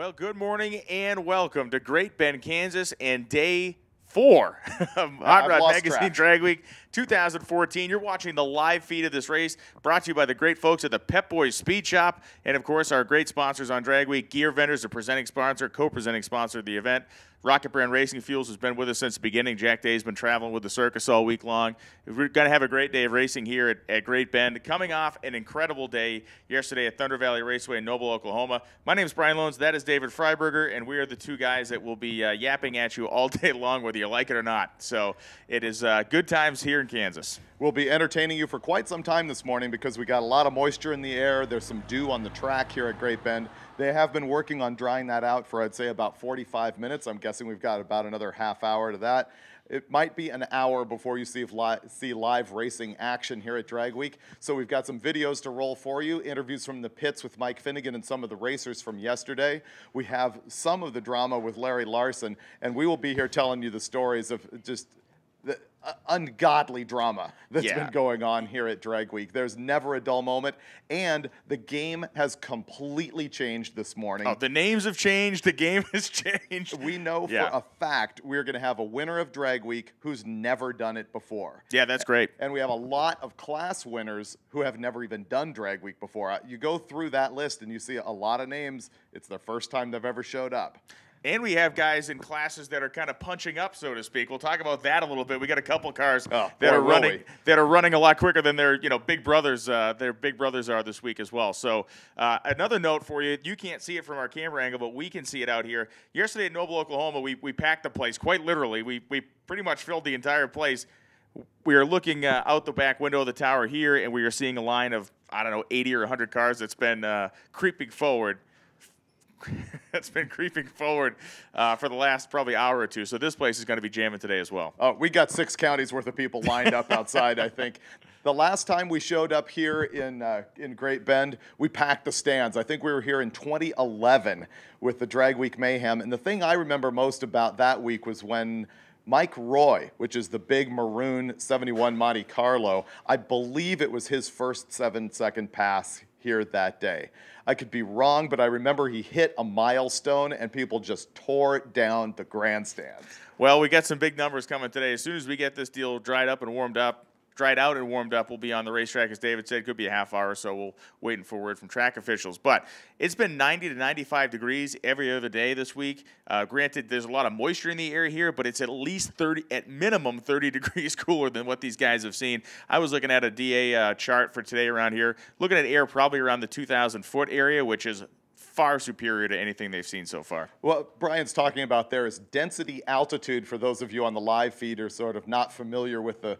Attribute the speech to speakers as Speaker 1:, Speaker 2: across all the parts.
Speaker 1: Well, good morning and welcome to Great Bend, Kansas, and day 4 of Hot Rod Magazine Drag Week 2014. You're watching the live feed of this race, brought to you by the great folks at the Pep Boys Speed Shop, and of course our great sponsors on Drag Week, Gear Vendors, the presenting sponsor, co-presenting sponsor of the event. Rocket Brand Racing Fuels has been with us since the beginning. Jack Day's been traveling with the circus all week long. We're going to have a great day of racing here at Great Bend. Coming off an incredible day yesterday at Thunder Valley Raceway in Noble, Oklahoma. My name is Brian Loans. That is David Freiberger, and we are the two guys that will be yapping at you all day long, whether you like it or not. So it is good times here in Kansas.
Speaker 2: We'll be entertaining you for quite some time this morning because we got a lot of moisture in the air. There's some dew on the track here at Great Bend. They have been working on drying that out for, I'd say, about 45 minutes. I'm guessing we've got about another half hour to that. It might be an hour before you see live racing action here at Drag Week. So we've got some videos to roll for you, interviews from the pits with Mike Finnegan and some of the racers from yesterday. We have some of the drama with Larry Larson, and we will be here telling you the stories of just the ungodly drama that's been going on here at Drag Week. There's never a dull moment, and the game has completely changed this morning.
Speaker 1: Oh, the names have changed. The game has changed.
Speaker 2: We know for a fact we're going to have a winner of Drag Week who's never done it before.
Speaker 1: Yeah, that's great.
Speaker 2: And we have a lot of class winners who have never even done Drag Week before. You go through that list and you see a lot of names. It's their first time they've ever showed up.
Speaker 1: And we have guys in classes that are kind of punching up, so to speak. We'll talk about that a little bit. We got a couple cars that are running a lot quicker than their big brothers. Their big brothers are this week as well. So another note for you: you can't see it from our camera angle, but we can see it out here. Yesterday at Noble, Oklahoma, we packed the place quite literally. We pretty much filled the entire place. We are looking out the back window of the tower here, and we are seeing a line of 80 or 100 cars that's been creeping forward. It's been creeping forward for the last probably hour or two. So this place is going to be jamming today as well.
Speaker 2: Oh, we got 6 counties worth of people lined up outside, I think. The last time we showed up here in Great Bend, we packed the stands. I think we were here in 2011 with the Drag Week Mayhem. And the thing I remember most about that week was when Mike Roy, which is the big maroon 71 Monte Carlo, I believe it was his first 7-second pass here that day. I could be wrong, but I remember he hit a milestone and people just tore down the grandstands.
Speaker 1: Well, we got some big numbers coming today. As soon as we get this deal dried out and warmed up, we'll be on the racetrack. As David said, it could be a half hour or so. We'll waiting for word from track officials. But it's been 90 to 95 degrees every other day this week. Granted, there's a lot of moisture in the air here, but it's at least 30, at minimum 30 degrees cooler than what these guys have seen. I was looking at a DA chart for today around here, looking at air probably around the 2,000-foot area, which is far superior to anything they've seen so far.
Speaker 2: What Brian's talking about there is density altitude. For those of you on the live feed are sort of not familiar with the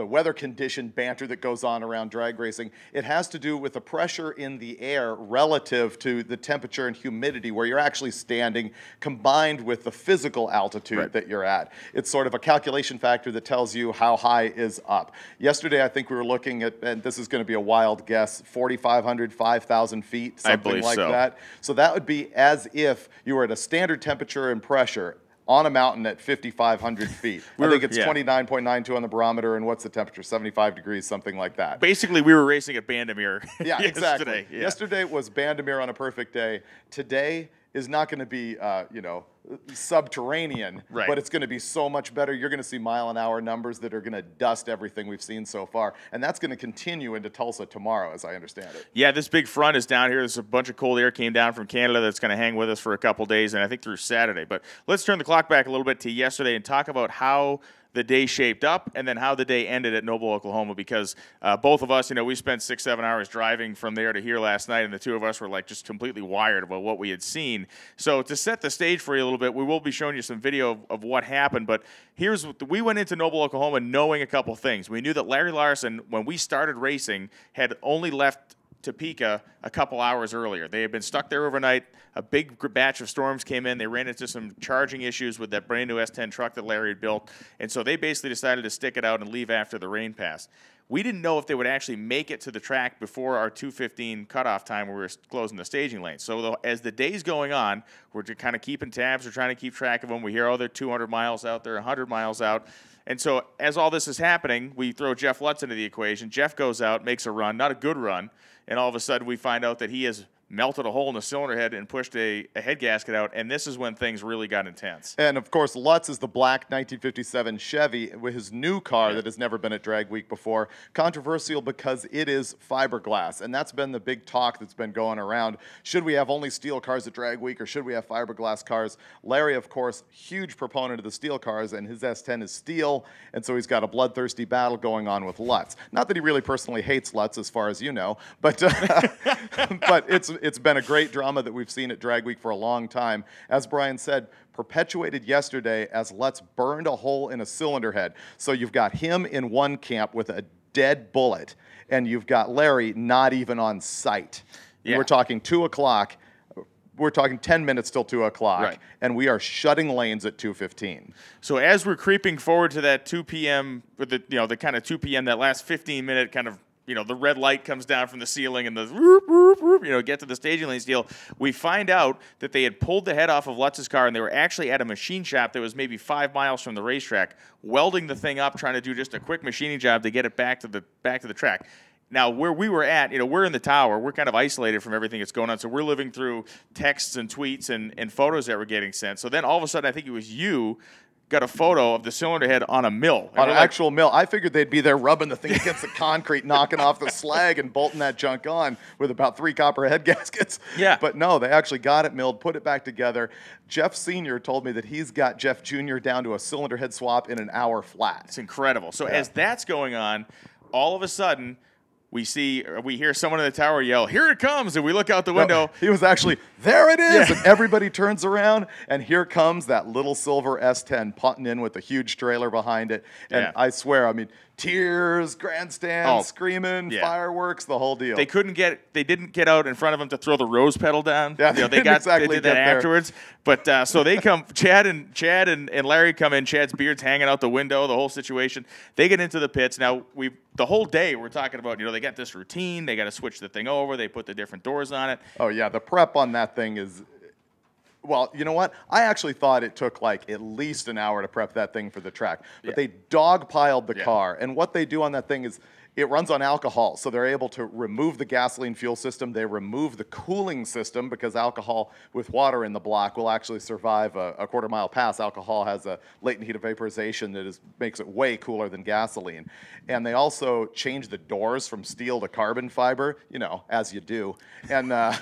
Speaker 2: weather condition banter that goes on around drag racing, it has to do with the pressure in the air relative to the temperature and humidity where you're actually standing, combined with the physical altitude that you're at. It's sort of a calculation factor that tells you how high is up. Yesterday, I think we were looking at, and this is going to be a wild guess, 4,500, 5,000 feet, something like that. So that would be as if you were at a standard temperature and pressure on a mountain at 5,500 feet. I think it's 29.92 on the barometer, and what's the temperature? 75 degrees, something like that.
Speaker 1: Basically, we were racing at Bandamere
Speaker 2: exactly. Yesterday was Bandamere on a perfect day. Today is not going to be, subterranean, but it's going to be so much better. You're going to see mile-an-hour numbers that are going to dust everything we've seen so far, and that's going to continue into Tulsa tomorrow, as I understand it.
Speaker 1: Yeah, this big front is down here. There's a bunch of cold air came down from Canada that's going to hang with us for a couple days, and I think through Saturday. But let's turn the clock back a little bit to yesterday and talk about how the day shaped up and then how the day ended at Noble, Oklahoma, because both of us, we spent 6-7 hours driving from there to here last night, and the two of us were like just completely wired about what we had seen. So to set the stage for you a little bit, we will be showing you some video of what happened, but we went into Noble, Oklahoma knowing a couple things. We knew that Larry Larson, when we started racing, had only left Topeka a couple hours earlier. They had been stuck there overnight. A big batch of storms came in. They ran into some charging issues with that brand new S10 truck that Larry had built, and so they basically decided to stick it out and leave after the rain passed. We didn't know if they would actually make it to the track before our 2:15 cutoff time where we were closing the staging lane. So as the day's going on, we're just kind of keeping tabs. We're trying to keep track of them. We hear, oh, they're 200 miles out, they're 100 miles out. And so as all this is happening, we throw Jeff Lutz into the equation. Jeff goes out, makes a run, not a good run, and all of a sudden we find out that he has melted a hole in the cylinder head and pushed a head gasket out, and this is when things really got intense.
Speaker 2: And, of course, Lutz is the black 1957 Chevy with his new car that has never been at Drag Week before. Controversial because it is fiberglass, and that's been the big talk that's been going around. Should we have only steel cars at Drag Week, or should we have fiberglass cars? Larry, of course, huge proponent of the steel cars, and his S10 is steel, and so he's got a bloodthirsty battle going on with Lutz. Not that he really personally hates Lutz, as far as you know, but but it's been a great drama that we've seen at Drag Week for a long time. As Brian said, perpetuated yesterday as Lutz burned a hole in a cylinder head. So you've got him in one camp with a dead bullet, and you've got Larry not even on site.
Speaker 1: Yeah.
Speaker 2: We're talking 2 o'clock. We're talking 10 minutes till 2 o'clock,
Speaker 1: right,
Speaker 2: and we are shutting lanes at 2:15.
Speaker 1: So as we're creeping forward to that 2 p.m., with the kind of 2 p.m., that last 15-minute kind of, the red light comes down from the ceiling and the whoop, whoop, whoop, get to the staging lanes deal, we find out that they had pulled the head off of Lutz's car, and they were actually at a machine shop that was maybe 5 miles from the racetrack, welding the thing up, trying to do just a quick machining job to get it back to the track. Now, where we were at, we're in the tower. We're kind of isolated from everything that's going on, so we're living through texts and tweets and photos that were getting sent. So then all of a sudden, I think it was you got a photo of the cylinder head on a mill.
Speaker 2: On an actual mill. I figured they'd be there rubbing the thing against the concrete, knocking off the slag and bolting that junk on with about 3 copper head gaskets.
Speaker 1: Yeah.
Speaker 2: But no, they actually got it milled, put it back together. Jeff Sr. told me that he's got Jeff Jr. down to a cylinder head swap in an hour flat.
Speaker 1: It's incredible. So as that's going on, all of a sudden, we hear someone in the tower yell, "Here it comes!" And we look out the window.
Speaker 2: No, he was actually, there it is! Yeah. And everybody turns around, and here comes that little silver S10 putting in with a huge trailer behind it. And I swear, tears, grandstands, screaming, fireworks, the whole deal.
Speaker 1: They didn't get out in front of him to throw the rose pedal down.
Speaker 2: Yeah,
Speaker 1: they did that afterwards. But so they come, Chad and Larry come in. Chad's beard's hanging out the window. The whole situation. They get into the pits. Now the whole day we're talking about. They got this routine. They got to switch the thing over. They put the different doors on it.
Speaker 2: Oh yeah, the prep on that thing is. Well, you know what? I actually thought it took like at least an hour to prep that thing for the track. But they dogpiled the car. And what they do on that thing is it runs on alcohol. So they're able to remove the gasoline fuel system. They remove the cooling system because alcohol with water in the block will actually survive a quarter-mile pass. Alcohol has a latent heat of vaporization that makes it way cooler than gasoline. And they also change the doors from steel to carbon fiber, as you do. And they're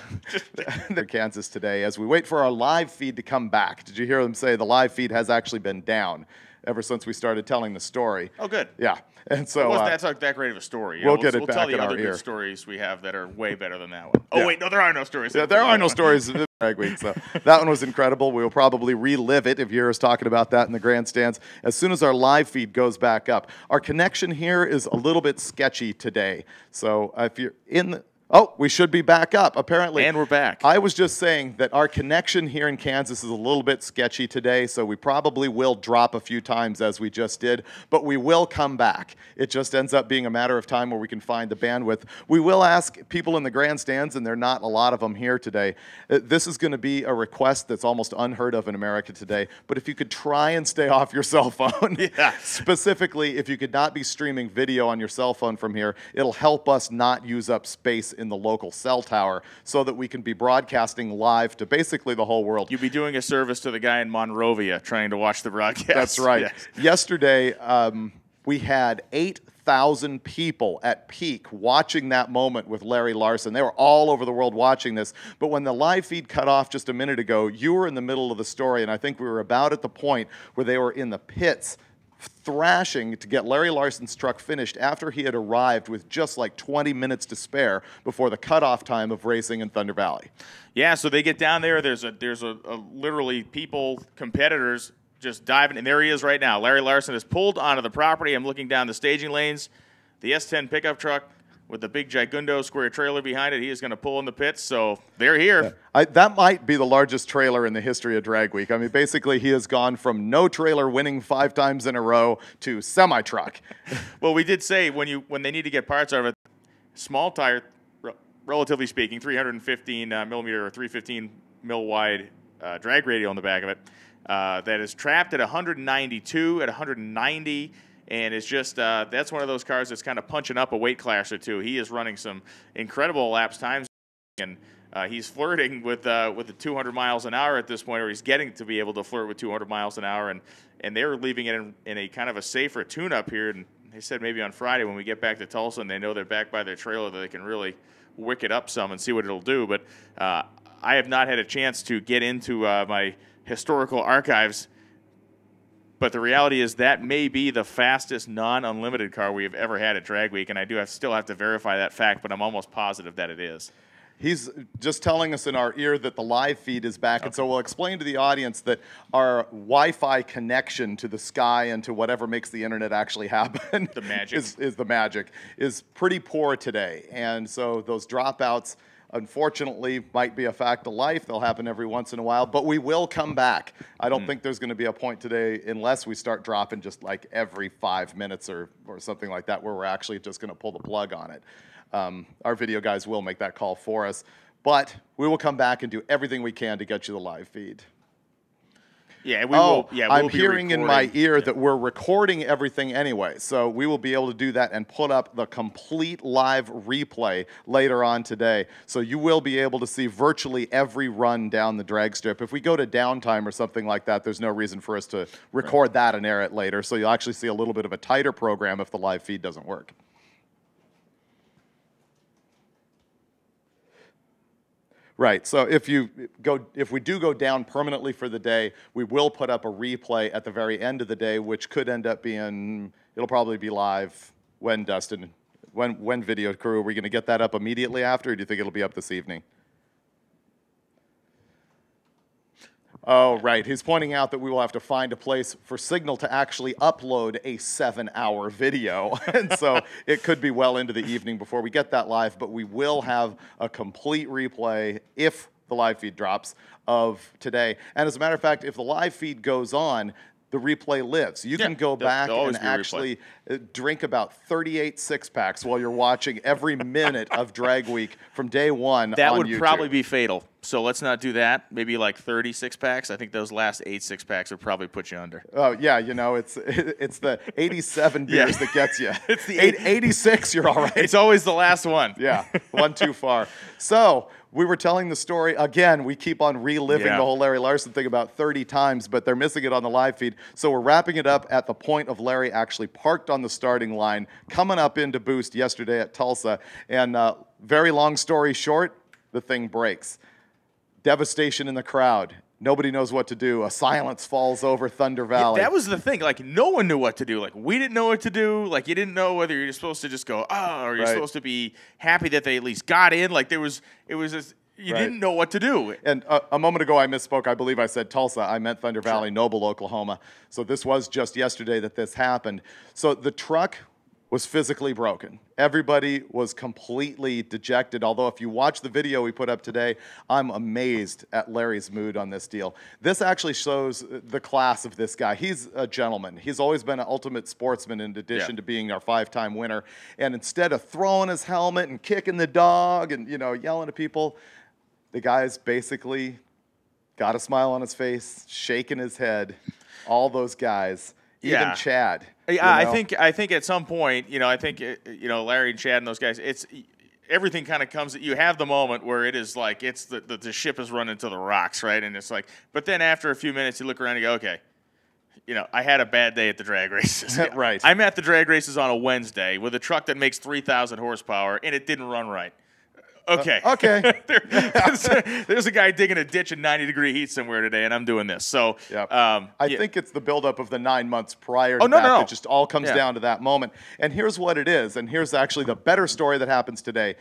Speaker 2: in Kansas today as we wait for our live feed to come back. Did you hear them say the live feed has actually been down ever since we started telling the story?
Speaker 1: Oh, good.
Speaker 2: Yeah. And so
Speaker 1: that's not that great of a story.
Speaker 2: We'll get it back
Speaker 1: tell the
Speaker 2: in
Speaker 1: other
Speaker 2: our ear.
Speaker 1: good stories we have that are way better than that one. Oh, wait, no, there are no stories.
Speaker 2: Yeah, there are no stories in Drag Week. So that one was incredible. We will probably relive it if you hear us talking about that in the grandstands as soon as our live feed goes back up. Our connection here is a little bit sketchy today. So if you're in the... Oh, we should be back up, apparently.
Speaker 1: And we're back.
Speaker 2: I was just saying that our connection here in Kansas is a little bit sketchy today, so we probably will drop a few times as we just did, but we will come back. It just ends up being a matter of time where we can find the bandwidth. We will ask people in the grandstands, and there are not a lot of them here today. This is going to be a request that's almost unheard of in America today, but if you could try and stay off your cell phone, specifically if you could not be streaming video on your cell phone from here, it'll help us not use up space in the local cell tower so that we can be broadcasting live to basically the whole world.
Speaker 1: You'd be doing a service to the guy in Monrovia trying to watch the broadcast.
Speaker 2: That's right. Yes. Yesterday, we had 8,000 people at peak watching that moment with Larry Larson. They were all over the world watching this. But when the live feed cut off just a minute ago, you were in the middle of the story, and I think we were about at the point where they were in the pits thrashing to get Larry Larson's truck finished after he had arrived with just like 20 minutes to spare before the cutoff time of racing in Thunder Valley.
Speaker 1: Yeah, so they get down there. There's a literally competitors just diving, and there he is right now. Larry Larson is pulled onto the property. I'm looking down the staging lanes. The S10 pickup truck with the big Gigundo square trailer behind it, he is going to pull in the pits, so they're here.
Speaker 2: Yeah. That might be the largest trailer in the history of Drag Week. I mean, basically, he has gone from no trailer winning 5 times in a row to semi-truck.
Speaker 1: Well, we did say when they need to get parts out of it, small tire, relatively speaking, 315 millimeter or 315 mil wide drag radial on the back of it, that is trapped at 192, at 190, and it's just that's one of those cars that's kind of punching up a weight class or two. He is running some incredible elapsed times, and he's flirting with the 200 miles an hour at this point, or he's getting to be able to flirt with 200 miles an hour, and they're leaving it in a kind of a safer tune-up here. And they said maybe on Friday when we get back to Tulsa and they know they're back by their trailer, that they can really wick it up some and see what it'll do. But I have not had a chance to get into my historical archives, but the reality is that may be the fastest non-unlimited car we have ever had at Drag Week, and I still have to verify that fact, but I'm almost positive that it is.
Speaker 2: He's just telling us in our ear that the live feed is back, and so we'll explain to the audience that our Wi-Fi connection to the sky and to whatever makes the internet actually happen
Speaker 1: the magic.
Speaker 2: is pretty poor today, and so those dropouts, unfortunately, might be a fact of life. They'll happen every once in a while, but we will come back. I don't think there's going to be a point today, unless we start dropping just like every 5 minutes or something like that, where we're actually just going to pull the plug on it. Our video guys will make that call for us, but we will come back and do everything we can to get you the live feed.
Speaker 1: Yeah, we will. Yeah,
Speaker 2: I'm hearing in my ear that we're recording everything anyway, so we will be able to do that and put up the complete live replay later on today. So you will be able to see virtually every run down the drag strip. If we go to downtime or something like that, there's no reason for us to record that and air it later. So you'll actually see a little bit of a tighter program if the live feed doesn't work. Right, so if we do go down permanently for the day, we will put up a replay at the very end of the day, which could end up being, it'll probably be live when, Dustin, when video crew, are we going to get that up immediately after, or do you think it'll be up this evening? Oh, right. He's pointing out that we will have to find a place for Signal to actually upload a 7-hour video. And so it could be well into the evening before we get that live, but we will have a complete replay if the live feed drops of today. And as a matter of fact, if the live feed goes on, the replay lives. You can go back and actually drink about 38 six-packs while you're watching every minute of Drag Week from day one on YouTube.
Speaker 1: That would probably be fatal. So let's not do that. Maybe like 30 six-packs. I think those last 8 six-packs would probably put you under.
Speaker 2: Oh, yeah, you know, it's the 87 beers that gets you.
Speaker 1: It's the
Speaker 2: 86, you're all right.
Speaker 1: It's always the last one.
Speaker 2: Yeah, one too far. So we were telling the story, again, we keep on reliving the whole Larry Larson thing about 30 times, but they're missing it on the live feed. So we're wrapping it up at the point of Larry actually parked on the starting line, coming up into Boost yesterday at Tulsa. And very long story short, the thing breaks. Devastation in the crowd. Nobody knows what to do. A silence falls over Thunder Valley.
Speaker 1: Yeah, that was the thing. Like, no one knew what to do. Like, we didn't know what to do. Like, you didn't know whether you're supposed to just go, oh, or you're supposed to be happy that they at least got in. Like, it was just, you didn't know what to do.
Speaker 2: And a moment ago I misspoke. I believe I said Tulsa. I meant Thunder Valley, Noble, Oklahoma. So this was just yesterday that this happened. So the truck was physically broken. Everybody was completely dejected, although if you watch the video we put up today, I'm amazed at Larry's mood on this deal. This actually shows the class of this guy. He's a gentleman. He's always been an ultimate sportsman in addition to being our 5-time winner. And instead of throwing his helmet and kicking the dog and, you know, yelling at people, the guy's basically got a smile on his face, shaking his head, all those guys. Even Chad.
Speaker 1: Yeah, you know? I think at some point, you know, Larry and Chad and those guys, it's everything kind of comes. You have the moment where it is like it's the ship is running to the rocks, right? And it's like, but then after a few minutes, you look around and you go, okay, you know, I had a bad day at the drag races.
Speaker 2: Right.
Speaker 1: I'm at the drag races on a Wednesday with a truck that makes 3,000 horsepower, and it didn't run right. Okay.
Speaker 2: Okay.
Speaker 1: There's a guy digging a ditch in 90-degree heat somewhere today, and I'm doing this. So
Speaker 2: I think it's the buildup of the 9 months prior to that. It just all comes down to that moment. And here's what it is, and here's actually the better story that happens today.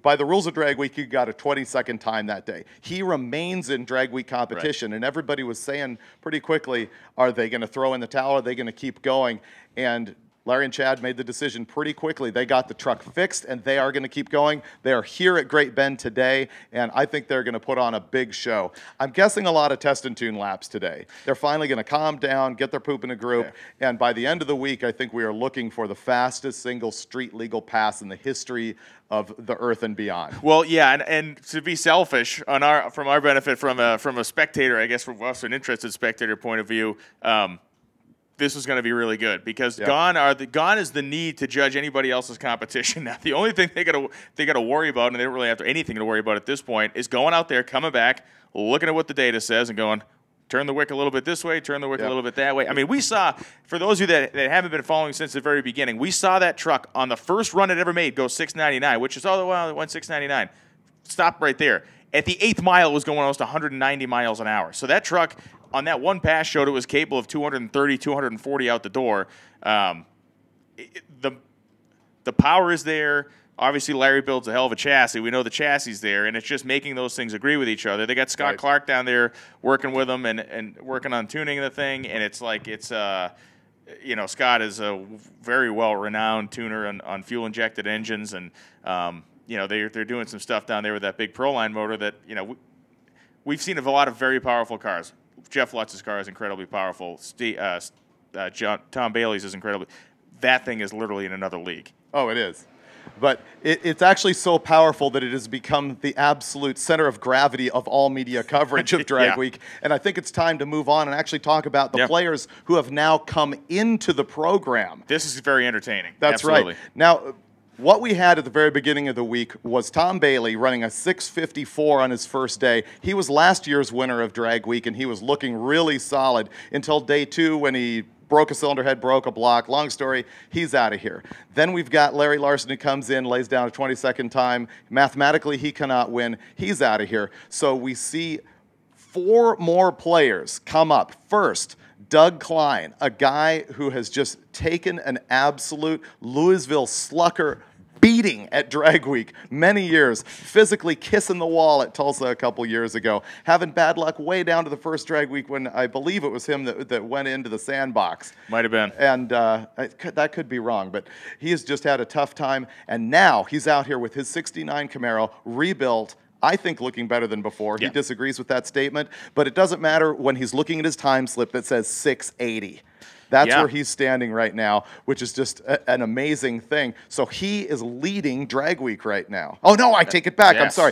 Speaker 2: By the rules of Drag Week, you got a 20-second time that day. He remains in Drag Week competition, and everybody was saying pretty quickly, are they going to throw in the towel? Are they going to keep going? And Larry and Chad made the decision pretty quickly. They got the truck fixed, and they are going to keep going. They are here at Great Bend today, and I think they're going to put on a big show. I'm guessing a lot of test and tune laps today. They're finally going to calm down, get their poop in a group, and by the end of the week, I think we are looking for the fastest single street legal pass in the history of the earth and beyond.
Speaker 1: Well, yeah, and to be selfish, from our benefit, from a spectater, I guess from us, an interested spectator point of view, this was going to be really good because
Speaker 2: Yep.
Speaker 1: gone is the need to judge anybody else's competition. Now, the only thing they got to worry about, and they don't really have anything to worry about at this point, is going out there, coming back, looking at what the data says, and going, turn the wick a little bit this way, turn the wick a little bit that way. I mean, we saw, for those of you that haven't been following since the very beginning, we saw that truck on the first run it ever made go 699, which is all the while it went 699. Stop right there. At the 8th mile, it was going almost 190 miles an hour. So that truck on that one pass showed it was capable of 230, 240 out the door. The power is there. Obviously, Larry builds a hell of a chassis. We know the chassis is there, and it's just making those things agree with each other. They got Scott Clark down there working with them and working on tuning the thing, and it's like you know, Scott is a very well-renowned tuner on fuel-injected engines, and you know, they're doing some stuff down there with that big Proline motor that, you know, we've seen of a lot of very powerful cars. Jeff Lutz's car is incredibly powerful. Tom Bailey's is incredibly. That thing is literally in another league.
Speaker 2: Oh, it is. But it's actually so powerful that it has become the absolute center of gravity of all media coverage of Drag Week. And I think it's time to move on and actually talk about the players who have now come into the program.
Speaker 1: This is very entertaining.
Speaker 2: That's right. Now, what we had at the very beginning of the week was Tom Bailey running a 6:54 on his first day. He was last year's winner of Drag Week, and he was looking really solid until day 2 when he broke a cylinder head, broke a block. Long story, he's out of here. Then we've got Larry Larson who comes in, lays down a 22nd time. Mathematically, he cannot win. He's out of here. So we see 4 more players come up. First, Doug Klein, a guy who has just taken an absolute Louisville Slucker beating at Drag Week many years, physically kissing the wall at Tulsa a couple years ago, having bad luck way down to the first Drag Week when I believe it was him that went into the sandbox.
Speaker 1: Might have been.
Speaker 2: And that could be wrong, but he has just had a tough time, and now he's out here with his 69 Camaro, rebuilt, I think looking better than before. He disagrees with that statement, but it doesn't matter when he's looking at his time slip that says 680. That's where he's standing right now, which is just an amazing thing. So he is leading Drag Week right now. Oh, no, I take it back. I'm sorry.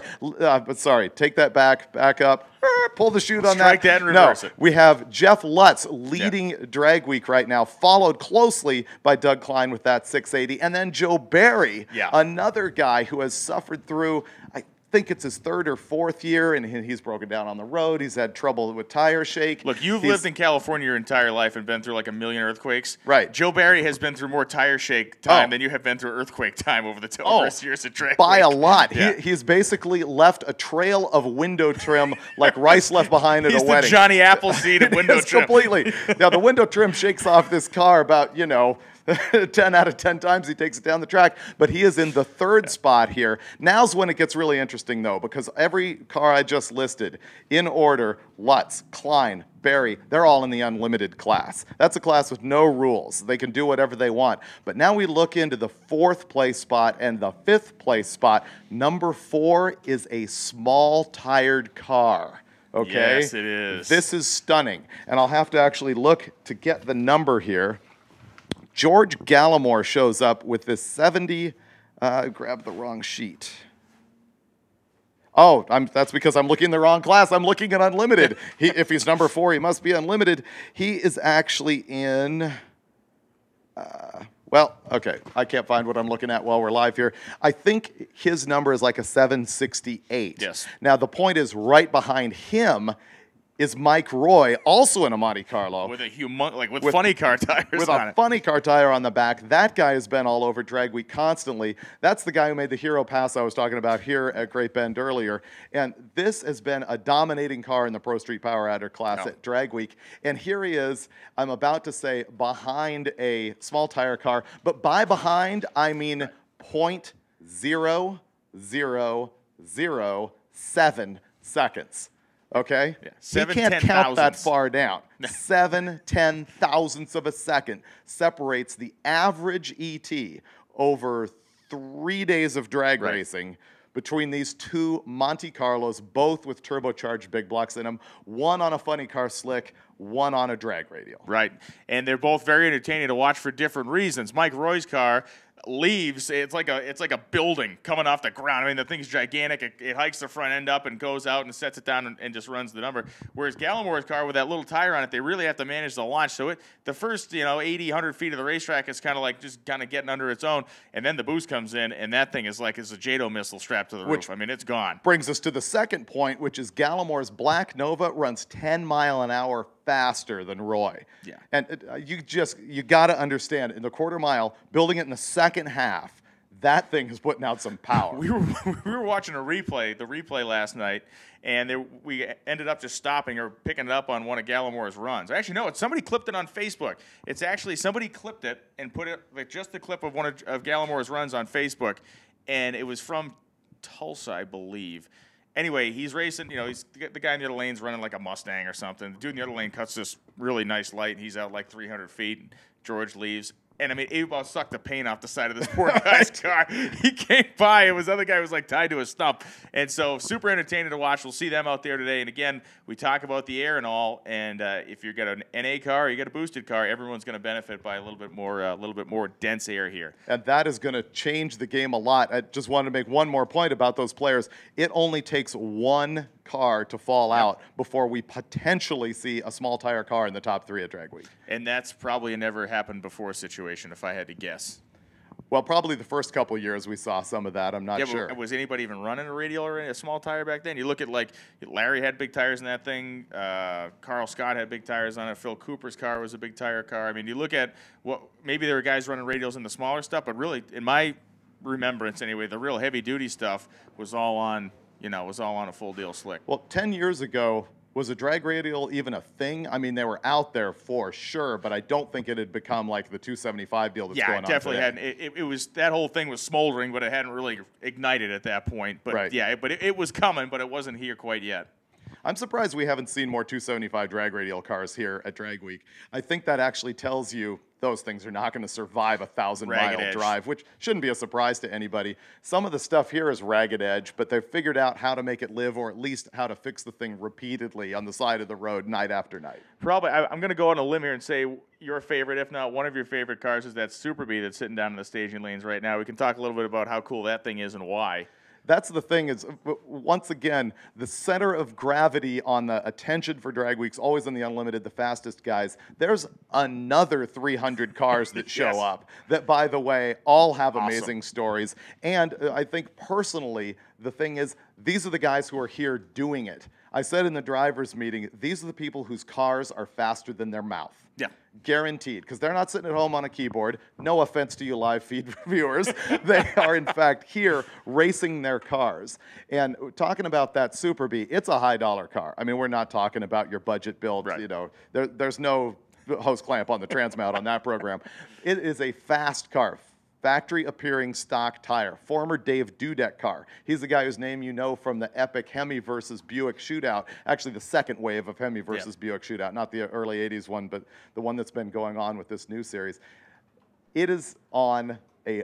Speaker 2: Sorry. Take that back. Back up. Pull the chute on that.
Speaker 1: Strike that and reverse it.
Speaker 2: We have Jeff Lutz leading Drag Week right now, followed closely by Doug Klein with that 680. And then Joe Barry, another guy who has suffered through, I think it's his 3rd or 4th year, and he's broken down on the road. He's had trouble with tire shake.
Speaker 1: Look, you've lived in California your entire life and been through like a million earthquakes.
Speaker 2: Right.
Speaker 1: Joe Barry has been through more tire shake time than you have been through earthquake time over the years of Drag Week.
Speaker 2: By a lot. He's basically left a trail of window trim like rice left behind at a wedding.
Speaker 1: He's the Johnny Appleseed of window trim.
Speaker 2: Completely. Now, the window trim shakes off this car about, 10 out of 10 times he takes it down the track, but he is in the 3rd spot here. Now's when it gets really interesting, though, because every car I just listed, in order, Lutz, Klein, Barry, they're all in the unlimited class. That's a class with no rules. They can do whatever they want. But now we look into the 4th place spot and the 5th place spot. Number 4 is a small tired car. Okay?
Speaker 1: Yes, it is.
Speaker 2: This is stunning. And I'll have to actually look to get the number here. George Gallimore shows up with this 70, grab the wrong sheet. Oh, that's because I'm looking in the wrong class. I'm looking at unlimited. If he's number 4, he must be unlimited. He is actually in, well, okay. I can't find what I'm looking at while we're live here. I think his number is like a 768.
Speaker 1: Yes.
Speaker 2: Now, the point is right behind him is Mike Roy, also in a Monte Carlo.
Speaker 1: With with funny car tires
Speaker 2: with
Speaker 1: on
Speaker 2: a funny car tire on the back. That guy has been all over Drag Week constantly. That's the guy who made the Hero Pass I was talking about here at Great Bend earlier. And this has been a dominating car in the Pro Street Power Adder class at Drag Week. And here he is, I'm about to say, behind a small tire car. But by behind, I mean 0.0007 seconds. Okay?
Speaker 1: Yeah.
Speaker 2: He can't count that far down. 7/10 thousandths of a second separates the average ET over 3 days of drag racing between these 2 Monte Carlos, both with turbocharged big blocks in them, one on a funny car slick, one on a drag radial.
Speaker 1: Right. And they're both very entertaining to watch for different reasons. Mike Roy's car, leaves. It's like a building coming off the ground. I mean, the thing's gigantic. It hikes the front end up and goes out and sets it down and just runs the number. Whereas Gallimore's car with that little tire on it, they really have to manage the launch. So the first 80, 100 feet of the racetrack is kind of like just kind of getting under its own, and then the boost comes in, and that thing is like it's a JATO missile strapped to the roof. I mean, it's gone.
Speaker 2: Brings us to the second point, which is Gallimore's Black Nova runs 10 mile an hour faster than Roy.
Speaker 1: Yeah.
Speaker 2: And you got to understand, in the quarter mile, building it in the second half, that thing is putting out some power.
Speaker 1: We were watching the replay last night, and we ended up just stopping or picking it up on one of Gallimore's runs. Actually, no, somebody clipped it on Facebook. It's actually somebody clipped it and put it like just the clip of one of Gallimore's runs on Facebook, and it was from Tulsa, I believe. Anyway, he's racing. He's the guy in the other lane's running like a Mustang or something. The dude in the other lane cuts this really nice light, and he's out like 300 feet. And George leaves. And, I mean, he about sucked the paint off the side of this poor guy's car. He came by. The other guy was, like, tied to a stump. And so super entertaining to watch. We'll see them out there today. And, again, we talk about the air and all. And if you got an NA car or you got a boosted car, everyone's going to benefit by a little bit more dense air here.
Speaker 2: And that is going to change the game a lot. I just wanted to make one more point about those players. It only takes one car to fall out before we potentially see a small tire car in the top 3 at Drag Week.
Speaker 1: And that's probably a never happened before situation, if I had to guess.
Speaker 2: Well, probably the first couple of years we saw some of that. I'm not sure.
Speaker 1: Was anybody even running a radial or a small tire back then? You look at, like, Larry had big tires in that thing. Carl Scott had big tires on it. Phil Cooper's car was a big tire car. I mean, you look at maybe there were guys running radials in the smaller stuff, but really, in my remembrance anyway, the real heavy-duty stuff was all on a full deal slick.
Speaker 2: Well, 10 years ago, was a drag radial even a thing? I mean, they were out there for sure, but I don't think it had become like the 275 deal that's going on.
Speaker 1: Yeah, it definitely
Speaker 2: today.
Speaker 1: hadn't. It was that whole thing was smoldering, but it hadn't really ignited at that point. But
Speaker 2: right.
Speaker 1: Yeah, but it was coming, but it wasn't here quite yet.
Speaker 2: I'm surprised we haven't seen more 275 drag radial cars here at Drag Week. I think that actually tells you those things are not going to survive a 1,000-mile drive, which shouldn't be a surprise to anybody. Some of the stuff here is ragged edge, but they've figured out how to make it live, or at least how to fix the thing repeatedly on the side of the road night after night.
Speaker 1: Probably, I'm going to go on a limb here and say your favorite, if not one of your favorite cars, is that Super Bee that's sitting down in the staging lanes right now. We can talk a little bit about how cool that thing is and why.
Speaker 2: That's the thing is, once again, the center of gravity on the attention for Drag Week's always on the Unlimited, the fastest guys. There's another 300 cars that show up that, by the way, all have amazing stories. And I think personally, the thing is, these are the guys who are here doing it. I said in the driver's meeting, these are the people whose cars are faster than their mouth.
Speaker 1: Yeah.
Speaker 2: Guaranteed, because they're not sitting at home on a keyboard. No offense to you live feed viewers. They are, in fact, here racing their cars. And talking about that Super Bee, it's a high-dollar car. I mean, we're not talking about your budget build.
Speaker 1: Right.
Speaker 2: There's no hose clamp on the transmount on that program. It is a fast car. Factory-appearing stock tire. Former Dave Dudek car. He's the guy whose name you know from the epic Hemi versus Buick shootout. Actually, the second wave of Hemi versus Buick shootout. Not the early 80s one, but the one that's been going on with this new series. It is on a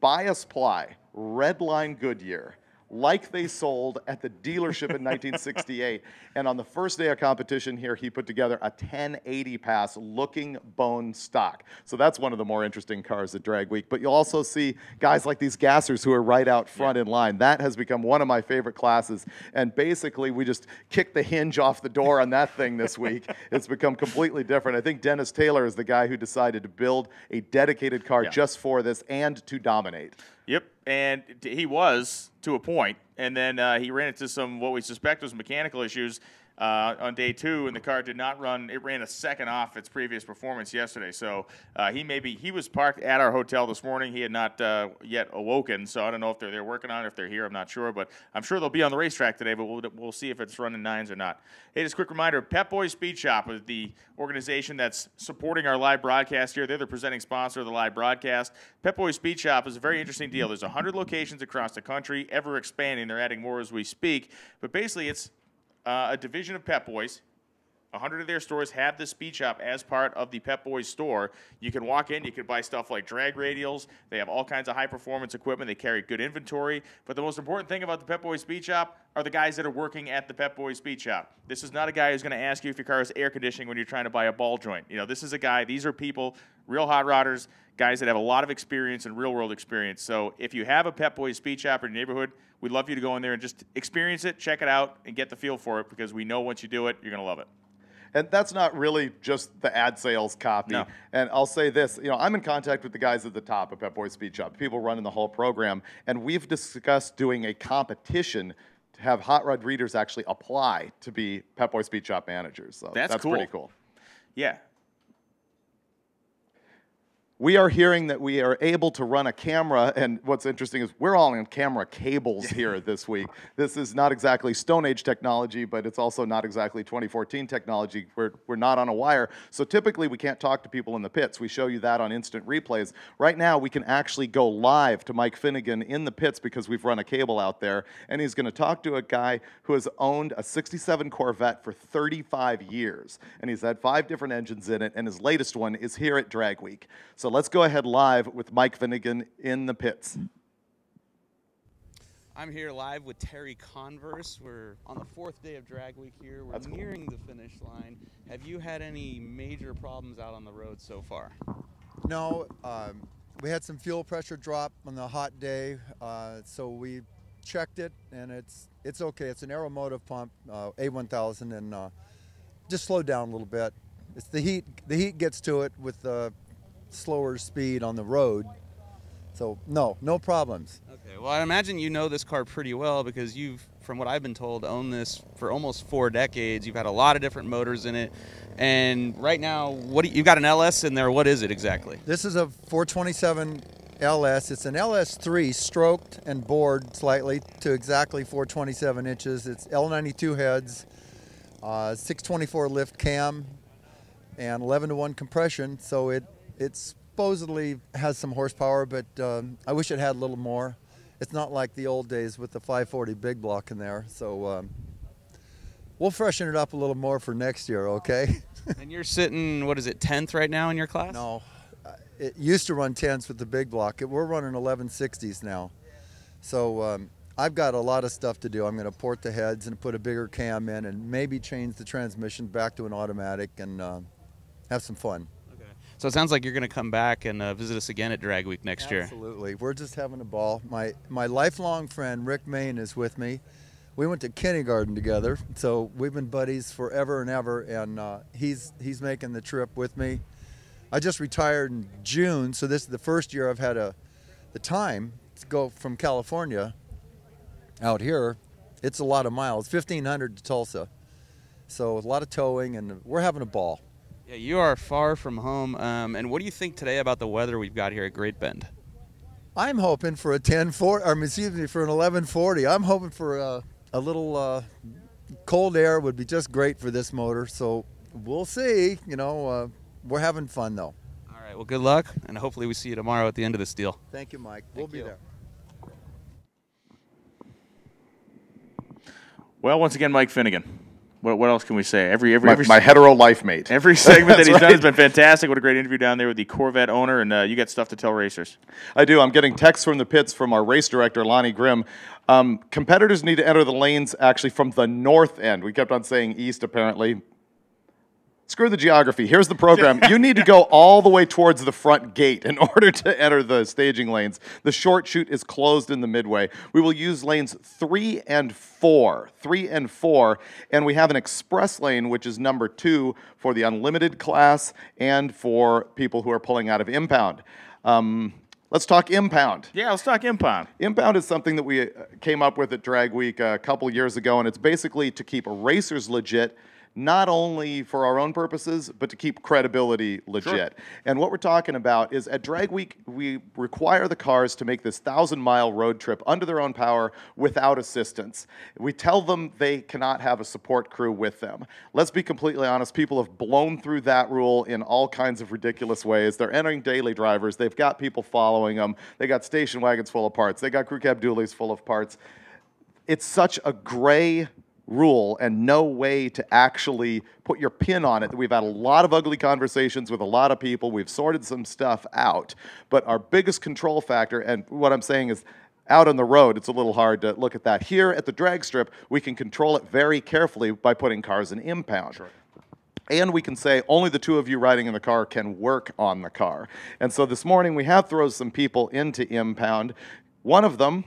Speaker 2: bias ply, Redline Goodyear, like they sold at the dealership in 1968. And on the first day of competition here, he put together a 1080 pass looking bone stock. So that's one of the more interesting cars at Drag Week. But you'll also see guys like these gassers who are right out front in line. That has become one of my favorite classes. And basically, we just kicked the hinge off the door on that thing this week. It's become completely different. I think Dennis Taylor is the guy who decided to build a dedicated car just for this and to dominate.
Speaker 1: Yep, and he was to a point, and then he ran into some what we suspect was mechanical issues on day 2, and the car did not run. It ran a second off its previous performance yesterday. So he was parked at our hotel this morning. He had not yet awoken, so I don't know if they're working on it, if they're here. I'm not sure, but I'm sure they'll be on the racetrack today. But we'll see if it's running 9s or not. Hey, just a quick reminder: Pep Boys Speed Shop is the organization that's supporting our live broadcast here. They're the presenting sponsor of the live broadcast. Pep Boys Speed Shop is a very interesting deal. There's 100 locations across the country, ever expanding. They're adding more as we speak. But basically, it's a division of Pep Boys. 100 of their stores have this speed shop as part of the Pep Boys store. You can walk in, you can buy stuff like drag radials. They have all kinds of high-performance equipment. They carry good inventory. But the most important thing about the Pep Boys Speed Shop are the guys that are working at the Pep Boys Speed Shop. This is not a guy who's going to ask you if your car has air conditioning when you're trying to buy a ball joint. This is a guy, these are people, real hot rodders, guys that have a lot of experience and real-world experience. So if you have a Pep Boys speed shop in your neighborhood, we'd love for you to go in there and just experience it, check it out, and get the feel for it, because we know once you do it, you're going to love it.
Speaker 2: And that's not really just the ad sales copy.
Speaker 1: No.
Speaker 2: And I'll say this, I'm in contact with the guys at the top of Pep Boys Speed Shop, people running the whole program, and we've discussed doing a competition to have hot rod readers actually apply to be Pep Boys Speed Shop managers. So that's
Speaker 1: cool.
Speaker 2: pretty cool.
Speaker 1: Yeah.
Speaker 2: We are hearing that we are able to run a camera, and what's interesting is we're all on camera cables here this week. This is not exactly Stone Age technology, but it's also not exactly 2014 technology. We're not on a wire, so typically we can't talk to people in the pits. We show you that on instant replays. Right now, we can actually go live to Mike Finnegan in the pits because we've run a cable out there, and he's going to talk to a guy who has owned a 67 Corvette for 35 years, and he's had 5 different engines in it, and his latest one is here at Drag Week. So let's go ahead live with Mike Finnegan in the pits.
Speaker 3: I'm here live with Terry Converse. We're on the 4th day of Drag Week here. We're nearing the finish line. Have you had any major problems out on the road so far?
Speaker 4: No, we had some fuel pressure drop on the hot day, so we checked it, and it's okay. It's an Aeromotive pump, A1000, and just slowed down a little bit. It's the heat. The heat gets to it with the slower speed on the road. So no problems.
Speaker 3: Okay, well, I imagine you know this car pretty well because you've, from what I've been told, owned this for almost 4 decades. You've had a lot of different motors in it, and right now, you got an LS in there. What is it exactly?
Speaker 4: This is a 427 LS. It's an LS3 stroked and bored slightly to exactly 427 inches. It's L92 heads, 624 lift cam, and 11-to-1 compression. So it supposedly has some horsepower, but I wish it had a little more. It's not like the old days with the 540 big block in there. So we'll freshen it up a little more for next year, okay?
Speaker 3: And you're sitting, what is it, 10th right now in your class?
Speaker 4: No, it used to run 10s with the big block. We're running 1160s now. So I've got a lot of stuff to do. I'm going to port the heads and put a bigger cam in and maybe change the transmission back to an automatic and have some fun.
Speaker 3: So it sounds like you're going to come back and visit us again at Drag Week next year.
Speaker 4: Absolutely. We're just having a ball. My lifelong friend, Rick Main, is with me. We went to kindergarten together, so we've been buddies forever and ever, and he's making the trip with me. I just retired in June, so this is the first year I've had the time to go from California out here. It's a lot of miles, 1,500 to Tulsa. So a lot of towing, and we're having a ball.
Speaker 3: Yeah, you are far from home. And what do you think today about the weather we've got here at Great Bend?
Speaker 4: I'm hoping for a 1040, or excuse me, for an 1140. I'm hoping for a little cold air would be just great for this motor. So we'll see. We're having fun though.
Speaker 3: All right. Well, good luck, and hopefully we see you tomorrow at the end of this deal.
Speaker 4: Thank you, Mike. We'll be there.
Speaker 1: Well, once again, Mike Finnegan. What else can we say?
Speaker 2: My hetero life mate.
Speaker 1: Every segment that he's
Speaker 2: right.
Speaker 1: done has been fantastic. What a great interview down there with the Corvette owner, and you got stuff to tell racers.
Speaker 2: I do. I'm getting texts from the pits from our race director, Lonnie Grimm. Competitors need to enter the lanes actually from the north end. We kept on saying east, apparently. Screw the geography. Here's the program. You need to go all the way towards the front gate in order to enter the staging lanes. The short chute is closed in the midway. We will use lanes 3 and 4. 3 and 4. And we have an express lane, which is number 2 for the unlimited class and for people who are pulling out of impound. Let's talk impound.
Speaker 1: Yeah, let's talk impound.
Speaker 2: Impound is something that we came up with at Drag Week a couple years ago, and it's basically to keep racers legit, not only for our own purposes, but to keep credibility legit. Sure. And what we're talking about is at Drag Week, we require the cars to make this 1,000-mile road trip under their own power without assistance. We tell them they cannot have a support crew with them. Let's be completely honest, people have blown through that rule in all kinds of ridiculous ways. They're entering daily drivers. They've got people following them. They got station wagons full of parts. They got crew cab dualies full of parts. It's such a gray rule and no way to actually put your pin on it. We've had a lot of ugly conversations with a lot of people. We've sorted some stuff out. But our biggest control factor, and what I'm saying is out on the road, it's a little hard to look at that. Here at the drag strip, we can control it very carefully by putting cars in impound. Sure. And we can say only the two of you riding in the car can work on the car. And so this morning we have thrown some people into impound. One of them,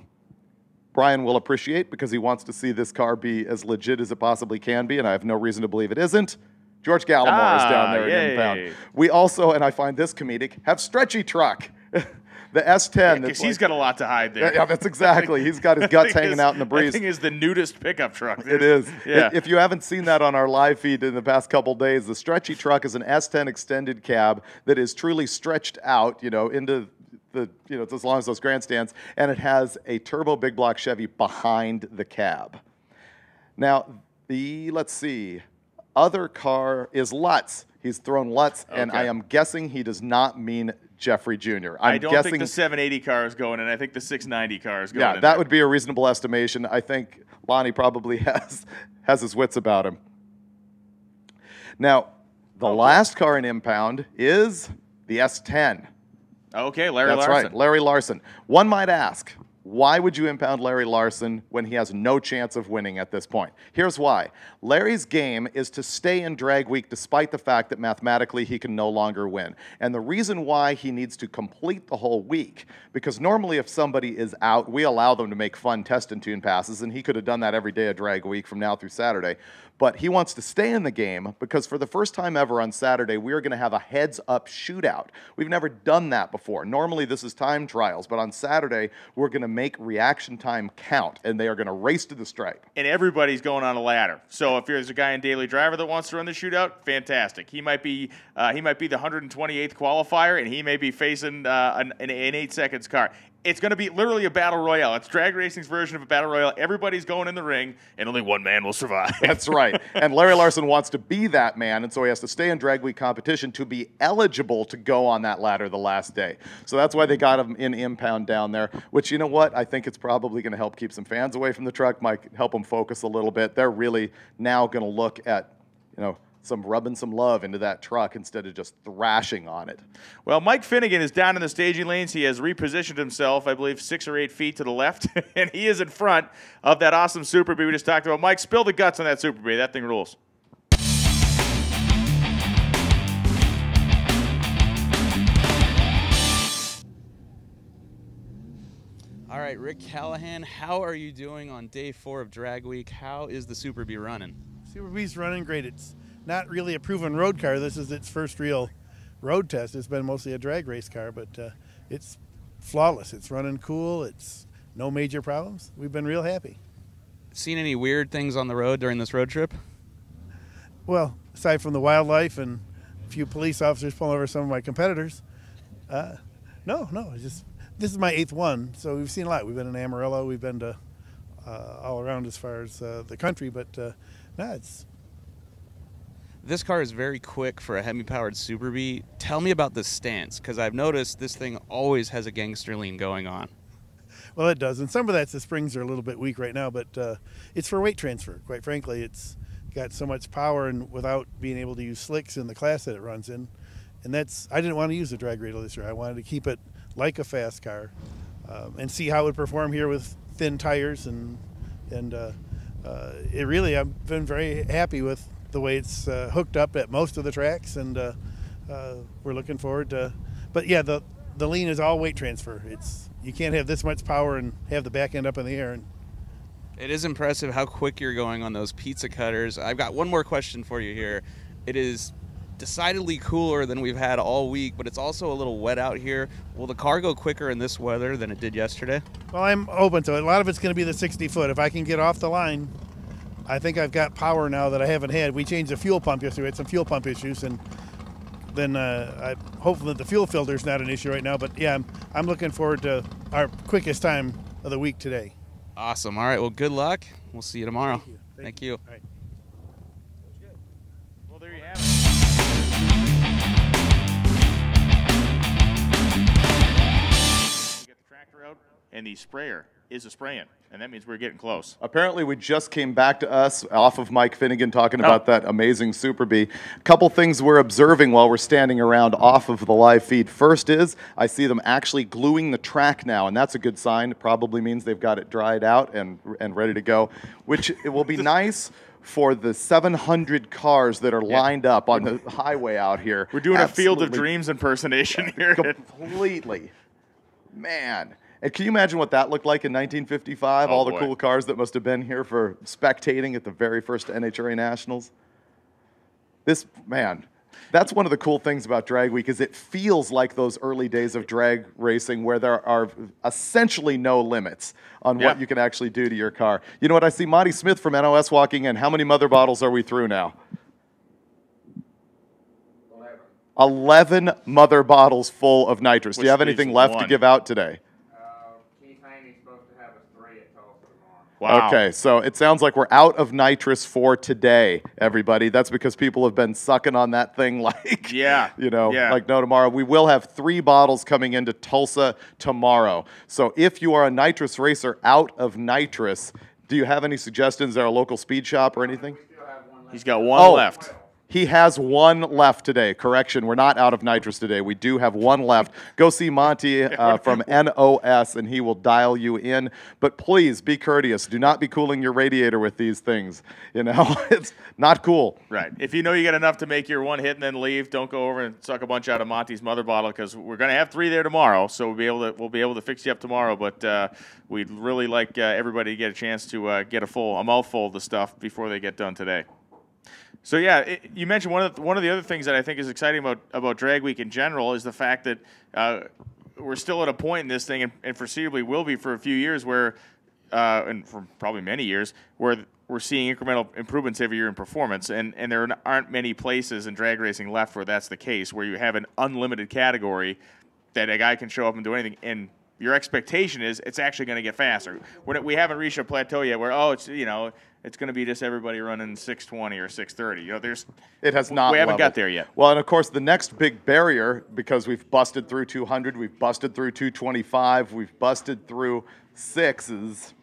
Speaker 2: Brian will appreciate because he wants to see this car be as legit as it possibly can be, and I have no reason to believe it isn't. George Gallimore is down there in impound. We also, and I find this comedic, have Stretchy Truck. The S10.
Speaker 1: Because he's got a lot to hide there.
Speaker 2: Yeah, that's exactly. He's got his guts hanging out in the breeze.
Speaker 1: That thing is the nudist pickup truck.
Speaker 2: It is.
Speaker 1: Yeah.
Speaker 2: If you haven't seen that on our live feed in the past couple days, the Stretchy Truck is an S10 extended cab that is truly stretched out, into the, it's as long as those grandstands, and it has a turbo big block Chevy behind the cab. Now, let's see, other car is Lutz. He's thrown Lutz, and I am guessing he does not mean Jeffrey Jr.
Speaker 1: I don't think the 780 car is going in. I think the 690 car is going in.
Speaker 2: Yeah, that would be a reasonable estimation. I think Lonnie probably has his wits about him. Now, the last car in impound is the S10.
Speaker 1: Okay, Larry Larson.
Speaker 2: That's right, Larry Larson. One might ask, why would you impound Larry Larson when he has no chance of winning at this point? Here's why. Larry's game is to stay in drag week despite the fact that mathematically he can no longer win. And the reason why he needs to complete the whole week, because normally if somebody is out, we allow them to make fun test and tune passes, and he could have done that every day of drag week from now through Saturday. But he wants to stay in the game because for the first time ever on Saturday, we are going to have a heads-up shootout. We've never done that before. Normally this is time trials, but on Saturday, we're going to make reaction time count, and they are going to race to the stripe.
Speaker 1: And everybody's going on a ladder. So if there's a guy in Daily Driver that wants to run the shootout, fantastic. He might be the 128th qualifier, and he may be facing an 8 seconds car. It's going to be literally a battle royale. It's drag racing's version of a battle royale. Everybody's going in the ring, and only one man will survive.
Speaker 2: That's right. And Larry Larson wants to be that man, and so he has to stay in drag week competition to be eligible to go on that ladder the last day. So that's why they got him in impound down there, which, you know what? I think it's probably going to help keep some fans away from the truck, might help them focus a little bit. They're really now going to look at, some rubbing some love into that truck instead of just thrashing on it.
Speaker 1: Well, Mike Finnegan is down in the staging lanes. He has repositioned himself, I believe, 6 or 8 feet to the left, and he is in front of that awesome Super Bee we just talked about. Mike, spill the guts on that Super Bee. That thing rules.
Speaker 3: All right, Rick Callahan, how are you doing on day 4 of Drag Week? How is the Super Bee running?
Speaker 5: Super Bee's running great. It's not really a proven road car. This is its first real road test. It's been mostly a drag race car, but it's flawless. It's running cool. It's no major problems. We've been real happy.
Speaker 3: Seen any weird things on the road during this road trip?
Speaker 5: Well, aside from the wildlife and a few police officers pulling over some of my competitors, no. This is my 8th one, so we've seen a lot. We've been in Amarillo. We've been to all around as far as the country, but it's...
Speaker 3: This car is very quick for a Hemi-powered Super Bee. Tell me about the stance, because I've noticed this thing always has a gangster lean going on.
Speaker 5: Well, it does, and some of that's the springs are a little bit weak right now, but it's for weight transfer. Quite frankly, it's got so much power, and without being able to use slicks in the class that it runs in, and I didn't want to use the drag radial this year. I wanted to keep it like a fast car and see how it would perform here with thin tires, and it really, I've been very happy with the way it's hooked up at most of the tracks, and we're looking forward to. But yeah, the lean is all weight transfer. You can't have this much power and have the back end up in the air.
Speaker 3: It is impressive how quick you're going on those pizza cutters. I've got one more question for you here. It is decidedly cooler than we've had all week, but it's also a little wet out here. Will the car go quicker in this weather than it did yesterday?
Speaker 5: Well, I'm open to it. A lot of it's going to be the 60 foot. If I can get off the line, I think I've got power now that I haven't had. We changed the fuel pump yesterday. We had some fuel pump issues, and then I hopefully that the fuel filter is not an issue right now. But yeah, I'm looking forward to our quickest time of the week today.
Speaker 3: Awesome. All right. Well, good luck. We'll see you tomorrow.
Speaker 5: Thank you.
Speaker 3: Thank you.
Speaker 5: All right.
Speaker 1: Well, there you have it. We get the tractor out, and the sprayer is a spraying, and that means we're getting close.
Speaker 2: Apparently, we just came back to us off of Mike Finnegan talking about that amazing Super Bee. A couple things we're observing while we're standing around off of the live feed. First is, I see them actually gluing the track now, and that's a good sign. It probably means they've got it dried out and ready to go, which it will be nice for the 700 cars that are lined up on the highway out here.
Speaker 1: We're doing a Field of Dreams impersonation here.
Speaker 2: Completely. Man. And can you imagine what that looked like in 1955? All the cool cars that must have been here for spectating at the very first NHRA Nationals. That's one of the cool things about Drag Week is it feels like those early days of drag racing where there are essentially no limits on what you can actually do to your car. You know what? I see Monty Smith from NOS walking in. How many mother bottles are we through now? 11 mother bottles full of nitrous. Do you have anything left to give out today?
Speaker 1: Wow.
Speaker 2: Okay, so it sounds like we're out of nitrous for today, everybody. That's because people have been sucking on that thing like, like no tomorrow. We will have 3 bottles coming into Tulsa tomorrow. So if you are a nitrous racer out of nitrous, do you have any suggestions at our local speed shop or anything?
Speaker 1: He's got one left.
Speaker 2: He has 1 left today. Correction, we're not out of nitrous today. We do have 1 left. Go see Monty from NOS, and he will dial you in. But please be courteous. Do not be cooling your radiator with these things. You know, it's not cool.
Speaker 1: Right. If you know you get enough to make your one hit and then leave, don't go over and suck a bunch out of Monty's mother bottle because we're going to have 3 there tomorrow. So we'll be able to fix you up tomorrow. But we'd really like everybody to get a chance to get a mouthful of the stuff before they get done today. So yeah, you mentioned one of the other things that I think is exciting about Drag Week in general is the fact that we're still at a point in this thing, and foreseeably will be for a few years, where, and for probably many years, where we're seeing incremental improvements every year in performance, and there aren't many places in drag racing left where that's the case, where you have an unlimited category that a guy can show up and do anything, and your expectation is it's actually going to get faster. We haven't reached a plateau yet where it's going to be just everybody running 620 or 630.
Speaker 2: It has not.
Speaker 1: We haven't
Speaker 2: leveled.
Speaker 1: got there yet.
Speaker 2: Well, and of course, the next big barrier, because we've busted through 200, we've busted through 225, we've busted through 6s,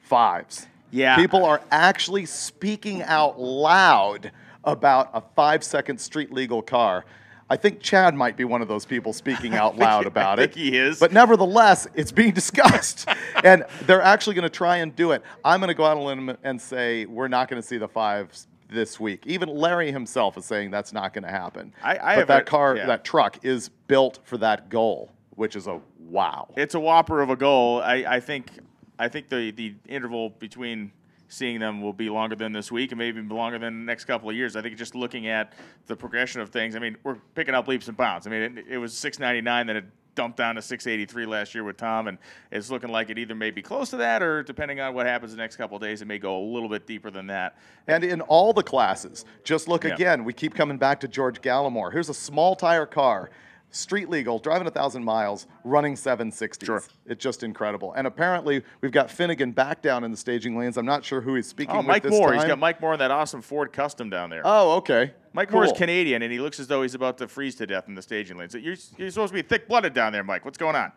Speaker 2: 5s.
Speaker 1: Yeah.
Speaker 2: People are actually speaking out loud about a 5-second street legal car. I think Chad might be one of those people speaking out loud about it.
Speaker 1: I think he is.
Speaker 2: But nevertheless, it's being discussed. And they're actually going to try and do it. I'm going to go out on a limb and say we're not going to see the 5s this week. Even Larry himself is saying that's not going to happen. But that truck is built for that goal, which is a wow.
Speaker 1: It's a whopper of a goal. I think the interval between seeing them will be longer than this week and maybe even longer than the next couple of years. I think just looking at the progression of things, I mean, we're picking up leaps and bounds. I mean, it was 699 that it dumped down to 683 last year with Tom, and it's looking like it either may be close to that or, depending on what happens the next couple of days, it may go a little bit deeper than that.
Speaker 2: And in all the classes, just look again, we keep coming back to George Gallimore. Here's a small tire car, street legal, driving 1,000 miles, running 760s.
Speaker 1: Sure.
Speaker 2: It's just incredible. And apparently, we've got Finnegan back down in the staging lanes. I'm not sure who he's speaking with
Speaker 1: Mike
Speaker 2: this
Speaker 1: Moore.
Speaker 2: time.
Speaker 1: He's got Mike Moore in that awesome Ford Custom down there.
Speaker 2: Oh, okay.
Speaker 1: Mike Moore is Canadian, and he looks as though he's about to freeze to death in the staging lanes. So you're supposed to be thick-blooded down there, Mike. What's going on?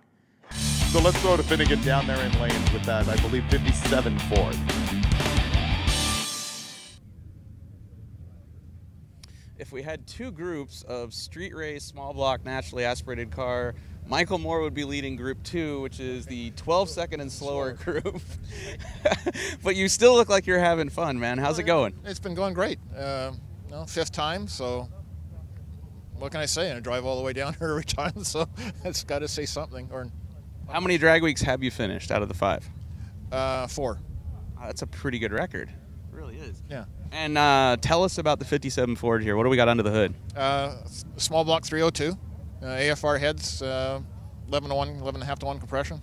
Speaker 2: So let's go to Finnegan down there in lanes with that, I believe, 57 Ford.
Speaker 3: If we had 2 groups of street race, small block, naturally aspirated car, Michael Moore would be leading Group 2, which is the 12-second and slower group. But you still look like you're having fun, man. How's it going?
Speaker 6: It's been going great. 5th time, so what can I say? I drive all the way down here every time, so it's got to say something.
Speaker 3: How many drag weeks have you finished out of the 5?
Speaker 6: 4.
Speaker 3: That's a pretty good record. It really is.
Speaker 6: Yeah.
Speaker 3: And tell us about the 57 Ford here. What do we got under the hood?
Speaker 6: Small block 302, AFR heads, 11 to 1, 11.5 to 1 compression.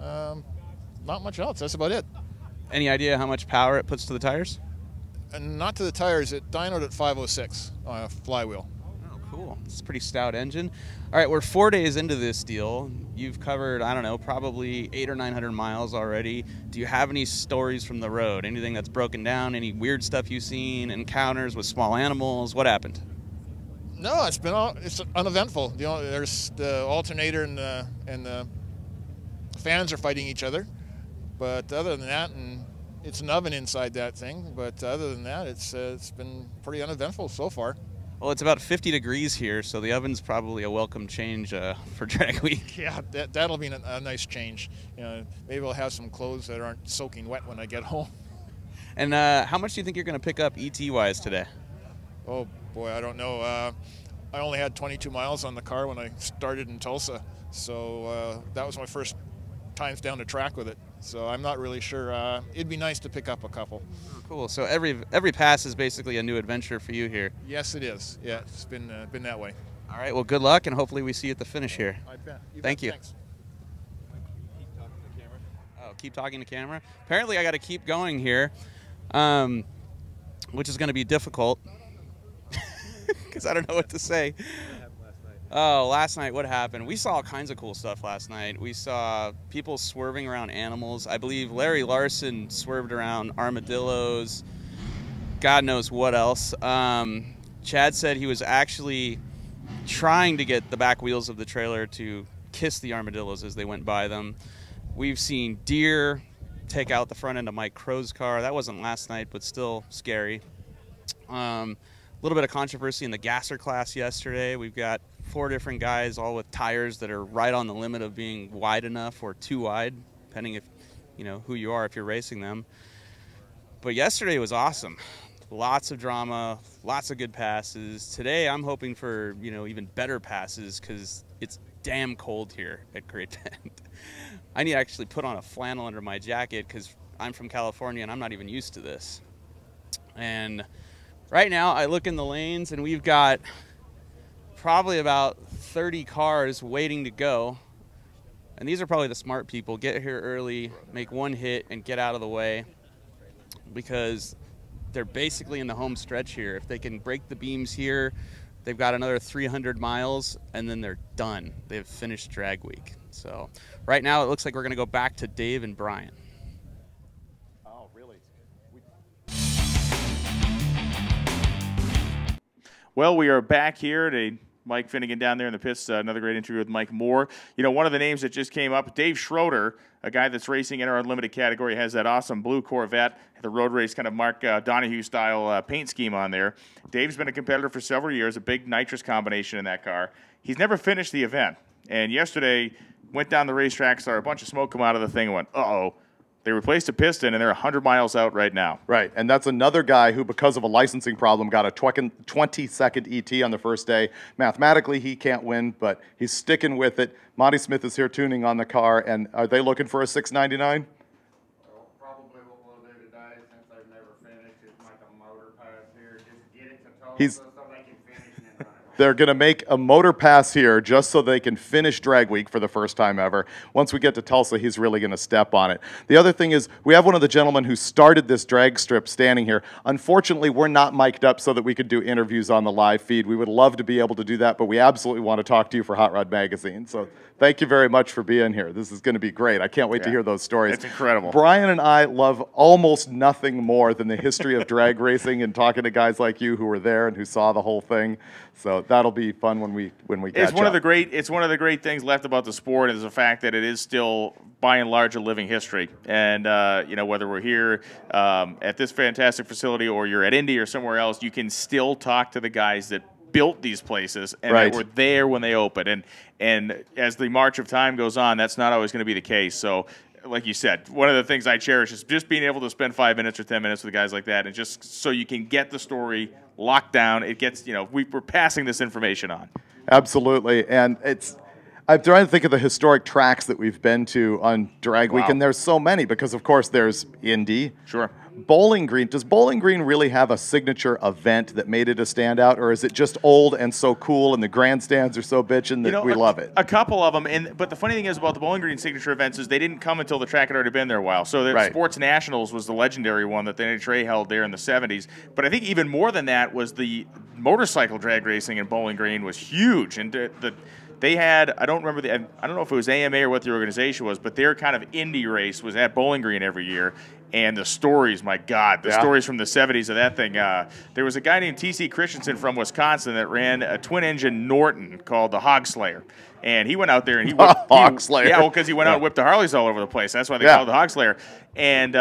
Speaker 6: Not much else. That's about it.
Speaker 3: Any idea how much power it puts to the tires?
Speaker 6: And not to the tires. It dynoed at 506 on a flywheel.
Speaker 3: Oh, cool. It's a pretty stout engine. All right, we're 4 days into this deal. You've covered, I don't know, probably 800 or 900 miles already. Do you have any stories from the road? Anything that's broken down? Any weird stuff you've seen? Encounters with small animals? What happened?
Speaker 6: No, it's uneventful. There's the alternator and the fans are fighting each other. But other than that, and it's an oven inside that thing. But other than that, it's been pretty uneventful so far.
Speaker 3: Well, it's about 50 degrees here, so the oven's probably a welcome change for Drag Week.
Speaker 6: Yeah, that'll be a nice change. Maybe I'll have some clothes that aren't soaking wet when I get home.
Speaker 3: And how much do you think you're going to pick up ET-wise today?
Speaker 6: Oh, boy, I don't know. I only had 22 miles on the car when I started in Tulsa, so that was my first times down the track with it. So I'm not really sure. It'd be nice to pick up a couple.
Speaker 3: Oh, cool. So every pass is basically a new adventure for you here.
Speaker 6: Yes, it is. Yeah, it's been that way.
Speaker 3: All right. Well, good luck, and hopefully we see you at the finish here.
Speaker 6: I bet.
Speaker 3: Thank you.
Speaker 6: Thanks.
Speaker 3: Oh, keep talking to camera. Apparently, I got to keep going here, which is going to be difficult because I don't know what to say. Oh, last night, what happened? We saw all kinds of cool stuff last night. We saw people swerving around animals. I believe Larry Larson swerved around armadillos. God knows what else. Chad said he was actually trying to get the back wheels of the trailer to kiss the armadillos as they went by them. We've seen deer take out the front end of Mike Crow's car. That wasn't last night, but still scary. A little bit of controversy in the gasser class yesterday. We've got 4 different guys, all with tires that are right on the limit of being wide enough or too wide, depending if you know who you are if you're racing them. But yesterday was awesome. Lots of drama, lots of good passes. Today I'm hoping for even better passes because it's damn cold here at Great Bend. I need to actually put on a flannel under my jacket because I'm from California and I'm not even used to this. And right now I look in the lanes and we've got probably about 30 cars waiting to go. And these are probably the smart people. Get here early, make one hit, and get out of the way because they're basically in the home stretch here. If they can break the beams here, they've got another 300 miles, and then they're done. They've finished drag week. So right now it looks like we're going to go back to Dave and Brian.
Speaker 2: Oh, really?
Speaker 1: Well, we are back here to Mike Finnegan down there in the pits. Another great interview with Mike Moore. One of the names that just came up, Dave Schroeder, a guy that's racing in our unlimited category, has that awesome blue Corvette, the road race kind of Mark Donahue-style paint scheme on there. Dave's been a competitor for several years, a big nitrous combination in that car. He's never finished the event. And yesterday, went down the racetrack, saw a bunch of smoke come out of the thing and went, uh-oh. They replaced a piston, and they're 100 miles out right now.
Speaker 2: Right, and that's another guy who, because of a licensing problem, got a 20-second ET on the first day. Mathematically, he can't win, but he's sticking with it. Monty Smith is here tuning on the car, and are they looking for a 699?
Speaker 7: Probably what we'll do today, since they've never finished, is make a motor pass here. Just get it to Tulsa so they can finish and then run it.
Speaker 2: They're going to make a motor pass here just so they can finish drag week for the first time ever. Once we get to Tulsa, he's really going to step on it. The other thing is, we have one of the gentlemen who started this drag strip standing here. Unfortunately, we're not mic'd up so that we could do interviews on the live feed. We would love to be able to do that, but we absolutely want to talk to you for Hot Rod Magazine. So thank you very much for being here. This is going to be great. I can't wait to hear those stories.
Speaker 1: It's incredible.
Speaker 2: Brian and I love almost nothing more than the history of drag racing and talking to guys like you who were there and who saw the whole thing. So that'll be fun when we catch up.
Speaker 1: It's one of the great things left about the sport is the fact that it is still by and large a living history. And whether we're here at this fantastic facility or you're at Indy or somewhere else, you can still talk to the guys that built these places and that were there when they opened. And as the march of time goes on, that's not always going to be the case. So like you said, one of the things I cherish is just being able to spend 5 minutes or 10 minutes with guys like that, and just so you can get the story locked down. It gets, we're passing this information on.
Speaker 2: Absolutely, and I'm trying to think of the historic tracks that we've been to on drag week, and there's so many because, of course, there's Indy.
Speaker 1: Sure.
Speaker 2: Bowling Green. Does Bowling Green really have a signature event that made it a standout, or is it just old and so cool and the grandstands are so bitchin' that we love it?
Speaker 1: A couple of them, but the funny thing is about the Bowling Green signature events is they didn't come until the track had already been there a while. So the Sports Nationals was the legendary one that the NHRA held there in the 70s. But I think even more than that was the motorcycle drag racing in Bowling Green was huge, and they had, I don't know if it was AMA or what the organization was, but their kind of indie race was at Bowling Green every year. And the stories, my God, the stories from the 70s of that thing. There was a guy named T.C. Christensen from Wisconsin that ran a twin-engine Norton called the Hog Slayer. And he went out there and he whipped
Speaker 2: Hog Slayer.
Speaker 1: Yeah, well, because he went out and whipped the Harleys all over the place. That's why they called it the Hog Slayer. And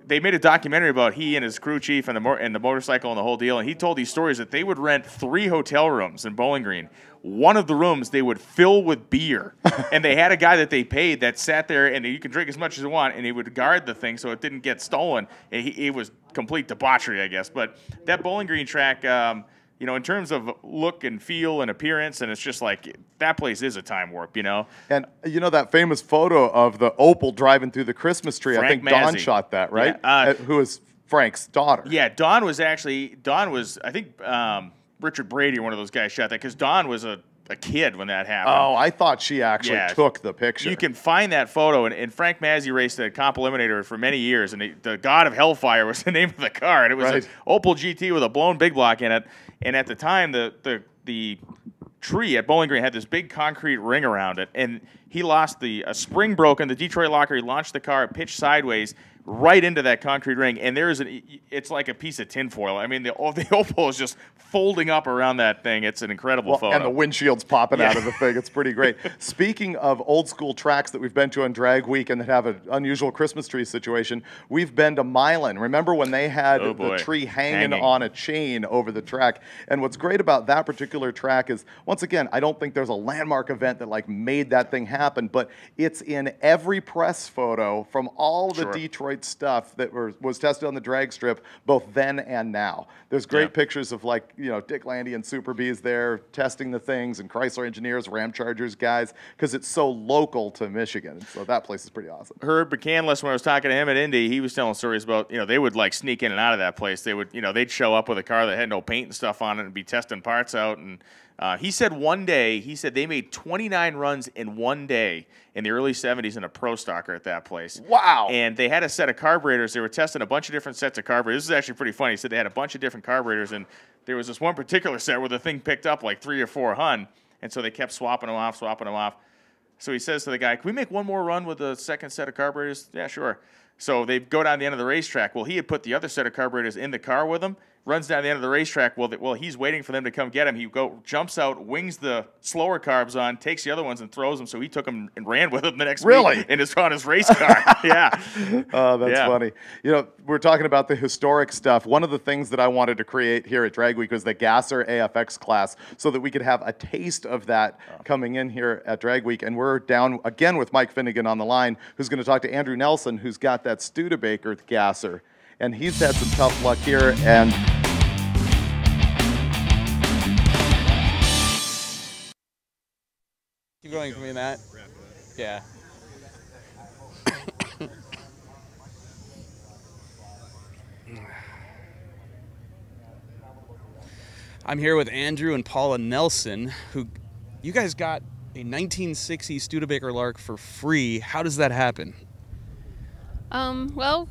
Speaker 1: they made a documentary about he and his crew chief and the motorcycle and the whole deal, and he told these stories that they would rent 3 hotel rooms in Bowling Green. One of the rooms they would fill with beer, and they had a guy that they paid that sat there, and you can drink as much as you want, and he would guard the thing so it didn't get stolen. And it was complete debauchery, I guess. But that Bowling Green track, you know, in terms of look and feel and appearance, and it's just like that place is a time warp, you know.
Speaker 2: And you know that famous photo of the Opel driving through the Christmas tree? I think Dawn
Speaker 1: Mazzy
Speaker 2: shot that, right?
Speaker 1: Yeah,
Speaker 2: who is Frank's daughter.
Speaker 1: Yeah, Dawn was, I think Richard Brady, one of those guys, shot that because Dawn was a kid when that happened.
Speaker 2: Oh, I thought she actually took the picture.
Speaker 1: You can find that photo, and Frank Mazzy raced a Comp Eliminator for many years, and the God of Hellfire was the name of the car, and it was an Opel GT with a blown big block in it. And at the time, the tree at Bowling Green had this big concrete ring around it, and he lost a spring broke in the Detroit locker. He launched the car, it pitched sideways right into that concrete ring, and it's like a piece of tinfoil. I mean, the Opel is just folding up around that thing. It's an incredible photo.
Speaker 2: And the windshield's popping out of the thing. It's pretty great. Speaking of old school tracks that we've been to on Drag Week and that have an unusual Christmas tree situation, we've been to Milan. Remember when they had the tree hanging on a chain over the track? And what's great about that particular track is, once again, I don't think there's a landmark event that like made that thing happen, but it's in every press photo from all the Detroit stuff that was tested on the drag strip, both then and now. There's great pictures of, like, you know, Dick Landy and Super Bees there testing the things, and Chrysler engineers, Ram Chargers guys, because it's so local to Michigan. So that place is pretty awesome.
Speaker 1: Herb McCandless, when I was talking to him at Indy, he was telling stories about, you know, they would like sneak in and out of that place. They would, you know, they'd show up with a car that had no paint and stuff on it and be testing parts out. And he said one day, they made 29 runs in one day in the early 70s in a Pro Stocker at that place.
Speaker 2: Wow.
Speaker 1: And they had a set of carburetors. They were testing a bunch of different sets of carburetors. This is actually pretty funny. He said they had a bunch of different carburetors, and there was this one particular set where the thing picked up like 3 or 4 hun, and so they kept swapping them off. So he says to the guy, "Can we make one more run with the second set of carburetors?" "Yeah, sure." So they go down the end of the racetrack. Well, he had put the other set of carburetors in the car with him, runs down the end of the racetrack. Well, he's waiting for them to come get him. He jumps out, wings the slower carbs on, takes the other ones and throws them. So he took them and ran with them the next week on his race car. Yeah.
Speaker 2: Oh, that's funny. You know, we're talking about the historic stuff. One of the things that I wanted to create here at Drag Week was the Gasser AFX class, so that we could have a taste of that coming in here at Drag Week. And we're down again with Mike Finnegan on the line, who's going to talk to Andrew Nelson, who's got that Studebaker Gasser. And he's had some tough luck here. And
Speaker 3: keep going for me, Matt. Yeah. I'm here with Andrew and Paula Nelson, who you guys got a 1960 Studebaker Lark for free. How does that happen?
Speaker 8: Well,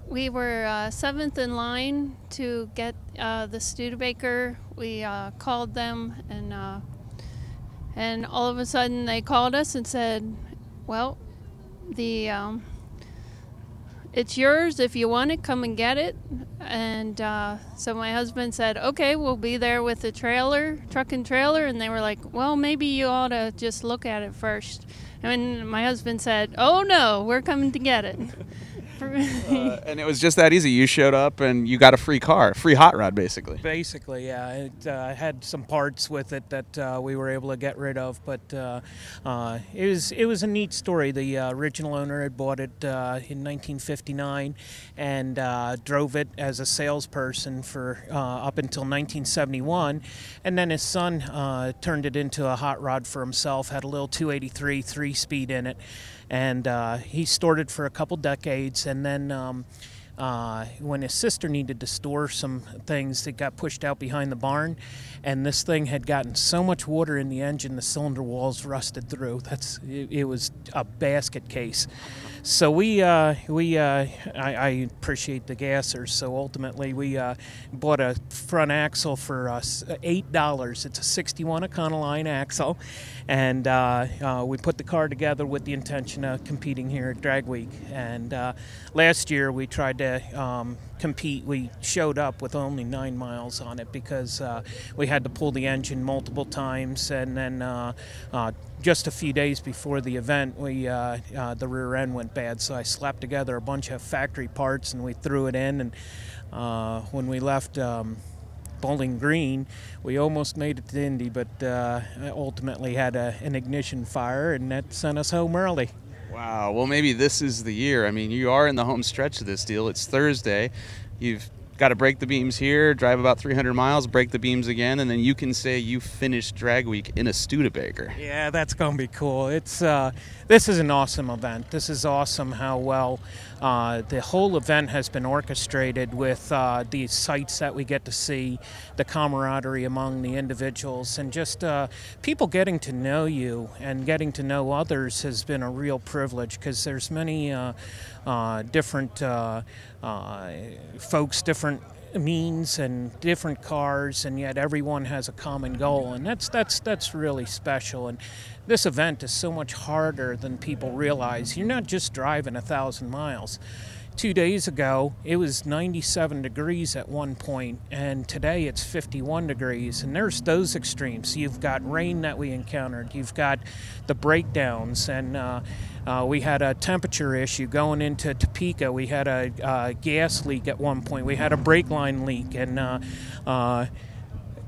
Speaker 8: we were 7th in line to get the Studebaker. We called them, and all of a sudden they called us and said, "Well, it's yours. If you want it, come and get it." And so my husband said, "Okay, we'll be there with the truck and trailer." And they were like, "Well, maybe you ought to just look at it first." And my husband said, "Oh no, we're coming to get it."
Speaker 3: And it was just that easy. You showed up and you got a free car, free hot rod, basically.
Speaker 9: Basically, yeah. It had some parts with it that we were able to get rid of, but it was a neat story. The original owner had bought it in 1959 and drove it as a salesperson for up until 1971, and then his son turned it into a hot rod for himself. Had a little 283 3-speed in it. And he stored it for a couple decades, and then when his sister needed to store some things, it got pushed out behind the barn, and this thing had gotten so much water in the engine, the cylinder walls rusted through. It was a basket case. So I appreciate the gassers. So ultimately, we bought a front axle for $8. It's a 61 Econoline axle, and we put the car together with the intention of competing here at Drag Week. And last year, we tried to compete, we showed up with only 9 miles on it because we had to pull the engine multiple times, and then just a few days before the event, the rear end went bad, so I slapped together a bunch of factory parts and we threw it in, and when we left Bowling Green, we almost made it to Indy, but ultimately had an ignition fire, and that sent us home early.
Speaker 3: Wow. Well, maybe this is the year. I mean, you are in the home stretch of this deal. It's Thursday. You've got to break the beams here, drive about 300 miles, break the beams again, and then you can say you finished Drag Week in a Studebaker.
Speaker 9: Yeah, that's going to be cool. This is an awesome event. This is awesome how well the whole event has been orchestrated with the sights that we get to see, the camaraderie among the individuals, and just people getting to know you and getting to know others has been a real privilege, because there's many different folks, different means and different cars, and yet everyone has a common goal, and that's really special. And this event is so much harder than people realize. You're not just driving 1,000 miles. 2 days ago, it was 97 degrees at one point, and today it's 51 degrees, and there's those extremes. You've got rain that we encountered, you've got the breakdowns, and we had a temperature issue going into Topeka. We had a gas leak at one point. We had a brake line leak, and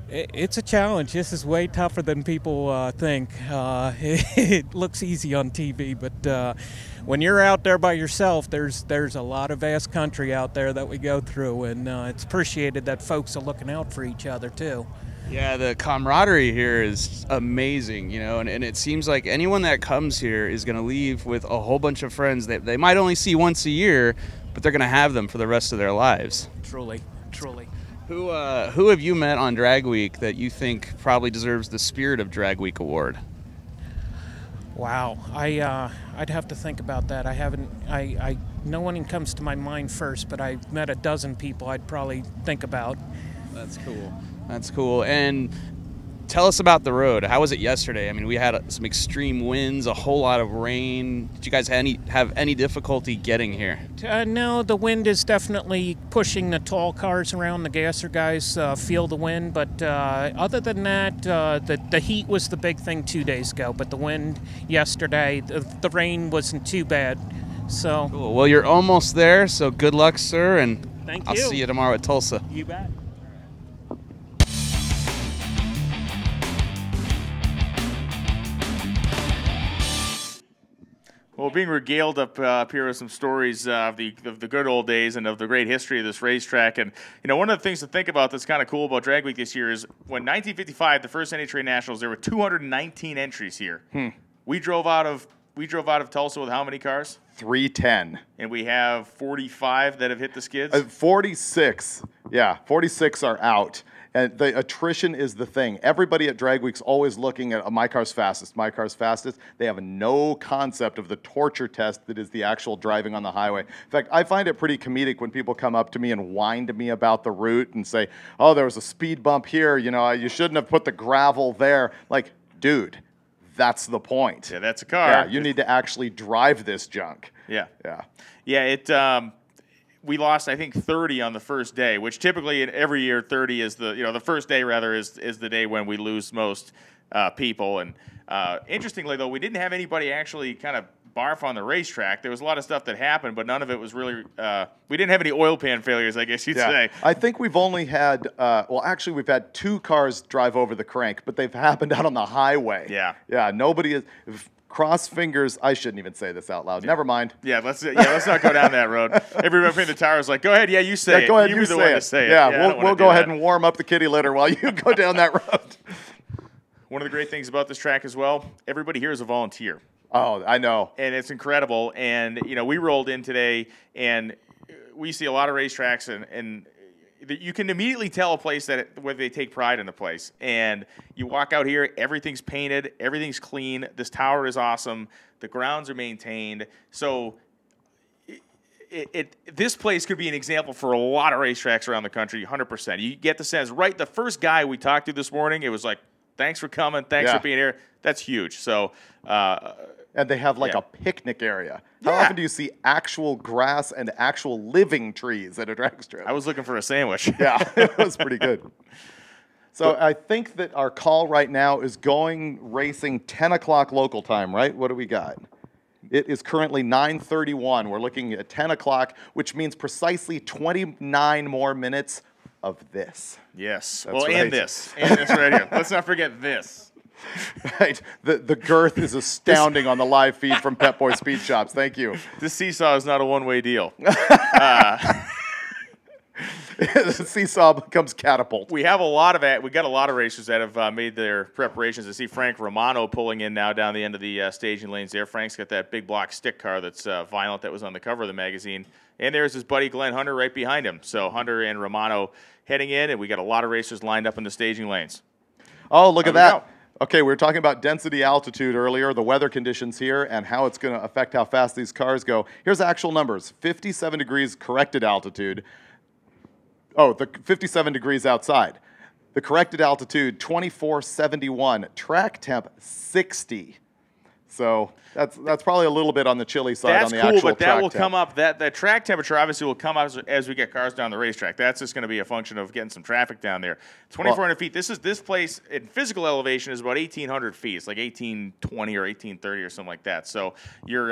Speaker 9: it's a challenge. This is way tougher than people think. It looks easy on TV, but when you're out there by yourself, there's a lot of vast country out there that we go through, and it's appreciated that folks are looking out for each other too.
Speaker 3: Yeah, the camaraderie here is amazing, you know, and it seems like anyone that comes here is going to leave with a whole bunch of friends that they might only see once a year, but they're going to have them for the rest of their lives.
Speaker 9: Truly, truly.
Speaker 3: Who have you met on Drag Week that you think probably deserves the Spirit of Drag Week award?
Speaker 9: Wow, I'd have to think about that. No one comes to my mind first, but I've met a dozen people I'd probably think about.
Speaker 3: That's cool. That's cool. And tell us about the road. How was it yesterday? I mean, we had some extreme winds, a whole lot of rain. Did you guys have any difficulty getting here?
Speaker 9: No, the wind is definitely pushing the tall cars around. The gasser guys feel the wind, but other than that, the heat was the big thing 2 days ago, but the wind yesterday, the rain wasn't too bad. So
Speaker 3: cool. Well, you're almost there, so good luck, sir, and
Speaker 9: thank
Speaker 3: I'll
Speaker 9: you.
Speaker 3: see you tomorrow at Tulsa.
Speaker 9: You bet.
Speaker 1: Well, being regaled up here with some stories of the good old days and of the great history of this racetrack. And, you know, one of the things to think about that's kind of cool about Drag Week this year is when 1955, the first NHRA Nationals, there were 219 entries here. We drove out of Tulsa with how many cars?
Speaker 2: 310.
Speaker 1: And we have 45 that have hit the skids?
Speaker 2: 46. Yeah, 46 are out. And the attrition is the thing. Everybody at Drag Week's always looking at my car's fastest, my car's fastest. They have no concept of the torture test that is the actual driving on the highway. In fact, I find it pretty comedic when people come up to me and whine to me about the route and say, oh, there was a speed bump here. You know, you shouldn't have put the gravel there. Like, dude, that's the point.
Speaker 1: Yeah, that's a car.
Speaker 2: Yeah, you need to actually drive this junk.
Speaker 1: Yeah.
Speaker 2: Yeah.
Speaker 1: Yeah, we lost, I think, 30 on the first day, which typically in every year 30 is the first day rather is the day when we lose most people. And interestingly, though, we didn't have anybody actually kind of barf on the racetrack. There was a lot of stuff that happened, but none of it was really. We didn't have any oil pan failures, I guess you'd say.
Speaker 2: I think we've only had. Well, actually, we've had 2 cars drive over the crank, but they've happened out on the highway.
Speaker 1: Yeah.
Speaker 2: Yeah. Nobody is. Cross fingers. I shouldn't even say this out loud. Never mind.
Speaker 1: Yeah, let's not go down that road. Everybody in the tower is like, go ahead, yeah, you say it.
Speaker 2: Go ahead,
Speaker 1: you
Speaker 2: you
Speaker 1: be the one to say it.
Speaker 2: Yeah, we'll go ahead and warm up the kitty litter while you go down that road.
Speaker 1: One of the great things about this track as well, everybody here is a volunteer.
Speaker 2: Oh, I know.
Speaker 1: And it's incredible. And, you know, we rolled in today, and we see a lot of racetracks, and you can immediately tell a place where they take pride in the place. And you walk out here, everything's painted, everything's clean. This tower is awesome. The grounds are maintained. So this place could be an example for a lot of racetracks around the country, 100%. You get the sense, right? The first guy we talked to this morning, it was like, thanks for coming, thanks for being here. That's huge. So
Speaker 2: And they have like a picnic area. How often do you see actual grass and actual living trees at a drag strip?
Speaker 1: I was looking for a sandwich.
Speaker 2: Yeah, it was pretty good. So I think that our call right now is going racing 10 o'clock local time, right? What do we got? It is currently 9:31. We're looking at 10 o'clock, which means precisely 29 more minutes of this.
Speaker 1: Yes.
Speaker 2: That's
Speaker 1: well,
Speaker 2: right.
Speaker 1: and this right here. Let's not forget this.
Speaker 2: Right. The girth is astounding on the live feed from Pep Boy Speed Shops. Thank you.
Speaker 1: This seesaw is not a one-way deal.
Speaker 2: The seesaw becomes catapult.
Speaker 1: We got a lot of racers that have made their preparations. I see Frank Romano pulling in now down the end of the staging lanes there. Frank's got that big block stick car that's violent that was on the cover of the magazine. And there's his buddy Glenn Hunter right behind him. So Hunter and Romano heading in, and we got a lot of racers lined up in the staging lanes.
Speaker 2: Oh, look at that. Okay, we were talking about density altitude earlier, the weather conditions here, and how it's going to affect how fast these cars go. Here's actual numbers. 57 degrees corrected altitude. Oh, the 57 degrees outside. The corrected altitude, 2471. Track temp, 60. So that's probably a little bit on the chilly side on the actual track temp. That's cool,
Speaker 1: but that will come up. That track temperature obviously will come up as we get cars down the racetrack. That's just going to be a function of getting some traffic down there. 2,400 feet. This place in physical elevation is about 1,800 feet. It's like 1,820 or 1,830 or something like that. So you're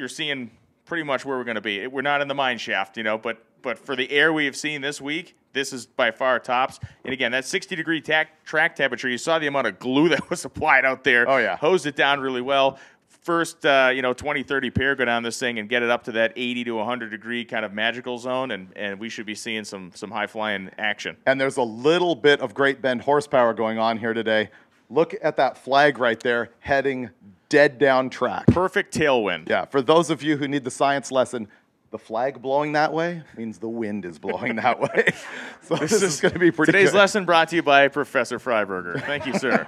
Speaker 1: seeing pretty much where we're going to be. We're not in the mine shaft, but for the air we have seen this week, this is by far tops. And again, that 60-degree track temperature, you saw the amount of glue that was applied out there.
Speaker 2: Oh, yeah.
Speaker 1: Hosed it down really well. First, 20, 30 pair go down this thing and get it up to that 80 to 100-degree kind of magical zone, and we should be seeing some high-flying action.
Speaker 2: And there's a little bit of Great Bend horsepower going on here today. Look at that flag right there heading dead down track.
Speaker 1: Perfect tailwind.
Speaker 2: Yeah, for those of you who need the science lesson, the flag blowing that way means the wind is blowing that way. So this is going to be pretty
Speaker 1: Today's
Speaker 2: good.
Speaker 1: lesson brought to you by Professor Freiberger. Thank you, sir.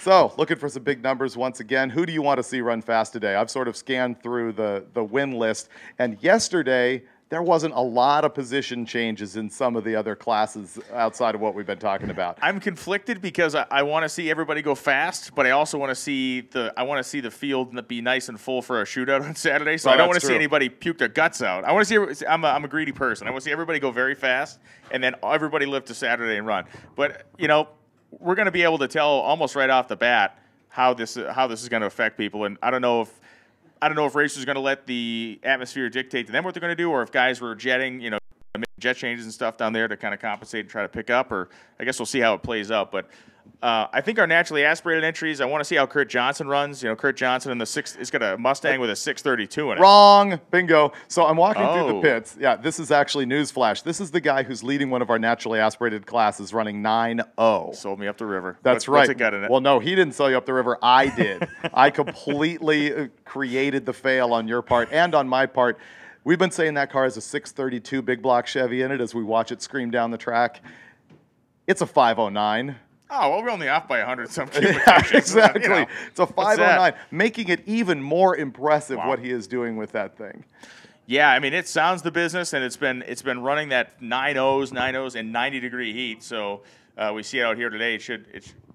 Speaker 2: So, looking for some big numbers once again. Who do you want to see run fast today? I've sort of scanned through the win list, and yesterday there wasn't a lot of position changes in some of the other classes outside of what we've been talking about.
Speaker 1: I'm conflicted because I want to see everybody go fast, but I also want to see the field be nice and full for a shootout on Saturday. So I don't want to see anybody puke their guts out. I want to see. I'm a greedy person. I want to see everybody go very fast, and then everybody live to Saturday and run. But we're going to be able to tell almost right off the bat how this is going to affect people, and I don't know if racers are going to let the atmosphere dictate to them what they're going to do, or if guys were jetting, make jet changes and stuff down there to kind of compensate and try to pick up, or I guess we'll see how it plays out. But I think our naturally aspirated entries, I want to see how Kurt Johnson runs. Kurt Johnson in the he's got a Mustang with a 632 in it.
Speaker 2: Wrong. Bingo. So I'm walking through the pits. Yeah, this is actually newsflash. This is the guy who's leading one of our naturally aspirated classes running 9.0.
Speaker 1: Sold me up the river.
Speaker 2: That's right.
Speaker 1: What's it got in it?
Speaker 2: Well, no, he didn't sell you up the river. I did. I completely created the fail on your part and on my part. We've been saying that car has a 632 big block Chevy in it as we watch it scream down the track. It's a 509.
Speaker 1: Oh, well, we're only off by 100 some
Speaker 2: yeah, exactly. It's a 509, making it even more impressive what he is doing with that thing.
Speaker 1: Yeah, I mean, it sounds the business, and it's been running that 9.0s and 90-degree heat. So we see it out here today.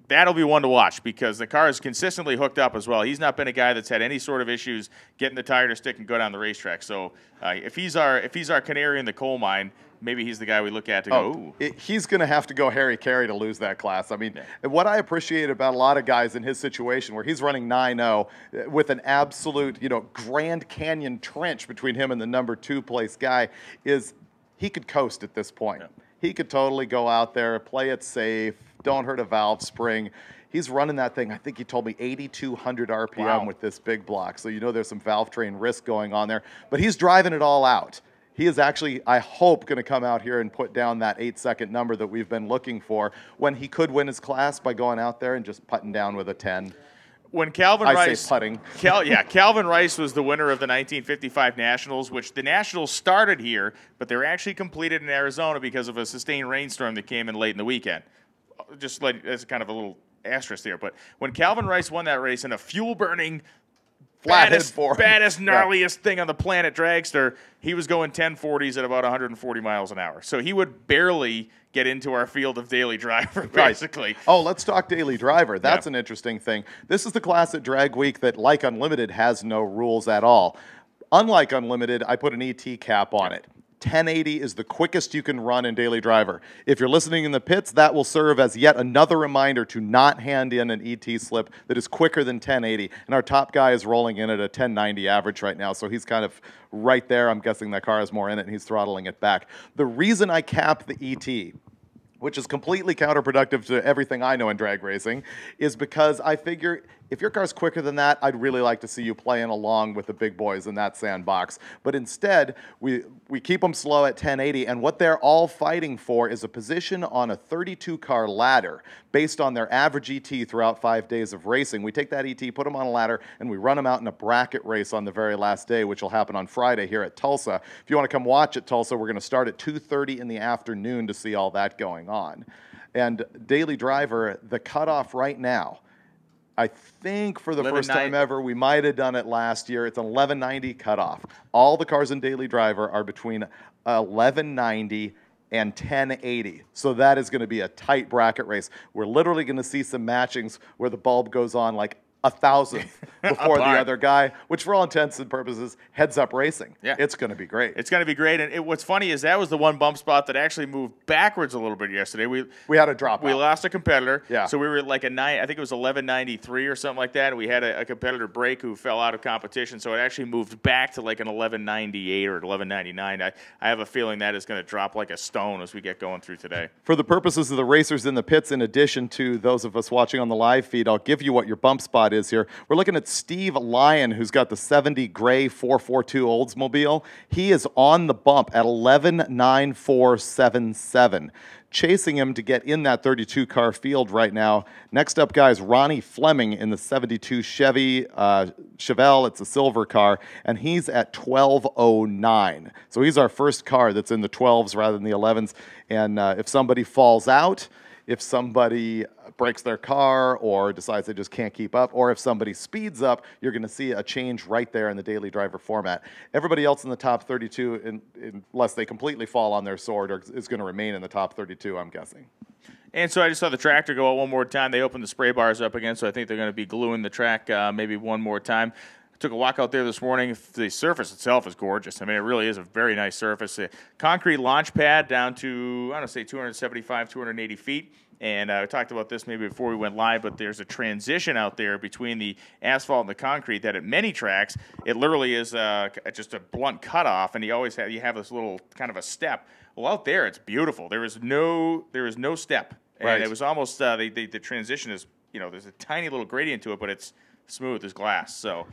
Speaker 1: That'll be one to watch because the car is consistently hooked up as well. He's not been a guy that's had any sort of issues getting the tire to stick and go down the racetrack. So if he's our canary in the coal mine, maybe he's the guy we look at to go, ooh.
Speaker 2: He's going to have to go Harry Carey to lose that class. I mean, what I appreciate about a lot of guys in his situation where he's running 9.0 with an absolute, Grand Canyon trench between him and the number 2 place guy is he could coast at this point. Yeah. He could totally go out there, play it safe, don't hurt a valve spring. He's running that thing, I think he told me, 8,200 RPM with this big block. So there's some valve train risk going on there. But he's driving it all out. He is actually, I hope, going to come out here and put down that 8-second number that we've been looking for when he could win his class by going out there and just putting down with a 10.
Speaker 1: When Calvin Rice,
Speaker 2: I say putting.
Speaker 1: Calvin Rice was the winner of the 1955 Nationals, which the Nationals started here, but they were actually completed in Arizona because of a sustained rainstorm that came in late in the weekend. Just as kind of a little asterisk there. But when Calvin Rice won that race in a fuel-burning
Speaker 2: flathead for him.
Speaker 1: Baddest, gnarliest thing on the planet dragster. He was going 1040s at about 140 miles an hour. So he would barely get into our field of daily driver, basically.
Speaker 2: Right. Oh, let's talk daily driver. That's an interesting thing. This is the class at Drag Week that, like Unlimited, has no rules at all. Unlike Unlimited, I put an ET cap on it. 1080 is the quickest you can run in daily driver. If you're listening in the pits, that will serve as yet another reminder to not hand in an ET slip that is quicker than 1080. And our top guy is rolling in at a 1090 average right now, so he's kind of right there. I'm guessing that car has more in it, and he's throttling it back. The reason I cap the ET, which is completely counterproductive to everything I know in drag racing, is because I figure if your car's quicker than that, I'd really like to see you playing along with the big boys in that sandbox. But instead, we keep them slow at 1080, and what they're all fighting for is a position on a 32-car ladder based on their average ET throughout 5 days of racing. We take that ET, put them on a ladder, and we run them out in a bracket race on the very last day, which will happen on Friday here at Tulsa. If you want to come watch at Tulsa, we're going to start at 2:30 in the afternoon to see all that going on. And daily driver, the cutoff right now, I think for the first time ever, we might have done it last year. It's an 1190 cutoff. All the cars in daily driver are between 1190 and 1080. So that is going to be a tight bracket race. We're literally going to see some matchings where the bulb goes on like 1,000th before the other guy, which for all intents and purposes, heads up racing. Yeah. It's going to be great.
Speaker 1: It's going to be great. And what's funny is that was the one bump spot that actually moved backwards a little bit yesterday.
Speaker 2: We had a drop.
Speaker 1: We lost a competitor.
Speaker 2: Yeah.
Speaker 1: So we were like I think it was 1193 or something like that. And we had a competitor break who fell out of competition. So it actually moved back to like an 1198 or 1199. I have a feeling that is going to drop like a stone as we get going through today.
Speaker 2: For the purposes of the racers in the pits, in addition to those of us watching on the live feed, I'll give you what your bump spot is here. We're looking at Steve Lyon, who's got the 70 gray 442 Oldsmobile. He is on the bump at 119477. Chasing him to get in that 32-car field right now. Next up, guys, Ronnie Fleming in the 72 Chevy Chevelle. It's a silver car, and he's at 1209. So he's our first car that's in the 12s rather than the 11s. And if somebody falls out, if somebody breaks their car or decides they just can't keep up, or if somebody speeds up, you're going to see a change right there in the daily driver format. Everybody else in the top 32, unless they completely fall on their sword, is going to remain in the top 32, I'm guessing.
Speaker 1: And so I just saw the tractor go out one more time. They opened the spray bars up again, so I think they're going to be gluing the track maybe one more time. Took a walk out there this morning. The surface itself is gorgeous. I mean, it really is a very nice surface. A concrete launch pad down to, I don't know, say 275, 280 feet. And I talked about this maybe before we went live, but there's a transition out there between the asphalt and the concrete that at many tracks, it literally is just a blunt cutoff, and you have this little kind of a step. Well, out there, it's beautiful. There is no step. And
Speaker 2: right.
Speaker 1: It was almost, the transition is, there's a tiny little gradient to it, but it's smooth as glass. So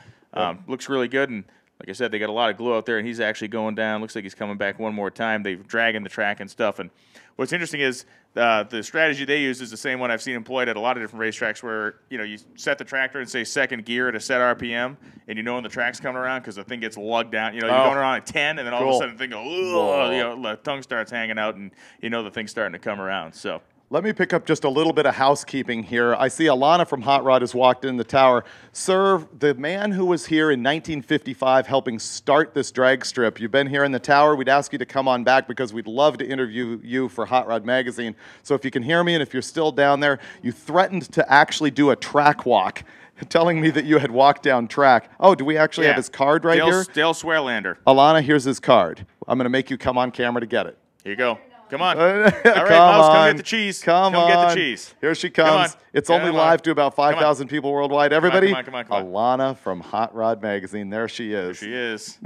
Speaker 1: looks really good. And like I said, they got a lot of glue out there, and he's actually going down. Looks like he's coming back one more time. They're dragging the track and stuff. And what's interesting is the strategy they use is the same one I've seen employed at a lot of different racetracks where, you set the tractor and say second gear at a set RPM, and when the track's coming around because the thing gets lugged down. You're going around at 10, and then all of a sudden the thing goes, the tongue starts hanging out, and the thing's starting to come around. So.
Speaker 2: Let me pick up just a little bit of housekeeping here. I see Alana from Hot Rod has walked in the tower. Sir, the man who was here in 1955 helping start this drag strip, you've been here in the tower. We'd ask you to come on back because we'd love to interview you for Hot Rod Magazine. So if you can hear me and if you're still down there, you threatened to actually do a track walk, telling me that you had walked down track. Oh, do we actually have his card right here?
Speaker 1: Dale Swearlander.
Speaker 2: Alana, here's his card. I'm going to make you come on camera to get it.
Speaker 1: Here you go. Come on. All right, Mouse, come get the cheese.
Speaker 2: Come
Speaker 1: get the cheese.
Speaker 2: Here she comes. It's only live to about 5,000 people worldwide. Everybody, come on. Alana from Hot Rod Magazine. There she is.
Speaker 1: There she is.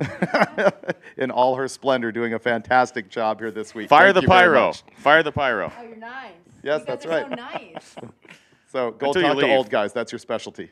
Speaker 2: In all her splendor, doing a fantastic job here this week.
Speaker 1: Fire the pyro. Fire the pyro.
Speaker 10: Oh, you're nice.
Speaker 2: Yes, that's right.
Speaker 10: So nice.
Speaker 2: So go talk to old guys. That's your specialty.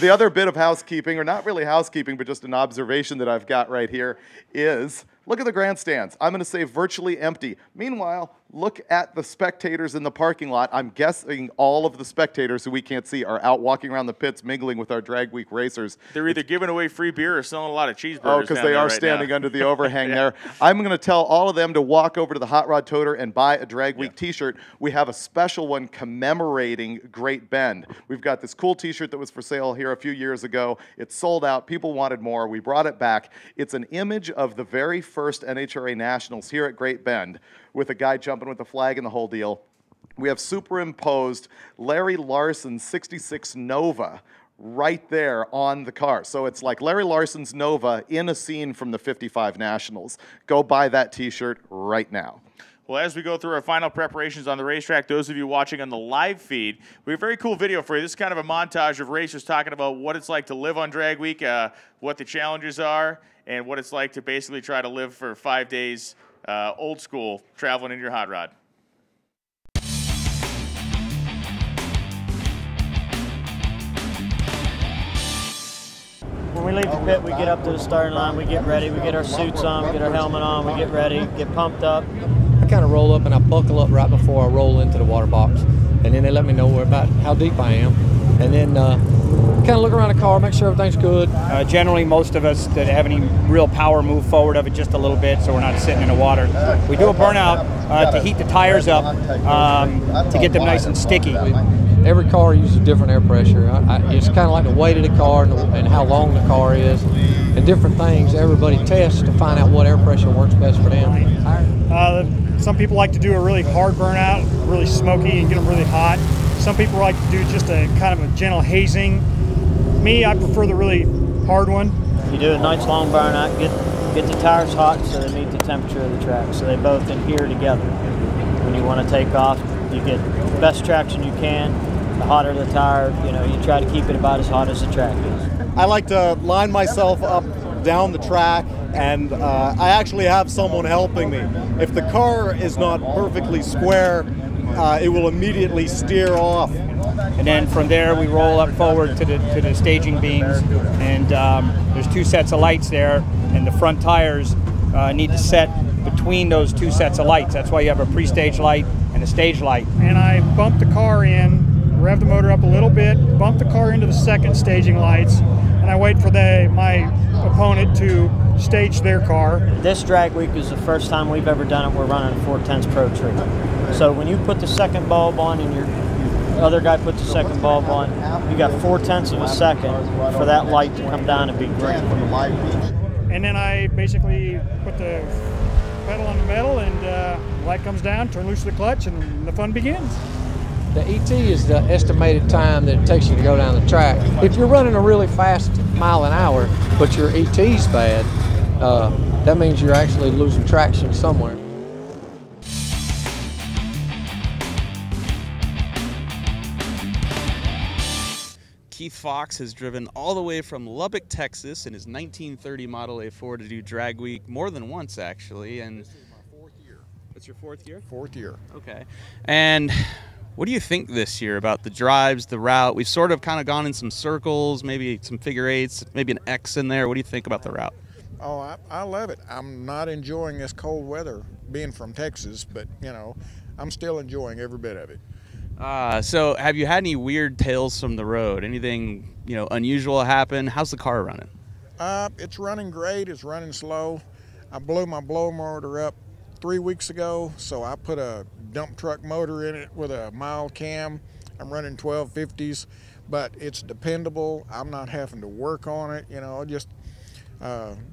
Speaker 2: The other bit of housekeeping, or not really housekeeping, but just an observation that I've got right here is, look at the grandstands. I'm going to say virtually empty. Meanwhile, Look at the spectators in the parking lot. I'm guessing all of the spectators who we can't see are out walking around the pits mingling with our Drag Week racers.
Speaker 1: They're either giving away free beer or selling a lot of cheeseburgers.
Speaker 2: Oh, because they are standing under the overhang there. I'm going to tell all of them to walk over to the Hot Rod Toter and buy a Drag Week t-shirt. We have a special one commemorating Great Bend. We've got this cool t-shirt that was for sale here a few years ago. It's sold out. People wanted more. We brought it back. It's an image of the very first NHRA Nationals here at Great Bend, with a guy jumping with a flag and the whole deal. We have superimposed Larry Larson's 66 Nova right there on the car. So it's like Larry Larson's Nova in a scene from the 55 Nationals. Go buy that t-shirt right now.
Speaker 1: Well, as we go through our final preparations on the racetrack, those of you watching on the live feed, we have a very cool video for you. This is kind of a montage of racers talking about what it's like to live on Drag Week, what the challenges are, and what it's like to basically try to live for 5 days old school, traveling in your hot rod.
Speaker 10: When we leave the pit, we get up to the starting line, we get ready, we get our suits on, we get our helmet on, we get ready, get pumped up.
Speaker 11: I kind of roll up and I buckle up right before I roll into the water box. And then they let me know about how deep I am. And then kind of look around the car, make sure everything's good.
Speaker 12: Generally, most of us that have any real power move forward of it just a little bit so we're not sitting in the water. We do a burnout to heat the tires up to get them nice and sticky.
Speaker 11: Every car uses different air pressure. It's kind of like the weight of the car and how long the car is and different things. Everybody tests to find out what air pressure works best for them.
Speaker 13: Some people like to do a really hard burnout, really smoky and get them really hot. Some people like to do just a kind of a gentle hazing. Me, I prefer the really hard one.
Speaker 10: You do a nice long burnout, get the tires hot so they meet the temperature of the track, so they both adhere together. When you want to take off, you get the best traction you can. The hotter the tire, you try to keep it about as hot as the track is.
Speaker 14: I like to line myself up down the track, and I actually have someone helping me. If the car is not perfectly square, it will immediately steer off.
Speaker 12: And then from there we roll up forward to the staging beams, and there's 2 sets of lights there, and the front tires need to set between those 2 sets of lights. That's why you have a pre-stage light and a stage light.
Speaker 13: And I bump the car in, rev the motor up a little bit, bump the car into the second staging lights, and I wait for my opponent to stage their car.
Speaker 10: This Drag Week is the first time we've ever done it. We're running a 4/10 Pro Tree. So when you put the second bulb on and your other guy puts the second bulb on, you got 4/10 of a second for that light to come down and be green.
Speaker 13: And then I basically put the pedal on the metal, and light comes down, turn loose the clutch, and the fun begins.
Speaker 11: The ET is the estimated time that it takes you to go down the track. If you're running a really fast mile an hour, but your ET's bad, that means you're actually losing traction somewhere.
Speaker 3: Keith Fox has driven all the way from Lubbock, Texas in his 1930 Model A4 to do Drag Week more than once, actually. And this is my 4th year. It's your 4th year?
Speaker 6: 4th year.
Speaker 3: Okay. And what do you think this year about the drives, the route? We've sort of kind of gone in some circles, maybe some figure eights, maybe an X in there. What do you think about the route?
Speaker 6: Oh, I love it. I'm not enjoying this cold weather being from Texas, but, I'm still enjoying every bit of it.
Speaker 3: So have you had any weird tales from the road? Anything, unusual happen? How's the car running?
Speaker 6: It's running great. It's running slow. I blew my blow motor up 3 weeks ago, so I put a dump truck motor in it with a mild cam. I'm running 1250s, but it's dependable. I'm not having to work on it, just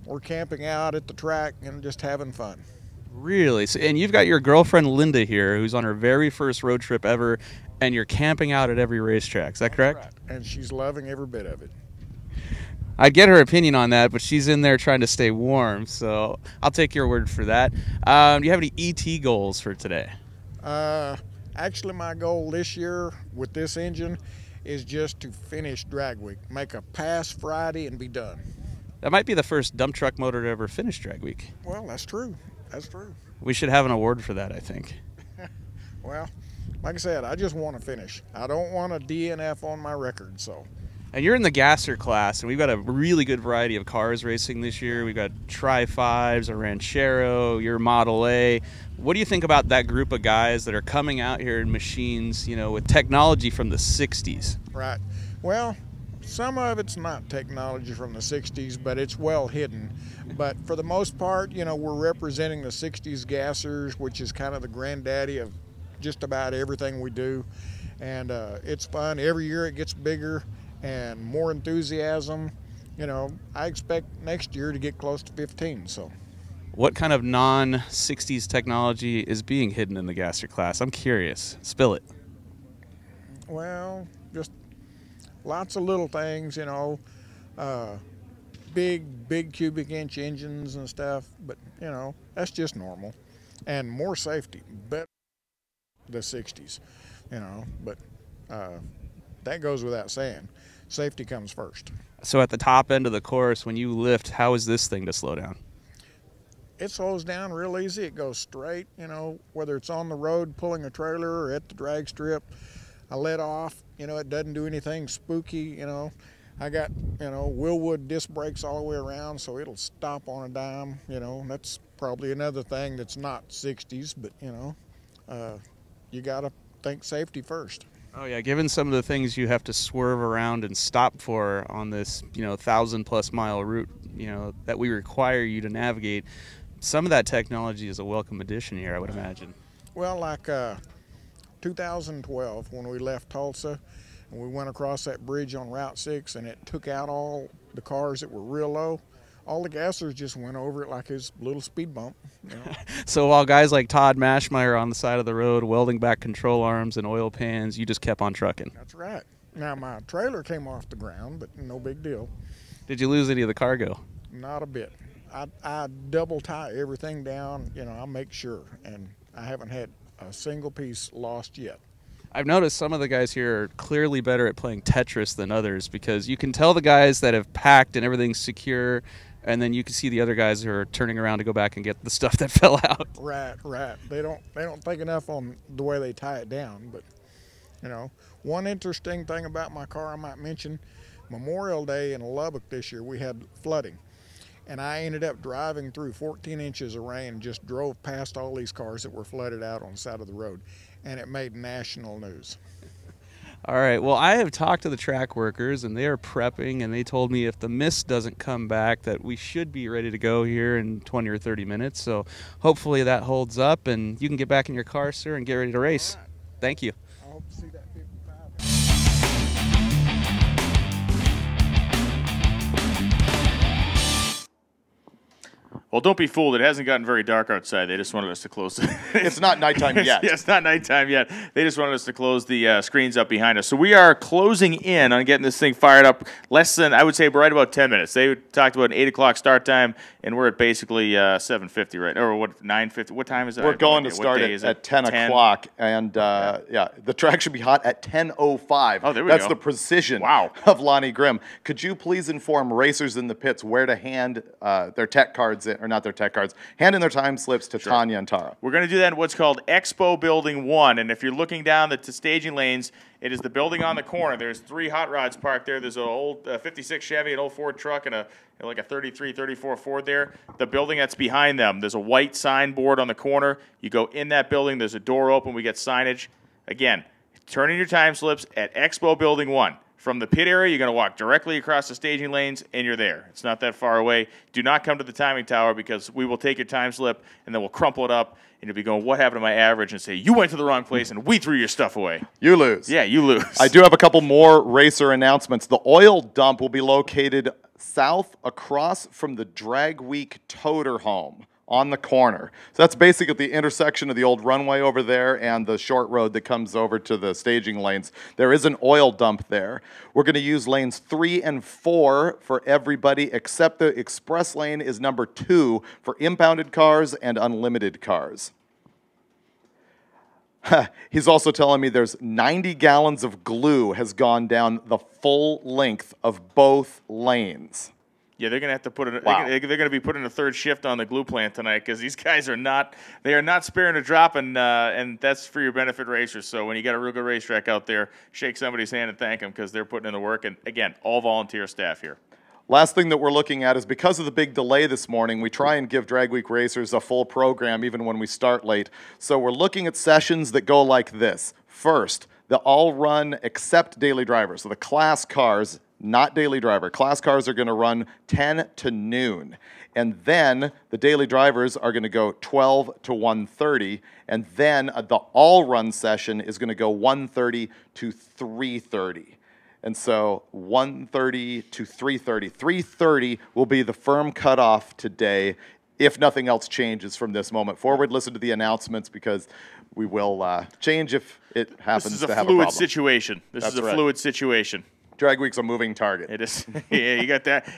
Speaker 6: we're camping out at the track and just having fun.
Speaker 3: Really? So, and you've got your girlfriend Linda here, who's on her very first road trip ever, and you're camping out at every racetrack. Is that correct?
Speaker 6: Right. And she's loving every bit of it.
Speaker 3: I'd get her opinion on that, but she's in there trying to stay warm, so I'll take your word for that. Do you have any ET goals for today?
Speaker 6: Actually, my goal this year with this engine is just to finish Drag Week, make a pass Friday and be done.
Speaker 3: That might be the first dump truck motor to ever finish Drag Week.
Speaker 6: Well, that's true. That's true.
Speaker 3: We should have an award for that, I think.
Speaker 6: Well, like I said, I just want to finish. I don't want a DNF on my record, so.
Speaker 3: And you're in the gasser class, and we've got a really good variety of cars racing this year. We've got Tri-5s, a Ranchero, your Model A. What do you think about that group of guys that are coming out here in machines, you know, with technology from the 60s?
Speaker 15: Right. Well, some of it's not technology from the 60s, but it's well hidden. But for the most part, you know, we're representing the 60s gassers, which is kind of the granddaddy of just about everything we do. And it's fun. Every year it gets bigger and more enthusiasm. You know, I expect next year to get close to 15. So,
Speaker 3: what kind of non-60s technology is being hidden in the gasser class? I'm curious. Spill it.
Speaker 15: well, just lots of little things, you know, big cubic inch engines and stuff. But, you know, that's just normal. And more safety, better the 60s, you know, but that goes without saying. Safety comes first.
Speaker 3: So at the top end of the course, when you lift, how is this thing to slow down?
Speaker 15: It slows down real easy. It goes straight, you know, whether it's on the road pulling a trailer or at the drag strip. I let off, you know, it doesn't do anything spooky, you know. I got, you know, Willwood disc brakes all the way around, so it'll stop on a dime, you know. That's probably another thing that's not 60s, but, you know, you got to think safety first.
Speaker 3: Oh yeah, given some of the things you have to swerve around and stop for on this, you know, 1,000+ mile route, you know, that we require you to navigate, some of that technology is a welcome addition here, I would imagine.
Speaker 15: Well, like 2012, when we left Tulsa, and we went across that bridge on Route 6, and it took out all the cars that were real low. All the gassers just went over it like his little speed bump. You know?
Speaker 3: So while guys like Todd Mashmeyer on the side of the road welding back control arms and oil pans, you just kept on trucking.
Speaker 15: That's right. Now, my trailer came off the ground, but no big deal.
Speaker 3: Did you lose any of the cargo?
Speaker 15: Not a bit. I double tie everything down, you know, I make sure, and I haven't had a single piece lost yet.
Speaker 3: I've noticed some of the guys here are clearly better at playing Tetris than others, because you can tell the guys that have packed and everything's secure, and then you can see the other guys who are turning around to go back and get the stuff that fell out.
Speaker 15: Right. They don't think enough on the way they tie it down. But, you know, one interesting thing about my car I might mention, Memorial Day in Lubbock this year, we had flooding. And I ended up driving through 14 inches of rain, just drove past all these cars that were flooded out on the side of the road. And it made national news.
Speaker 3: All right, well, I have talked to the track workers, and they are prepping, and they told me if the mist doesn't come back that we should be ready to go here in 20 or 30 minutes. So hopefully that holds up, and you can get back in your car, sir, and get ready to race. Right. Thank you.
Speaker 15: I hope to see that 55.
Speaker 1: Well, don't be fooled. It hasn't gotten very dark outside. They just wanted us to close it.
Speaker 2: It's not nighttime yet.
Speaker 1: Yeah, it's not nighttime yet. They just wanted us to close the screens up behind us. So we are closing in on getting this thing fired up less than, I would say, right about 10 minutes. They talked about an 8 o'clock start time, and we're at basically 7:50 right now. Or what, 9:50? What time is it?
Speaker 2: We're going to start at 10 o'clock, and yeah, the track should be hot at 10:05.
Speaker 1: Oh, there we go.
Speaker 2: That's the precision of Lonnie Grimm. Could you please inform racers in the pits where to hand their tech cards in, or not their tech cards, hand in their time slips to Tanya and Tara?
Speaker 1: We're going to do that in what's called Expo Building 1, and if you're looking down the staging lanes, it is the building on the corner. There's 3 hot rods parked there. There's an old 56 Chevy, an old Ford truck, and like a 33, 34 Ford there. The building that's behind them, there's a white signboard on the corner. You go in that building. There's a door open. We get signage. Again, turn in your time slips at Expo Building 1. From the pit area, you're going to walk directly across the staging lanes, and you're there. It's not that far away. Do not come to the timing tower, because we will take your time slip, and then we'll crumple it up, and you'll be going, what happened to my average? And say, you went to the wrong place, and we threw your stuff away.
Speaker 2: You lose.
Speaker 1: Yeah, you lose.
Speaker 2: I do have a couple more racer announcements. The oil dump will be located south across from the Drag Week Toter Home on the corner. So that's basically at the intersection of the old runway over there and the short road that comes over to the staging lanes. There is an oil dump there. We're going to use lanes 3 and 4 for everybody, except the express lane is number 2 for impounded cars and unlimited cars. He's also telling me there's 90 gallons of glue has gone down the full length of both lanes.
Speaker 1: Yeah, they're gonna have to put in.
Speaker 2: Wow.
Speaker 1: They're gonna be putting a third shift on the glue plant tonight because these guys are not. They are not sparing a drop, and that's for your benefit, racers. So when you got a real good racetrack out there, shake somebody's hand and thank them because they're putting in the work. And again, all volunteer staff here.
Speaker 2: Last thing that we're looking at is because of the big delay this morning, we try and give Drag Week racers a full program even when we start late. So we're looking at sessions that go like this. First, the all-run except daily drivers. So the class cars, not daily driver. Class cars are going to run 10 to noon. And then the daily drivers are going to go 12 to 1:30. And then the all-run session is going to go 1:30 to 3:30. And so 1:30 to 3:30. 3:30 will be the firm cutoff today if nothing else changes from this moment forward. Listen to the announcements because we will change if it happens to have a problem.
Speaker 1: This is a fluid situation. This is a fluid situation.
Speaker 2: Drag Week's a moving target.
Speaker 1: It is. Yeah, you got that.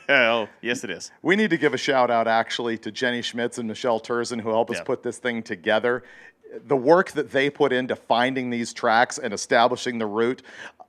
Speaker 1: Oh, yes, it is.
Speaker 2: We need to give a shout out actually to Jenny Schmitz and Michelle Turzen who helped us put this thing together. The work that they put into finding these tracks and establishing the route.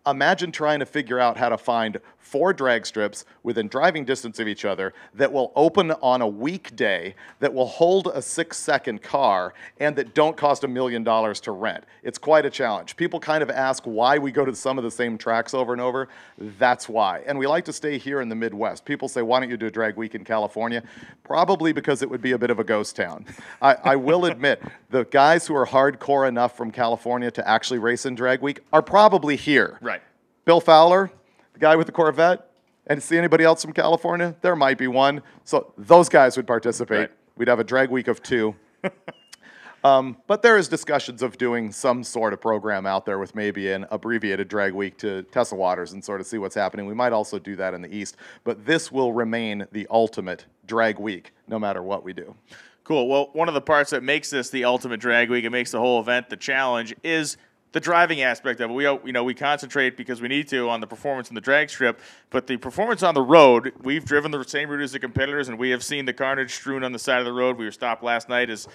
Speaker 2: Imagine trying to figure out how to find 4 drag strips within driving distance of each other that will open on a weekday, that will hold a 6-second car, and that don't cost $1 million to rent. It's quite a challenge. People kind of ask why we go to some of the same tracks over and over. That's why. And we like to stay here in the Midwest. People say, why don't you do a drag week in California? Probably because it would be a bit of a ghost town. I will admit, the guys who are hardcore enough from California to actually race in drag week are probably here.
Speaker 1: Right.
Speaker 2: Bill Fowler, the guy with the Corvette, and see anybody else from California? There might be one. So those guys would participate.
Speaker 1: Right.
Speaker 2: We'd have a drag week of 2. But there is discussions of doing some sort of program out there with maybe an abbreviated drag week to test the waters and sort of see what's happening. We might also do that in the East. But this will remain the ultimate drag week, no matter what we do.
Speaker 1: Cool. Well, one of the parts that makes this the ultimate drag week, it makes the whole event the challenge, is the driving aspect of it. We concentrate because we need to on the performance in the drag strip, but the performance on the road, we've driven the same route as the competitors, and we have seen the carnage strewn on the side of the road. We were stopped last night as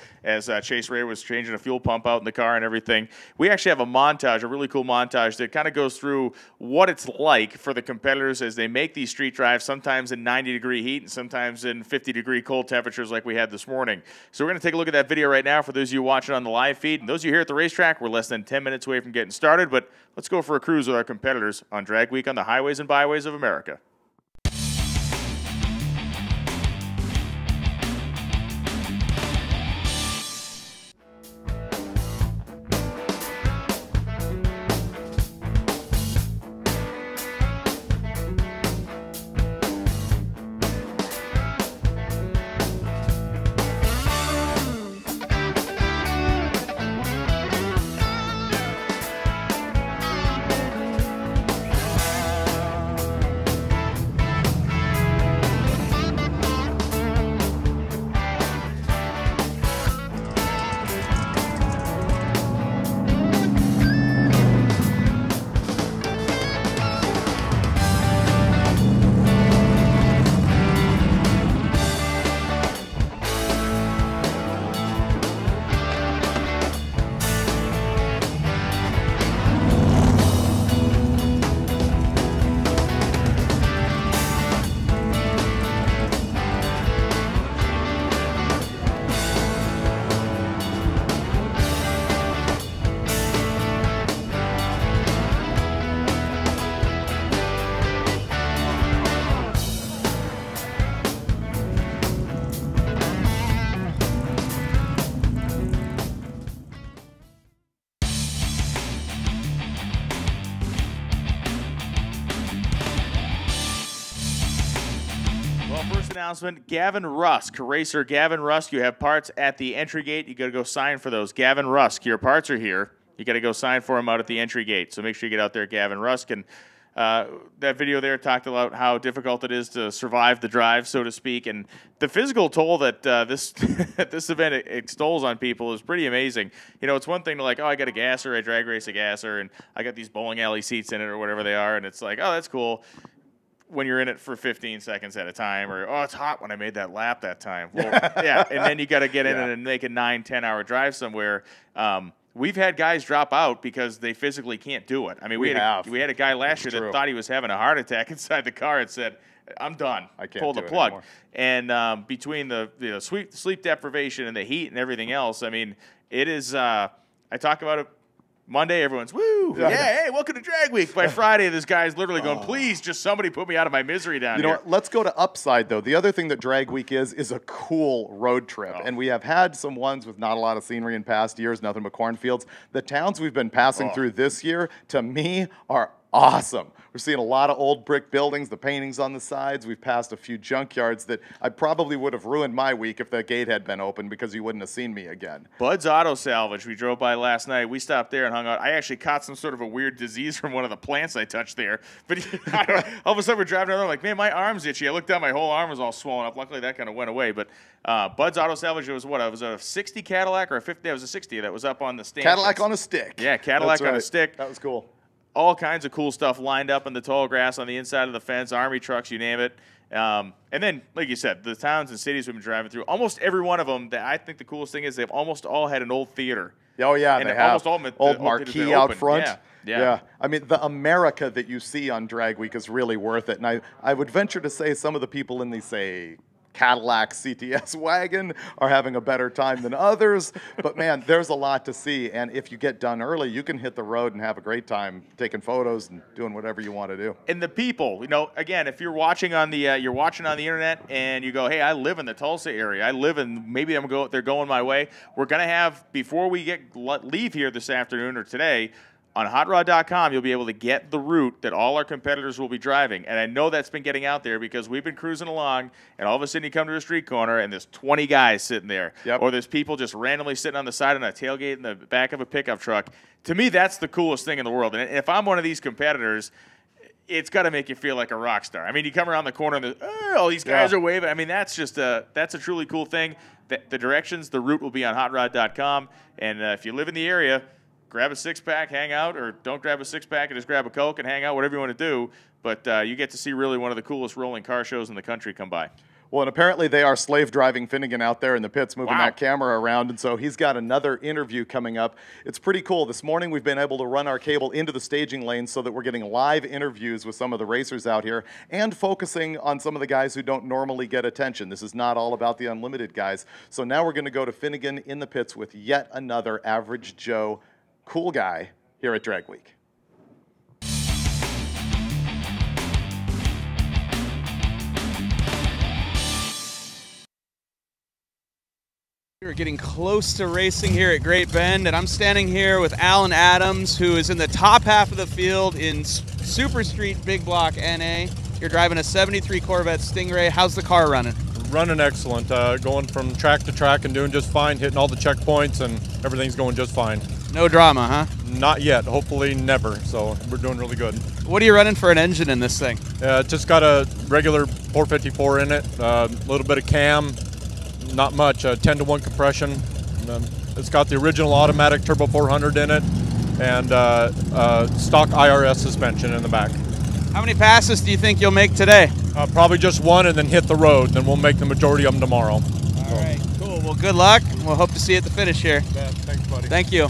Speaker 1: Chase Ray was changing a fuel pump out in the car and everything. We actually have a montage, a really cool montage that kind of goes through what it's like for the competitors as they make these street drives, sometimes in 90-degree heat and sometimes in 50-degree cold temperatures like we had this morning. So we're going to take a look at that video right now for those of you watching on the live feed. And those of you here at the racetrack, we're less than 10 minutes away from getting started, but let's go for a cruise with our competitors on Drag Week on the highways and byways of America. Announcement, Gavin Rusk, racer Gavin Rusk. You have parts at the entry gate. You got to go sign for those. Gavin Rusk, your parts are here. You got to go sign for them out at the entry gate. So make sure you get out there, Gavin Rusk. And that video there talked about how difficult it is to survive the drive, so to speak. And the physical toll that this this event extols on people is pretty amazing. You know, it's one thing to like, oh, I got a gasser, I drag race a gasser, and I got these bowling alley seats in it or whatever they are. And it's like, oh, that's cool. When you're in it for 15 seconds at a time, or, oh, it's hot when I made that lap that time. Well, yeah, and then you got to get in it and make a 9-10 hour drive somewhere. we've had guys drop out because they physically can't do it. I mean, we had a guy last year that thought he was having a heart attack inside the car and said, I'm done.
Speaker 2: I can't
Speaker 1: pull the
Speaker 2: do it
Speaker 1: plug.
Speaker 2: anymore.
Speaker 1: And between the sleep deprivation and the heat and everything else, I mean, it is. I talk about it Monday. Everyone's woo, yeah, hey, welcome to Drag Week. By Friday, this guy's literally going, please, just somebody put me out of my misery down here.
Speaker 2: You know what? Let's go to upside though. The other thing that Drag Week is a cool road trip, and we have had some ones with not a lot of scenery in past years, nothing but cornfields. The towns we've been passing through this year, to me, are awesome. We're seeing a lot of old brick buildings, the paintings on the sides. We've passed a few junkyards that I probably would have ruined my week if the gate had been open because you wouldn't have seen me again.
Speaker 1: Bud's Auto Salvage, we drove by last night. We stopped there and hung out. I actually caught some sort of a weird disease from one of the plants I touched there. But all of a sudden we're driving around, I'm like, man, my arm's itchy. I looked down, my whole arm was all swollen up. Luckily that kind of went away. But Bud's Auto Salvage, it was what? It was a 60 Cadillac or a 50? It was a 60 that was up on the stand.
Speaker 2: Cadillac on a stick.
Speaker 1: Yeah, Cadillac on a stick.
Speaker 2: That was cool.
Speaker 1: All kinds of cool stuff lined up in the tall grass on the inside of the fence, Army trucks, you name it. And then, like you said, the towns and cities we've been driving through, almost every one of them, I think the coolest thing is they've almost all had an old theater.
Speaker 2: Oh, yeah,
Speaker 1: and
Speaker 2: they have.
Speaker 1: almost
Speaker 2: Old marquee out front.
Speaker 1: Yeah.
Speaker 2: I mean, the America that you see on Drag Week is really worth it. And I would venture to say some of the people in the, say, Cadillac CTS wagon are having a better time than others. But, man, there's a lot to see. And if you get done early, you can hit the road and have a great time taking photos and doing whatever you want to do.
Speaker 1: And the people, again, if you're watching on the internet and you go, hey, I live in the Tulsa area. I live in, maybe they're going my way. We're going to have, before we leave here this afternoon or today, on hotrod.com, you'll be able to get the route that all our competitors will be driving. And I know that's been getting out there because we've been cruising along, and all of a sudden you come to a street corner, and there's 20 guys sitting there.
Speaker 2: Yep.
Speaker 1: Or there's people just randomly sitting on the side of a tailgate in the back of a pickup truck. To me, that's the coolest thing in the world. And if I'm one of these competitors, it's got to make you feel like a rock star. I mean, you come around the corner, and all these guys are waving. I mean, that's a truly cool thing. The directions, the route will be on hotrod.com. And if you live in the area, grab a six-pack, hang out, or don't grab a six-pack and just grab a Coke and hang out, whatever you want to do. But you get to see really one of the coolest rolling car shows in the country come by.
Speaker 2: Well, and apparently they are slave-driving Finnegan out there in the pits moving that camera around, and so he's got another interview coming up. It's pretty cool. This morning we've been able to run our cable into the staging lane so that we're getting live interviews with some of the racers out here and focusing on some of the guys who don't normally get attention. This is not all about the unlimited guys. So now we're going to go to Finnegan in the pits with yet another average Joe cool guy here at Drag Week.
Speaker 3: We're getting close to racing here at Great Bend, and I'm standing here with Alan Adams, who is in the top half of the field in Super Street Big Block NA. You're driving a 73 Corvette Stingray. How's the car running?
Speaker 16: Running excellent, going from track to track and doing just fine, hitting all the checkpoints, and everything's going just fine.
Speaker 3: No drama, huh?
Speaker 16: Not yet, hopefully never, so we're doing really good.
Speaker 3: What are you running for an engine in this thing?
Speaker 16: Just got a regular 454 in it, a little bit of cam, not much, 10-to-1 compression. It's got the original automatic turbo 400 in it, and stock IRS suspension in the back.
Speaker 3: How many passes do you think you'll make today?
Speaker 16: Probably just one and then hit the road. Then we'll make the majority of them tomorrow.
Speaker 3: All right, cool. Well, good luck. We'll hope to see you at the finish here.
Speaker 16: Yeah, thanks, buddy.
Speaker 3: Thank you.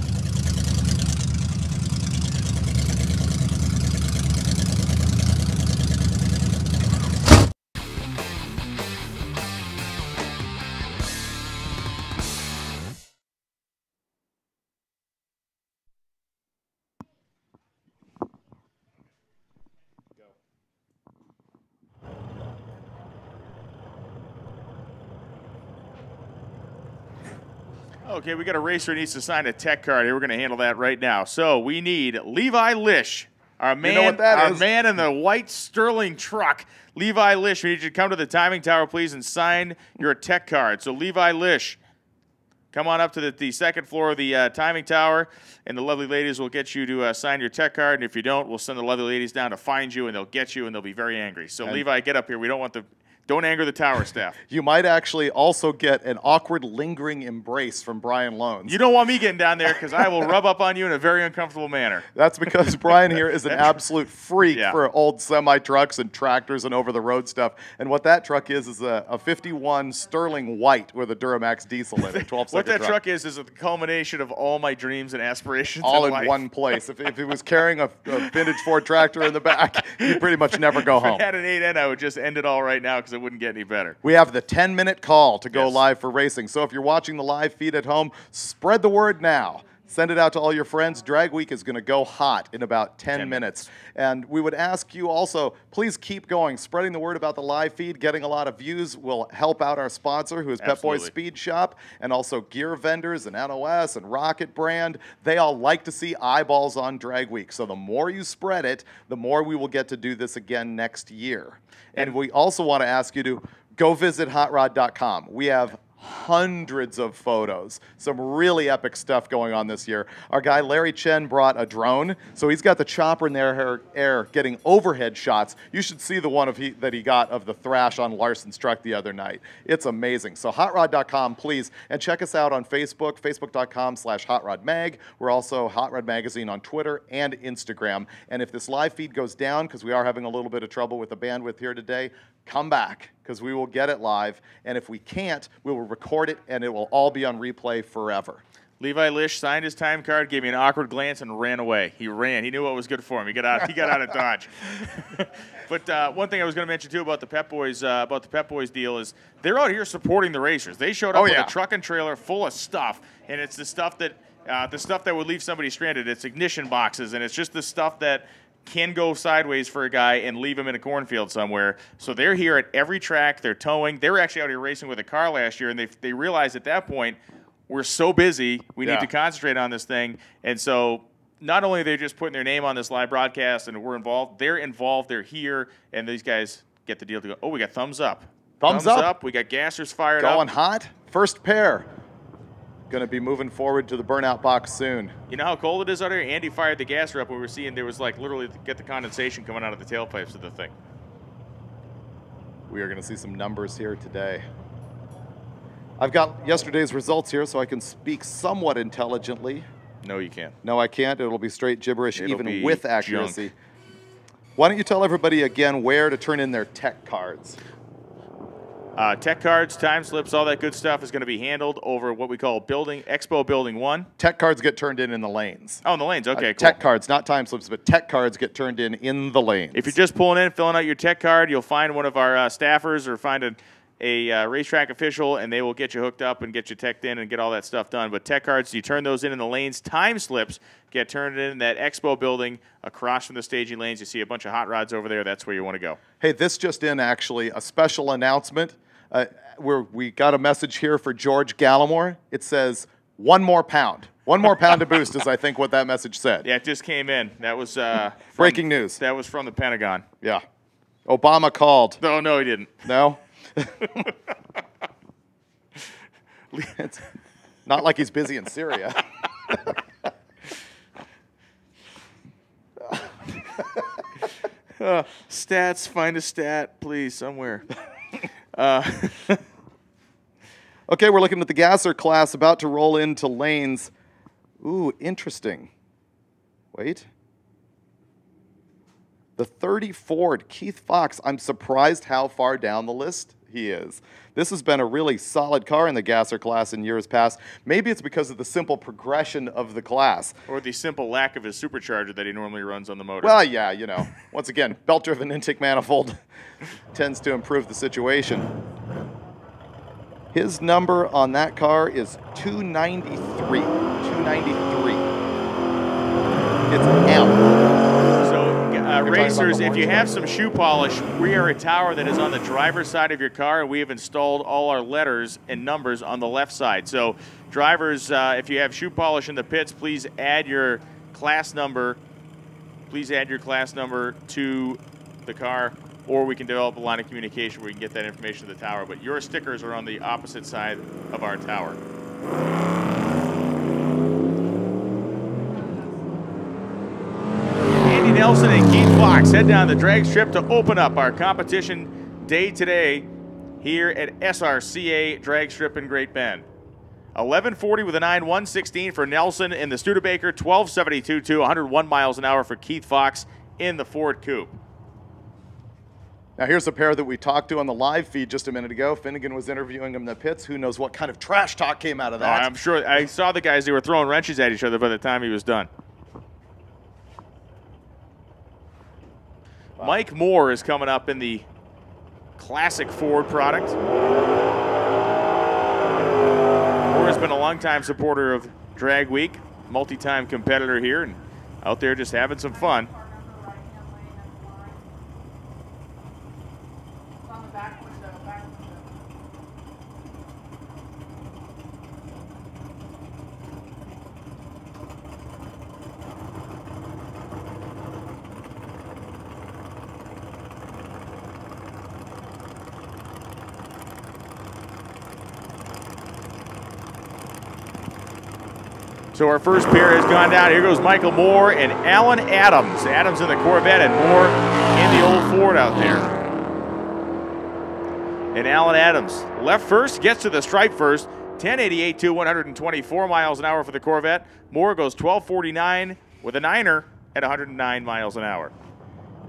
Speaker 1: Okay, we got a racer who needs to sign a tech card here. We're going to handle that right now. So we need Levi Lish, our man,
Speaker 2: you know what that is?
Speaker 1: Man in the white Sterling truck. Levi Lish, we need you to come to the timing tower, please, and sign your tech card. So Levi Lish, come on up to the second floor of the timing tower, and the lovely ladies will get you to sign your tech card. And if you don't, we'll send the lovely ladies down to find you, and they'll get you, and they'll be very angry. So Levi, get up here. We don't want Don't anger the tower staff.
Speaker 2: You might actually also get an awkward, lingering embrace from Brian Loans.
Speaker 1: You don't want me getting down there because I will rub up on you in a very uncomfortable manner.
Speaker 2: That's because Brian here is an absolute freak for old semi-trucks and tractors and over-the-road stuff. And what that truck is a 51 Sterling White with a Duramax diesel in it, 12-second
Speaker 1: What that truck is the culmination of all my dreams and aspirations
Speaker 2: all in
Speaker 1: life.
Speaker 2: one place. If it was carrying a vintage Ford tractor in the back, you'd pretty much never go home.
Speaker 1: If it had an 8N, I would just end it all right now because it wouldn't get any better.
Speaker 2: We have the 10-minute call to go live for racing. So if you're watching the live feed at home, spread the word now. Send it out to all your friends. Drag Week is going to go hot in about 10 minutes. And we would ask you also, please keep going. Spreading the word about the live feed, getting a lot of views will help out our sponsor, who is Pep Boys Speed Shop, and also gear vendors and NOS and Rocket Brand. They all like to see eyeballs on Drag Week. So the more you spread it, the more we will get to do this again next year. And we also want to ask you to go visit hotrod.com. We have hundreds of photos. Some really epic stuff going on this year. Our guy Larry Chen brought a drone, so he's got the chopper in their air getting overhead shots. You should see the one that he got of the Thrash on Larson's truck the other night. It's amazing. So hotrod.com, please, and check us out on Facebook, facebook.com/hotrodmag. We're also Hot Rod Magazine on Twitter and Instagram. And if this live feed goes down, because we are having a little bit of trouble with the bandwidth here today, come back, because we will get it live. And if we can't, we will record it, and it will all be on replay forever.
Speaker 1: Levi Lish signed his time card, gave me an awkward glance, and ran away. He ran. He knew what was good for him. He got out of Dodge. But one thing I was going to mention too about the Pep Boys deal is they're out here supporting the racers. They showed up with a truck and trailer full of stuff, and it's the stuff that would leave somebody stranded. It's ignition boxes, and it's just the stuff that can go sideways for a guy and leave him in a cornfield somewhere. So they're here at every track. They're towing. They were actually out here racing with a car last year, and they realized at that point, we're so busy, we need to concentrate on this thing. And so not only are they just putting their name on this live broadcast and we're involved, they're here, and these guys get the deal to go, oh, we got thumbs up.
Speaker 2: Thumbs up.
Speaker 1: We got gassers fired up.
Speaker 2: Going hot. First pair. Going to be moving forward to the burnout box soon.
Speaker 1: You know how cold it is out here? Andy fired the gasser up. We were seeing there was like literally get the condensation coming out of the tailpipes of the thing.
Speaker 2: We are going to see some numbers here today. I've got yesterday's results here so I can speak somewhat intelligently.
Speaker 1: No, you can't.
Speaker 2: No, I can't. It'll be straight gibberish even with accuracy.
Speaker 1: Junk.
Speaker 2: Why don't you tell everybody again where to turn in their tech cards?
Speaker 1: Tech cards, time slips, all that good stuff is going to be handled over what we call Expo Building 1.
Speaker 2: Tech cards get turned in the lanes.
Speaker 1: Oh, in the lanes. Okay, cool.
Speaker 2: Tech cards, not time slips, but tech cards get turned in the lanes.
Speaker 1: If you're just pulling in, filling out your tech card, you'll find one of our staffers or find a racetrack official, and they will get you hooked up and get you teched in and get all that stuff done. But tech cards, you turn those in the lanes. Time slips get turned in that Expo building across from the staging lanes. You see a bunch of hot rods over there. That's where you want to go.
Speaker 2: Hey, this just in, actually, a special announcement. We got a message here for George Gallimore. It says, 1 more pound. 1 more pound to boost is, I think, what that message said.
Speaker 1: Yeah, it just came in. That was
Speaker 2: breaking news.
Speaker 1: That was from the Pentagon.
Speaker 2: Yeah. Obama called.
Speaker 1: No, he didn't.
Speaker 2: No? It's not like he's busy in Syria.
Speaker 1: Stats, find a stat, please, somewhere.
Speaker 2: Okay, we're looking at the gasser class about to roll into lanes. Ooh, interesting. Wait. The 30 Ford, Keith Fox. I'm surprised how far down the list he is. This has been a really solid car in the gasser class in years past. Maybe it's because of the simple progression of the class.
Speaker 1: Or the simple lack of his supercharger that he normally runs on the motor.
Speaker 2: Well, yeah, you know. Once again, belt-driven intake manifold tends to improve the situation. His number on that car is 293. 293. It's M.
Speaker 1: So, racers, if you have some shoe polish, we are a tower that is on the driver's side of your car, and we have installed all our letters and numbers on the left side. So, drivers, if you have shoe polish in the pits, please add your class number. Please add your class number to the car, or we can develop a line of communication where we can get that information to the tower. But your stickers are on the opposite side of our tower. Nelson and Keith Fox head down the drag strip to open up our competition day today here at S.R.C.A. Drag Strip in Great Bend. 11:40 with a 9:116 for Nelson in the Studebaker, 12:72 to 101 miles an hour for Keith Fox in the Ford Coupe.
Speaker 2: Now here's a pair that we talked to on the live feed just a minute ago. Finnegan was interviewing them in the pits. Who knows what kind of trash talk came out of that?
Speaker 1: I'm sure. I saw the guys, they were throwing wrenches at each other by the time he was done. Wow. Mike Moore is coming up in the classic Ford product. Moore has been a longtime supporter of Drag Week, multi-time competitor here, and out there just having some fun. So our first pair has gone down. Here goes Michael Moore and Alan Adams. Adams in the Corvette and Moore in the old Ford out there. And Alan Adams left first, gets to the stripe first. 1088 to 124 miles an hour for the Corvette. Moore goes 1249 with a 9er at 109 miles an hour.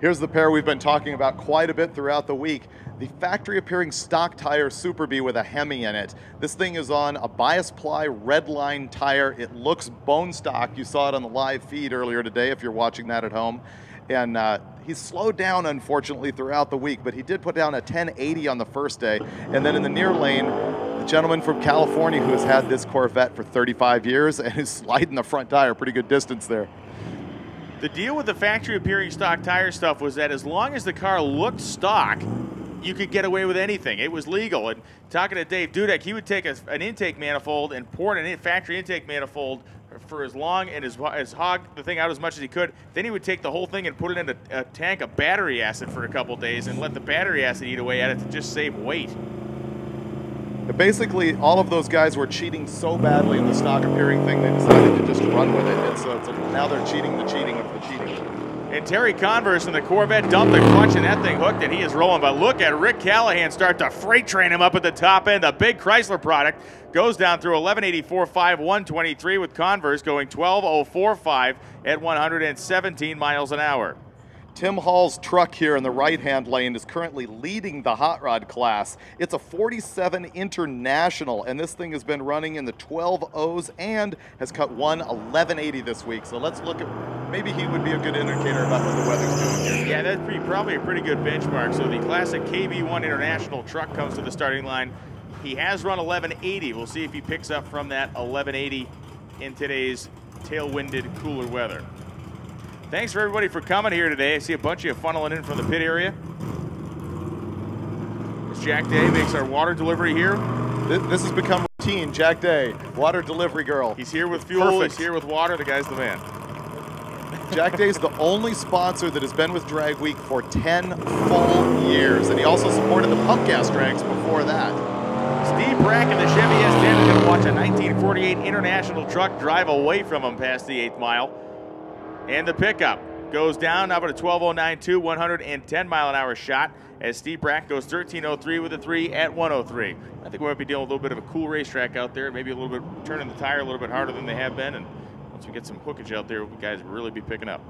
Speaker 2: Here's the pair we've been talking about quite a bit throughout the week. The factory-appearing stock tire Super Bee with a Hemi in it. This thing is on a bias ply red line tire. It looks bone stock. You saw it on the live feed earlier today if you're watching that at home. And he's slowed down, unfortunately, throughout the week, but he did put down a 1080 on the first day. And then in the near lane, the gentleman from California who has had this Corvette for 35 years and is sliding the front tire pretty good distance there.
Speaker 1: The deal with the factory-appearing stock tire stuff was that as long as the car looked stock, you could get away with anything. It was legal. And talking to Dave Dudek, he would take an intake manifold and pour it in a factory intake manifold for as long and as hog the thing out as much as he could. Then he would take the whole thing and put it in a tank of battery acid for a couple days and let the battery acid eat away at it to just save weight.
Speaker 2: Basically, all of those guys were cheating so badly in the stock appearing thing, they decided to just run with it. And so now they're cheating the cheating of the cheating.
Speaker 1: And Terry Converse in the Corvette dumped the clutch and that thing hooked and he is rolling. But look at Rick Callahan start to freight train him up at the top end. The big Chrysler product goes down through 1184.5, 123 with Converse going 1204.5 at 117 miles an hour.
Speaker 2: Tim Hall's truck here in the right-hand lane is currently leading the hot rod class. It's a 47 International, and this thing has been running in the 12.0s and has cut 1180 this week. So let's look at, maybe he would be a good indicator about what the weather's doing here.
Speaker 1: Yeah, that's probably a pretty good benchmark. So the classic KB1 International truck comes to the starting line. He has run 1180. We'll see if he picks up from that 1180 in today's tailwinded, cooler weather. Thanks for everybody for coming here today. I see a bunch of you funneling in from the pit area. As Jack Day makes our water delivery here.
Speaker 2: This has become routine. Jack Day, water delivery girl.
Speaker 1: He's here with fuel.
Speaker 2: Perfect.
Speaker 1: He's here with water. The guy's the man.
Speaker 2: Jack Day's the only sponsor that has been with Drag Week for 10 full years. And he also supported the pump gas drags before that.
Speaker 1: Steve Brack in the Chevy S10 is going to watch a 1948 International truck drive away from him past the 8th mile. And the pickup goes down up at a 1209.2, 110 mile an hour shot as Steve Brack goes 1303 with a 3 at 103. I think we might be dealing with a little bit of a cool racetrack out there, maybe a little bit turning the tire a little bit harder than they have been. And once we get some hookage out there, guys will really be picking up.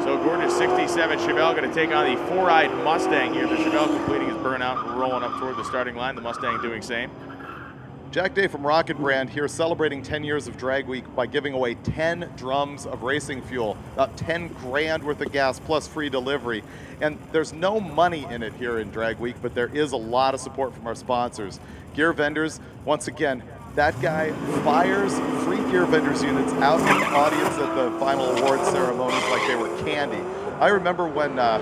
Speaker 1: So gorgeous 67 Chevelle going to take on the four-eyed Mustang here. The Chevelle completing his burnout and rolling up toward the starting line. The Mustang doing same.
Speaker 2: Jack Day from Rocket Brand here celebrating 10 years of Drag Week by giving away 10 drums of racing fuel, about 10 grand worth of gas plus free delivery. And there's no money in it here in Drag Week, but there is a lot of support from our sponsors. Gear Vendors, once again, that guy fires free Gear Vendors units out in the audience at the final award ceremonies like they were candy. I remember when the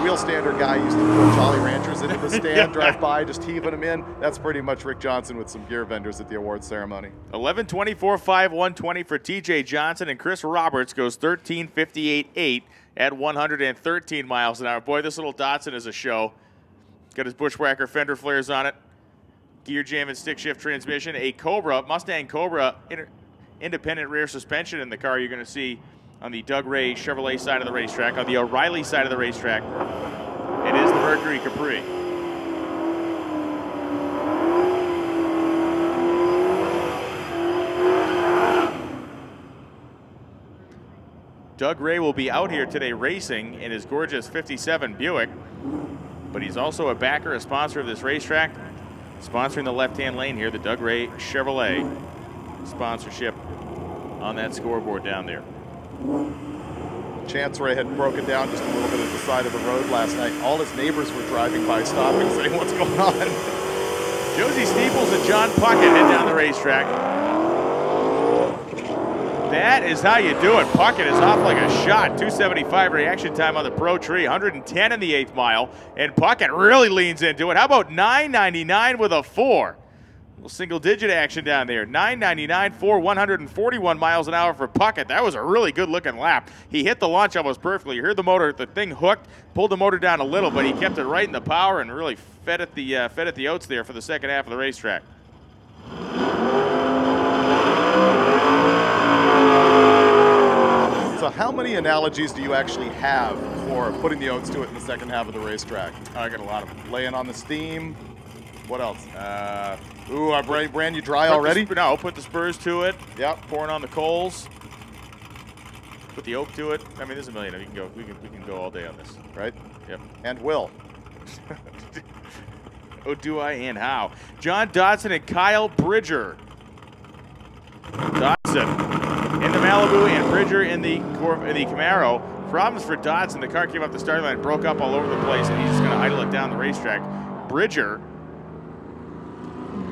Speaker 2: wheel stander guy used to put Jolly Ranchers into the stand, drive by, just heaving them in. That's pretty much Rick Johnson with some Gear Vendors at the award ceremony.
Speaker 1: 11:24.5, 120 for TJ Johnson, and Chris Roberts goes 13:58.8 at 113 miles an hour. Boy, this little Datsun is a show. Got his Bushwhacker fender flares on it. Gear jam and stick shift transmission. A Cobra, Mustang Cobra independent rear suspension in the car you're going to see on the Doug Ray Chevrolet side of the racetrack. On the O'Reilly side of the racetrack, it is the Mercury Capri. Doug Ray will be out here today racing in his gorgeous 57 Buick, but he's also a backer, a sponsor of this racetrack, sponsoring the left-hand lane here, the Doug Ray Chevrolet sponsorship on that scoreboard down there.
Speaker 2: Chance Ray had broken down just a little bit at the side of the road last night. All his neighbors were driving by, stopping, saying, "What's going on?"
Speaker 1: Josie Steeples and John Puckett head down the racetrack. That is how you do it. Puckett is off like a shot. 275 reaction time on the Pro Tree. 110 in the 8th mile. And Puckett really leans into it. How about 999 with a 4? A little single-digit action down there. 999, 4, 141 miles an hour for Puckett. That was a really good-looking lap. He hit the launch almost perfectly. You heard the motor, the thing hooked, pulled the motor down a little, but he kept it right in the power and really fed at the oats there for the second half of the racetrack.
Speaker 2: So how many analogies do you actually have for putting the oats to it in the second half of the racetrack?
Speaker 1: I got a lot of them.
Speaker 2: Laying on the steam. What else? Ooh, I ran you dry already?
Speaker 1: No, put the spurs to it.
Speaker 2: Yep.
Speaker 1: Pouring on the coals. Put the oak to it. I mean, there's a million. We can go all day on this.
Speaker 2: Right?
Speaker 1: Yep.
Speaker 2: And will.
Speaker 1: Oh, do I and how? John Dodson and Kyle Bridger. Dodson in the Malibu and Bridger in the Camaro. Problems for Dodson. The car came up the starting line, broke up all over the place, and he's just going to idle it down the racetrack. Bridger,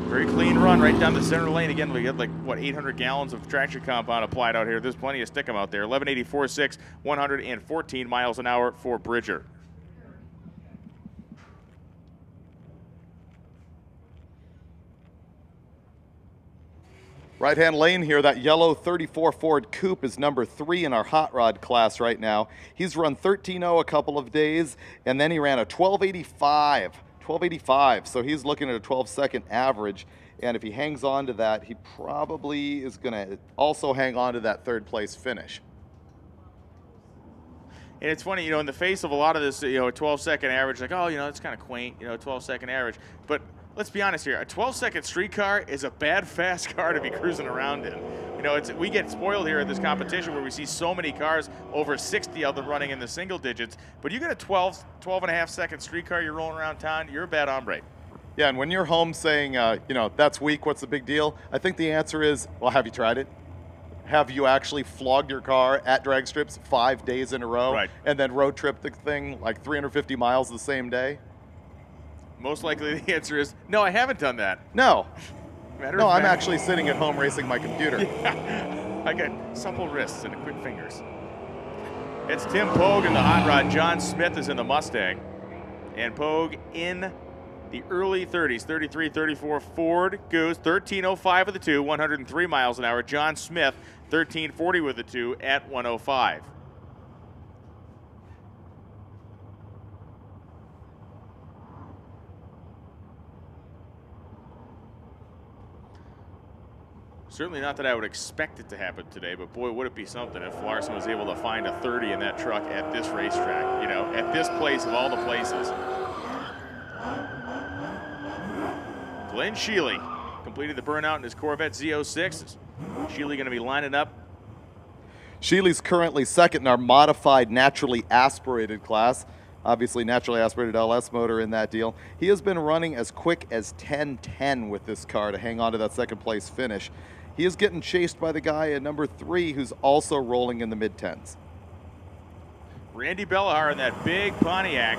Speaker 1: very clean run right down the center lane. Again, we got like, what, 800 gallons of traction compound applied out here. There's plenty of stickum out there. 1184.6, 114 miles an hour for Bridger.
Speaker 2: Right-hand lane here, that yellow 34 Ford Coupe is number 3 in our hot rod class right now. He's run 13.0 a couple of days, and then he ran a 12.85. So he's looking at a 12-second average, and if he hangs on to that, he probably is going to also hang on to that third-place finish.
Speaker 1: And it's funny, in the face of a lot of this, a 12-second average, like, oh, it's kind of quaint, 12-second average. But let's be honest here. A 12-second street car is a bad, fast car to be cruising around in. We get spoiled here at this competition where we see so many cars over 60 of them running in the single digits. But you get a 12 and a half second street car, you're rolling around town, you're a bad hombre.
Speaker 2: Yeah, and when you're home saying, that's weak, what's the big deal? I think the answer is, well, have you tried it? Have you actually flogged your car at drag strips 5 days in a row,
Speaker 1: right,
Speaker 2: and then road trip the thing like 350 miles the same day?
Speaker 1: Most likely the answer is, no, I haven't done that.
Speaker 2: No.
Speaker 1: No,
Speaker 2: I'm actually sitting at home racing my computer.
Speaker 1: Yeah. I got supple wrists and quick fingers. It's Tim Pogue in the hot rod. John Smith is in the Mustang. And Pogue in the early 30s, 33, 34 Ford Goose, 13.05 with the 2, 103 miles an hour. John Smith, 13.40 with the 2 at 105. Certainly not that I would expect it to happen today, but boy, would it be something if Larson was able to find a 30 in that truck at this racetrack, at this place of all the places. Glenn Sheely completed the burnout in his Corvette Z06. Sheely going to be lining up.
Speaker 2: Sheely's currently second in our modified naturally aspirated class. Obviously, naturally aspirated LS motor in that deal. He has been running as quick as 10:10 with this car to hang on to that second place finish. He is getting chased by the guy at number 3 who's also rolling in the mid-10s.
Speaker 1: Randy Bellahar in that big Pontiac.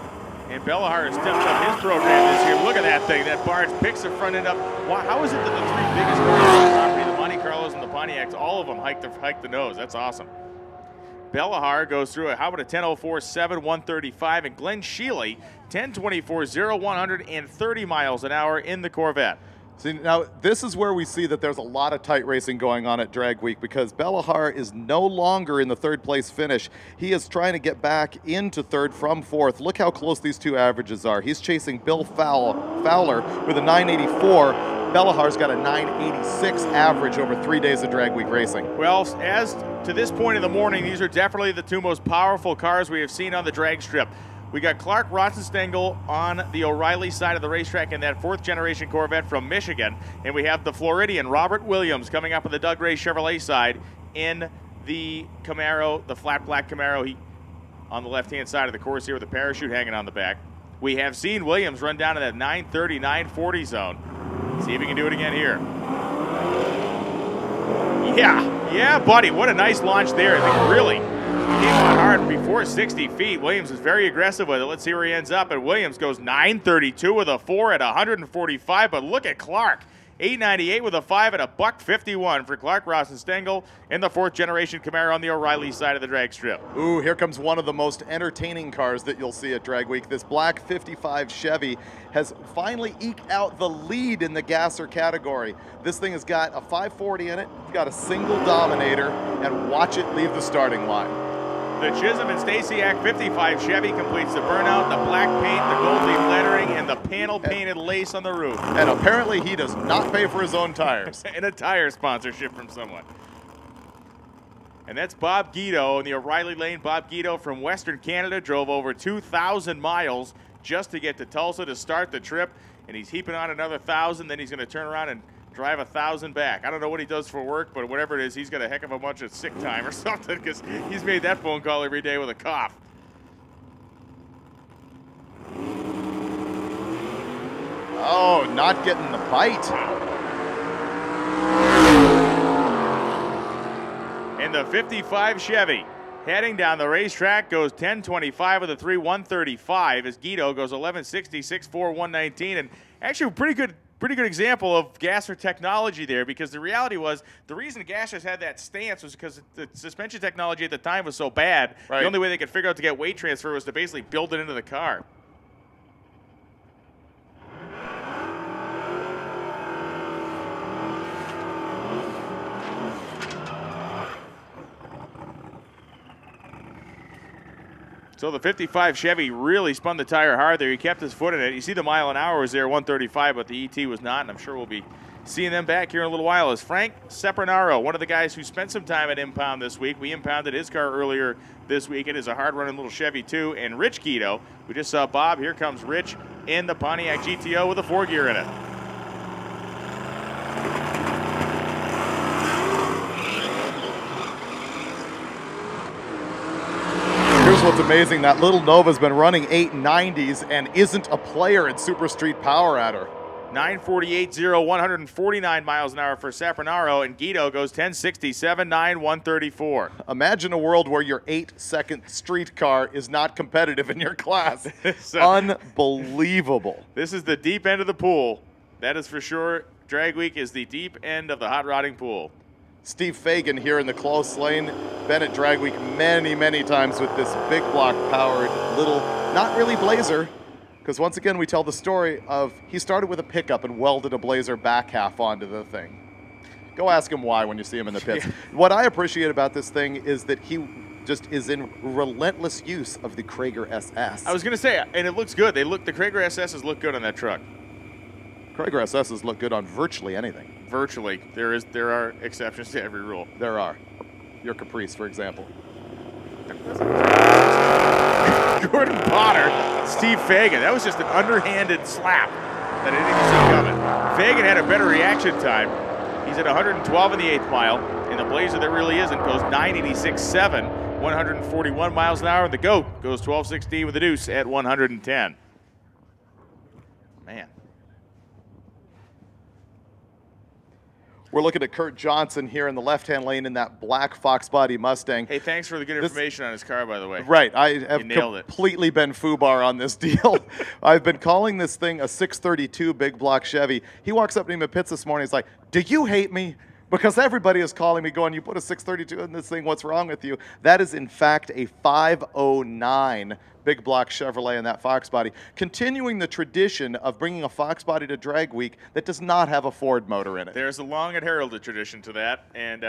Speaker 1: And Bellahar has stepped up his program this year. Look at that thing. That barge picks the front end up. How is it that the 3 biggest cars on the property, the Monte Carlos and the Pontiacs, all of them hike the nose? That's awesome. Bellahar goes through how about a 10.04.7, 135, and Glenn Sheely, 10.24.0, 130 miles an hour in the Corvette.
Speaker 2: See, now this is where we see that there's a lot of tight racing going on at Drag Week, because Bellahar is no longer in the third place finish. He is trying to get back into third from fourth. Look how close these two averages are. He's chasing Bill Fowler with a 984. Bellahar's got a 986 average over 3 days of Drag Week racing.
Speaker 1: Well, as to this point in the morning, these are definitely the two most powerful cars we have seen on the drag strip. We got Clark Rotzenstengel on the O'Reilly side of the racetrack in that fourth-generation Corvette from Michigan. And we have the Floridian Robert Williams coming up on the Doug Ray Chevrolet side in the Camaro, the flat black Camaro on the left-hand side of the course here with a parachute hanging on the back. We have seen Williams run down to that 930, 940 zone. See if he can do it again here. Yeah, buddy, what a nice launch there. I think really came on hard before 60 feet. Williams is very aggressive with it. Let's see where he ends up. And Williams goes 932 with a 4 at 145. But look at Clark. 898 with a 5 at a $151 for Clark Rotzenstengel in the fourth-generation Camaro on the O'Reilly side of the drag strip.
Speaker 2: Ooh, here comes one of the most entertaining cars that you'll see at Drag Week. This black 55 Chevy has finally eked out the lead in the gasser category. This thing has got a 540 in it, it's got a single Dominator, and watch it leave the starting line.
Speaker 1: The Chisholm and Stasiak 55 Chevy completes the burnout, the black paint, the gold leaf lettering, and the panel painted lace on the roof.
Speaker 2: And apparently he does not pay for his own tires.
Speaker 1: And a tire sponsorship from someone. And that's Bob Guido in the O'Reilly lane. Bob Guido from Western Canada drove over 2,000 miles just to get to Tulsa to start the trip. And he's heaping on another 1,000, then he's going to turn around and drive 1,000 back. I don't know what he does for work, but whatever it is, he's got a heck of a bunch of sick time or something, because he's made that phone call every day with a cough.
Speaker 2: Oh, not getting the bite.
Speaker 1: And the 55 Chevy heading down the racetrack goes 1025 with a 3-135 as Guido goes 1160, 6'4", 119, and actually pretty good example of gasser technology there, because the reality was the reason gassers had that stance was because the suspension technology at the time was so bad. Right. The only way they could figure out to get weight transfer was to basically build it into the car. So the 55 Chevy really spun the tire hard there. He kept his foot in it. You see the mile an hour was there, 135, but the ET was not, and I'm sure we'll be seeing them back here in a little while. Is Frank Sepernaro, one of the guys who spent some time at Impound this week. We impounded his car earlier this week. It is a hard-running little Chevy, too. And Rich Guido, we just saw Bob. Here comes Rich in the Pontiac GTO with a 4-gear in it.
Speaker 2: What's amazing, that little Nova's been running 890s and isn't a player in Super Street Power at her.
Speaker 1: 948.0, 149 miles an hour for Sapernaro, and Guido goes 1067.9, 134.
Speaker 2: Imagine a world where your 8-second street car is not competitive in your class.
Speaker 1: So,
Speaker 2: unbelievable.
Speaker 1: This is the deep end of the pool. That is for sure. Drag Week is the deep end of the hot rodding pool.
Speaker 2: Steve Fagan here in the close lane. Been at Drag Week many, many times with this big block powered little, not really Blazer, because once again we tell the story of he started with a pickup and welded a Blazer back half onto the thing. Go ask him why when you see him in the pits. Yeah. What I appreciate about this thing is that he just is in relentless use of the Krager SS.
Speaker 1: I was going to say, and it looks good. The Krager SSs look good on that truck.
Speaker 2: Krager SSs look good on virtually anything.
Speaker 1: Virtually. There are exceptions to every rule.
Speaker 2: There are. Your Caprice, for example.
Speaker 1: Gordon Potter, Steve Fagan. That was just an underhanded slap that I didn't even see coming. Fagan had a better reaction time. He's at 112 in the 8th mile, and the Blazer that really isn't goes 986.7, 141 miles an hour, and the GOAT goes 1260 with the deuce at 110. Man.
Speaker 2: We're looking at Kurt Johnson here in the left-hand lane in that black Fox body Mustang.
Speaker 1: Hey, thanks for the good information on his car, by the way.
Speaker 2: Right. I have completely been FUBAR on this deal. I've been calling this thing a 632 big block Chevy. He walks up to me in pits this morning. He's like, do you hate me? Because everybody is calling me going, you put a 632 in this thing, what's wrong with you? That is, in fact, a 509 big block Chevrolet and that Fox body, continuing the tradition of bringing a Fox body to Drag Week that does not have a Ford motor in it.
Speaker 1: There's a long and heralded tradition to that, and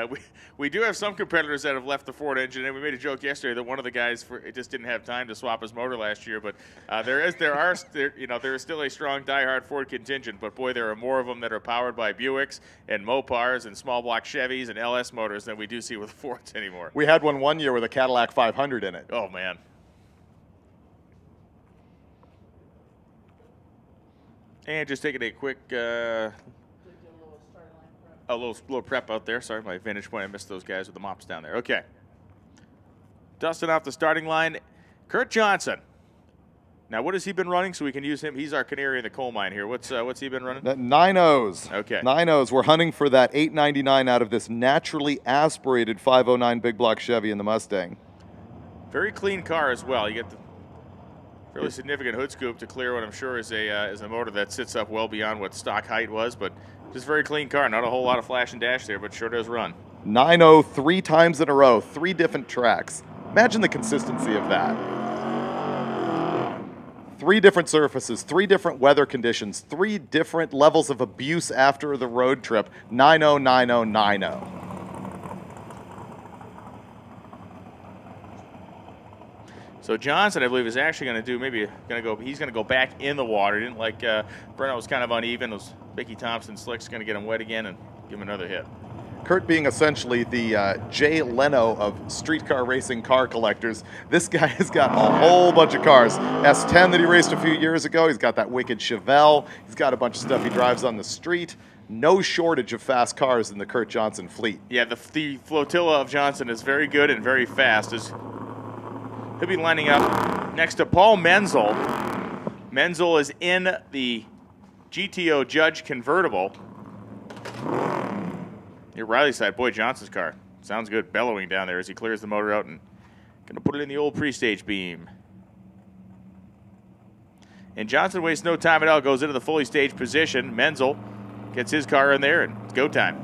Speaker 1: we do have some competitors that have left the Ford engine. And we made a joke yesterday that one of the guys just didn't have time to swap his motor last year. But there is still a strong diehard Ford contingent. But boy, there are more of them that are powered by Buicks and Mopars and small block Chevys and LS motors than we do see with Fords anymore.
Speaker 2: We had one year with a Cadillac 500 in it.
Speaker 1: Oh man. And just taking a quick a little prep out there. Sorry, my vantage point. I missed those guys with the mops down there. Okay. Dusting off the starting line, Kurt Johnson. Now, what has he been running so we can use him? He's our canary in the coal mine here. What's he been running?
Speaker 2: 9.0s.
Speaker 1: Okay.
Speaker 2: 9.0s. We're hunting for that 899 out of this naturally aspirated 509 big block Chevy in the Mustang.
Speaker 1: Very clean car as well. You get the fairly significant hood scoop to clear what I'm sure is a motor that sits up well beyond what stock height was, but just very clean car. Not a whole lot of flash and dash there, but sure does run.
Speaker 2: 9.0 3 times in a row, 3 different tracks. Imagine the consistency of that. 3 different surfaces, 3 different weather conditions, 3 different levels of abuse after the road trip. 9.0, 9.0, 9.0.
Speaker 1: So Johnson, I believe, is actually going to do he's going to go back in the water. He didn't like Burnout was kind of uneven. It was Mickey Thompson slicks going to get him wet again and give him another hit.
Speaker 2: Kurt being essentially the Jay Leno of streetcar racing car collectors. This guy has got a whole bunch of cars. S10 that he raced a few years ago. He's got that wicked Chevelle. He's got a bunch of stuff he drives on the street. No shortage of fast cars in the Kurt Johnson fleet.
Speaker 1: Yeah, the flotilla of Johnson is very good and very fast. He'll be lining up next to Paul Menzel. Menzel is in the GTO Judge convertible. Your Riley side, boy, Johnson's car. Sounds good, bellowing down there as he clears the motor out and going to put it in the old pre-stage beam. And Johnson wastes no time at all, goes into the fully staged position. Menzel gets his car in there, and it's go time.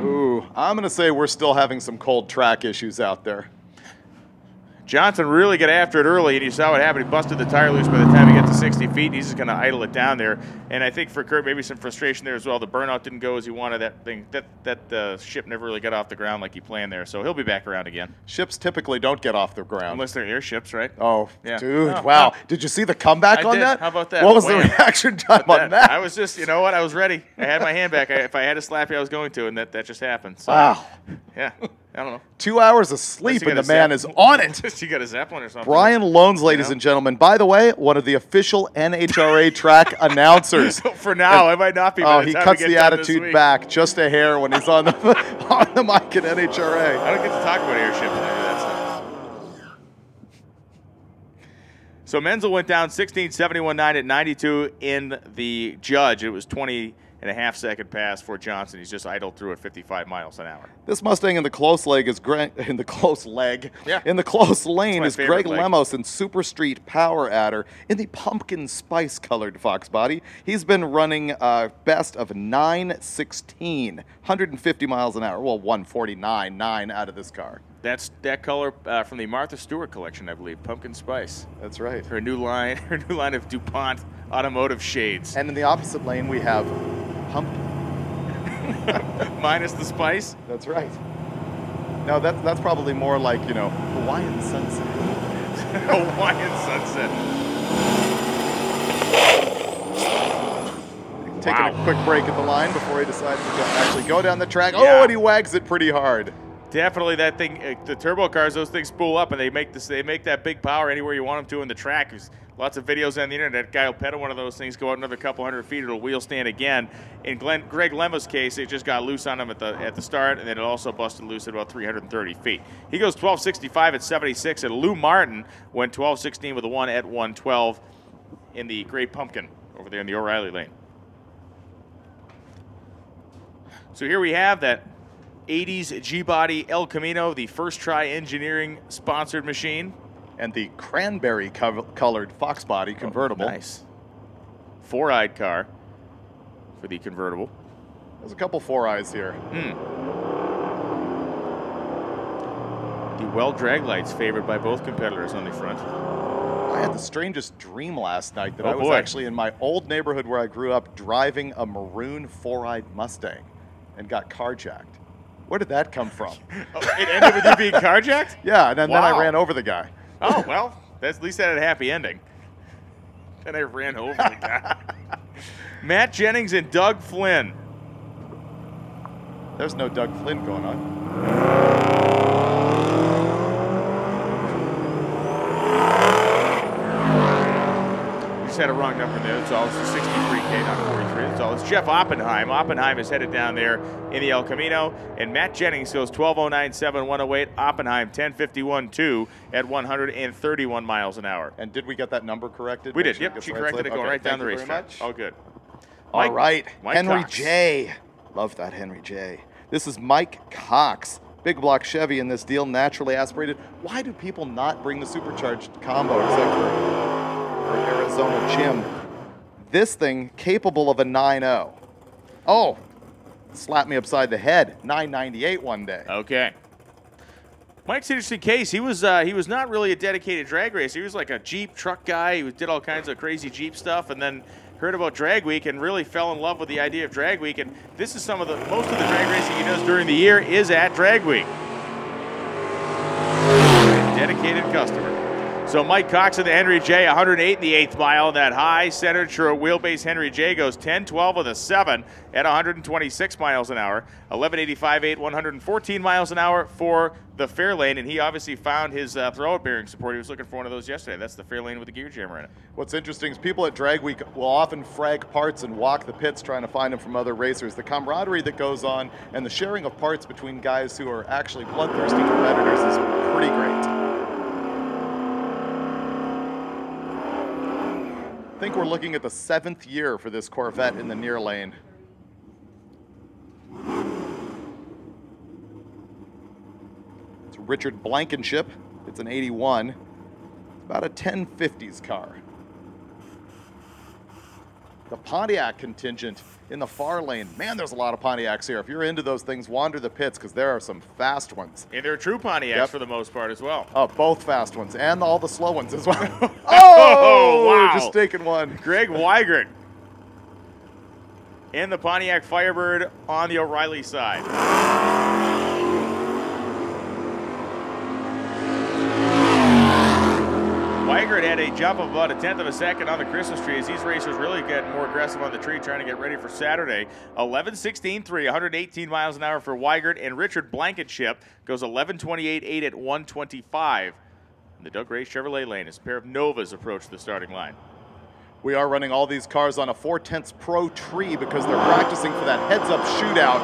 Speaker 2: Ooh, I'm going to say we're still having some cold track issues out there.
Speaker 1: Johnson really got after it early, and you saw what happened. He busted the tire loose by the time he got to 60 feet, and he's just going to idle it down there. And I think for Kurt, maybe some frustration there as well. The burnout didn't go as he wanted. That thing, that ship never really got off the ground like he planned there. So he'll be back around again.
Speaker 2: Ships typically don't get off the ground.
Speaker 1: Unless they're airships, right?
Speaker 2: Oh,
Speaker 1: yeah.
Speaker 2: Dude, wow. Did you see the comeback on that?
Speaker 1: How about that?
Speaker 2: What was the reaction time on that?
Speaker 1: I was just, you know what? I was ready. I had my hand back. If I had to slap you, I was going to, and that just happened. So,
Speaker 2: wow.
Speaker 1: Yeah. I don't know.
Speaker 2: 2 hours of sleep and the man is on it.
Speaker 1: You got a Zeppelin or something.
Speaker 2: Brian Loans, ladies and gentlemen. By the way, one of the official NHRA track announcers.
Speaker 1: For now, I might not be.
Speaker 2: Oh, he cuts the attitude back just a hair when he's on the on the mic at NHRA.
Speaker 1: I don't get to talk about airships and any of that stuff. So Menzel went down 16.71.9 at 92 in the Judge. It was 20.5-second pass for Johnson. He's just idled through at 55 miles an hour.
Speaker 2: This Mustang in the close lane is Greg Lemos in Super Street Power Adder in the pumpkin spice colored Fox body. He's been running best of 9.16, 150 miles an hour. Well, 149.9 out of this car.
Speaker 1: That's that color from the Martha Stewart collection, I believe. Pumpkin spice.
Speaker 2: That's right.
Speaker 1: Her new line of DuPont automotive shades.
Speaker 2: And in the opposite lane, we have pumpkin.
Speaker 1: Minus the spice?
Speaker 2: That's right. No, that's probably more like, you know, Hawaiian sunset.
Speaker 1: Hawaiian sunset.
Speaker 2: Taking a quick break at the line before he decides to actually go down the track.
Speaker 1: Yeah.
Speaker 2: Oh, and he wags it pretty hard.
Speaker 1: Definitely that thing. The turbo cars, those things spool up, and they make that big power anywhere you want them to in the track. There's lots of videos on the internet. Guy will pedal one of those things, go out another couple hundred feet, it'll wheel stand again. In Greg Lemma's case, it just got loose on him at the start, and then it also busted loose at about 330 feet. He goes 12.65 at 76, and Lou Martin went 12.16 with a 1 at 112 in the Gray Pumpkin over there in the O'Reilly lane. So here we have that 80s G-Body El Camino, the First Try Engineering sponsored machine.
Speaker 2: And the cranberry colored Fox body convertible.
Speaker 1: Oh, nice. Four-eyed car for the convertible.
Speaker 2: There's a couple 4 eyes here.
Speaker 1: The Well drag lights favored by both competitors on the front.
Speaker 2: I had the strangest dream last night that
Speaker 1: Oh,
Speaker 2: I was
Speaker 1: boy.
Speaker 2: actually in my old neighborhood where I grew up driving a maroon four-eyed Mustang and got carjacked. Where did that come from?
Speaker 1: Oh, it ended with you being carjacked?
Speaker 2: Yeah, and then I
Speaker 1: Wow.
Speaker 2: ran over the guy.
Speaker 1: Oh, well, that's, at least that had a happy ending. Then I ran over the guy. Matt Jennings and Doug Flynn.
Speaker 2: There's no Doug Flynn going on.
Speaker 1: Just had a wrong number there. That's all. It's the 63K, not 43. That's all. It's Jeff Oppenheim. Oppenheim is headed down there in the El Camino. And Matt Jennings goes 12:09.7, 108. Oppenheim 10:51.2 at 131 miles an hour.
Speaker 2: And did we get that number corrected?
Speaker 1: We
Speaker 2: Make
Speaker 1: did.
Speaker 2: sure
Speaker 1: Yep.
Speaker 2: it gets
Speaker 1: She
Speaker 2: the
Speaker 1: corrected it
Speaker 2: slip?
Speaker 1: going
Speaker 2: Okay,
Speaker 1: right down
Speaker 2: thank
Speaker 1: the
Speaker 2: you very
Speaker 1: racetrack.
Speaker 2: much.
Speaker 1: All good.
Speaker 2: All right.
Speaker 1: Mike
Speaker 2: Henry
Speaker 1: Cox.
Speaker 2: J. Love that Henry J. This is Mike Cox. Big block Chevy in this deal, naturally aspirated. Why do people not bring the supercharged combo except for Arizona Jim? This thing capable of a 9.0. Oh, slapped me upside the head. 998 one day.
Speaker 1: Okay. Mike's an interesting case. He was not really a dedicated drag racer. He was like a Jeep truck guy. He did all kinds of crazy Jeep stuff, and then heard about Drag Week and really fell in love with the idea of Drag Week. And this is most of the drag racing he does during the year is at Drag Week. Dedicated customer. So Mike Cox of the Henry J, 108 in the 8th mile. That high centered short wheelbase Henry J goes 10-12 with a 7 at 126 miles an hour. 1185.8, 114 miles an hour for the Fairlane. And he obviously found his throwout bearing support. He was looking for one of those yesterday. That's the Fairlane with the gear jammer in it.
Speaker 2: What's interesting is people at Drag Week will often frag parts and walk the pits trying to find them from other racers. The camaraderie that goes on and the sharing of parts between guys who are actually bloodthirsty competitors is pretty great. I think we're looking at the 7th year for this Corvette in the near lane. It's Richard Blankenship. It's an 81. It's about a 1050s car. The Pontiac contingent in the far lane. Man, there's a lot of Pontiacs here. If you're into those things, wander the pits because there are some fast ones.
Speaker 1: And they're true Pontiacs for the most part as well.
Speaker 2: Oh, both fast ones and all the slow ones as well.
Speaker 1: Oh, wow.
Speaker 2: Just taking one.
Speaker 1: Greg Weigert and the Pontiac Firebird on the O'Reilly side. Weigert had a jump of about 1/10 of a second on the Christmas tree as these racers really get more aggressive on the tree trying to get ready for Saturday. 11:16.3, 118 miles an hour for Weigert, and Richard Blankenship goes 11:28.8 at 125. In the Doug Ray Chevrolet lane as a pair of Novas approach the starting line.
Speaker 2: We are running all these cars on a 4/10 Pro tree because they're practicing for that heads-up shootout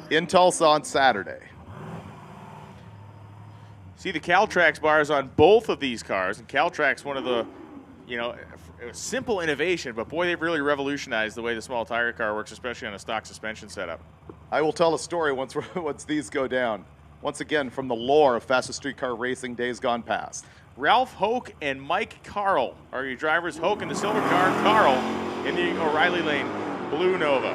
Speaker 2: in Tulsa on Saturday.
Speaker 1: See the Caltrax bars on both of these cars, and Caltrax, one of the, simple innovation, but boy, they've really revolutionized the way the small tire car works, especially on a stock suspension setup.
Speaker 2: I will tell a story once these go down. Once again, from the lore of fastest street car racing days gone past.
Speaker 1: Ralph Hoke and Mike Carl are your drivers. Hoke in the silver car, Carl in the O'Reilly lane blue Nova.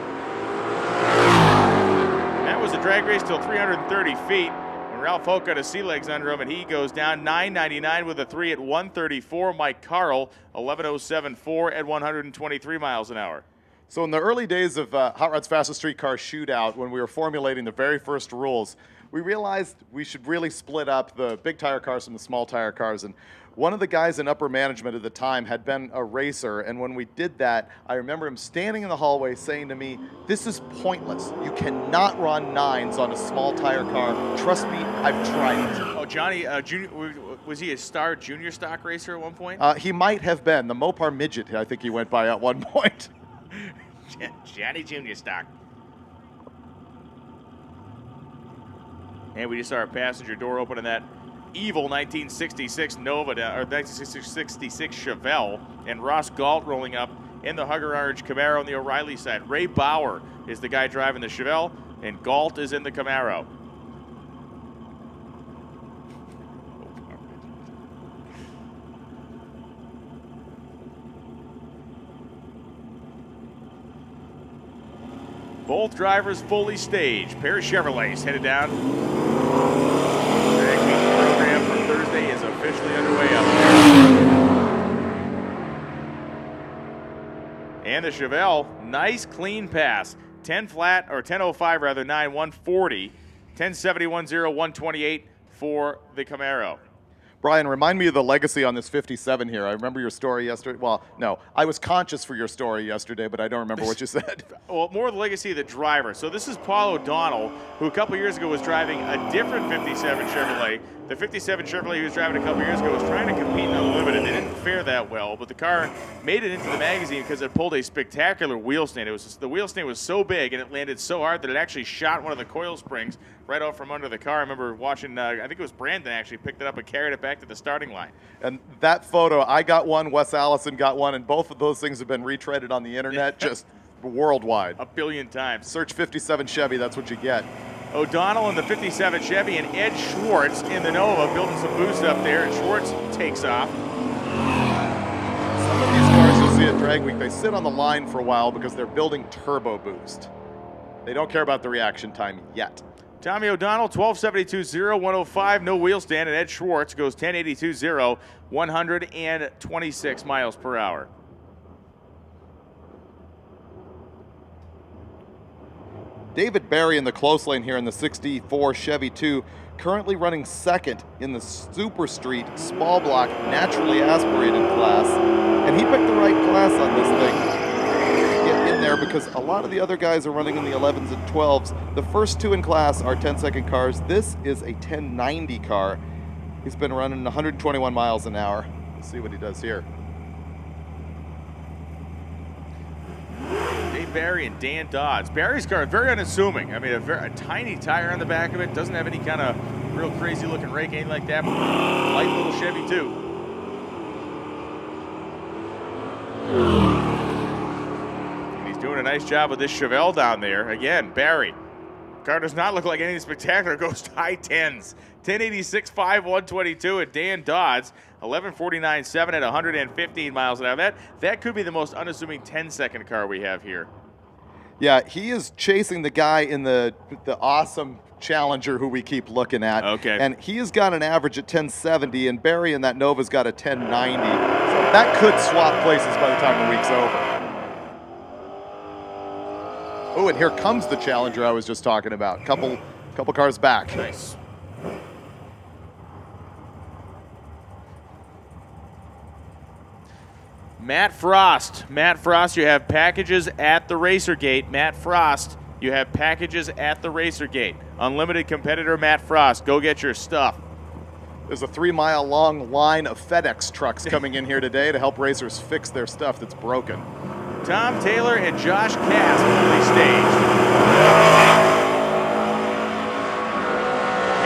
Speaker 1: That was a drag race till 330 feet. And Ralph Hoke got his sea legs under him, and he goes down 999 with a 3 at 134. Mike Carl, 1107.4 at 123 miles an hour.
Speaker 2: So in the early days of Hot Rod's Fastest Street Car Shootout, when we were formulating the very first rules, we realized we should really split up the big tire cars from the small tire cars. And one of the guys in upper management at the time had been a racer, and when we did that, I remember him standing in the hallway saying to me, "This is pointless. You cannot run 9s on a small tire car. Trust me, I've tried it."
Speaker 1: Oh, Johnny, was he a star junior stock racer at one point?
Speaker 2: He might have been. The Mopar Midget, I think he went by at one point.
Speaker 1: Johnny Junior stock. And we just saw our passenger door open in that evil 1966 Nova, or 1966 Chevelle, and Ross Galt rolling up in the Hugger Orange Camaro on the O'Reilly side. Ray Bauer is the guy driving the Chevelle, and Galt is in the Camaro. Both drivers fully staged. Pair of Chevrolets headed down officially underway up there. And the Chevelle, nice clean pass. 10 flat, or 10.05 rather, 9, 140. 10.70, 10, 128 for the Camaro.
Speaker 2: Brian, remind me of the legacy on this 57 here. I remember your story yesterday. Well, no, I was conscious for your story yesterday, but I don't remember what you said.
Speaker 1: Well, more the legacy of the driver. So this is Paul O'Donnell, who a couple years ago was driving a different 57 Chevrolet. The 57 Chevrolet he was driving a couple years ago was trying to compete in Unlimited. They didn't fare that well, but the car made it into the magazine because it pulled a spectacular wheel stand. The wheel stand was so big and it landed so hard that it actually shot one of the coil springs right out from under the car. I remember watching, I think it was Brandon actually picked it up and carried it back to the starting line.
Speaker 2: And that photo, I got one, Wes Allison got one, and both of those things have been retreaded on the internet just worldwide.
Speaker 1: A billion times.
Speaker 2: Search 57 Chevy, that's what you get.
Speaker 1: O'Donnell in the 57 Chevy and Ed Schwartz in the Nova building some boost up there, and Schwartz takes off.
Speaker 2: Some of these cars you'll see at Drag Week, they sit on the line for a while because they're building turbo boost. They don't care about the reaction time yet.
Speaker 1: Tommy O'Donnell, 12.72.0, 105, no wheel stand, and Ed Schwartz goes 10.82.0, 126 miles per hour.
Speaker 2: David Barry in the close lane here in the 64 Chevy 2, currently running second in the Super Street small block naturally aspirated class. And he picked the right class on this thing to get in there because a lot of the other guys are running in the 11s and 12s. The first two in class are 10-second cars. This is a 1090 car. He's been running 121 miles an hour. Let's see what he does here.
Speaker 1: Dave Barry and Dan Dodds. Barry's car is very unassuming. I mean, a tiny tire on the back of it. Doesn't have any kind of real crazy looking rake, anything like that. Light little Chevy too. And he's doing a nice job with this Chevelle down there. Again, Barry. Car does not look like anything spectacular. Goes to high 10s. 1086.5, 122, and Dan Dodds, 1149.7 at 115 miles an hour. That could be the most unassuming 10-second car we have here.
Speaker 2: Yeah, he is chasing the guy in the awesome Challenger who we keep looking at.
Speaker 1: Okay.
Speaker 2: And he has got an average at 1070, and Barry in that Nova's got a 1090. So that could swap places by the time the week's over. Oh, and here comes the Challenger I was just talking about. Couple cars back.
Speaker 1: Nice. Matt Frost, you have packages at the Racer Gate. Matt Frost, you have packages at the Racer Gate. Unlimited competitor Matt Frost, go get your stuff.
Speaker 2: There's a 3-mile-long line of FedEx trucks coming in here today to help racers fix their stuff that's broken.
Speaker 1: Tom Taylor and Josh Cass fully staged.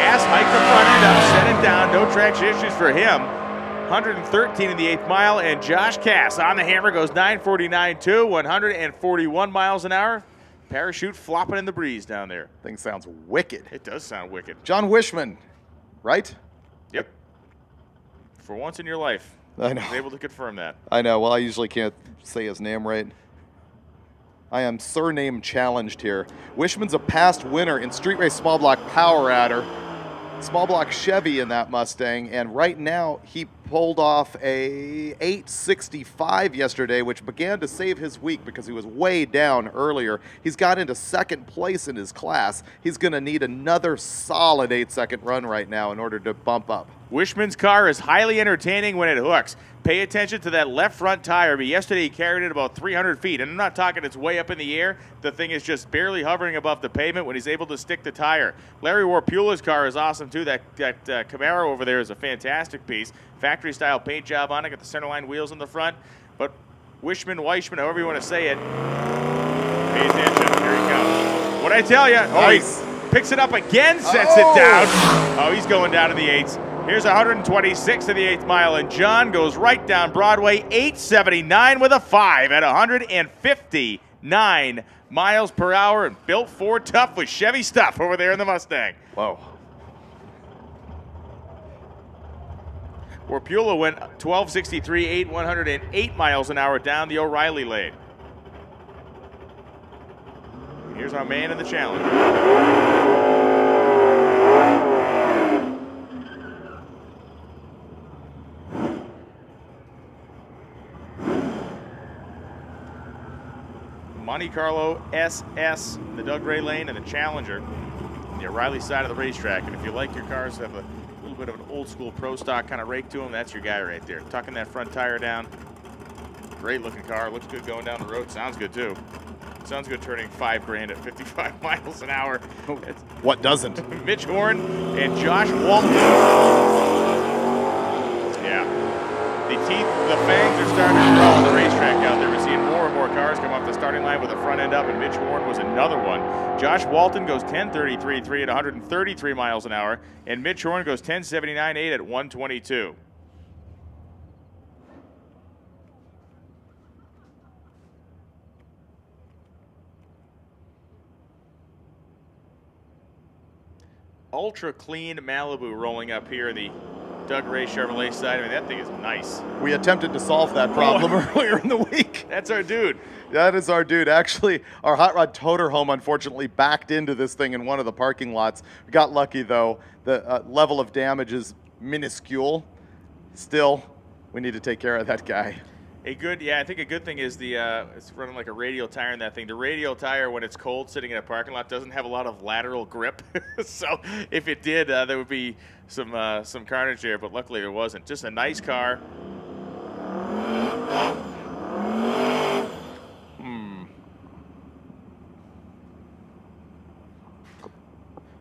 Speaker 1: Cass hiked the front end up, set it down, no traction issues for him. 113 in the 8th mile, and Josh Cass on the hammer goes 949.2, 141 miles an hour. Parachute flopping in the breeze down there.
Speaker 2: Thing sounds wicked.
Speaker 1: It does sound wicked.
Speaker 2: John Wishman, right?
Speaker 1: Yep. For once in your life,
Speaker 2: I know.
Speaker 1: I was able to confirm that.
Speaker 2: I know. Well, I usually can't say his name right. I am surname challenged here. Wishman's a past winner in Street Race Small Block Power Adder. Small block Chevy in that Mustang, and right now he pulled off a 865 yesterday, which began to save his week because he was way down earlier. He's got into second place in his class. He's going to need another solid 8-second run right now in order to bump up.
Speaker 1: Wishman's car is highly entertaining when it hooks. Pay attention to that left front tire. But yesterday he carried it about 300 feet, and I'm not talking it's way up in the air. The thing is just barely hovering above the pavement when he's able to stick the tire. Larry Warpula's car is awesome too. That Camaro over there is a fantastic piece. Factory style paint job on it. Got the centerline wheels in the front. But Wishman, however you want to say it, pay attention. Here he comes. What'd I tell you?
Speaker 2: Nice.
Speaker 1: Oh, he picks it up again, sets it down. Oh, he's going down to the 8s. Here's 126 to the 8th mile, and John goes right down Broadway, 879 with a 5 at 159 miles per hour, and built Ford tough with Chevy stuff over there in the Mustang.
Speaker 2: Whoa.
Speaker 1: Warpula went 1263, 108 miles an hour down the O'Reilly lane. Here's our man in the challenge. Monte Carlo SS, the Doug Ray Lane, and the Challenger on the O'Reilly side of the racetrack. And if you like your cars to have a little bit of an old school pro stock kind of rake to them, that's your guy right there. Tucking that front tire down. Great looking car. Looks good going down the road. Sounds good too. Sounds good turning $5,000 at 55 miles an hour.
Speaker 2: What doesn't?
Speaker 1: Mitch Horn and Josh Walton. Yeah. The fangs are starting to grow on the racetrack out there. We're seeing more and more cars come off the starting line with the front end up, and Mitch Horn was another one. Josh Walton goes 10.33.3 at 133 miles an hour, and Mitch Horn goes 10.79.8 at 122. Ultra clean Malibu rolling up here, the Doug Ray Chevrolet side. I mean, that thing is nice.
Speaker 2: We attempted to solve that problem earlier in the week.
Speaker 1: That's our dude.
Speaker 2: That is our dude. Actually, our hot rod toter home unfortunately backed into this thing in one of the parking lots. We got lucky though. The level of damage is minuscule. Still, we need to take care of that guy.
Speaker 1: I think a good thing is it's running like a radial tire in that thing. The radial tire, when it's cold, sitting in a parking lot, doesn't have a lot of lateral grip. So if it did, there would be some carnage there. But luckily there wasn't. Just a nice car.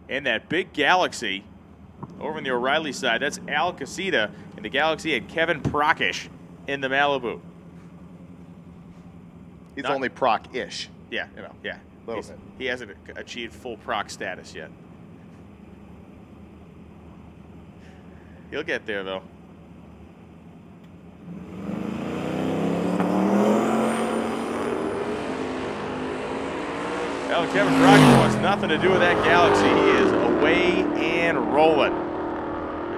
Speaker 1: And that big Galaxy over on the O'Reilly side, that's Al Casita, and the Galaxy had Kevin Procish in the Malibu.
Speaker 2: He's only proc-ish.
Speaker 1: Yeah, yeah.
Speaker 2: Little bit.
Speaker 1: He hasn't achieved full proc status yet. He'll get there, though. Well, Kevin Procish wants nothing to do with that Galaxy. He is away and rolling.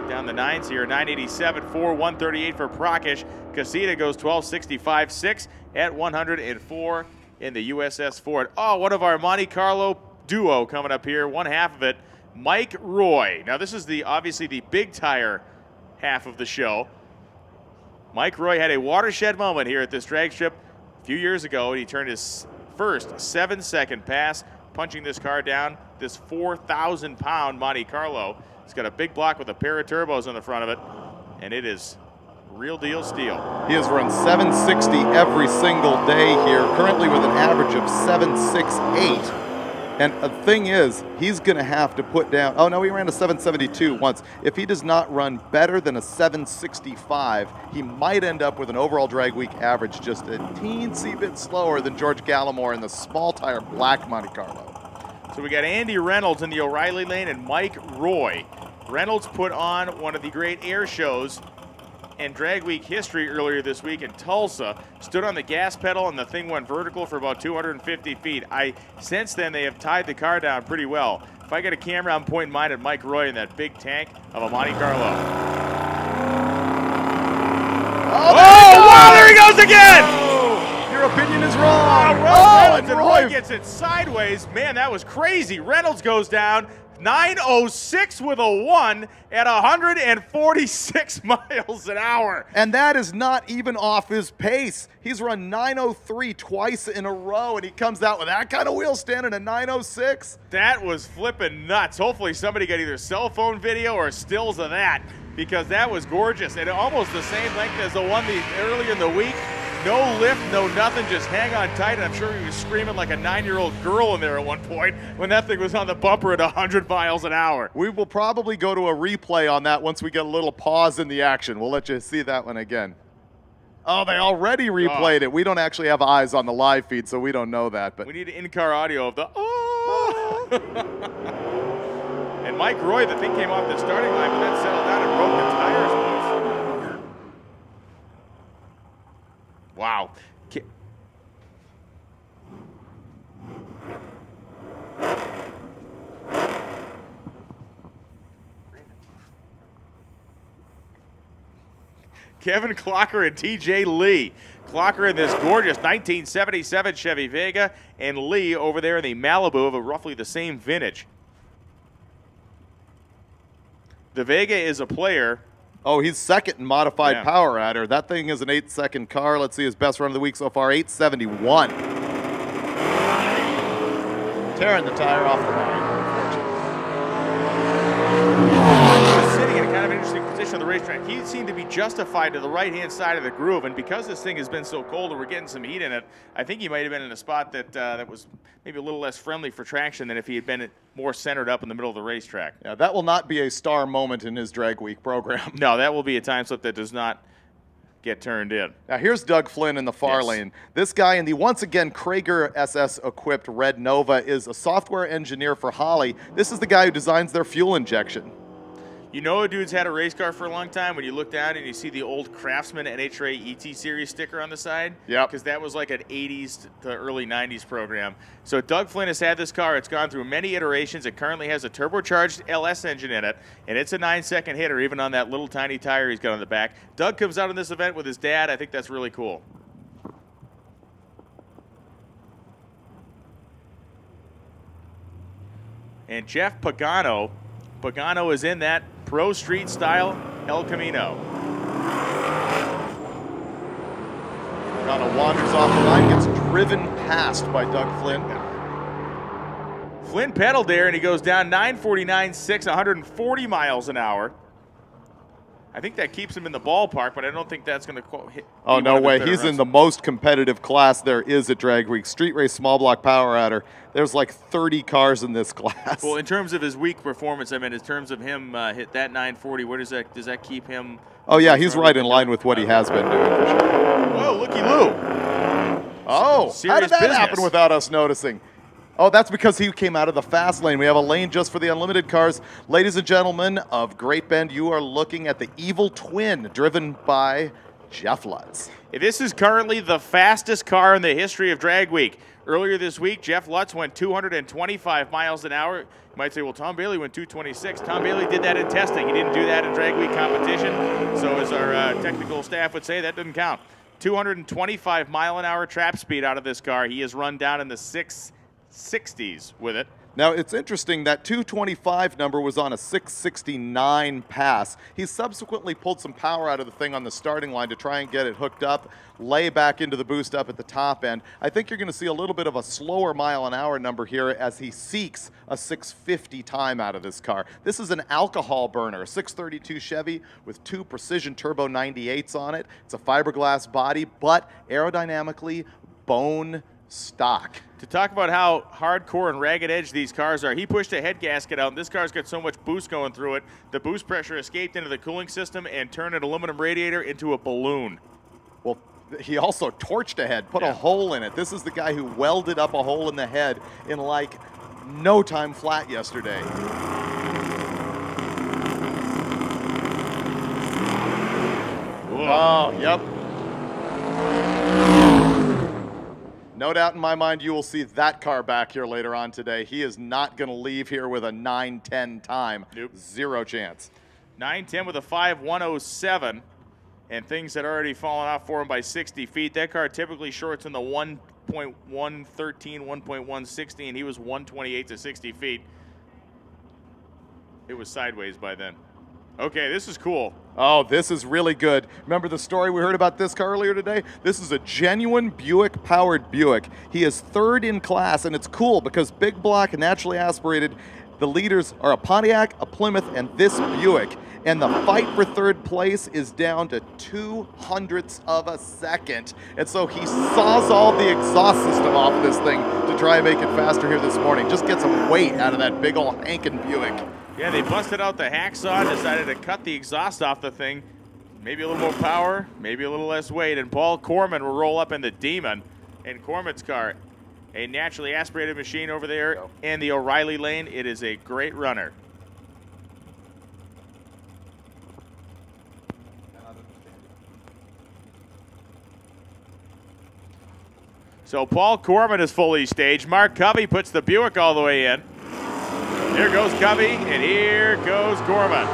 Speaker 1: Down the nines here, 987.4, 138 for Procish. Casita goes 1265.6 at 104 in the USS Ford. Oh, one of our Monte Carlo duo coming up here. One half of it, Mike Roy. Now this is obviously the big tire half of the show. Mike Roy had a watershed moment here at this drag strip a few years ago. He turned his first 7-second pass, punching this car down, this 4,000-pound Monte Carlo. It's got a big block with a pair of turbos on the front of it, and it is real deal steel.
Speaker 2: He has run 760 every single day here, currently with an average of 768. And the thing is, he's going to have to put down, oh no, he ran a 772 once. If he does not run better than a 765, he might end up with an overall drag week average just a teensy bit slower than George Gallimore in the small tire black Monte Carlo.
Speaker 1: So we got Andy Reynolds in the O'Reilly lane and Mike Roy. Reynolds put on one of the great air shows in drag week history earlier this week in Tulsa. Stood on the gas pedal and the thing went vertical for about 250 feet. Since then they have tied the car down pretty well. If I get a camera, I'm pointing mine at Mike Roy in that big tank of a Monte Carlo.
Speaker 2: Oh,
Speaker 1: wow, there he goes again!
Speaker 2: Your opinion is wrong.
Speaker 1: Reynolds and Roy gets it sideways. Man, that was crazy. Reynolds goes down 906 with a 1 at 146 miles an hour.
Speaker 2: And that is not even off his pace. He's run 903 twice in a row, and he comes out with that kind of wheel stand at a 906.
Speaker 1: That was flipping nuts. Hopefully somebody got either cell phone video or stills of that, because that was gorgeous. And almost the same length as the one earlier in the week. No lift, no nothing, just hang on tight. And I'm sure he was screaming like a 9-year-old girl in there at one point when that thing was on the bumper at 100 miles an hour.
Speaker 2: We will probably go to a replay on that once we get a little pause in the action. We'll let you see that one again. Oh, they already replayed it. We don't actually have eyes on the live feed, so we don't know that. But
Speaker 1: we need in-car audio of the And Mike Roy, the thing came off the starting line, but then settled down and broke the tires. Wow. Kevin Clocker and TJ Lee. Clocker in this gorgeous 1977 Chevy Vega, and Lee over there in the Malibu of roughly the same vintage. The Vega is a player.
Speaker 2: Oh, he's second in modified power adder. That thing is an 8-second car. Let's see his best run of the week so far, 871. tearing the tire off the line.
Speaker 1: He was sitting in a kind of interesting position on the racetrack. He seemed to be justified to the right-hand side of the groove, and because this thing has been so cold and we're getting some heat in it, I think he might have been in a spot that that was maybe a little less friendly for traction than if he had been more centered up in the middle of the racetrack.
Speaker 2: Yeah, that will not be a star moment in his drag week program.
Speaker 1: No, that will be a time slip that does not get turned in.
Speaker 2: Now here's Doug Flynn in the far lane. This guy in the once again Krager SS equipped Red Nova is a software engineer for Holley. This is the guy who designs their fuel injection.
Speaker 1: You know a dude's had a race car for a long time when you look down and you see the old Craftsman NHRA ET Series sticker on the side?
Speaker 2: Yeah.
Speaker 1: Because that was like an 80s to early 90s program. So Doug Flynn has had this car. It's gone through many iterations. It currently has a turbocharged LS engine in it, and it's a 9-second hitter even on that little tiny tire he's got on the back. Doug comes out on this event with his dad. I think that's really cool. And Jeff Pagano is in that Pro Street style El Camino.
Speaker 2: Pagano wanders off the line, gets driven past by Doug Flynn.
Speaker 1: Flynn pedaled there and he goes down 9:49.6, 140 miles an hour. I think that keeps him in the ballpark, but I don't think that's going to hit.
Speaker 2: Oh, no way. He's in the most competitive class there is at Drag Week. Street Race Small Block Power Adder. There's like 30 cars in this class.
Speaker 1: Well, in terms of his weak performance, I mean, in terms of him hit that 940, where does that keep him?
Speaker 2: Oh, yeah, he's right in line with what he has been doing for sure.
Speaker 1: Whoa, looky Lou.
Speaker 2: Oh, how did that happen without us noticing? Oh, that's because he came out of the fast lane. We have a lane just for the unlimited cars. Ladies and gentlemen of Great Bend, you are looking at the Evil Twin driven by Jeff Lutz.
Speaker 1: This is currently the fastest car in the history of Drag Week. Earlier this week, Jeff Lutz went 225 miles an hour. You might say, well, Tom Bailey went 226. Tom Bailey did that in testing. He didn't do that in Drag Week competition. So as our technical staff would say, that doesn't count. 225 mile an hour trap speed out of this car. He has run down in the 660s with it.
Speaker 2: Now, it's interesting that 225 number was on a 669 pass. He subsequently pulled some power out of the thing on the starting line to try and get it hooked up, lay back into the boost up at the top end. I think you're going to see a little bit of a slower mile an hour number here as he seeks a 650 time out of this car. This is an alcohol burner, a 632 Chevy with 2 Precision Turbo 98s on it. It's a fiberglass body, but aerodynamically bone stock.
Speaker 1: To talk about how hardcore and ragged edge these cars are, he pushed a head gasket out, and this car's got so much boost going through it, the boost pressure escaped into the cooling system and turned an aluminum radiator into a balloon.
Speaker 2: Well, he also torched a head, put a hole in it. This is the guy who welded up a hole in the head in like no time flat yesterday. Oh, yep. No doubt in my mind you will see that car back here later on today. He is not going to leave here with a 9:10 time.
Speaker 1: Nope.
Speaker 2: Zero chance.
Speaker 1: 9:10 with a 5:107, and things had already fallen off for him by 60 feet. That car typically shorts in the 1.113, 1.160, and he was 128 to 60 feet. It was sideways by then. Okay, this is cool.
Speaker 2: Oh, this is really good. Remember the story we heard about this car earlier today? This is a genuine Buick-powered Buick. He is third in class, and it's cool because big block and naturally aspirated, the leaders are a Pontiac, a Plymouth, and this Buick. And the fight for third place is down to 200ths of a second. And so he saws all the exhaust system off of this thing to try and make it faster here this morning. Just get some weight out of that big old hankin' Buick.
Speaker 1: Yeah, they busted out the hacksaw and decided to cut the exhaust off the thing. Maybe a little more power, maybe a little less weight. And Paul Corman will roll up in the Demon in Corman's car. A naturally aspirated machine over there in the O'Reilly lane. It is a great runner. So Paul Corman is fully staged. Mark Covey puts the Buick all the way in. Here goes Covey, and here goes Corman.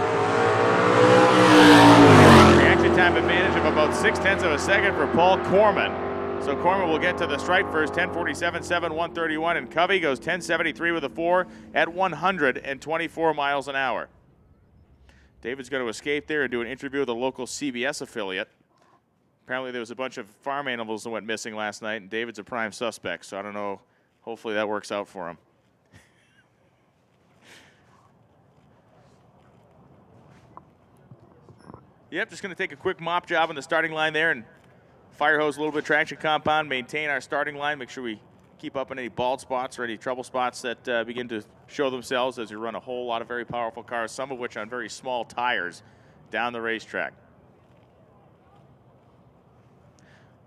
Speaker 1: Reaction time advantage of about 0.6 of a second for Paul Corman. So Corman will get to the stripe first, 10:47.7, 131, and Covey goes 10:73 with a 4 at 124 miles an hour. David's going to escape there and do an interview with a local CBS affiliate. Apparently there was a bunch of farm animals that went missing last night, and David's a prime suspect, so I don't know. Hopefully that works out for him. Yep, just going to take a quick mop job on the starting line there and fire hose a little bit of traction compound, maintain our starting line, make sure we keep up on any bald spots or any trouble spots that begin to show themselves as you run a whole lot of very powerful cars, some of which on very small tires down the racetrack.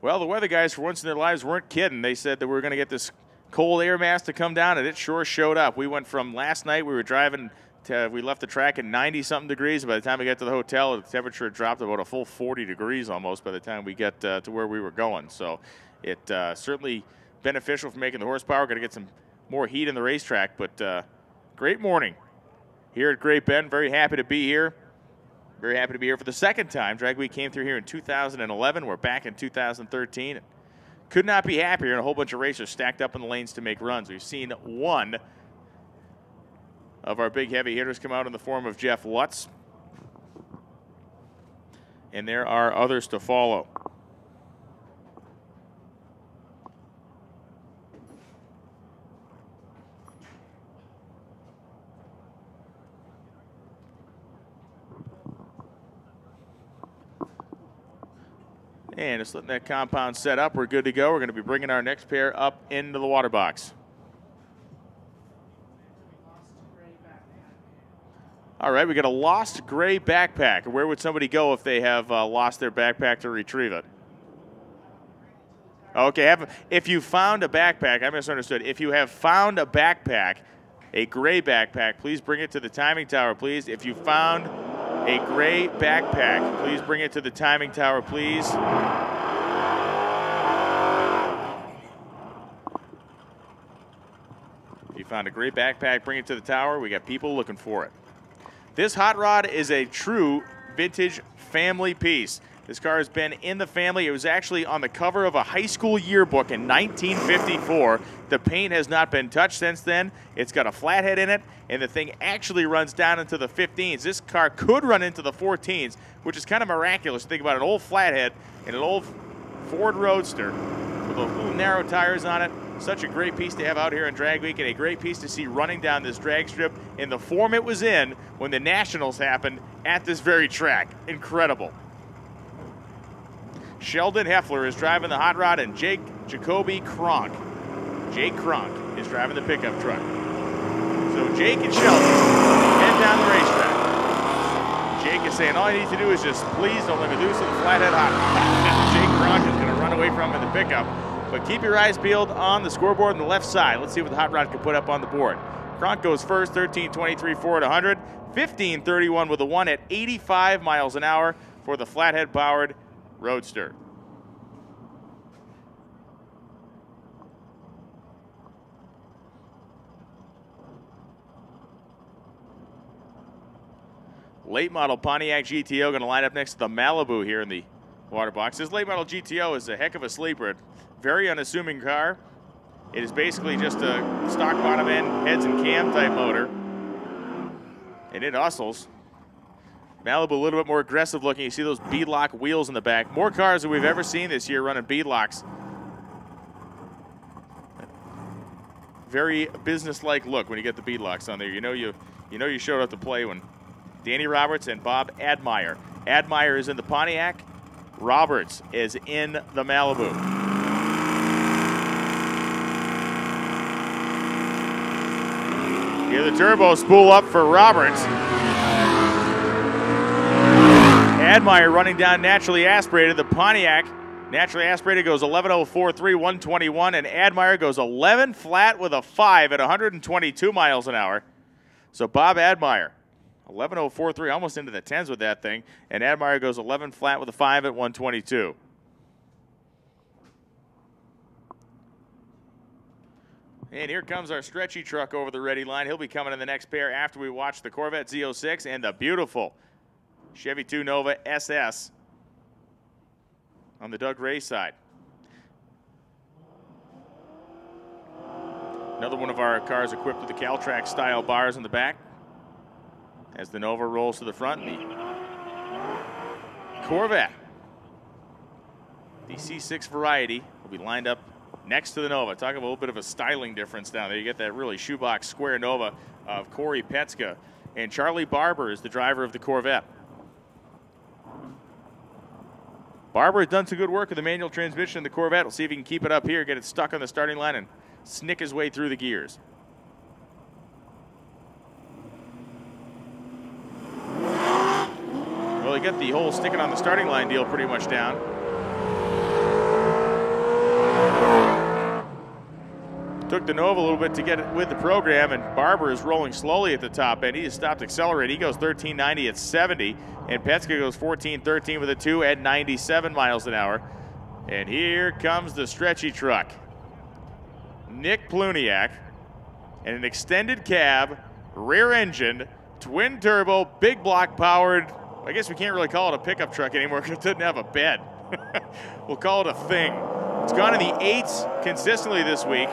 Speaker 1: Well, the weather guys, for once in their lives, weren't kidding. They said that we were going to get this cold air mass to come down, and it sure showed up. We went from last night, we were driving, we left the track at 90-something degrees. By the time we got to the hotel, the temperature had dropped about a full 40 degrees almost by the time we get to where we were going. So it certainly beneficial for making the horsepower. Got to get some more heat in the racetrack, but great morning here at Great Bend. Very happy to be here. Very happy to be here for the second time. Drag Week came through here in 2011. We're back in 2013. And could not be happier, and a whole bunch of racers stacked up in the lanes to make runs. We've seen one of our big heavy hitters come out in the form of Jeff Lutz. And there are others to follow. And just letting that compound set up, we're good to go. We're going to be bringing our next pair up into the water box. All right, we got a lost gray backpack. Where would somebody go if they have lost their backpack to retrieve it? Okay, if you found a backpack, I misunderstood. If you have found a backpack, a gray backpack, please bring it to the timing tower, please. If you found a gray backpack, please bring it to the timing tower, please. If you found a gray backpack, bring it to the tower. We got people looking for it. This hot rod is a true vintage family piece. This car has been in the family. It was actually on the cover of a high school yearbook in 1954. The paint has not been touched since then. It's got a flathead in it, and the thing actually runs down into the 15s. This car could run into the 14s, which is kind of miraculous. Think about an old flathead and an old Ford Roadster with those little narrow tires on it. Such a great piece to have out here in Drag Week, and a great piece to see running down this drag strip in the form it was in when the Nationals happened at this very track. Incredible. Sheldon Heffler is driving the hot rod, and Jacoby Kronk. Jake Kronk is driving the pickup truck. So Jake and Sheldon head down the racetrack. Jake is saying, all I need to do is just please don't let me lose to the flathead hot rod. Jake Kronk is going to run away from him in the pickup. But keep your eyes peeled on the scoreboard on the left side. Let's see what the hot rod can put up on the board. Kronk goes first, 13:23 for at 100, 15:31 with a 1 at 85 miles an hour for the flathead-powered Roadster. Late model Pontiac GTO going to line up next to the Malibu here in the water box. This late model GTO is a heck of a sleeper. Very unassuming car. It is basically just a stock bottom end, heads and cam type motor. And it hustles. Malibu a little bit more aggressive looking. You see those beadlock wheels in the back. More cars than we've ever seen this year running beadlocks. Very business-like look when you get the beadlocks on there. You know you showed up to play when Danny Roberts and Bob Admire. Admire is in the Pontiac. Roberts is in the Malibu. Hear the turbo spool up for Roberts. Admire running down naturally aspirated. The Pontiac naturally aspirated goes 11:04.3, 121, and Admire goes 11 flat with a 5 at 122 miles an hour. So Bob Admire, 11:04.3, almost into the 10s with that thing, and Admire goes 11 flat with a 5 at 122. And here comes our stretchy truck over the ready line. He'll be coming in the next pair after we watch the Corvette Z06 and the beautiful Chevy 2 Nova SS on the Doug Ray side. Another one of our cars equipped with the Caltrac style bars in the back as the Nova rolls to the front. The Corvette, the C6 variety, will be lined up next to the Nova. Talk about a little bit of a styling difference down there. You get that really shoebox square Nova of Corey Petska. And Charlie Barber is the driver of the Corvette. Barber has done some good work with the manual transmission in the Corvette. We'll see if he can keep it up here, get it stuck on the starting line, and snick his way through the gears. Well, he got the whole sticking on the starting line deal pretty much down. Took the Nova a little bit to get it with the program, and Barber is rolling slowly at the top end. He has stopped accelerating. He goes 1390 at 70, and Petska goes 1413 with a 2 at 97 miles an hour. And here comes the stretchy truck. Nick Pluniak, and an extended cab, rear engine, twin turbo, big block powered. I guess we can't really call it a pickup truck anymore because it doesn't have a bed. We'll call it a thing. It's gone in the 8s consistently this week.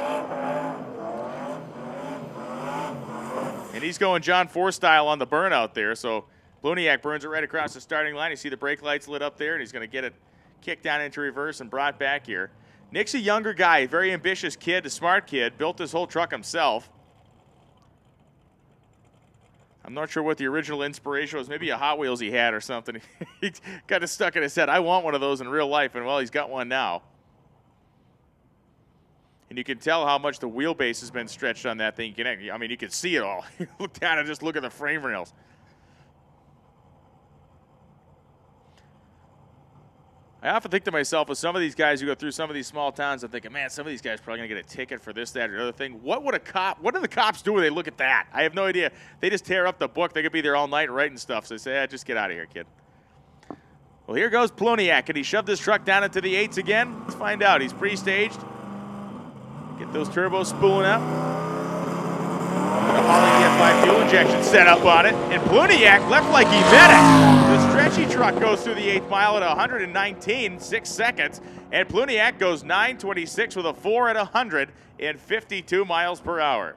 Speaker 1: And he's going John Force style on the burnout there. So Pluniak burns it right across the starting line. You see the brake lights lit up there, and he's going to get it kicked down into reverse and brought back here. Nick's a younger guy, a very ambitious kid, a smart kid, built this whole truck himself. I'm not sure what the original inspiration was. Maybe a Hot Wheels he had or something. He got it stuck in his head. I want one of those in real life, and well, he's got one now. And you can tell how much the wheelbase has been stretched on that thing. I mean, you can see it all. You look down and just look at the frame rails. I often think to myself, with some of these guys who go through some of these small towns, I'm thinking, man, some of these guys are probably going to get a ticket for this, that, or the other thing. What do the cops do when they look at that? I have no idea. They just tear up the book. They could be there all night writing stuff. So they say, just get out of here, kid. Well, here goes Pluniak. Can he shove this truck down into the 8s again? Let's find out. He's pre-staged. Get those turbos spooling up. The Holly F5 fuel injection set up on it. And Pluniak left like he meant it. The stretchy truck goes through the 8th mile at 119, 6 seconds. And Pluniak goes 9:26 with a 4 at 152 miles per hour.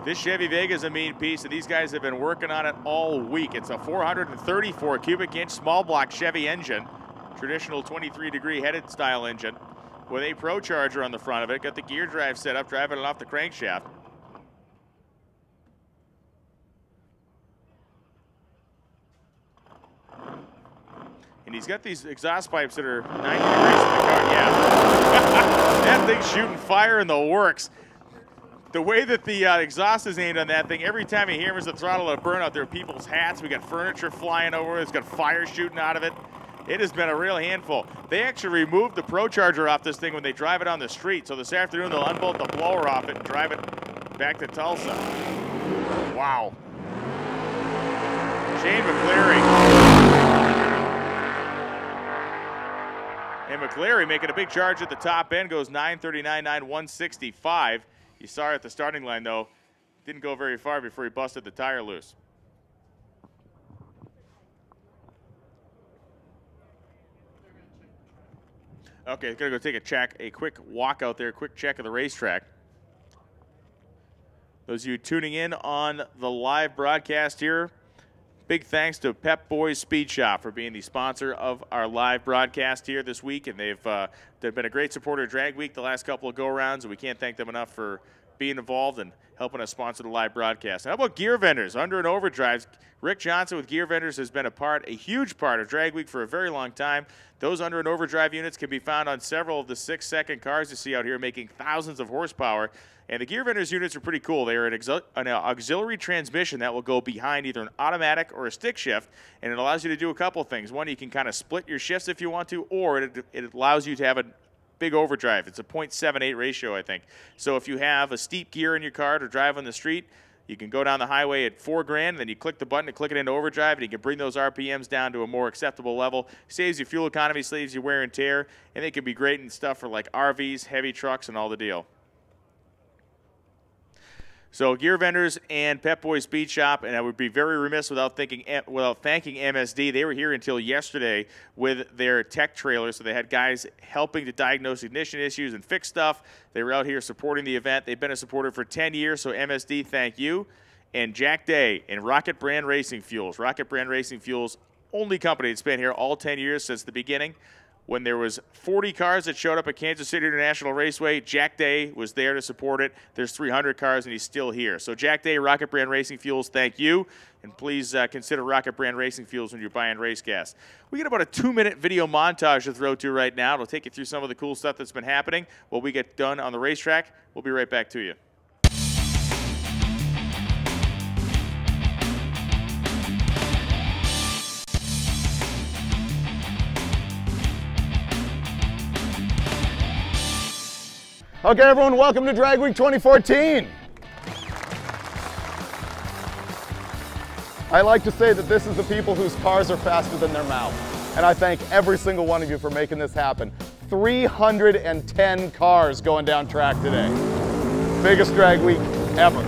Speaker 1: This Chevy Vega is a mean piece, and these guys have been working on it all week. It's a 434 cubic inch small block Chevy engine. Traditional 23-degree headed style engine with a Pro Charger on the front of it. Got the gear drive set up, driving it off the crankshaft. And he's got these exhaust pipes that are 90 degrees from the car. Yeah, that thing's shooting fire in the works. The way that the exhaust is aimed on that thing, every time he hammers the throttle to burn out, there are people's hats. We got furniture flying over it. It's got fire shooting out of it. It has been a real handful. They actually removed the Pro Charger off this thing when they drive it on the street. So this afternoon they'll unbolt the blower off it and drive it back to Tulsa. Wow. Shane McCleary. And McCleary making a big charge at the top end, goes 939, 165. You saw it at the starting line, though. Didn't go very far before he busted the tire loose. Okay, gonna go take a quick walk out there, quick check of the racetrack. Those of you tuning in on the live broadcast here, big thanks to Pep Boys Speed Shop for being the sponsor of our live broadcast here this week, and they've been a great supporter of Drag Week the last couple of go-rounds, and we can't thank them enough for being involved and helping us sponsor the live broadcast. How about Gear Vendors? Under and Overdrives, Rick Johnson with Gear Vendors has been a huge part of Drag Week for a very long time. Those under and overdrive units can be found on several of the 6-second cars you see out here, making thousands of horsepower. And the Gear Vendors units are pretty cool. They are an auxiliary transmission that will go behind either an automatic or a stick shift, and it allows you to do a couple things. One, you can kind of split your shifts if you want to, or it allows you to have a big overdrive. It's a 0.78 ratio, I think. So if you have a steep gear in your car to drive on the street, you can go down the highway at 4 grand, then you click the button to click it into overdrive, and you can bring those RPMs down to a more acceptable level. Saves you fuel economy, saves you wear and tear, and they can be great in stuff for like RVs, heavy trucks, and all the deal. So Gear Vendors and Pep Boys Speed Shop, and I would be very remiss without thanking MSD. They were here until yesterday with their tech trailer, so they had guys helping to diagnose ignition issues and fix stuff. They were out here supporting the event. They've been a supporter for 10 years, so MSD, thank you. And Jack Day and Rocket Brand Racing Fuels. Rocket Brand Racing Fuels, only company that's been here all 10 years since the beginning. when there was 40 cars that showed up at Kansas City International Raceway, Jack Day was there to support it. There's 300 cars, and he's still here. So Jack Day, Rocket Brand Racing Fuels, thank you. And please consider Rocket Brand Racing Fuels when you're buying race gas. We got about a 2-minute video montage to throw to right now. It'll take you through some of the cool stuff that's been happening while we get done on the racetrack. We'll be right back to you.
Speaker 2: Okay, everyone, welcome to Drag Week 2014. I like to say that this is the people whose cars are faster than their mouth. And I thank every single one of you for making this happen. 310 cars going down track today. Biggest drag week ever.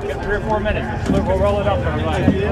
Speaker 12: Got 3 or 4 minutes. We'll roll it up for everybody.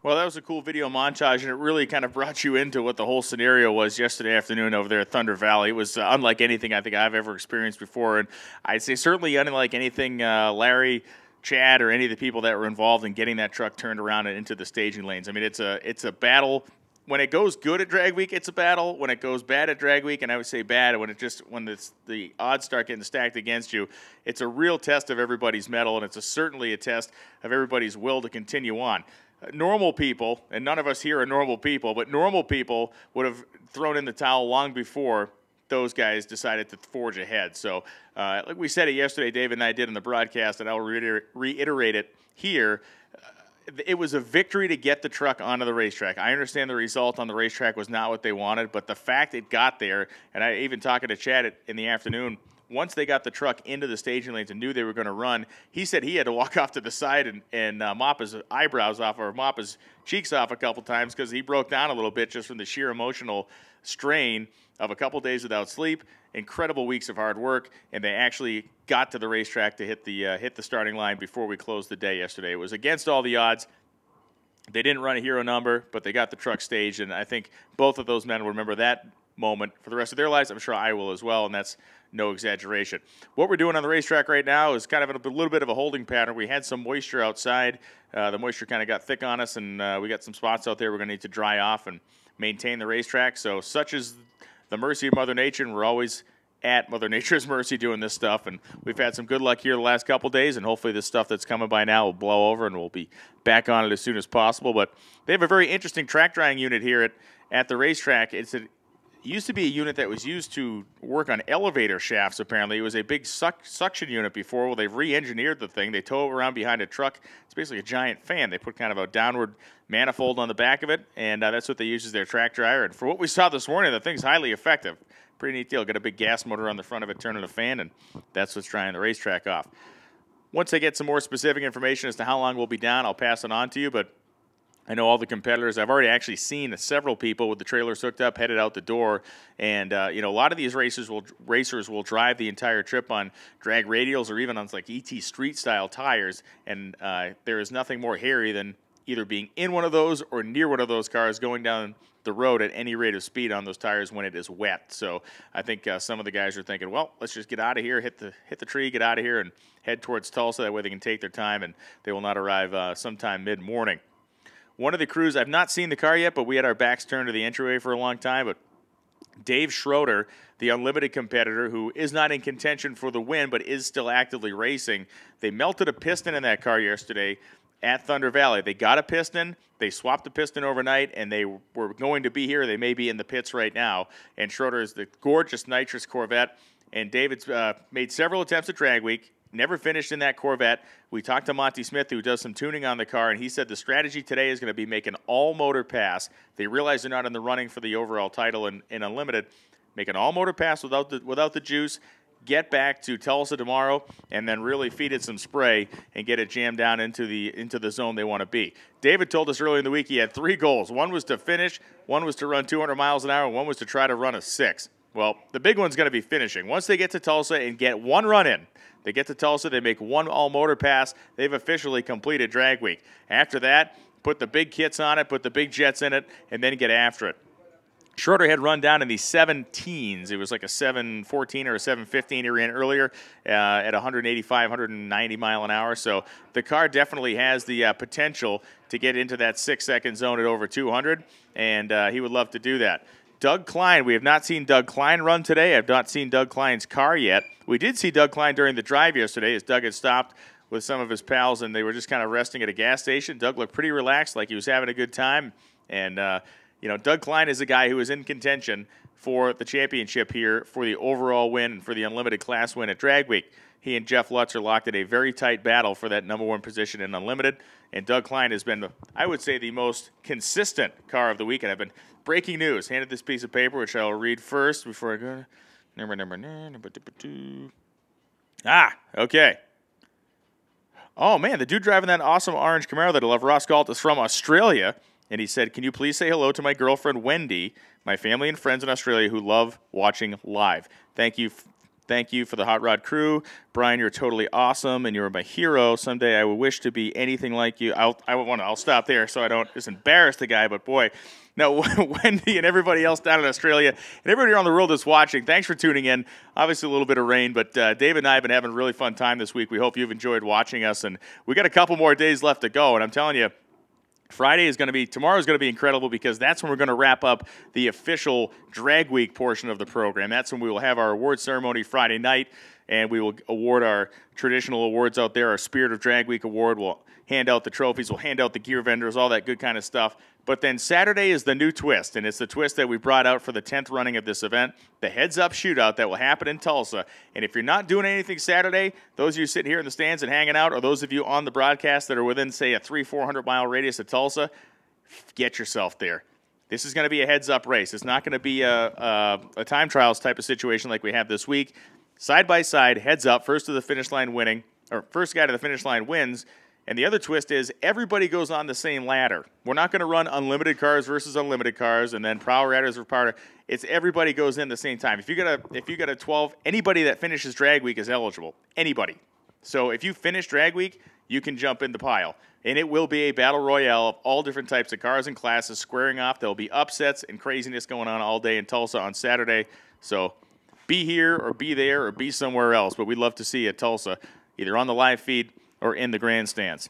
Speaker 1: Well, that was a cool video montage, and it really kind of brought you into what the whole scenario was yesterday afternoon over there at Thunder Valley. It was unlike anything I think I've ever experienced before, and I'd say certainly unlike anything Larry, Chad, or any of the people that were involved in getting that truck turned around and into the staging lanes. I mean, it's a battle. When it goes good at Drag Week, it's a battle. When it goes bad at Drag Week, and I would say bad, when the odds start getting stacked against you, it's a real test of everybody's mettle, and it's certainly a test of everybody's will to continue on. normal people, and none of us here are normal people, but normal people would have thrown in the towel long before those guys decided to forge ahead. So like we said it yesterday, David and I did in the broadcast, and I'll reiterate it here. It was a victory to get the truck onto the racetrack. I understand the result on the racetrack was not what they wanted, but the fact it got there, and I even talking to Chad in the afternoon, once they got the truck into the staging lanes and knew they were going to run, he said he had to walk off to the side and mop his eyebrows off or mop his cheeks off a couple times because he broke down a little bit just from the sheer emotional strain of a couple days without sleep, incredible weeks of hard work, and they actually got to the racetrack to hit the starting line before we closed the day yesterday. It was against all the odds. They didn't run a hero number, but they got the truck staged, and I think both of those men will remember that moment for the rest of their lives. I'm sure I will as well, and that's no exaggeration. What we're doing on the racetrack right now is kind of a little bit of a holding pattern. We had some moisture outside. The moisture kind of got thick on us, and we got some spots out there we're going to need to dry off and maintain the racetrack. So such is the mercy of Mother Nature, and we're always at Mother Nature's mercy doing this stuff. And we've had some good luck here the last couple days, and hopefully this stuff that's coming by now will blow over, and we'll be back on it as soon as possible. But they have a very interesting track drying unit here at the racetrack. It used to be a unit that was used to work on elevator shafts, apparently. It was a big suction unit before. Well, they've re-engineered the thing. They tow it around behind a truck. It's basically a giant fan. They put kind of a downward manifold on the back of it, and that's what they use as their track dryer. And for what we saw this morning, the thing's highly effective. Pretty neat deal. Got a big gas motor on the front of it turning a fan, and that's what's drying the racetrack off. Once I get some more specific information as to how long we'll be down, I'll pass it on to you, but I know all the competitors. I've already actually seen several people with the trailers hooked up, headed out the door. And, a lot of these racers will drive the entire trip on drag radials or even on like ET Street-style tires. And there is nothing more hairy than either being in one of those or near one of those cars going down the road at any rate of speed on those tires when it is wet. So I think some of the guys are thinking, well, let's just get out of here, hit the tree, get out of here, and head towards Tulsa. That way they can take their time, and they will not arrive sometime mid-morning. One of the crews, I've not seen the car yet, but we had our backs turned to the entryway for a long time. But Dave Schroeder, the Unlimited competitor, who is not in contention for the win but is still actively racing, they melted a piston in that car yesterday at Thunder Valley. They got a piston, they swapped the piston overnight, and they were going to be here. They may be in the pits right now. And Schroeder is the gorgeous nitrous Corvette. And David's made several attempts at drag week. Never finished in that Corvette. We talked to Monty Smith, who does some tuning on the car, and he said the strategy today is going to be make an all-motor pass. They realize they're not in the running for the overall title in Unlimited. Make an all-motor pass without the juice, get back to Tulsa tomorrow, and then really feed it some spray and get it jammed down into the zone they want to be. David told us earlier in the week he had 3 goals. One was to finish, one was to run 200 miles an hour, and one was to try to run a 6. Well, the big one's going to be finishing. Once they get to Tulsa and get one run in, they get to Tulsa, they make one all-motor pass, they've officially completed drag week. After that, put the big kits on it, put the big jets in it, and then get after it. Schroeder had run down in the 17s. It was like a 7:14 or a 7:15 he ran earlier at 185, 190 mile an hour. So the car definitely has the potential to get into that 6-second zone at over 200, and he would love to do that. Doug Klein, we have not seen Doug Klein run today. I've not seen Doug Klein's car yet. We did see Doug Klein during the drive yesterday as Doug had stopped with some of his pals, and they were just kind of resting at a gas station. Doug looked pretty relaxed, like he was having a good time. And, Doug Klein is a guy who is in contention for the championship here for the overall win and for the Unlimited class win at Drag Week. He and Jeff Lutz are locked in a very tight battle for that #1 position in Unlimited. And Doug Klein has been, I would say, the most consistent car of the week. And I've been breaking news. Handed this piece of paper, which I'll read first before I go. Number 2. Okay. Oh, man, the dude driving that awesome orange Camaro that I love, Ross Galt, is from Australia. And he said, can you please say hello to my girlfriend, Wendy, my family and friends in Australia who love watching live. Thank you. Thank you for the Hot Rod crew. Brian, you're totally awesome, and you're my hero. Someday I would wish to be anything like you. I'll stop there so I don't just embarrass the guy, but boy, no, Wendy and everybody else down in Australia and everybody around the world that's watching, thanks for tuning in. Obviously a little bit of rain, but Dave and I have been having a really fun time this week. We hope you've enjoyed watching us, and we got a couple more days left to go, and I'm telling you, tomorrow is going to be incredible because that's when we're going to wrap up the official drag week portion of the program. That's when we will have our award ceremony Friday night. and we will award our traditional awards out there. Our Spirit of Drag Week award. We'll hand out the trophies. We'll hand out the gear vendors, all that good kind of stuff. But then Saturday is the new twist, and it's the twist that we brought out for the 10th running of this event, the heads-up shootout that will happen in Tulsa. And if you're not doing anything Saturday, those of you sitting here in the stands and hanging out, or those of you on the broadcast that are within, say, a 300-400-mile radius of Tulsa, get yourself there. This is going to be a heads-up race. It's not going to be a time trials type of situation like we have this week. Side-by-side, heads-up, first to the finish line winning, or first guy to the finish line wins. And the other twist is everybody goes on the same ladder. We're not going to run unlimited cars versus unlimited cars and then power riders or power. It's everybody goes in the same time. If you got a 12, anybody that finishes Drag Week is eligible. Anybody. So if you finish Drag Week, you can jump in the pile. And it will be a battle royale of all different types of cars and classes squaring off. There'll be upsets and craziness going on all day in Tulsa on Saturday. So be here or be there or be somewhere else. But we'd love to see you at Tulsa, either on the live feed or in the grandstands.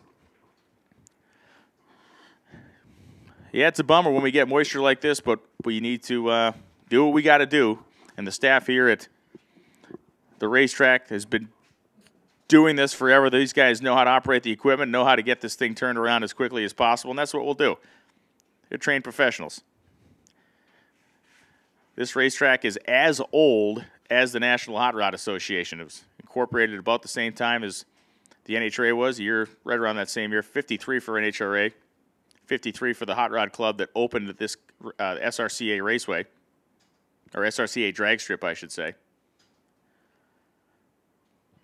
Speaker 1: Yeah, it's a bummer when we get moisture like this, but we need to do what we got to do. And the staff here at the racetrack has been doing this forever. These guys know how to operate the equipment, know how to get this thing turned around as quickly as possible, and that's what we'll do. They're trained professionals. This racetrack is as old as the National Hot Rod Association. It was incorporated about the same time as the NHRA was, a year right around that same year. 53 for NHRA, 53 for the Hot Rod Club that opened at this S.R.C.A. raceway, or S.R.C.A. drag strip, I should say.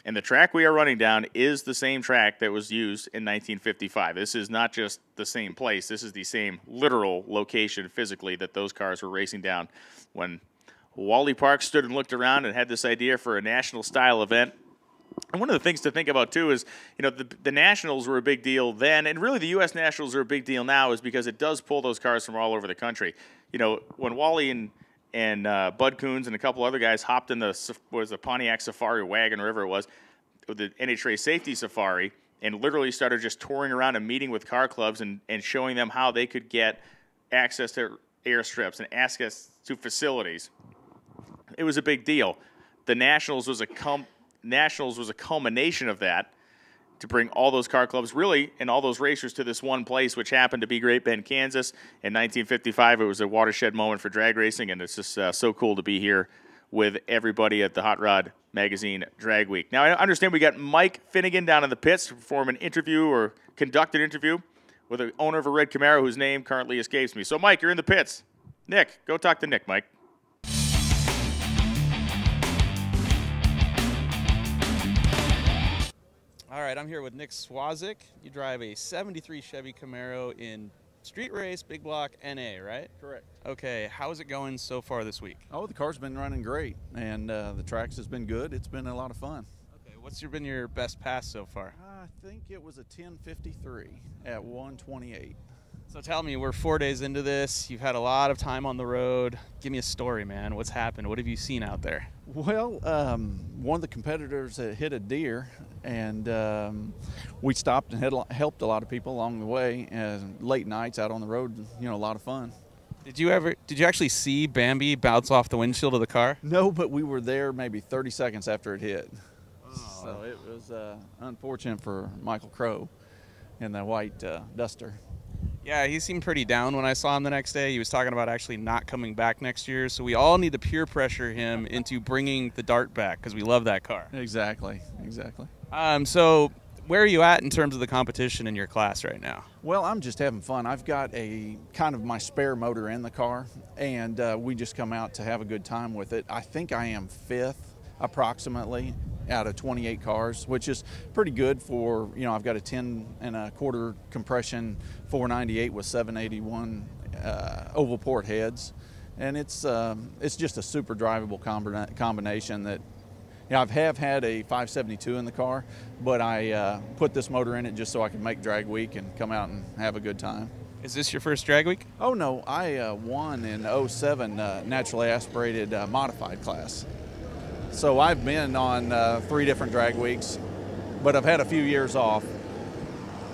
Speaker 1: And the track we are running down is the same track that was used in 1955. This is not just the same place. This is the same literal location physically that those cars were racing down when Wally Park stood and looked around and had this idea for a national-style event. And one of the things to think about, too, is, you know, the Nationals were a big deal then, and really the U.S. Nationals are a big deal now is because it does pull those cars from all over the country. You know, when Wally and Bud Coons and a couple other guys hopped in the Pontiac Safari wagon, or whatever it was, the NHRA Safety Safari, and literally started just touring around and meeting with car clubs and showing them how they could get access to airstrips and access to facilities. It was a big deal. The Nationals was a culmination of that to bring all those car clubs, really, and all those racers to this one place, which happened to be Great Bend, Kansas. In 1955, it was a watershed moment for drag racing, and it's just so cool to be here with everybody at the Hot Rod Magazine Drag Week. Now, I understand we got Mike Finnegan down in the pits to perform an interview or conduct an interview with the owner of a red Camaro whose name currently escapes me. So, Mike, you're in the pits. Nick, go talk to Nick, Mike.
Speaker 3: All right, I'm here with Nick Swazik. You drive a 73 Chevy Camaro in street race, big block, NA, right?
Speaker 17: Correct.
Speaker 3: Okay, how is it going so far this week?
Speaker 17: Oh, the car's been running great, and the tracks has been good. It's been a lot of fun.
Speaker 3: Okay, what's been your best pass so far?
Speaker 17: I think it was a 10:53 at 1:28.
Speaker 3: So tell me, we're 4 days into this. You've had a lot of time on the road. Give me a story, man. What's happened? What have you seen out there?
Speaker 17: Well, one of the competitors hit a deer, and we stopped and helped a lot of people along the way. And late nights out on the road, you know, a lot of fun.
Speaker 3: Did you actually see Bambi bounce off the windshield of the car?
Speaker 17: No, but we were there maybe 30 seconds after it hit. Oh. So it was unfortunate for Michael Crow in the white Duster.
Speaker 3: Yeah, he seemed pretty down when I saw him the next day. He was talking about actually not coming back next year. So we all need to peer pressure him into bringing the Dart back because we love that car.
Speaker 17: Exactly, exactly.
Speaker 3: So where are you at in terms of the competition in your class right now?
Speaker 17: Well, I'm just having fun. I've got a kind of my spare motor in the car, and we just come out to have a good time with it. I think I am 5th approximately out of 28 cars, which is pretty good for, you know, I've got a 10 1/4 compression 498 with 781 oval port heads, and it's just a super drivable combination that, you know, I have had a 572 in the car, but I put this motor in it just so I can make drag week and come out and have a good time.
Speaker 3: Is this your first drag week?
Speaker 17: Oh no, I won in 07 naturally aspirated modified class. So I've been on 3 different drag weeks, but I've had a few years off.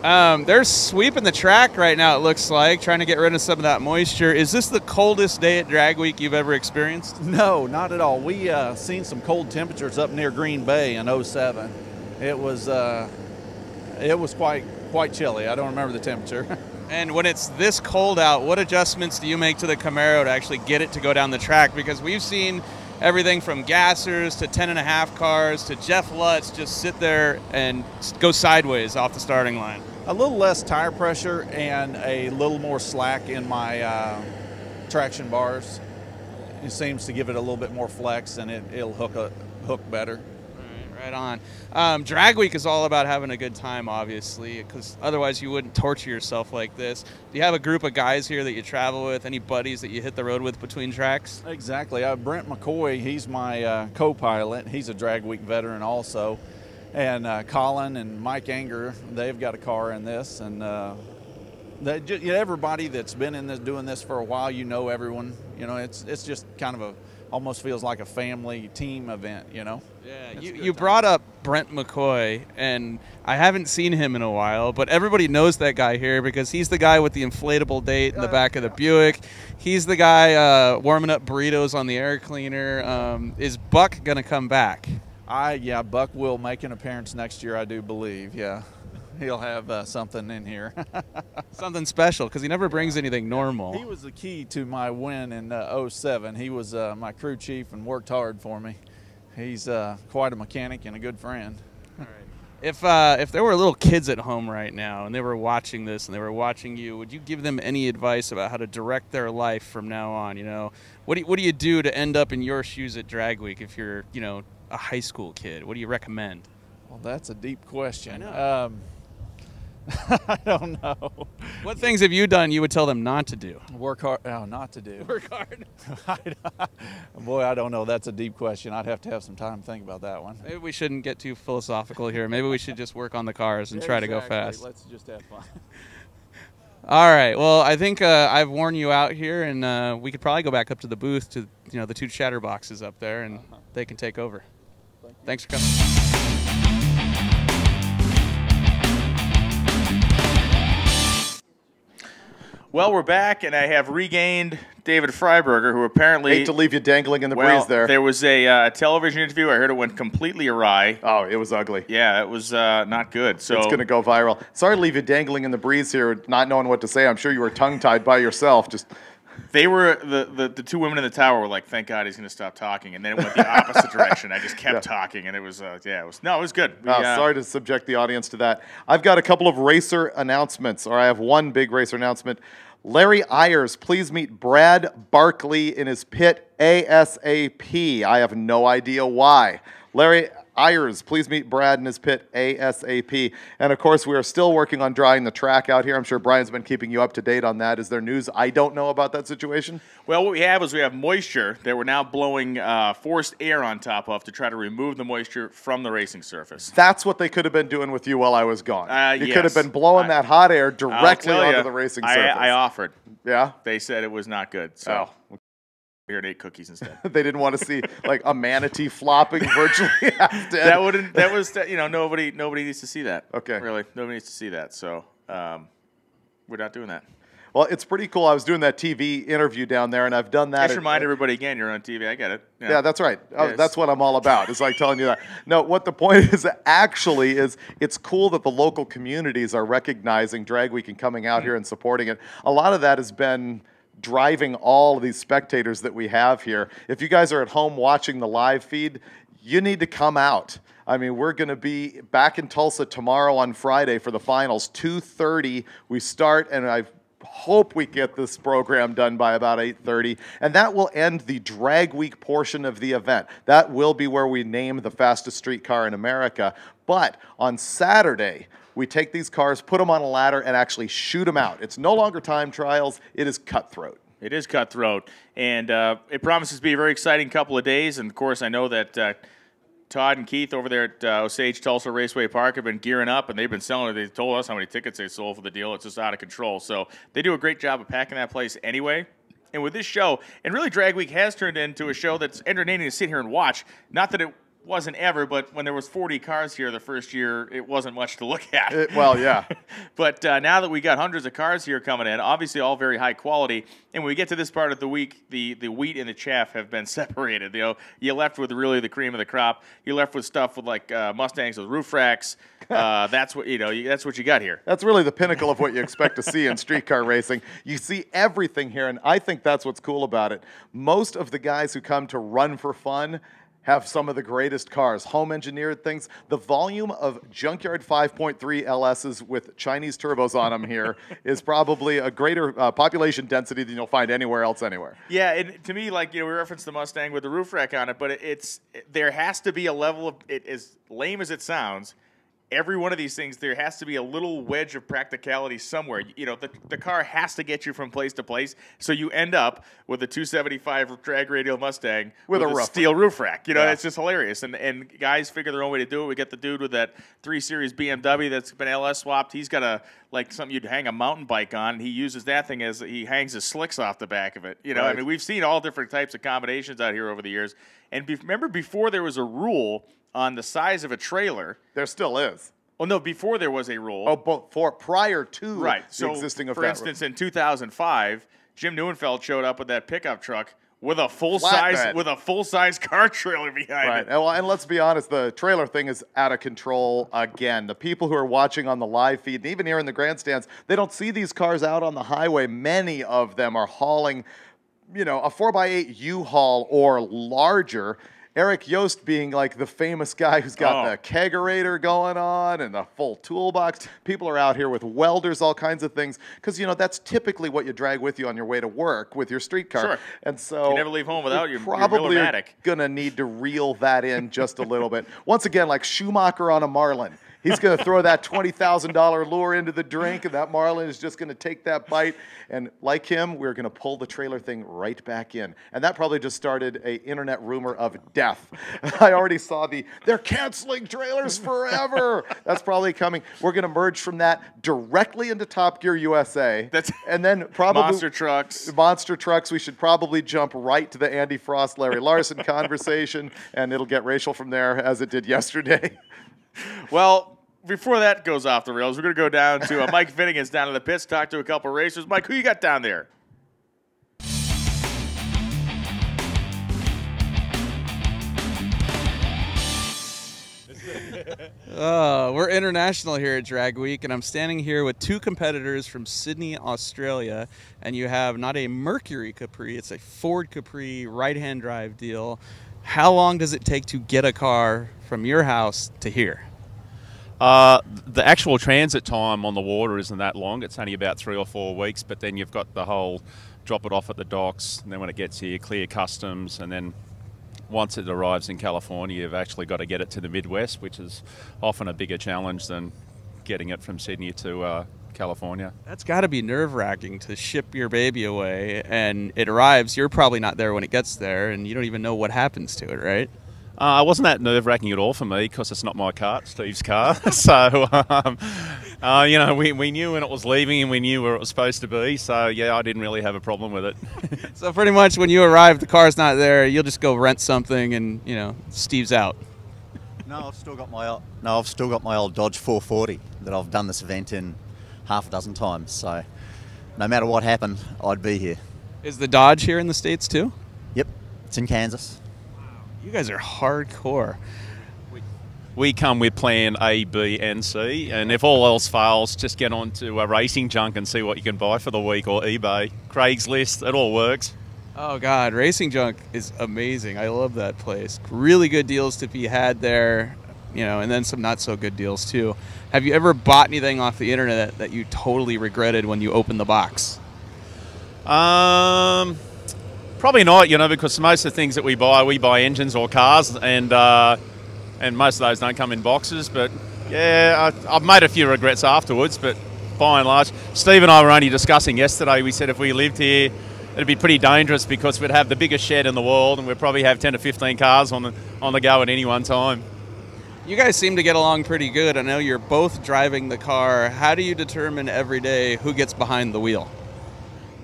Speaker 3: They're sweeping the track right now, it looks like, trying to get rid of some of that moisture. Is this the coldest day at Drag Week you've ever experienced?
Speaker 17: No, not at all. We seen some cold temperatures up near Green Bay in '07. It was quite chilly. I don't remember the temperature.
Speaker 3: And when it's this cold out, what adjustments do you make to the Camaro to actually get it to go down the track? Because we've seen everything from gassers to 10.5 cars to Jeff Lutz just sit there and go sideways off the starting line.
Speaker 17: A little less tire pressure and a little more slack in my traction bars. It seems to give it a little bit more flex, and it'll hook better.
Speaker 3: Right on. Drag Week is all about having a good time, obviously, because otherwise you wouldn't torture yourself like this. Do you have a group of guys here that you travel with, any buddies that you hit the road with between tracks?
Speaker 17: Exactly. Brent McCoy, he's my co-pilot. He's a Drag Week veteran also. And Colin and Mike Anger, they've got a car in this. And everybody that's been in this, doing this for a while, you know everyone. You know, it's just kind of almost feels like a family team event, you know?
Speaker 3: Yeah, you brought up Brent McCoy, and I haven't seen him in a while, but everybody knows that guy here because he's the guy with the inflatable date in the back of the Buick. He's the guy warming up burritos on the air cleaner. Is Buck going to come back?
Speaker 17: Yeah, Buck will make an appearance next year, I do believe, yeah. He'll have something in here.
Speaker 3: Something special, because he never brings anything normal.
Speaker 17: He was the key to my win in '07. He was my crew chief and worked hard for me. He's quite a mechanic and a good friend.
Speaker 3: All right. If there were little kids at home right now and they were watching this and they were watching you, would you give them any advice about how to direct their life from now on? You know, what do you do to end up in your shoes at Drag Week if you're, you know, a high school kid? What do you recommend?
Speaker 17: Well, that's a deep question.
Speaker 3: I know.
Speaker 17: I don't know.
Speaker 3: What things have you done you would tell them not to do?
Speaker 17: Work hard. Oh, not to do.
Speaker 3: Work hard.
Speaker 17: Boy, I don't know. That's a deep question. I'd have to have some time to think about that one.
Speaker 3: Maybe we shouldn't get too philosophical here. Maybe we should just work on the cars and try to go fast.
Speaker 17: Let's just have fun.
Speaker 3: All right. Well, I think I've worn you out here, and we could probably go back up to the booth to, you know, the two chatterboxes up there, and they can take over. Thanks for coming.
Speaker 1: Well, we're back, and I have regained David Freiberger, who apparently...
Speaker 2: Hate to leave you dangling in the breeze there.
Speaker 1: There was a television interview. I heard it went completely awry.
Speaker 2: Oh, it was ugly.
Speaker 1: Yeah, it was not good. So
Speaker 2: it's going to go viral. Sorry to leave you dangling in the breeze here, not knowing what to say. I'm sure you were tongue-tied by yourself. Just...
Speaker 1: They were the two women in the tower were like, "Thank God he's going to stop talking," and then it went the opposite direction. I just kept talking, and it was it was good.
Speaker 2: Sorry to subject the audience to that. I've got a couple of racer announcements, or I have one big racer announcement. Larry Ayers, please meet Brad Barkley in his pit ASAP. I have no idea why. Larry Ayers, please meet Brad in his pit ASAP. And of course, we are still working on drying the track out here. I'm sure Brian's been keeping you up to date on that. Is there news I don't know about that situation?
Speaker 1: Well, what we have is we have moisture that we're now blowing forced air on top of to try to remove the moisture from the racing surface.
Speaker 2: That's what they could have been doing with you while I was gone. You
Speaker 1: yes.
Speaker 2: could have been blowing that hot air directly onto the racing surface.
Speaker 1: I offered.
Speaker 2: Yeah?
Speaker 1: They said it was not good. So. Here and ate cookies instead.
Speaker 2: They didn't want to see like a manatee flopping virtually half dead.
Speaker 1: That was nobody needs to see that.
Speaker 2: Okay.
Speaker 1: Really, nobody needs to see that. So we're not doing that.
Speaker 2: Well, it's pretty cool. I was doing that TV interview down there, and I've done that.
Speaker 1: Just remind everybody again, you're on TV. I get it.
Speaker 2: Yeah, that's right. Yes. That's what I'm all about. It's like telling you that. No, what the point is actually is it's cool that the local communities are recognizing Drag Week and coming out here and supporting it. A lot of that has been driving all of these spectators that we have here. If you guys are at home watching the live feed, you need to come out. I mean, we're going to be back in Tulsa tomorrow on Friday for the finals. 2:30 we start, and I hope we get this program done by about 8:30, and that will end the Drag Week portion of the event. That will be where we name the fastest street car in America. But on Saturday, we take these cars, put them on a ladder, and actually shoot them out. It's no longer time trials. It is cutthroat.
Speaker 1: It is cutthroat. And it promises to be a very exciting couple of days. And, of course, I know that Todd and Keith over there at Osage Tulsa Raceway Park have been gearing up, and they've been selling it. They told us how many tickets they sold for the deal. It's just out of control. So they do a great job of packing that place anyway. And with this show, and really Drag Week has turned into a show that's entertaining to sit here and watch. Not that it wasn't ever, but when there was 40 cars here the first year, it wasn't much to look at.
Speaker 2: Well, yeah.
Speaker 1: But now that we got hundreds of cars here coming in, obviously all very high quality, and when we get to this part of the week, the wheat and the chaff have been separated. You know, you're left with really the cream of the crop. You're left with stuff with like Mustangs with roof racks. That's what that's what you got here.
Speaker 2: That's really the pinnacle of what you expect to see in street car racing. You see everything here, and I think that's what's cool about it. Most of the guys who come to run for fun have some of the greatest cars, home-engineered things. The volume of junkyard 5.3 LSs with Chinese turbos on them here is probably a greater population density than you'll find anywhere else anywhere.
Speaker 1: Yeah, and to me, like, we referenced the Mustang with the roof rack on it, but there has to be a level of, as lame as it sounds, every one of these things, there has to be a little wedge of practicality somewhere. You know, the car has to get you from place to place, so you end up with a 275 drag radial Mustang with a steel roof rack. You know, it's just hilarious. And guys figure their own way to do it. We get the dude with that 3 Series BMW that's been LS swapped. He's got like something you'd hang a mountain bike on, and he uses that thing as he hangs his slicks off the back of it. You know, I mean, we've seen all different types of combinations out here over the years. And remember, before there was a rule on the size of a trailer.
Speaker 2: There still is.
Speaker 1: Well, no, before there was a rule.
Speaker 2: Oh, but prior to
Speaker 1: the
Speaker 2: existing of that
Speaker 1: rule. For instance, in 2005, Jim Neuenfeld showed up with that pickup truck with a full size car trailer behind it.
Speaker 2: And let's be honest, the trailer thing is out of control again. The people who are watching on the live feed, and even here in the grandstands, they don't see these cars out on the highway. Many of them are hauling, you know, a 4x8 U-Haul or larger. Eric Yost being like the famous guy who's got the kegerator going on and the full toolbox. People are out here with welders, all kinds of things, because, you know, that's typically what you drag with you on your way to work with your street car.
Speaker 1: Sure.
Speaker 2: And so
Speaker 1: you never leave home without your
Speaker 2: probably
Speaker 1: Wheeler-Matic.
Speaker 2: going to need to reel that in just a little bit. Once again, like Schumacher on a Marlin. He's going to throw that $20,000 lure into the drink, and that Marlin is just going to take that bite. And like him, we're going to pull the trailer thing right back in. And that probably just started an internet rumor of death. I already saw they're canceling trailers forever. That's probably coming. We're going to merge from that directly into Top Gear USA. And then probably
Speaker 1: Monster Trucks.
Speaker 2: Monster Trucks. We should probably jump right to the Andy Frost, Larry Larson conversation, and it'll get racial from there as it did yesterday.
Speaker 1: Well, before that goes off the rails, we're going to go down to Mike Finnegan's down in the pits, talk to a couple racers. Mike, who you got down there?
Speaker 3: We're international here at Drag Week, and I'm standing here with 2 competitors from Sydney, Australia, and you have not a Mercury Capri, it's a Ford Capri right-hand drive deal. How long does it take to get a car from your house to here?
Speaker 18: The actual transit time on the water isn't that long. It's only about 3 or 4 weeks, but then you've got the whole drop it off at the docks, and then when it gets here, clear customs, and then once it arrives in California, you've actually got to get it to the Midwest, which is often a bigger challenge than getting it from Sydney to California.
Speaker 3: That's got to be nerve-wracking to ship your baby away, and it arrives. You're probably not there when it gets there, and you don't even know what happens to it, right?
Speaker 18: It wasn't that nerve-wracking at all for me because it's not my car, it's Steve's car. So, you know, we knew when it was leaving and we knew where it was supposed to be. So, yeah, I didn't really have a problem with it.
Speaker 3: So pretty much when you arrive, the car's not there, you'll just go rent something and, you know, Steve's out.
Speaker 19: No, I've still got my old Dodge 440 that I've done this event in half a dozen times. So no matter what happened, I'd be here.
Speaker 3: Is the Dodge here in the States too?
Speaker 19: Yep, it's in Kansas.
Speaker 3: You guys are hardcore.
Speaker 18: We come with plan A, B, and C, and if all else fails, just get on to Racing Junk and see what you can buy for the week, or eBay, Craigslist, it all works.
Speaker 3: Oh God, Racing Junk is amazing. I love that place. Really good deals to be had there, you know, and then some not so good deals too. Have you ever bought anything off the internet that you totally regretted when you opened the box?
Speaker 18: Probably not, you know, because most of the things that we buy engines or cars, and most of those don't come in boxes. But yeah, I've made a few regrets afterwards, but by and large, Steve and I were only discussing yesterday. We said if we lived here, it'd be pretty dangerous because we'd have the biggest shed in the world, and we'd probably have 10 to 15 cars on the go at any one time.
Speaker 3: You guys seem to get along pretty good. I know you're both driving the car. How do you determine every day who gets behind the wheel?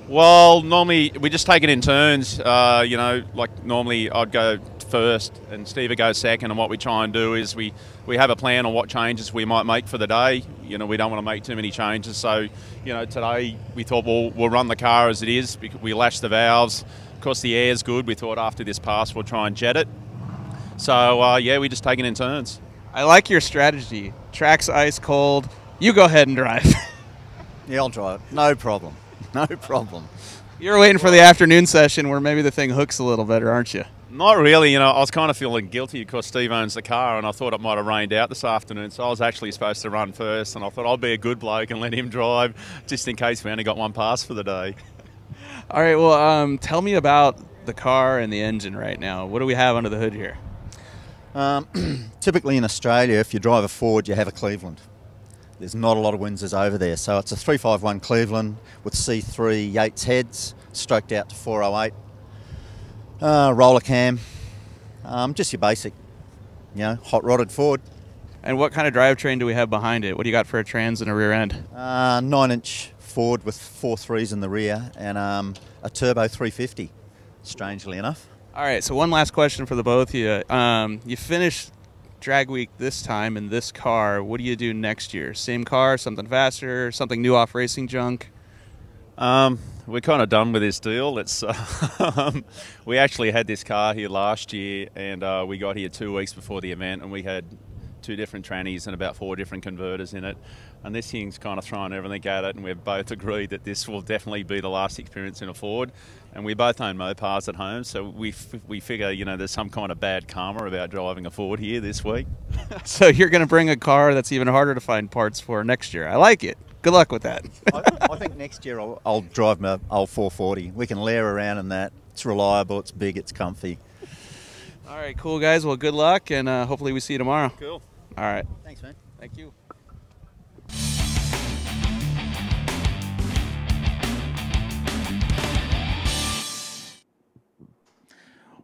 Speaker 18: Well, normally we just take it in turns. You know, like normally I'd go first and Steve would go second, and what we try and do is we have a plan on what changes we might make for the day. You know, we don't want to make too many changes. So, you know, today we thought we'll run the car as it is. We lash the valves. Of course, the air's good. We thought after this pass we'll try and jet it. So, yeah, we just take it in turns.
Speaker 3: I like your strategy. Track's ice cold. You go ahead and drive.
Speaker 19: Yeah, I'll drive. No problem. No problem.
Speaker 3: You're waiting for the afternoon session where maybe the thing hooks a little better, aren't you?
Speaker 18: Not really. You know, I was kind of feeling guilty because Steve owns the car, and I thought it might have rained out this afternoon, so I was actually supposed to run first, and I thought I'll be a good bloke and let him drive just in case we only got one pass for the day.
Speaker 3: All right, well, tell me about the car and the engine right now. What do we have under the hood here?
Speaker 19: Typically in Australia, if you drive a Ford, you have a Cleveland. There's not a lot of Windsors over there, so it's a 351 Cleveland with C3 Yates heads, stroked out to 408, roller cam, just your basic, you know, hot rodded Ford.
Speaker 3: And what kind of drivetrain do we have behind it? What do you got for a trans and a rear end?
Speaker 19: 9-inch Ford with 4 3s in the rear and a turbo 350, strangely enough.
Speaker 3: All right, so one last question for the both of you. You finished drag week this time in this car. What do you do next year? Same car, something faster, something new off racing junk?
Speaker 18: We're kind of done with this deal. It's we actually had this car here last year, and we got here 2 weeks before the event, and we had 2 different trannies and about 4 different converters in it. And this thing's kind of thrown everything at it, and we've both agreed that this will definitely be the last experience in a Ford. And we both own Mopars at home, so we figure, you know, there's some kind of bad karma about driving a Ford here this week.
Speaker 3: So you're going to bring a car that's even harder to find parts for next year. I like it. Good luck with that.
Speaker 19: I think next year I'll drive my old 440. We can lair around in that. It's reliable, it's big, it's comfy.
Speaker 3: All right, cool, guys. Well, good luck, and hopefully we see you tomorrow.
Speaker 18: Cool.
Speaker 3: All right.
Speaker 19: Thanks, man.
Speaker 3: Thank you.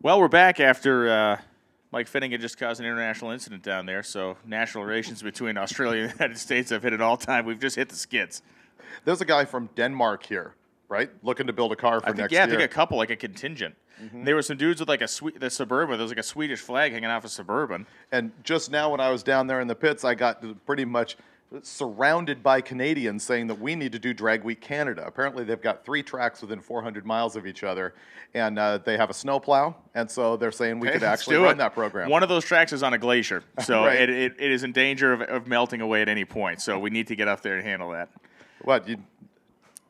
Speaker 1: Well, we're back after Mike Fitting had just caused an international incident down there, so national relations between Australia and the United States have hit an all-time. We've just hit the skids.
Speaker 2: There's a guy from Denmark here, right? Looking to build a car for next year.
Speaker 1: Yeah, I think a couple, like a contingent. Mm-hmm. There were some dudes with like the Suburban. There was like a Swedish flag hanging off a Suburban.
Speaker 2: And just now when I was down there in the pits, I got pretty much surrounded by Canadians saying that we need to do Drag Week Canada. Apparently they've got 3 tracks within 400 miles of each other, and they have a snowplow, and so they're saying we could actually run that program.
Speaker 1: One of those tracks is on a glacier, so
Speaker 2: right.
Speaker 1: it is in danger of melting away at any point, so we need to get up there and handle that.
Speaker 2: What?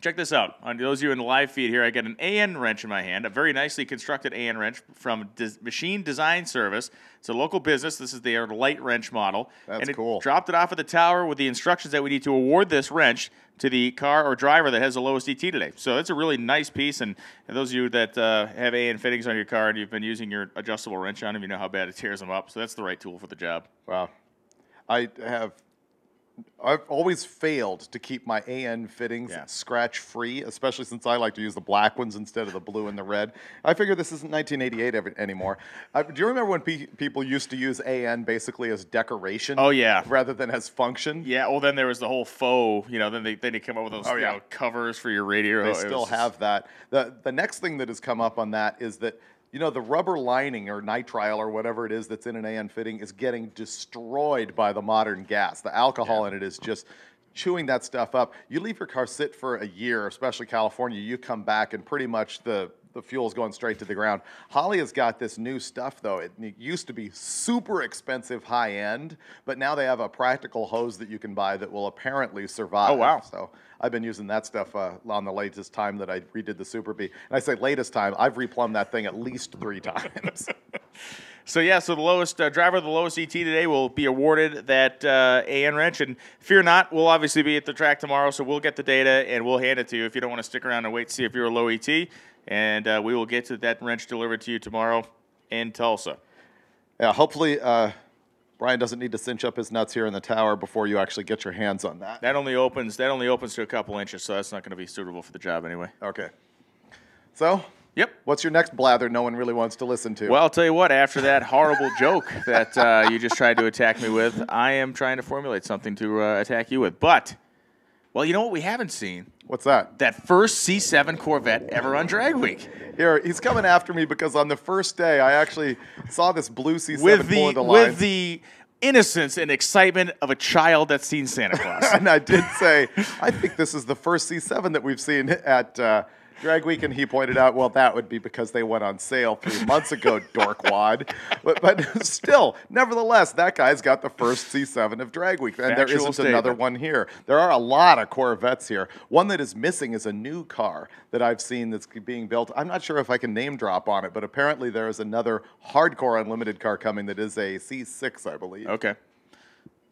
Speaker 1: Check this out. On those of you in the live feed here, I got an AN wrench in my hand, a very nicely constructed AN wrench from Machine Design Service. It's a local business. This is their light wrench model.
Speaker 2: That's cool.
Speaker 1: Dropped it off at the tower with the instructions that we need to award this wrench to the car or driver that has the lowest ET today. So it's a really nice piece, and those of you that have AN fittings on your car and you've been using your adjustable wrench on them, you know how bad it tears them up. So that's the right tool for the job.
Speaker 2: Wow. I've always failed to keep my AN fittings scratch-free, especially since I like to use the black ones instead of the blue and the red. I figure this isn't 1988 anymore. Do you remember when people used to use AN basically as decoration?
Speaker 1: Oh, yeah.
Speaker 2: Rather than as function?
Speaker 1: Yeah, well, then there was the whole faux, you know, then they come up with those you know, covers for your radio.
Speaker 2: They still have that. The next thing that has come up on that is that, you know, the rubber lining or nitrile or whatever it is that's in an AN fitting is getting destroyed by the modern gas. The alcohol in it is just chewing that stuff up. You leave your car sit for a year, especially California, you come back and pretty much the fuel's going straight to the ground. Holley has got this new stuff, though. It used to be super expensive high-end, but now they have a practical hose that you can buy that will apparently survive.
Speaker 1: Oh, wow.
Speaker 2: So I've been using that stuff on the latest time that I redid the Super B. And I say latest time, I've replumbed that thing at least 3 times.
Speaker 1: So, yeah, so the lowest driver of the lowest ET today will be awarded that AN wrench. And fear not, we'll obviously be at the track tomorrow, so we'll get the data and we'll hand it to you if you don't want to stick around and wait to see if you're a low ET. And we will get to that wrench delivered to you tomorrow in Tulsa.
Speaker 2: Yeah, hopefully Brian doesn't need to cinch up his nuts here in the tower before you actually get your hands on that.
Speaker 1: That only opens to a couple inches, so that's not going to be suitable for the job anyway.
Speaker 2: Okay. So,
Speaker 1: yep.
Speaker 2: What's your next blather no one really wants to listen to?
Speaker 1: Well, I'll tell you what, after that horrible joke that you just tried to attack me with, I am trying to formulate something to attack you with. But Well, you know what we haven't seen?
Speaker 2: What's that?
Speaker 1: That first C7 Corvette ever on Drag Week.
Speaker 2: Here, he's coming after me because on the first day, I actually saw this blue C7
Speaker 1: With
Speaker 2: the
Speaker 1: the innocence and excitement of a child that's seen Santa Claus.
Speaker 2: And I did say, I think this is the first C7 that we've seen at Drag Week, and he pointed out, well, that would be because they went on sale 3 months ago, dorkwad. But still, nevertheless, that guy's got the first C7 of Drag Week, and there isn't another one here. There are a lot of Corvettes here. One that is missing is a new car that I've seen that's being built. I'm not sure if I can name drop on it, but apparently there is another hardcore unlimited car coming that is a C6, I believe.
Speaker 1: Okay.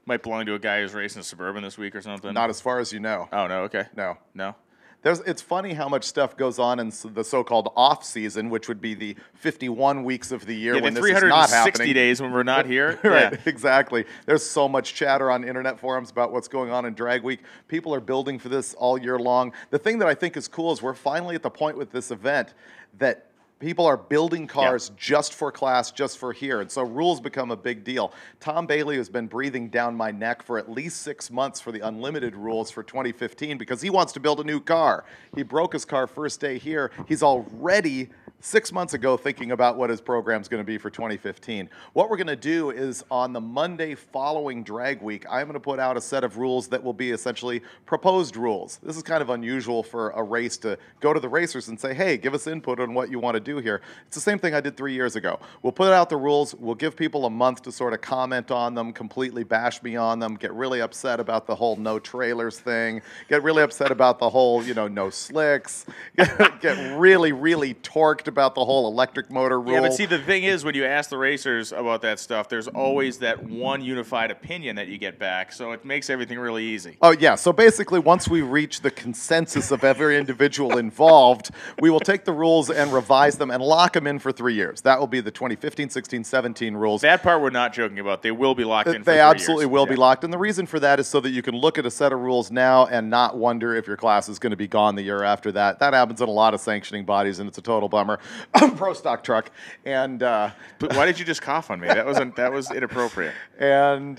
Speaker 1: Might belong to a guy who's racing a Suburban this week or something.
Speaker 2: Not as far as you know.
Speaker 1: Oh, no, okay.
Speaker 2: No.
Speaker 1: No?
Speaker 2: It's funny how much stuff goes on in the so-called off-season, which would be the 51 weeks of the year when this is not happening.
Speaker 1: 360 days when we're not here.
Speaker 2: Right,
Speaker 1: Yeah.
Speaker 2: exactly. There's so much chatter on internet forums about what's going on in Drag Week. People are building for this all year long. The thing that I think is cool is we're finally at the point with this event that people are building cars just for class, just for here. And so rules become a big deal. Tom Bailey has been breathing down my neck for at least 6 months for the unlimited rules for 2015 because he wants to build a new car. He broke his car first day here. He's already 6 months ago thinking about what his program's going to be for 2015. What we're going to do is on the Monday following Drag Week, I'm going to put out a set of rules that will be essentially proposed rules. This is kind of unusual for a race to go to the racers and say, hey, give us input on what you want to do here. It's the same thing I did 3 years ago. We'll put out the rules. We'll give people a month to sort of comment on them, completely bash me on them, get really upset about the whole no trailers thing, get really upset about the whole, no slicks, get really, really torqued about the whole electric motor rule.
Speaker 1: Yeah, but see, the thing is, when you ask the racers about that stuff, there's always that one unified opinion that you get back, so it makes everything really easy.
Speaker 2: Oh, yeah. So basically, once we reach the consensus of every individual involved, we will take the rules and revise them and lock them in for 3 years. That will be the 2015, 16, 17 rules.
Speaker 1: That part we're not joking about. They will be locked in for 3
Speaker 2: They
Speaker 1: years.
Speaker 2: absolutely will be locked. And the reason for that is so that you can look at a set of rules now and not wonder if your class is going to be gone the year after that. That happens in a lot of sanctioning bodies, and it's a total bummer. Pro stock truck. And
Speaker 1: but why did you just cough on me? That was inappropriate.
Speaker 2: And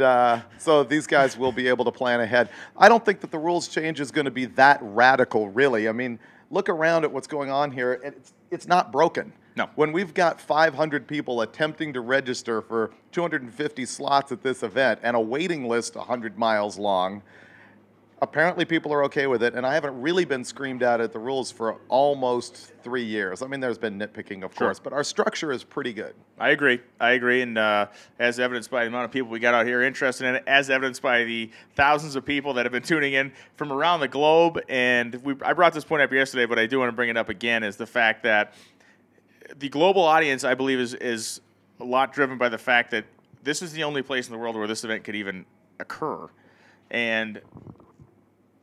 Speaker 2: so these guys will be able to plan ahead. I don't think that the rules change is going to be that radical, really. I mean, look around at what's going on here, and it's not broken.
Speaker 1: No.
Speaker 2: When we've got 500 people attempting to register for 250 slots at this event and a waiting list 100 miles long, apparently people are okay with it, and I haven't really been screamed at the rules for almost 3 years. I mean, there's been nitpicking, of course, but our structure is pretty good.
Speaker 1: I agree, and as evidenced by the amount of people we got out here interested in it, as evidenced by the thousands of people that have been tuning in from around the globe, and I brought this point up yesterday, but I do want to bring it up again, is the fact that the global audience, I believe, is a lot driven by the fact that this is the only place in the world where this event could even occur, and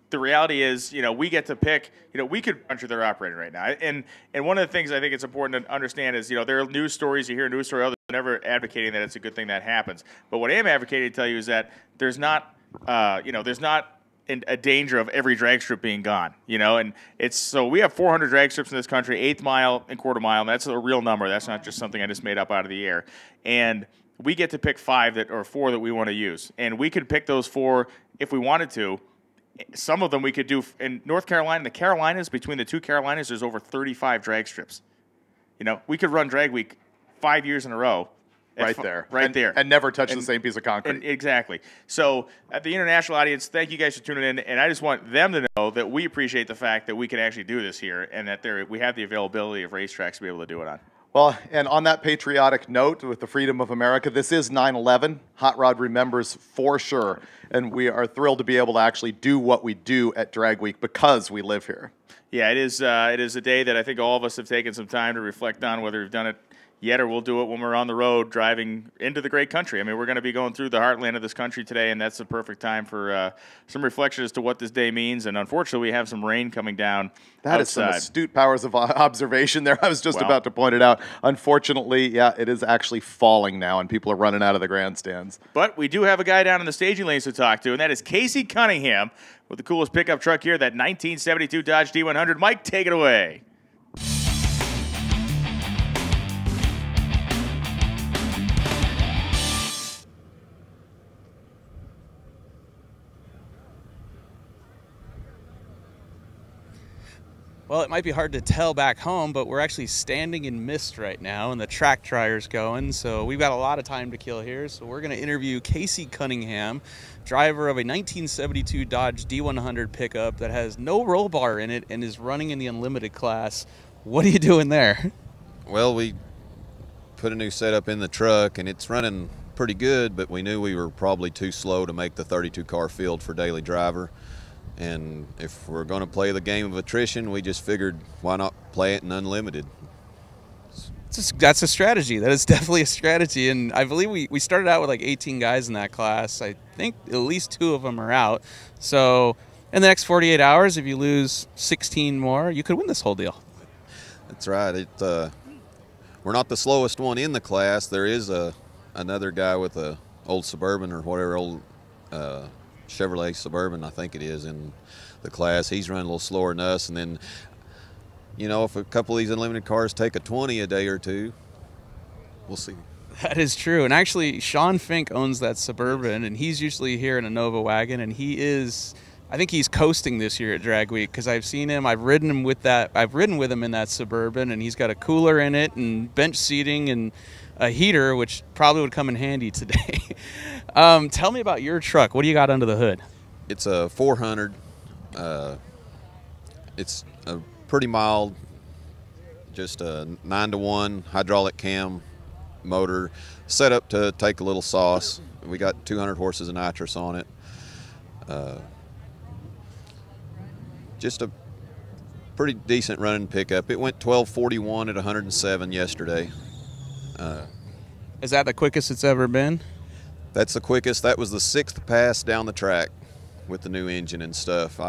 Speaker 1: the reality is, we get to pick, we could country they're operating right now. And one of the things I think it's important to understand is, there are news stories, you hear a news story, others are never advocating that it's a good thing that happens. But what I am advocating to tell you is that there's not, there's not a danger of every drag strip being gone, and so we have 400 drag strips in this country, 1/8 mile and 1/4 mile, and that's a real number. That's not just something I just made up out of the air. And we get to pick 4 that we want to use. And we could pick those 4 if we wanted to. Some of them we could do in North Carolina and the Carolinas. Between the 2 Carolinas, there's over 35 drag strips. We could run Drag Week 5 years in a row.
Speaker 2: Right there.
Speaker 1: There.
Speaker 2: And never touch the same piece of concrete.
Speaker 1: Exactly. So at the international audience, thank you guys for tuning in. And I just want them to know that we appreciate the fact that we can actually do this here and that we have the availability of racetracks to be able to do it on.
Speaker 2: Well, and on that patriotic note, with the freedom of America, this is 9/11. Hot Rod remembers for sure. And we are thrilled to be able to actually do what we do at Drag Week because we live here.
Speaker 1: Yeah, it is a day that I think all of us have taken some time to reflect on, whether we've done it yet or we'll do it when we're on the road driving into the great country. I mean, we're going to be going through the heartland of this country today, and that's the perfect time for some reflection as to what this day means. And unfortunately, we have some rain coming down
Speaker 2: That
Speaker 1: outside.
Speaker 2: is some astute powers of observation there. I was just about to point it out. Unfortunately, yeah, it is actually falling now, and people are running out of the grandstands.
Speaker 1: But we do have a guy down in the staging lanes to talk to, and that is Casey Cunningham with the coolest pickup truck here, that 1972 Dodge D100. Mike, take it away.
Speaker 3: Well, it might be hard to tell back home, but we're actually standing in mist right now, and the track dryer's going, so we've got a lot of time to kill here. So we're going to interview Casey Cunningham, driver of a 1972 Dodge D100 pickup that has no roll bar in it and is running in the Unlimited class. What are you doing there?
Speaker 20: Well, we put a new setup in the truck, and it's running pretty good, but we knew we were probably too slow to make the 32-car field for daily driver. And if we're going to play the game of attrition, we just figured, why not play it in Unlimited?
Speaker 3: That's a strategy. That is definitely a strategy. And I believe we started out with like 18 guys in that class. I think at least 2 of them are out. So in the next 48 hours, if you lose 16 more, you could win this whole deal.
Speaker 20: That's right. We're not the slowest one in the class. There is another guy with a old Suburban or whatever, old Chevrolet Suburban, I think it is, in the class. He's running a little slower than us. And then, you know, if a couple of these Unlimited cars take a 20 a day or two, we'll see.
Speaker 3: That is true. And actually, Sean Fink owns that Suburban, and he's usually here in a Nova wagon, and he is, I think he's coasting this year at Drag Week, because I've seen him. I've ridden with him in that Suburban, and he's got a cooler in it and bench seating and a heater, which probably would come in handy today. Tell me about your truck. What do you got under the hood?
Speaker 20: It's a 400. It's a pretty mild, just a 9-to-1 hydraulic cam motor, set up to take a little sauce. We got 200 horses of nitrous on it. Just a pretty decent running pickup. It went 1241 at 107 yesterday.
Speaker 3: Is that the quickest it's ever been?
Speaker 20: That's the quickest. That was the 6th pass down the track with the new engine and stuff.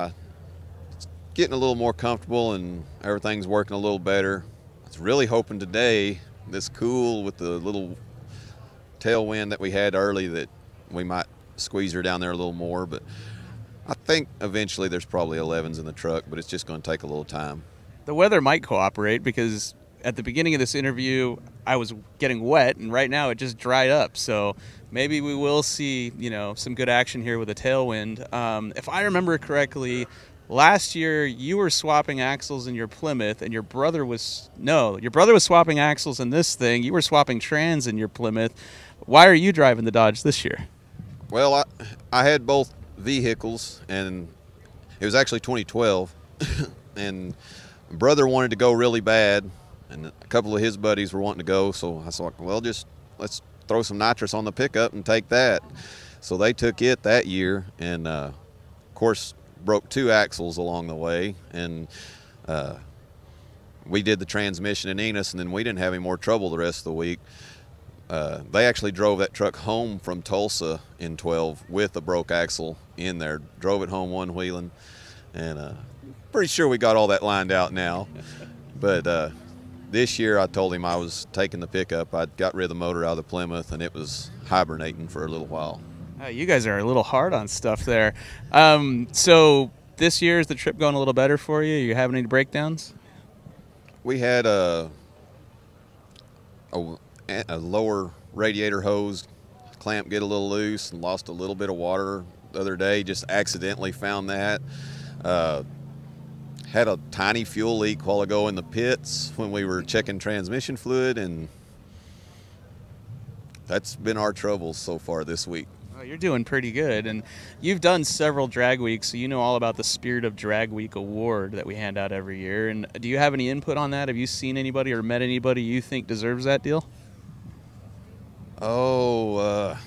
Speaker 20: It's getting a little more comfortable and everything's working a little better. I was really hoping today, this cool with the little tailwind that we had early, that we might squeeze her down there a little more, but I think eventually there's probably 11s in the truck, but it's just going to take a little time.
Speaker 3: The weather might cooperate, because at the beginning of this interview, I was getting wet, and right now it just dried up. So maybe we will see, you know, some good action here with a tailwind. If I remember correctly, last year you were swapping axles in your Plymouth, and your brother was swapping axles in this thing. You were swapping trans in your Plymouth. Why are you driving the Dodge this year?
Speaker 20: Well, I had both vehicles, and it was actually 2012, and brother wanted to go really bad, and a couple of his buddies were wanting to go, so I thought, well, just let's throw some nitrous on the pickup and take that. So they took it that year, and of course broke 2 axles along the way, and we did the transmission in Enos, and then we didn't have any more trouble the rest of the week. They actually drove that truck home from Tulsa in 12 with a broke axle in there, drove it home one-wheeling, and pretty sure we got all that lined out now. But this year I told him I was taking the pickup. I got rid of the motor out of the Plymouth, and it was hibernating for a little while.
Speaker 3: You guys are a little hard on stuff there. So this year, is the trip going a little better for you? Are you having any breakdowns?
Speaker 20: We had a lower radiator hose clamp get a little loose and lost a little bit of water the other day. Just accidentally found that. Had a tiny fuel leak while ago in the pits when we were checking transmission fluid, and that's been our troubles so far this week.
Speaker 3: Oh, you're doing pretty good, and you've done several drag weeks, so you know all about the Spirit of Drag Week award that we hand out every year. And do you have any input on that? Have you seen anybody or met anybody you think deserves that deal?
Speaker 20: Oh,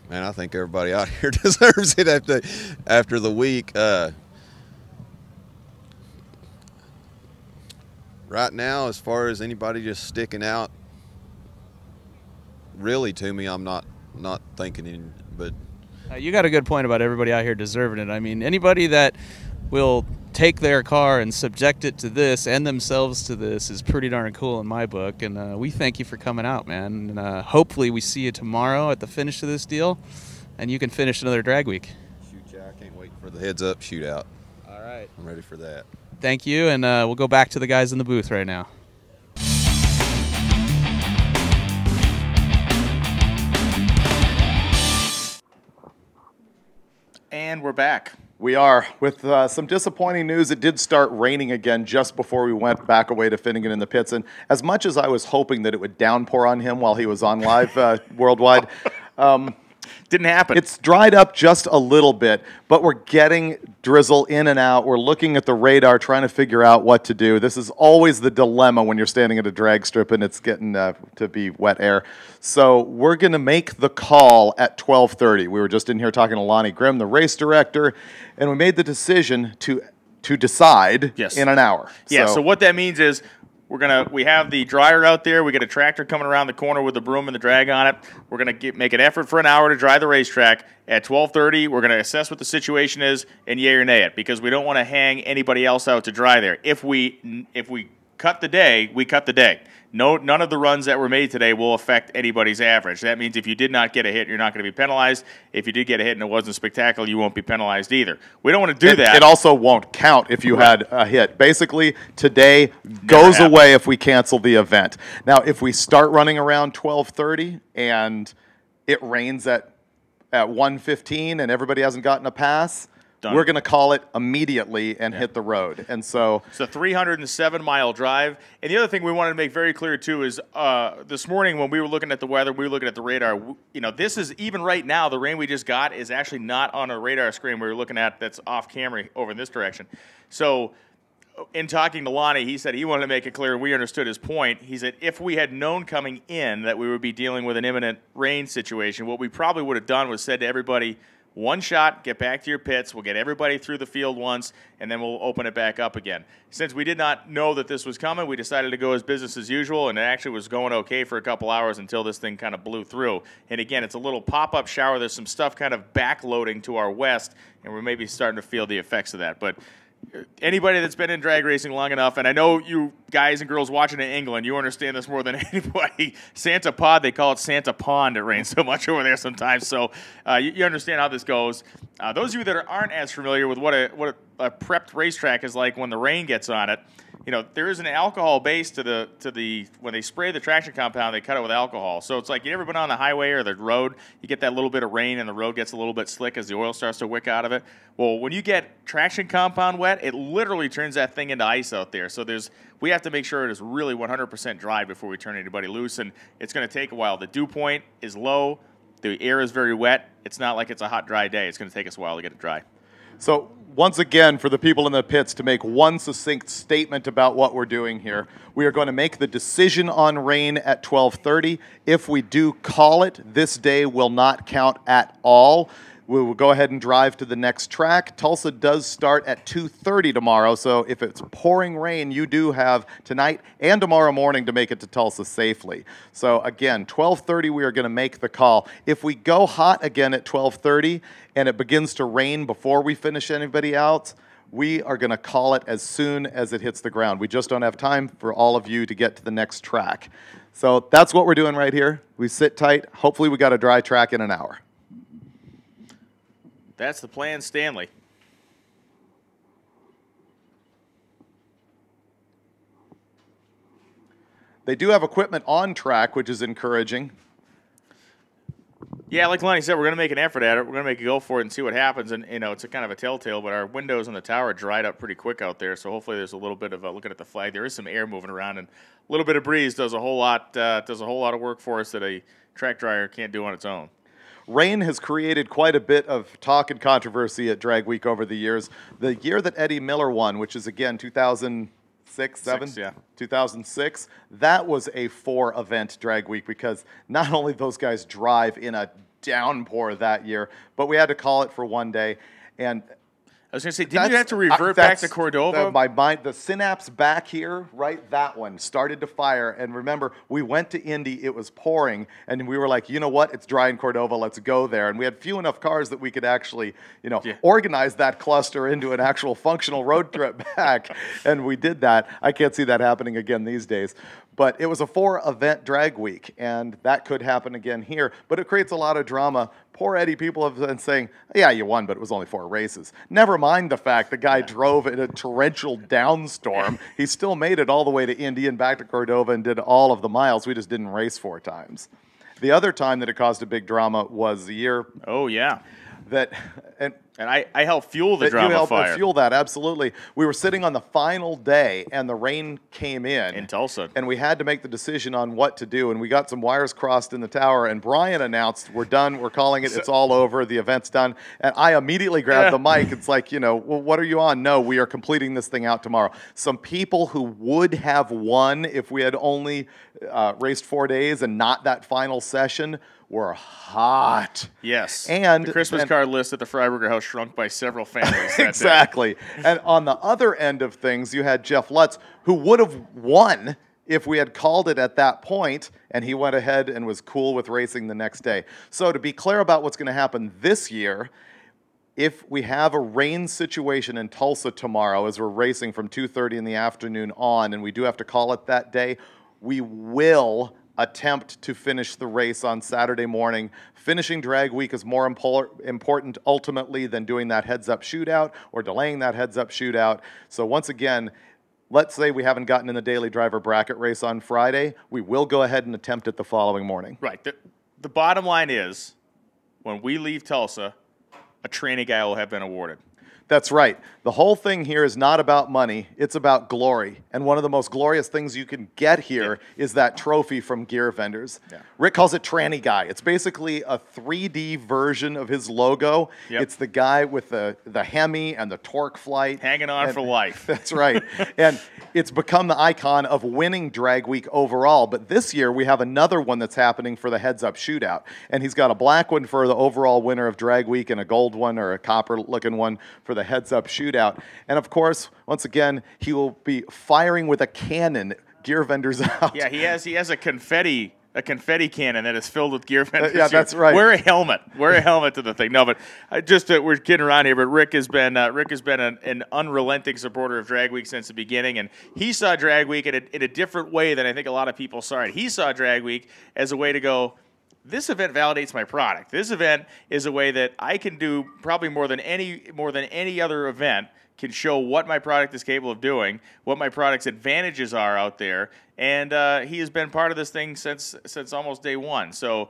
Speaker 20: man, I think everybody out here deserves it after the week. Right now, as far as anybody just sticking out really to me, I'm not thinking, but
Speaker 3: you got a good point about everybody out here deserving it. I mean, anybody that will take their car and subject it to this and themselves to this is pretty darn cool in my book. And we thank you for coming out, man. And hopefully we see you tomorrow at the finish of this deal, and you can finish another drag week.
Speaker 20: Shoot, yeah, I can't wait for the heads up shootout.
Speaker 3: All right,
Speaker 20: I'm ready for that.
Speaker 3: Thank you, and we'll go back to the guys in the booth right now.
Speaker 1: And we're back.
Speaker 2: We are. With some disappointing news, it did start raining again just before we went back away to Finnegan in the pits. And as much as I was hoping that it would downpour on him while he was on live worldwide,
Speaker 1: didn't happen.
Speaker 2: It's dried up just a little bit, but we're getting drizzle in and out. We're looking at the radar, trying to figure out what to do. This is always the dilemma when you're standing at a drag strip and it's getting to be wet air. So we're going to make the call at 12:30. We were just in here talking to Lonnie Grimm, the race director, and we made the decision to decide in an hour.
Speaker 1: Yeah, so what that means is we have the dryer out there. We got a tractor coming around the corner with the broom and the drag on it. We're going to make an effort for an hour to dry the racetrack. At 12:30, we're going to assess what the situation is and yay or nay it, because we don't want to hang anybody else out to dry there. If we cut the day, we cut the day. None of the runs that were made today will affect anybody's average. That means if you did not get a hit, you're not going to be penalized. If you did get a hit and it wasn't spectacular, you won't be penalized either. We don't want to do that.
Speaker 2: It also won't count if you had a hit. Basically, today goes away if we cancel the event. Now, if we start running around 12:30 and it rains at 1:15 and everybody hasn't gotten a pass, we're going to call it immediately and hit the road. And so
Speaker 1: it's a 307-mile drive. And the other thing we wanted to make very clear, too, is this morning when we were looking at the weather, we were looking at the radar. You know, this is, even right now, the rain we just got is actually not on a radar screen we were looking at that's off camera over in this direction. So in talking to Lonnie, he said he wanted to make it clear, and we understood his point. He said if we had known coming in that we would be dealing with an imminent rain situation, what we probably would have done was said to everybody, one shot, get back to your pits. We'll get everybody through the field once, and then we'll open it back up again. Since we did not know that this was coming, we decided to go as business as usual, and it actually was going okay for a couple hours until this thing kind of blew through. And again, it's a little pop-up shower. There's some stuff kind of backloading to our west, and we're maybe starting to feel the effects of that. But anybody that's been in drag racing long enough, and I know you guys and girls watching in England, you understand this more than anybody. Santa Pod, they call it Santa Pond. It rains so much over there sometimes. So you understand how this goes. Those of you that aren't as familiar with what a prepped racetrack is like when the rain gets on it, you know, there is an alcohol base to the when they spray the traction compound, they cut it with alcohol. So it's like, you ever been on the highway or the road, you get that little bit of rain and the road gets a little bit slick as the oil starts to wick out of it. Well, when you get traction compound wet, it literally turns that thing into ice out there. So we have to make sure it is really 100% dry before we turn anybody loose, and it's going to take a while. The dew point is low. The air is very wet. It's not like it's a hot, dry day. It's going to take us a while to get it dry.
Speaker 2: So once again, for the people in the pits, to make one succinct statement about what we're doing here, we are going to make the decision on rain at 12:30. If we do call it, this day will not count at all. We will go ahead and drive to the next track. Tulsa does start at 2:30 tomorrow, so if it's pouring rain, you do have tonight and tomorrow morning to make it to Tulsa safely. So again, 12:30 we are going to make the call. If we go hot again at 12:30 and it begins to rain before we finish anybody out, we are going to call it as soon as it hits the ground. We just don't have time for all of you to get to the next track. So that's what we're doing right here. We sit tight. Hopefully we got a dry track in an hour.
Speaker 1: That's the plan, Stanley.
Speaker 2: They do have equipment on track, which is encouraging.
Speaker 1: Yeah, like Lonnie said, we're going to make an effort at it. We're going to make a go for it and see what happens. And, you know, it's a kind of a telltale, but our windows on the tower dried up pretty quick out there. So hopefully there's a little bit of looking at the flag. There is some air moving around, and a little bit of breeze does a whole lot of work for us that a track dryer can't do on its own.
Speaker 2: Rain has created quite a bit of talk and controversy at Drag Week over the years. The year that Eddie Miller won, which is again 2006, 2006, that was a 4-event Drag Week because not only those guys drive in a downpour that year, but we had to call it for one day. And
Speaker 1: I was going to say, didn't you have to revert back to Cordova?
Speaker 2: My mind, the synapse back here, right, that one started to fire. And remember, we went to Indy, it was pouring, and we were like, you know what, it's dry in Cordova, let's go there. And we had few enough cars that we could actually, you know, organize that cluster into an actual functional road trip back. And we did that. I can't see that happening again these days. But it was a 4-event drag week, and that could happen again here. But it creates a lot of drama. Poor Eddie, people have been saying, yeah, you won, but it was only 4 races. Never mind the fact the guy drove in a torrential downstorm. He still made it all the way to Indy and back to Cordova and did all of the miles. We just didn't race 4 times. The other time that it caused a big drama was the year.
Speaker 1: Oh, yeah.
Speaker 2: that, and
Speaker 1: I helped fuel the drama
Speaker 2: you helped
Speaker 1: fire.
Speaker 2: fuel that, absolutely. We were sitting on the final day, and the rain came in
Speaker 1: Tulsa,
Speaker 2: and we had to make the decision on what to do. And we got some wires crossed in the tower, and Brian announced, "We're done. We're calling it. It's all over. The event's done." And I immediately grabbed the mic. It's like, well, what are you on? No, we are completing this thing out tomorrow. Some people who would have won if we had only raced 4 days and not that final session were hot.
Speaker 1: Yes.
Speaker 2: And
Speaker 1: the Christmas card list at the Freiberger house shrunk by several families. That
Speaker 2: exactly. And on the other end of things, you had Jeff Lutz, who would have won if we had called it at that point, and he went ahead and was cool with racing the next day. So to be clear about what's going to happen this year, if we have a rain situation in Tulsa tomorrow as we're racing from 2:30 in the afternoon on, and we do have to call it that day, we will attempt to finish the race on Saturday morning. Finishing drag week is more important ultimately than doing that heads-up shootout or delaying that heads-up shootout. So once again, let's say we haven't gotten in the daily driver bracket race on Friday, we will go ahead and attempt it the following morning.
Speaker 1: Right. The bottom line is, when we leave Tulsa, a tranny guy will have been awarded.
Speaker 2: That's right. The whole thing here is not about money. It's about glory. And one of the most glorious things you can get here is that trophy from Gear Vendors.
Speaker 1: Yeah.
Speaker 2: Rick calls it Tranny Guy. It's basically a 3D version of his logo.
Speaker 1: Yep.
Speaker 2: It's the guy with the Hemi and the torque flight.
Speaker 1: Hanging on for life.
Speaker 2: That's right. And it's become the icon of winning Drag Week overall. But this year we have another one that's happening for the heads-up shootout. And he's got a black one for the overall winner of Drag Week and a gold one or a copper-looking one for the heads-up shootout. And of course, once again, he will be firing with a cannon. Gear Vendors out.
Speaker 1: Yeah, he has a confetti cannon that is filled with Gear Vendors.
Speaker 2: Yeah, that's right.
Speaker 1: Wear a helmet. Wear a helmet to the thing. No, but we're kidding around here. But Rick has been an unrelenting supporter of Drag Week since the beginning, and he saw Drag Week in a different way than I think a lot of people saw it. He saw Drag Week as a way to go, this event validates my product. This event is a way that I can do probably more than any other event, can show what my product is capable of doing, what my product's advantages are out there, and he has been part of this thing since almost day one. So,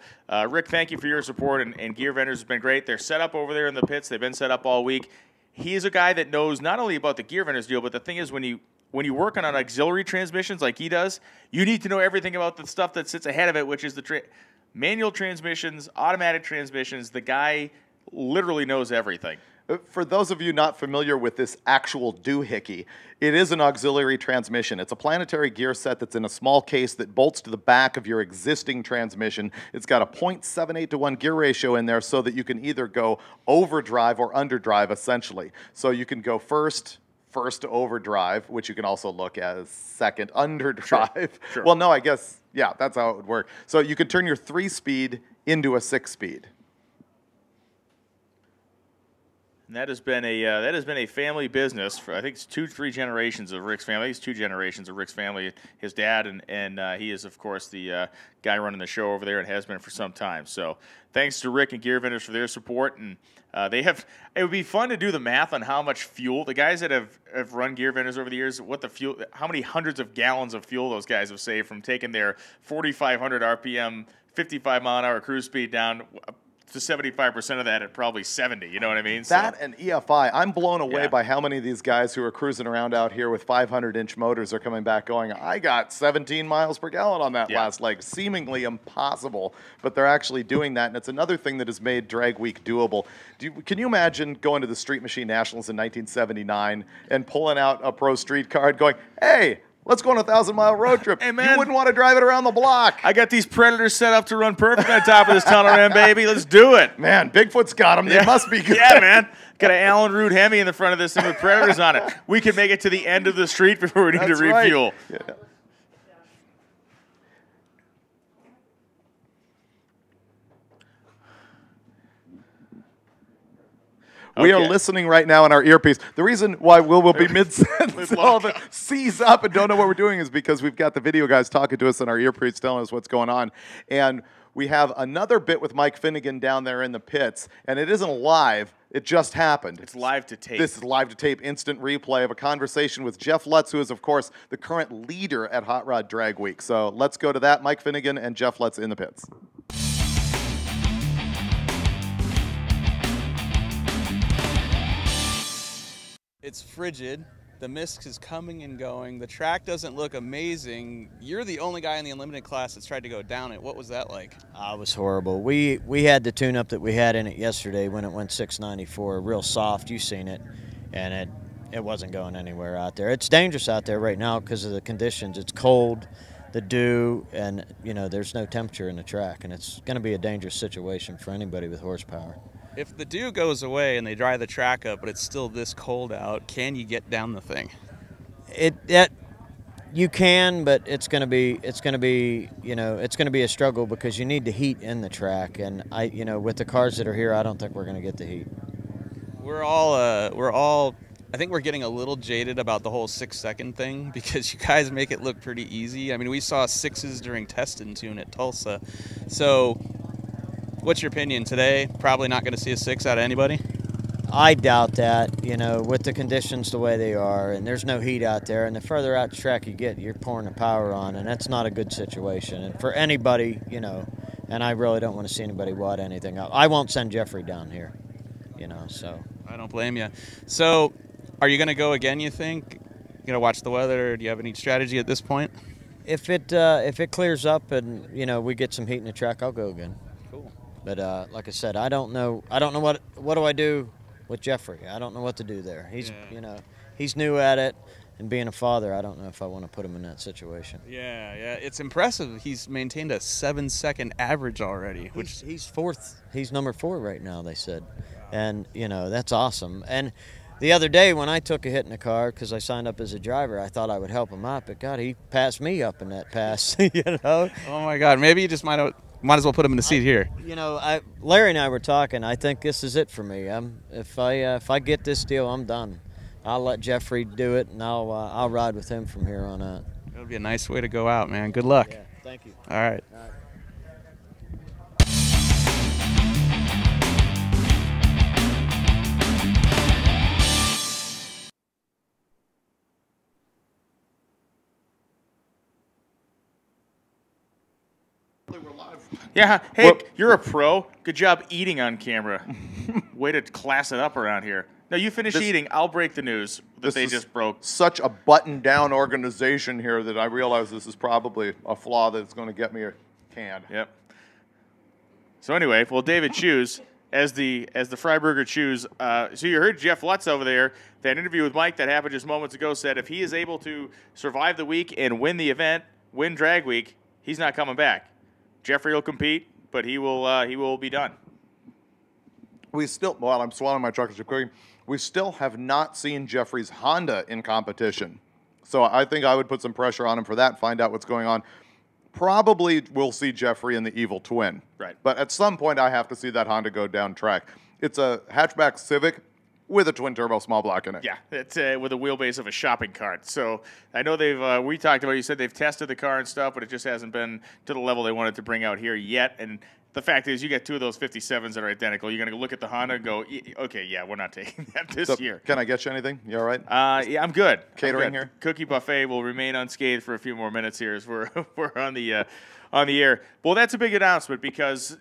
Speaker 1: Rick, thank you for your support, and Gear Vendors has been great. They're set up over there in the pits. They've been set up all week. He is a guy that knows not only about the Gear Vendors deal, but the thing is when you work on auxiliary transmissions like he does, you need to know everything about the stuff that sits ahead of it, which is the manual transmissions, automatic transmissions. The guy literally knows everything.
Speaker 2: For those of you not familiar with this actual doohickey, it is an auxiliary transmission. It's a planetary gear set that's in a small case that bolts to the back of your existing transmission. It's got a 0.78 to 1 gear ratio in there so that you can either go overdrive or underdrive, essentially. So you can go first overdrive, which you can also look at as second underdrive.
Speaker 1: Sure.
Speaker 2: Well, no, I guess, yeah, that's how it would work. So you can turn your 3-speed into a 6-speed.
Speaker 1: And that has been a family business for, I think it's 2-3 generations of Rick's family. It's 2 generations of Rick's family. His dad and he is of course the guy running the show over there and has been for some time. So thanks to Rick and Gear Vendors for their support. And it would be fun to do the math on how much fuel the guys that have run Gear Vendors over the years, how many hundreds of gallons of fuel those guys have saved from taking their 4,500 RPM, 55 mile an hour cruise speed down to 75% of that at probably 70, you know what I mean?
Speaker 2: That and EFI. I'm blown away by how many of these guys who are cruising around out here with 500-inch motors are coming back going, I got 17 miles per gallon on that last leg. Seemingly impossible, but they're actually doing that, and it's another thing that has made Drag Week doable. Can you imagine going to the Street Machine Nationals in 1979 and pulling out a pro street car and going, hey, let's go on a 1,000-mile road trip. Hey, man. You wouldn't want to drive it around the block.
Speaker 1: I got these Predators set up to run perfect on top of this tunnel ram, baby. Let's do it.
Speaker 2: Man, Bigfoot's got them. They must be good.
Speaker 1: Yeah, man. Got an Allen Root Hemi in the front of this thing with Predators on it. We can make it to the end of the street before we need to refuel.
Speaker 2: Right. Yeah. We are listening right now in our earpiece. The reason why we'll be mid-sentence, all of it seize up and don't know what we're doing is because we've got the video guys talking to us in our earpiece telling us what's going on. And we have another bit with Mike Finnegan down there in the pits, and it isn't live. It just happened.
Speaker 1: It's live to tape.
Speaker 2: This is live to tape, instant replay of a conversation with Jeff Lutz, who is, of course, the current leader at Hot Rod Drag Week. So let's go to that. Mike Finnegan and Jeff Lutz in the pits.
Speaker 3: It's frigid. The mist is coming and going. The track doesn't look amazing. You're the only guy in the unlimited class that's tried to go down it. What was that like?
Speaker 10: It was horrible. We had the tune-up that we had in it yesterday when it went 694, real soft. You've seen it, and it wasn't going anywhere out there. It's dangerous out there right now because of the conditions. It's cold, the dew, and there's no temperature in the track, and it's going to be a dangerous situation for anybody with horsepower.
Speaker 3: If the dew goes away and they dry the track up, but it's still this cold out, can you get down the thing?
Speaker 10: You can, but it's going to be a struggle because you need the heat in the track, and with the cars that are here, I don't think we're going to get the heat.
Speaker 3: We're all I think we're getting a little jaded about the whole 6-second thing because you guys make it look pretty easy. I mean, we saw 6s during test and tune at Tulsa. So what's your opinion today? Probably not going to see a 6 out of anybody?
Speaker 10: I doubt that, with the conditions the way they are, and there's no heat out there, and the further out the track you get, you're pouring the power on, and that's not a good situation. And for anybody, and I really don't want to see anybody wad anything up. I won't send Jeffrey down here, so.
Speaker 3: I don't blame you. So are you going to go again, you think? You going to watch the weather, or do you have any strategy at this point?
Speaker 10: If it clears up and, we get some heat in the track, I'll go again.
Speaker 3: Cool.
Speaker 10: But like I said, I don't know what do I do with Jeffrey. I don't know what to do there. He's he's new at it, and being a father, I don't know if I want to put him in that situation.
Speaker 3: Yeah, it's impressive. He's maintained a 7-second average already, which
Speaker 10: he's fourth. He's number 4 right now, they said, and that's awesome. And the other day when I took a hit in the car because I signed up as a driver, I thought I would help him out, but God, he passed me up in that pass.
Speaker 3: Oh my God, maybe you just might as well put him in the seat here.
Speaker 10: Larry and I were talking. I think this is it for me. If I get this deal, I'm done. I'll let Jeffrey do it, and I'll ride with him from here on out.
Speaker 3: It'll be a nice way to go out, man. Good luck.
Speaker 10: Yeah, thank you.
Speaker 3: All right.
Speaker 1: Yeah, hey, you're a pro. Good job eating on camera. Way to class it up around here. No, you finish eating. I'll break the news that they just broke.
Speaker 2: Such a button-down organization here that I realize this is probably a flaw that's going to get me canned.
Speaker 1: Yep. So anyway, well, David Shoes, as the Freiburger Shoes, so you heard Jeff Lutz over there. That interview with Mike that happened just moments ago said if he is able to survive the week and win the event, win drag week, he's not coming back. Jeffrey will compete, but he will be done.
Speaker 2: We still, while I'm swallowing my chocolate chip cookie, we still have not seen Jeffrey's Honda in competition. So I think I would put some pressure on him for that, find out what's going on. Probably we'll see Jeffrey in the Evil Twin.
Speaker 1: Right.
Speaker 2: But at some point I have to see that Honda go down track. It's a hatchback Civic with a twin-turbo small block in it.
Speaker 1: Yeah, it's with a wheelbase of a shopping cart. So I know they've, we talked about, you said they've tested the car and stuff, but it just hasn't been to the level they wanted to bring out here yet. And the fact is, you got 2 of those 57s that are identical. You're going to look at the Honda and go, okay, yeah, we're not taking that this year.
Speaker 2: Can I get you anything? You all right?
Speaker 1: Yeah, I'm good.
Speaker 2: Catering here?
Speaker 1: Cookie buffet will remain unscathed for a few more minutes here as we're on the air. Well, that's a big announcement because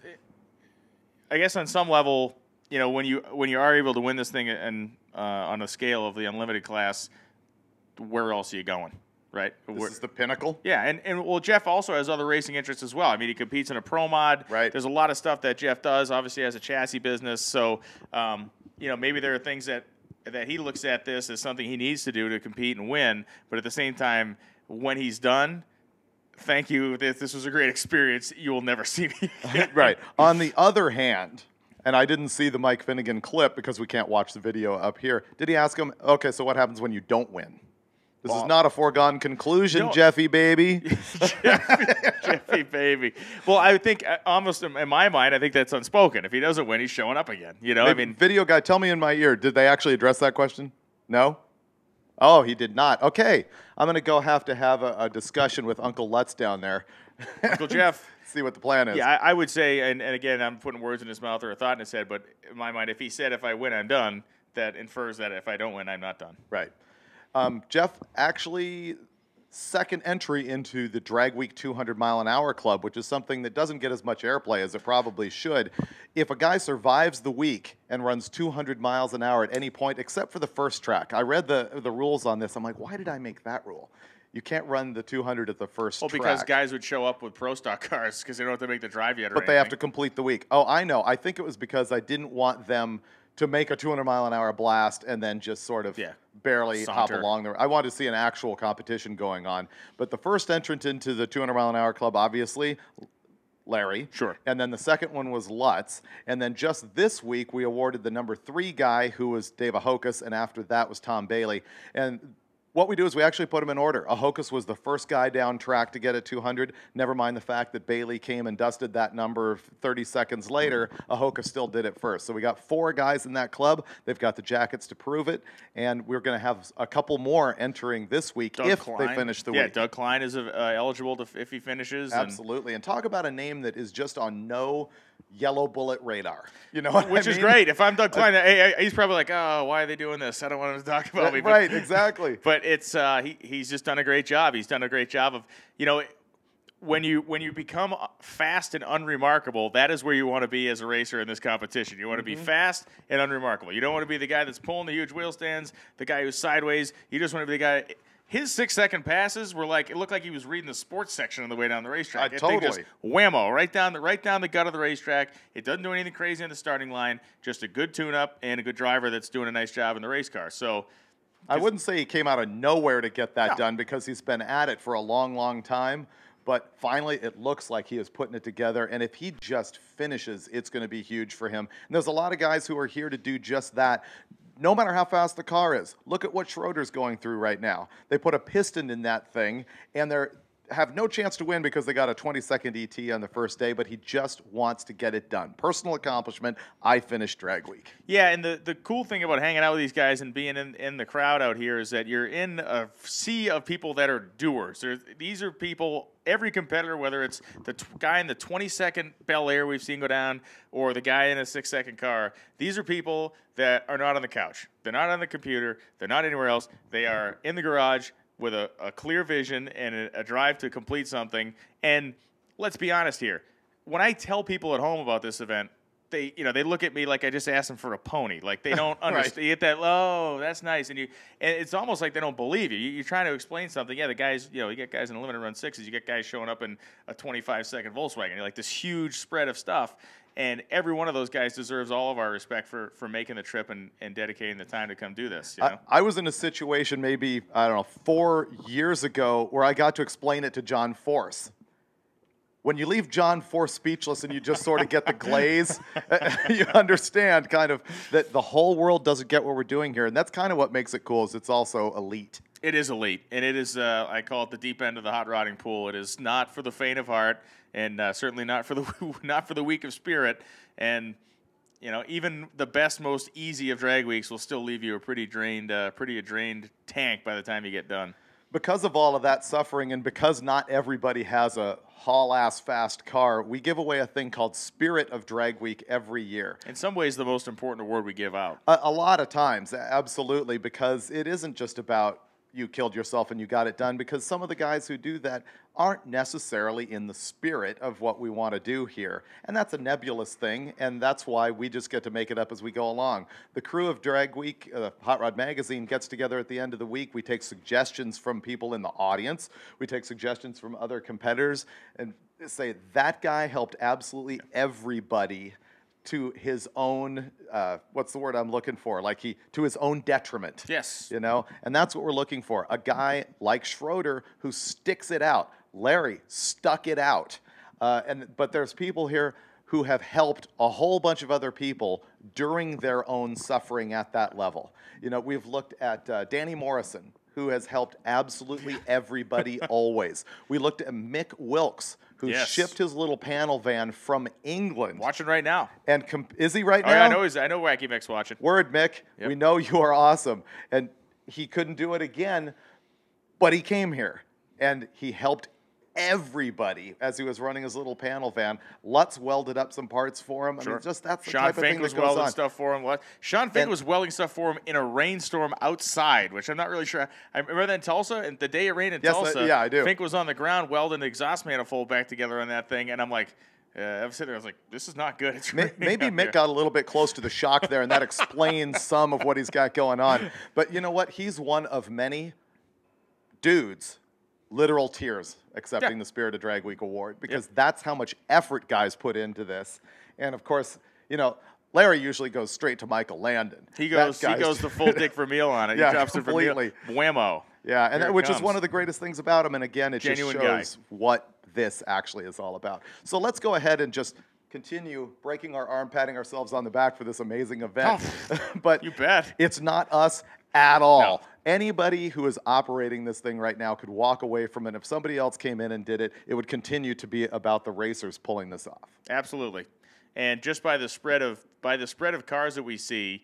Speaker 1: I guess on some level, when you are able to win this thing and on a scale of the unlimited class, where else are you going, right?
Speaker 2: This is the pinnacle.
Speaker 1: Yeah, and well, Jeff also has other racing interests as well. I mean, he competes in a pro mod.
Speaker 2: Right.
Speaker 1: There's a lot of stuff that Jeff does. Obviously, has a chassis business. So, maybe there are things that he looks at this as something he needs to do to compete and win. But at the same time, when he's done, thank you. This was a great experience. You will never see me.
Speaker 2: Right. On the other hand. And I didn't see the Mike Finnegan clip because we can't watch the video up here. Did he ask him, okay, so what happens when you don't win? This is not a foregone conclusion, no. Jeffy baby.
Speaker 1: Jeffy baby. Well, I think almost in my mind, I think that's unspoken. If he doesn't win, he's showing up again. I mean,
Speaker 2: video guy, tell me in my ear, did they actually address that question? No? Oh, he did not. Okay. I'm going to have a discussion with Uncle Lutz down there.
Speaker 1: Uncle Jeff.
Speaker 2: See what the plan is.
Speaker 1: Yeah, I would say, and again, I'm putting words in his mouth or a thought in his head, but in my mind, if he said if I win, I'm done, that infers that if I don't win, I'm not done.
Speaker 2: Right. Jeff, actually, second entry into the Drag Week 200-mile-an-hour club, which is something that doesn't get as much airplay as it probably should. If a guy survives the week and runs 200 miles an hour at any point, except for the first track, I read the rules on this. I'm like, why did I make that rule? You can't run the 200 at the first track.
Speaker 1: Well, because guys would show up with pro stock cars because they don't have to make the drive yet.
Speaker 2: But they have to complete the week. Oh, I know. I think it was because I didn't want them to make a 200-mile-an-hour blast and then just sort of barely hop along there. I wanted to see an actual competition going on. But the first entrant into the 200-mile-an-hour club, obviously, Larry.
Speaker 1: Sure.
Speaker 2: And then the second one was Lutz. And then just this week, we awarded the number 3 guy, who was Dave Ahokas, and after that was Tom Bailey. And what we do is we actually put them in order. Ahokas was the first guy down track to get at 200. Never mind the fact that Bailey came and dusted that number 30 seconds later. Ahokas still did it first. So we got 4 guys in that club. They've got the jackets to prove it. And we're going to have a couple more entering this week if they finish the week.
Speaker 1: Yeah, Doug Klein is eligible if he finishes.
Speaker 2: Absolutely. And talk about a name that is just on no yellow bullet radar. You know what
Speaker 1: Which
Speaker 2: I
Speaker 1: is
Speaker 2: mean?
Speaker 1: great. If I'm Doug Klein, he's probably like, oh, why are they doing this? I don't want them to talk about me. But,
Speaker 2: right, exactly.
Speaker 1: But it's he's just done a great job. He's done a great job of, when you become fast and unremarkable, that is where you want to be as a racer in this competition. You want to be fast and unremarkable. You don't want to be the guy that's pulling the huge wheel stands, the guy who's sideways. You just want to be the guy. His 6-second passes were like, it looked like he was reading the sports section on the way down the racetrack. That thing just whammo, right down the gut of the racetrack. It doesn't do anything crazy on the starting line. Just a good tune-up and a good driver that's doing a nice job in the race car. So
Speaker 2: I wouldn't say he came out of nowhere to get that done because he's been at it for a long, long time. But finally, it looks like he is putting it together. And if he just finishes, it's going to be huge for him. And there's a lot of guys who are here to do just that. No matter how fast the car is. Look at what Schroeder's going through right now. They put a piston in that thing, and they have no chance to win because they got a 20-second ET on the first day, but he just wants to get it done. Personal accomplishment, I finished Drag Week.
Speaker 1: Yeah, and the cool thing about hanging out with these guys and being in the crowd out here is that you're in a sea of people that are doers. These are people, every competitor, whether it's the guy in the 20-second Bel Air we've seen go down or the guy in a 6-second car, these are people that are not on the couch. They're not on the computer. They're not anywhere else. They are in the garage with a clear vision and a drive to complete something. And let's be honest here. When I tell people at home about this event, they look at me like I just asked them for a pony. Like they don't understand. Right. You get that, oh, that's nice. And it's almost like they don't believe you. You're trying to explain something. Yeah, the guys, you get guys in a limited run 6s. You get guys showing up in a 25-second Volkswagen. You're like this huge spread of stuff. And every one of those guys deserves all of our respect for making the trip and dedicating the time to come do this. You know?
Speaker 2: I was in a situation maybe, 4 years ago where I got to explain it to John Force. When you leave John Force speechless and you just sort of get the glaze, you understand kind of that the whole world doesn't get what we're doing here. And that's kind of what makes it cool is it's also elite.
Speaker 1: It is elite, and it is, I call it the deep end of the hot rodding pool. It is not for the faint of heart, and certainly not for the weak of spirit. And, even the best, most easy of drag weeks will still leave you a pretty drained tank by the time you get done.
Speaker 2: Because of all of that suffering and because not everybody has a haul-ass fast car, we give away a thing called Spirit of Drag Week every year.
Speaker 1: In some ways, the most important award we give out.
Speaker 2: A lot of times, absolutely, because it isn't just about you killed yourself and you got it done, because some of the guys who do that aren't necessarily in the spirit of what we want to do here. And that's a nebulous thing, and that's why we just get to make it up as we go along. The crew of Drag Week, Hot Rod Magazine, gets together at the end of the week. We take suggestions from people in the audience. We take suggestions from other competitors and say, that guy helped absolutely everybody to his own, what's the word I'm looking for? To his own detriment.
Speaker 1: Yes.
Speaker 2: And that's what we're looking for. A guy like Schroeder who sticks it out. Larry stuck it out. But there's people here who have helped a whole bunch of other people during their own suffering at that level. We've looked at Danny Morrison, who has helped absolutely everybody always. We looked at Mick Wilkes, who shipped his little panel van from England.
Speaker 1: Watching right now.
Speaker 2: And is he right now?
Speaker 1: Yeah, I know Wacky Mick's watching.
Speaker 2: Word, Mick. Yep. We know you are awesome. And he couldn't do it again, but he came here. And he helped everybody as he was running his little panel van. Lutz welded up some parts for him. I mean, just that's the type of thing that goes on.
Speaker 1: Sean Fink was welding stuff for him. Sean Fink was welding stuff for him in a rainstorm outside, which I'm not really sure. I remember that in Tulsa, and the day it rained in Tulsa,
Speaker 2: yeah, I do.
Speaker 1: Fink was on the ground welding the exhaust manifold back together on that thing, and I'm like, I was sitting there, I was like, this is not good. It's
Speaker 2: maybe Mick got a little bit close to the shock there, and that explains some of what he's got going on. But you know what? He's one of many dudes, literal tears, accepting the Spirit of Drag Week award, because that's how much effort guys put into this. And of course, you know, Larry usually goes straight to Michael Landon.
Speaker 1: He goes the full Dick Vermeil on it.
Speaker 2: Yeah,
Speaker 1: he drops
Speaker 2: completely.
Speaker 1: It Vermeil. Whammo.
Speaker 2: Yeah, and
Speaker 1: Here
Speaker 2: which is one of the greatest things about him. And again, it
Speaker 1: Genuine
Speaker 2: just shows
Speaker 1: guy.
Speaker 2: what this actually is all about. So let's go ahead and just continue breaking our arm, patting ourselves on the back for this amazing event. But
Speaker 1: you bet.
Speaker 2: It's not us at all. No. Anybody who is operating this thing right now could walk away from it. If somebody else came in and did it, it would continue to be about the racers pulling this off.
Speaker 1: Absolutely. And just by the spread of cars that we see,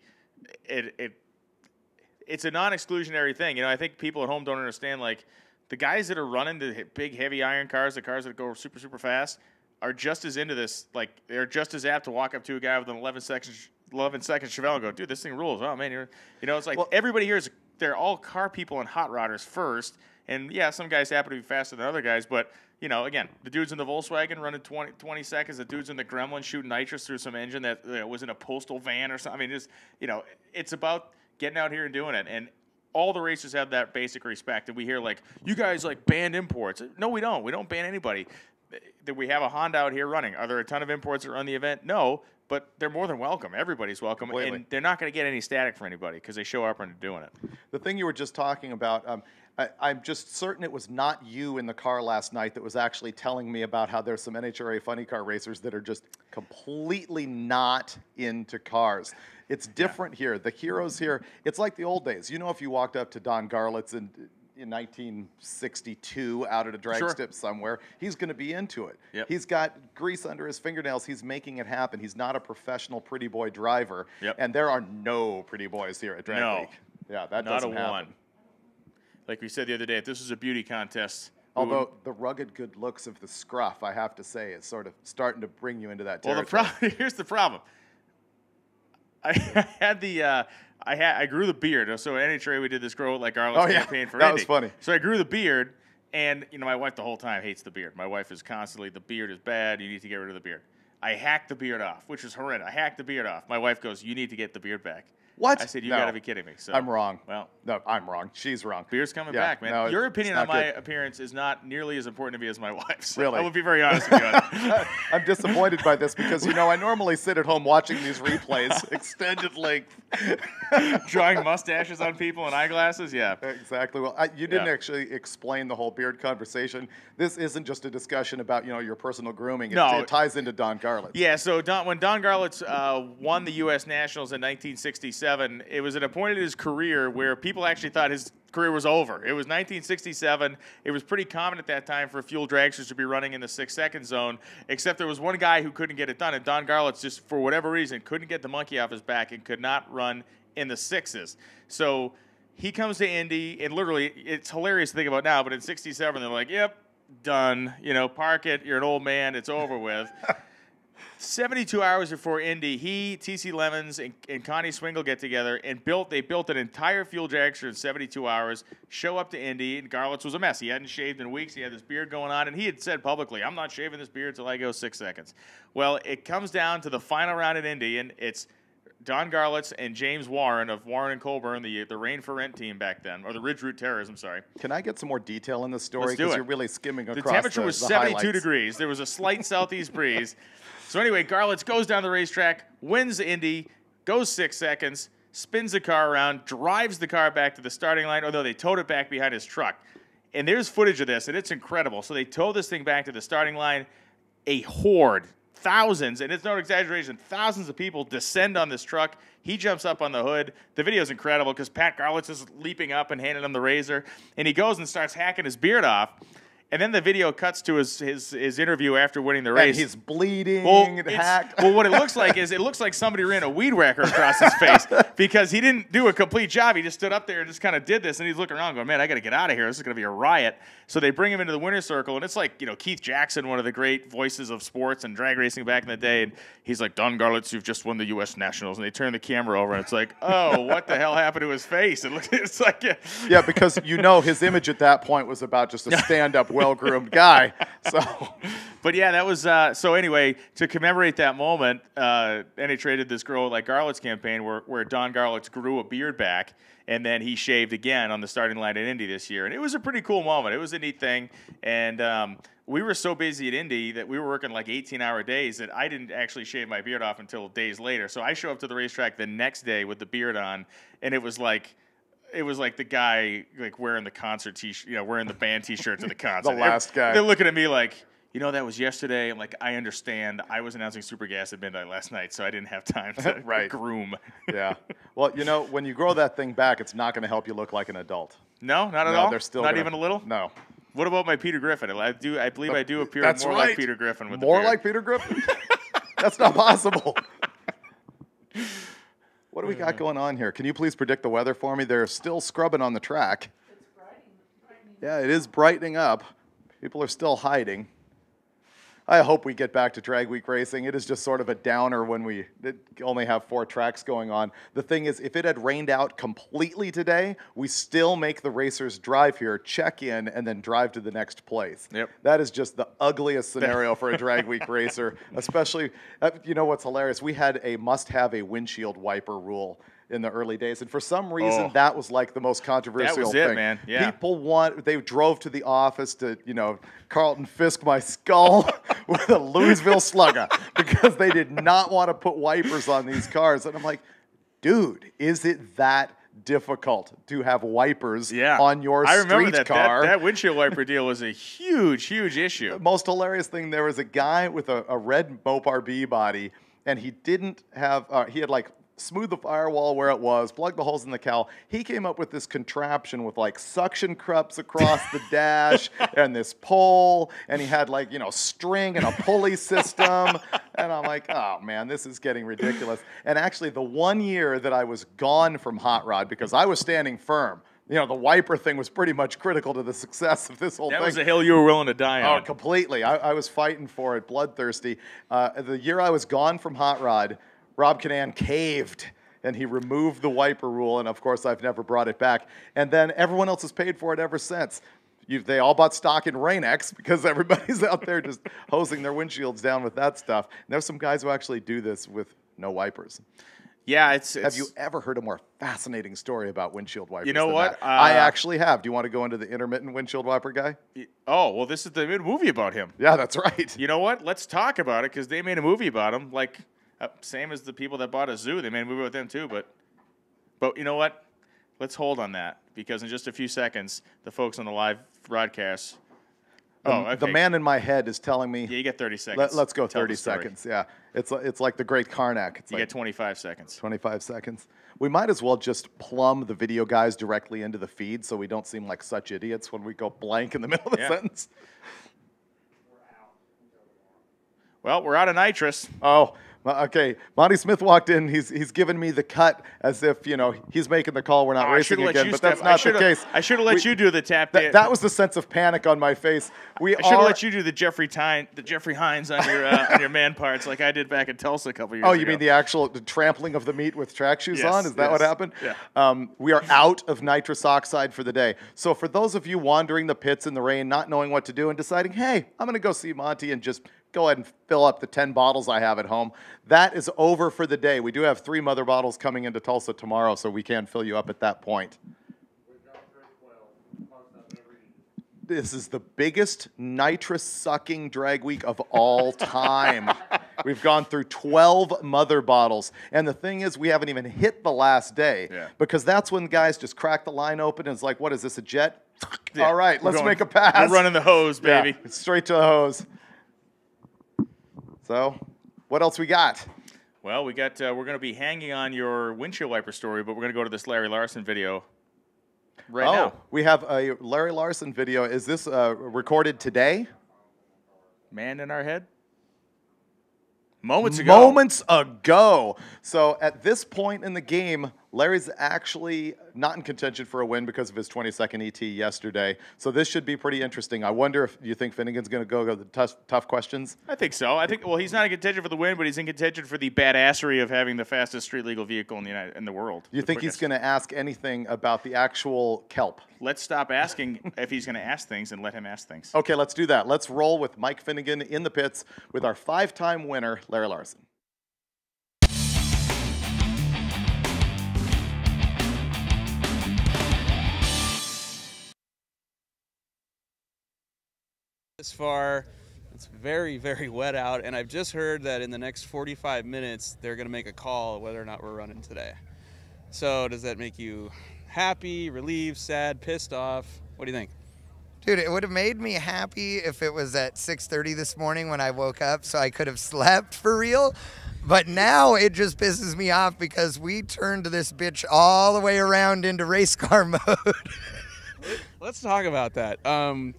Speaker 1: it's a non-exclusionary thing. You know, I think people at home don't understand, like, the guys that are running the big, heavy iron cars, the cars that go super, super fast, are just as into this. Like, they're just as apt to walk up to a guy with an 11-second Chevelle and go, dude, this thing rules. Oh, man. You know, it's like everybody here they're all car people and hot rodders first. And, yeah, some guys happen to be faster than other guys. But, you know, again, the dudes in the Volkswagen running 20 seconds. The dudes in the Gremlin shooting nitrous through some engine that was in a postal van or something. I mean, just, you know, it's about getting out here and doing it. And all the racers have that basic respect. And we hear, like, you guys, like, banned imports. No, we don't. We don't ban anybody. That we have a Honda out here running. Are there a ton of imports that run the event? No, but they're more than welcome. Everybody's welcome.
Speaker 2: Completely.
Speaker 1: And they're not going to get any static from anybody because they show up and they're doing it.
Speaker 2: The thing you were just talking about, I'm just certain it was not you in the car last night that was actually telling me about how there's some NHRA funny car racers that are just completely not into cars. It's different here. The heroes here, it's like the old days. You know, if you walked up to Don Garlitz in 1962 out at a drag strip somewhere, he's going to be into it.
Speaker 1: Yep.
Speaker 2: He's got grease under his fingernails. He's making it happen. He's not a professional pretty boy driver.
Speaker 1: Yep.
Speaker 2: And there are no pretty boys here at Drag Week. Yeah, that doesn't happen. Not a one.
Speaker 1: Like we said the other day, if this was a beauty contest.
Speaker 2: Although the rugged good looks of the scruff, I have to say, is sort of starting to bring you into that territory.
Speaker 1: Well, here's the problem. I grew the beard. So at NHRA, we did this Grow It Like Garlic campaign for Indy.
Speaker 2: That was funny.
Speaker 1: So I grew the beard, and you know, my wife the whole time hates the beard. My wife is constantly, the beard is bad. You need to get rid of the beard. I hacked the beard off, which is horrendous. I hacked the beard off. My wife goes, you need to get the beard back.
Speaker 2: What?
Speaker 1: I said, you got to be kidding me. So
Speaker 2: I'm wrong.
Speaker 1: Well,
Speaker 2: no, I'm wrong. She's wrong.
Speaker 1: Beard's coming back, man.
Speaker 2: No,
Speaker 1: your opinion on my appearance is not nearly as important to me as my wife's. Really? I will be very honest with you.
Speaker 2: I'm disappointed by this because, you know, I normally sit at home watching these replays, extended length.
Speaker 1: Drawing mustaches on people and eyeglasses, yeah.
Speaker 2: Exactly. Well, you didn't actually explain the whole beard conversation. This isn't just a discussion about, you know, your personal grooming. It ties into Don Garlitz.
Speaker 1: Yeah, so when Don Garlitz won the U.S. Nationals in 1967, it was at a point in his career where people actually thought his career was over. It was 1967. It was pretty common at that time for fuel dragsters to be running in the 6-second zone, except there was one guy who couldn't get it done, and Don Garlitz, just for whatever reason, couldn't get the monkey off his back and could not run in the 6s. So he comes to Indy, and literally, it's hilarious to think about now, but in 67, they're like, yep, done. You know, park it. You're an old man. It's over with. 72 hours before Indy, he, T.C. Lemons, and Connie Swingle get together and they built an entire fuel dragster in 72 hours, show up to Indy, and Garlitz was a mess. He hadn't shaved in weeks. He had this beard going on, and he had said publicly, I'm not shaving this beard until I go 6 seconds. Well, it comes down to the final round at Indy, and it's Don Garlitz and James Warren of Warren and Colburn, the Rain for Rent team back then, or the Ridge Route Terrors, I'm sorry.
Speaker 2: Can I get some more detail in this story?
Speaker 1: Let's do it.
Speaker 2: Because you're really skimming across
Speaker 1: the temperature was 72
Speaker 2: highlights.
Speaker 1: degrees. There was a slight southeast breeze. So anyway, Garlitz goes down the racetrack, wins Indy, goes 6 seconds, spins the car around, drives the car back to the starting line, although they towed it back behind his truck. And there's footage of this, and it's incredible. So they tow this thing back to the starting line. A horde, thousands, and it's no exaggeration, thousands of people descend on this truck. He jumps up on the hood. The video is incredible because Pat Garlitz is leaping up and handing him the razor. And he goes and starts hacking his beard off. And then the video cuts to his interview after winning the race.
Speaker 2: And he's bleeding and
Speaker 1: it's-
Speaker 2: hacked.
Speaker 1: Well, what it looks like is it looks like somebody ran a weed whacker across his face because he didn't do a complete job. He just stood up there and just kind of did this, and he's looking around going, man, I got to get out of here. This is going to be a riot. So they bring him into the winner's circle, and it's like, Keith Jackson, one of the great voices of sports and drag racing back in the day, and he's like, Don Garlitz, you've just won the U.S. Nationals. And they turn the camera over, and it's like, oh, what the hell happened to his face? And it's like...
Speaker 2: Yeah, because his image at that point was about just a stand-up, well-groomed guy. So,
Speaker 1: but yeah, that was so. Anyway, to commemorate that moment, NHRA did this "Grow Like Garlitz" campaign where Don Garlitz grew a beard back, and then he shaved again on the starting line at Indy this year, and it was a pretty cool moment. It was a neat thing, and we were so busy at Indy that we were working like 18-hour days that I didn't actually shave my beard off until days later. So I show up to the racetrack the next day with the beard on, and it was like the guy like wearing the concert t-shirt, wearing the band t-shirt to the concert.
Speaker 2: The last guy.
Speaker 1: They're looking at me like, that was yesterday. I'm like, I understand. I was announcing Super Gas at midnight last night, so I didn't have time to groom.
Speaker 2: Yeah. Well, when you grow that thing back, it's not going to help you look like an adult.
Speaker 1: No, not at all?
Speaker 2: They're still
Speaker 1: not even a little?
Speaker 2: No.
Speaker 1: What about my Peter Griffin? I believe I do appear
Speaker 2: That's
Speaker 1: more
Speaker 2: right.
Speaker 1: like Peter Griffin with
Speaker 2: more
Speaker 1: the beard.
Speaker 2: like Peter Griffin? That's not possible. What do we got going on here? Can you please predict the weather for me? They're still scrubbing on the track. It's brightening. Yeah, it is brightening up. People are still hiding. I hope we get back to drag week racing. It is just sort of a downer when we only have 4 tracks going on. The thing is, if it had rained out completely today, we still make the racers drive here, check in, and then drive to the next place.
Speaker 1: Yep.
Speaker 2: That is just the ugliest scenario for a drag week racer, especially, what's hilarious? We had a must-have a windshield wiper rule in the early days, and for some reason that was like the most controversial
Speaker 1: That was
Speaker 2: thing.
Speaker 1: it, man. Yeah.
Speaker 2: They drove to the office to, Carlton Fisk my skull with a Louisville Slugger because they did not want to put wipers on these cars. And I'm like, dude, is it that difficult to have wipers on your
Speaker 1: I remember
Speaker 2: street
Speaker 1: that,
Speaker 2: car?
Speaker 1: That windshield wiper deal was a huge issue.
Speaker 2: The most hilarious thing, there was a guy with a red Mopar B body, and he didn't have, he had like smooth the firewall where it was, plug the holes in the cowl. He came up with this contraption with like suction cups across the dash and this pole, and he had like, string and a pulley system. And I'm like, oh man, this is getting ridiculous. And actually the one year that I was gone from Hot Rod, because I was standing firm, the wiper thing was pretty much critical to the success of this whole thing.
Speaker 1: That was a hill you were willing to die on.
Speaker 2: Oh, completely. I was fighting for it, bloodthirsty. The year I was gone from Hot Rod, Rob Canan caved, and he removed the wiper rule, and of course I've never brought it back. And then everyone else has paid for it ever since. They all bought stock in Rain-X because everybody's out there just hosing their windshields down with that stuff. And there's some guys who actually do this with no wipers.
Speaker 1: Yeah, it's
Speaker 2: Have you ever heard a more fascinating story about windshield wipers?
Speaker 1: You know
Speaker 2: than
Speaker 1: what?
Speaker 2: that? I actually have. Do you want to go into the intermittent windshield wiper guy?
Speaker 1: Oh, well, this is the movie about him.
Speaker 2: Yeah, that's right.
Speaker 1: You know what? Let's talk about it because they made a movie about him. Like, same as the people that bought a zoo. They made a movie with them too. But you know what? Let's hold on that because in just a few seconds, the folks on the live broadcast.
Speaker 2: The man in my head is telling me.
Speaker 1: Yeah, you get 30 seconds.
Speaker 2: Let's go
Speaker 1: Tell
Speaker 2: 30
Speaker 1: the story.
Speaker 2: seconds. Yeah, it's like the Great Karnak.
Speaker 1: You get 25 seconds.
Speaker 2: 25 seconds. We might as well just plumb the video guys directly into the feed so we don't seem like such idiots when we go blank in the middle of a sentence.
Speaker 1: Well, we're out of nitrous.
Speaker 2: Oh, okay. Monty Smith walked in. He's given me the cut as if, he's making the call. We're not racing again, but that's not the case.
Speaker 1: I should have let you do the tap dance.
Speaker 2: That was the sense of panic on my face.
Speaker 1: I should have let you do the Jeffrey Hines on your on your man parts like I did back in Tulsa a couple years ago.
Speaker 2: Oh, you mean the trampling of the meat with track shoes on? Is that what happened?
Speaker 1: Yeah.
Speaker 2: We are out of nitrous oxide for the day. So for those of you wandering the pits in the rain, not knowing what to do and deciding, hey, I'm going to go see Monty and just go ahead and fill up the 10 bottles I have at home. That is over for the day. We do have 3 mother bottles coming into Tulsa tomorrow, so we can fill you up at that point. This is the biggest nitrous-sucking drag week of all time. We've gone through 12 mother bottles. And the thing is, we haven't even hit the last day because that's when guys just crack the line open and it's like, what is this, a jet? All right, let's make a pass.
Speaker 1: We're running the hose, baby.
Speaker 2: Yeah, straight to the hose. So, what else we got?
Speaker 1: Well, we're going to be hanging on your windshield wiper story, but we're going to go to this Larry Larson video right now.
Speaker 2: We have a Larry Larson video. Is this recorded today?
Speaker 1: Man in our head? Moments ago.
Speaker 2: Moments ago. So at this point in the game, Larry's actually not in contention for a win because of his 22nd ET yesterday. So this should be pretty interesting. I wonder if you think Finnegan's going to go the tough questions.
Speaker 1: I think so. I think, well, he's not in contention for the win, but he's in contention for the badassery of having the fastest street legal vehicle in the world.
Speaker 2: You think he's going to ask anything about the actual kelp?
Speaker 1: Let's stop asking if he's going to ask things and let him ask things.
Speaker 2: Okay, let's do that. Let's roll with Mike Finnegan in the pits with our 5-time winner, Larry Larson.
Speaker 3: This far, it's very, very wet out, and I've just heard that in the next 45 minutes they're going to make a call whether or not we're running today. So does that make you happy, relieved, sad, pissed off? What do you think?
Speaker 21: Dude, it would have made me happy if it was at 6:30 this morning when I woke up so I could have slept for real. But now it just pisses me off because we turned this bitch all the way around into race car mode.
Speaker 3: Let's talk about that.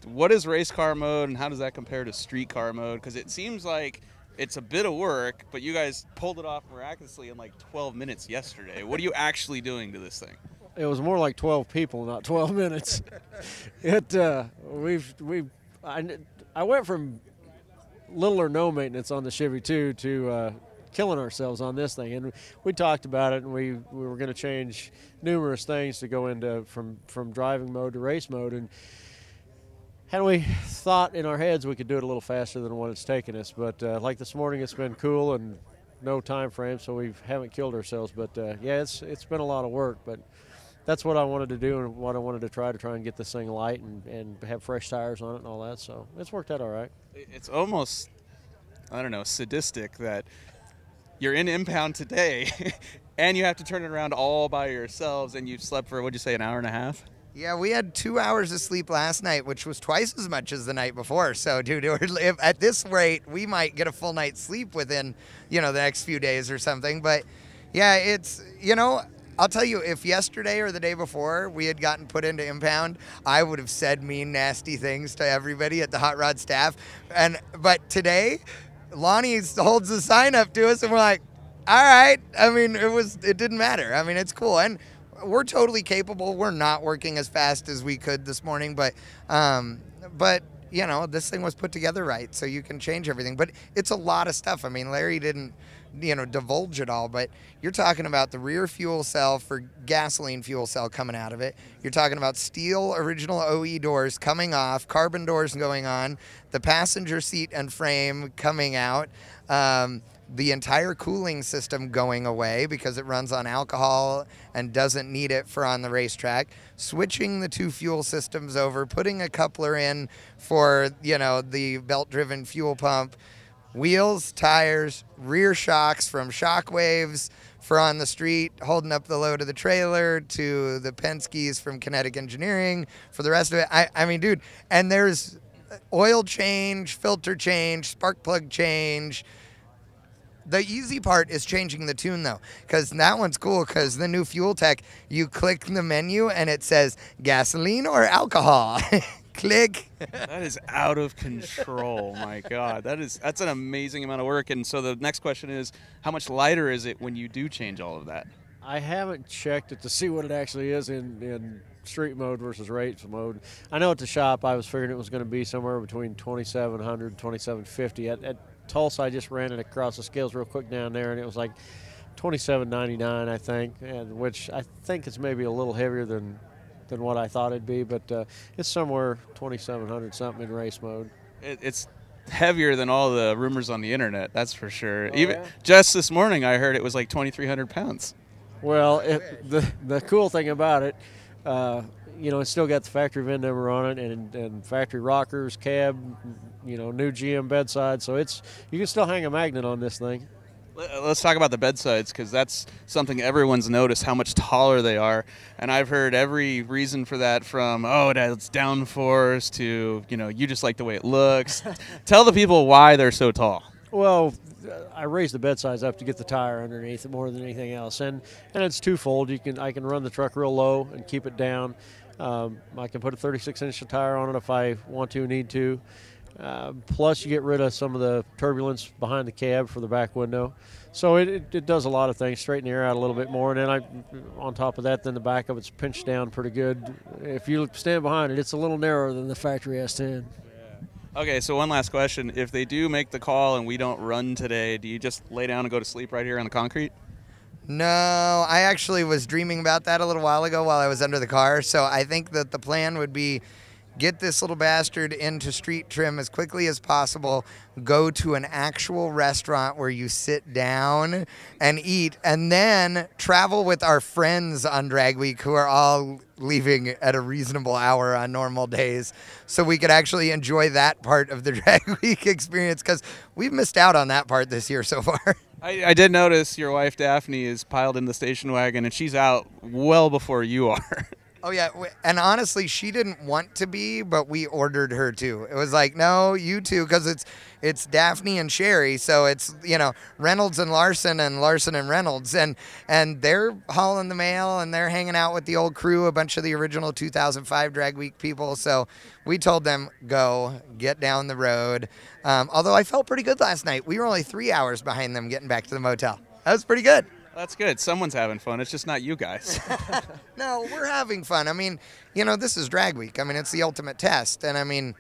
Speaker 3: What is race car mode and how does that compare to street car mode? Because it seems like it's a bit of work, but you guys pulled it off miraculously in like 12 minutes yesterday. What are you actually doing to this thing?
Speaker 11: It was more like 12 people, not 12 minutes. I went from little or no maintenance on the Chevy 2 to killing ourselves on this thing, and we talked about it, and we were going to change numerous things to go into from driving mode to race mode, and we thought in our heads we could do it a little faster than what it's taken us, but like this morning it's been cool and no time frame, so we haven't killed ourselves. But yeah, it's been a lot of work, but that's what I wanted to do and what I wanted to try and get this thing light and have fresh tires on it and all that, so it's worked out all right.
Speaker 3: It's almost, I don't know, sadistic that you're in impound today and you have to turn it around all by yourselves, and you've slept for, what'd you say, an hour and a half?
Speaker 21: Yeah, we had 2 hours of sleep last night, which was twice as much as the night before. So, dude, if at this rate, we might get a full night's sleep within, the next few days or something. But, yeah, it's, I'll tell you, if yesterday or the day before we had gotten put into impound, I would have said mean, nasty things to everybody at the Hot Rod staff. But today, Lonnie holds the sign up to us, and we're like, all right. I mean, it didn't matter. I mean, it's cool. And we're totally capable. We're not working as fast as we could this morning, but this thing was put together right, so you can change everything. But it's a lot of stuff. I mean, Larry didn't, divulge it all, but you're talking about the rear fuel cell for gasoline fuel cell coming out of it. You're talking about steel original OE doors coming off, carbon doors going on, the passenger seat and frame coming out, the entire cooling system going away because it runs on alcohol and doesn't need it for on the racetrack, switching the 2 fuel systems over, putting a coupler in for, the belt-driven fuel pump, wheels, tires, rear shocks from Shockwaves for on the street, holding up the load of the trailer, to the Penske's from Kinetic Engineering for the rest of it. I mean, dude, and there's oil change, filter change, spark plug change. The easy part is changing the tune, though, because that one's cool, because the new Fuel Tech, you click the menu and it says gasoline or alcohol. Click.
Speaker 3: That is out of control. My God, that's an amazing amount of work. And so the next question is, how much lighter is it when you do change all of that?
Speaker 11: I haven't checked it to see what it actually is in street mode versus race mode. I know at the shop I was figuring it was going to be somewhere between 2,700 and 2,750. At Tulsa, I just ran it across the scales real quick down there, and it was like 27.99, I think, and which I think is maybe a little heavier than what I thought it'd be, but it's somewhere 2,700 something in race mode.
Speaker 3: It's heavier than all the rumors on the internet, that's for sure.
Speaker 11: Oh,
Speaker 3: Even
Speaker 11: yeah?
Speaker 3: just this morning, I heard it was like 2,300 pounds.
Speaker 11: Well, the cool thing about it, it's still got the factory VIN number on it, and factory rockers, cab, new GM bedside, so you can still hang a magnet on this thing.
Speaker 3: Let's talk about the bedsides, because that's something everyone's noticed, how much taller they are. And I've heard every reason for that, from, it's downforce to, you just like the way it looks. Tell the people why they're so tall.
Speaker 11: Well, I raised the bedsides up to get the tire underneath it more than anything else, and it's twofold. I can run the truck real low and keep it down, I can put a 36-inch tire on it if I want to, need to. Plus, you get rid of some of the turbulence behind the cab for the back window. So it does a lot of things. Straighten the air out a little bit more. And then on top of that, then the back of it's pinched down pretty good. If you stand behind it, it's a little narrower than the factory S10.
Speaker 3: Okay, so one last question. If they do make the call and we don't run today, do you just lay down and go to sleep right here on the concrete?
Speaker 21: No, I actually was dreaming about that a little while ago while I was under the car. So I think that the plan would be get this little bastard into street trim as quickly as possible, go to an actual restaurant where you sit down and eat, and then travel with our friends on Drag Week who are all leaving at a reasonable hour on normal days, so we could actually enjoy that part of the Drag Week experience, because we've missed out on that part this year so far.
Speaker 3: I did notice your wife Daphne is piled in the station wagon, and she's out well before you are.
Speaker 21: Oh, yeah, and honestly, she didn't want to be, but we ordered her to. It was like, no, you two, because it's Daphne and Sherry, so it's, you know, Reynolds and Larson and Reynolds, and they're hauling the mail, and they're hanging out with the old crew, a bunch of the original 2005 Drag Week people, so we told them, go, get down the road. Although I felt pretty good last night. We were only 3 hours behind them getting back to the motel. That was pretty good.
Speaker 3: That's good. Someone's having fun. It's just not you guys.
Speaker 21: No, we're having fun. I mean, you know, this is Drag Week. I mean, it's the ultimate test. And I mean,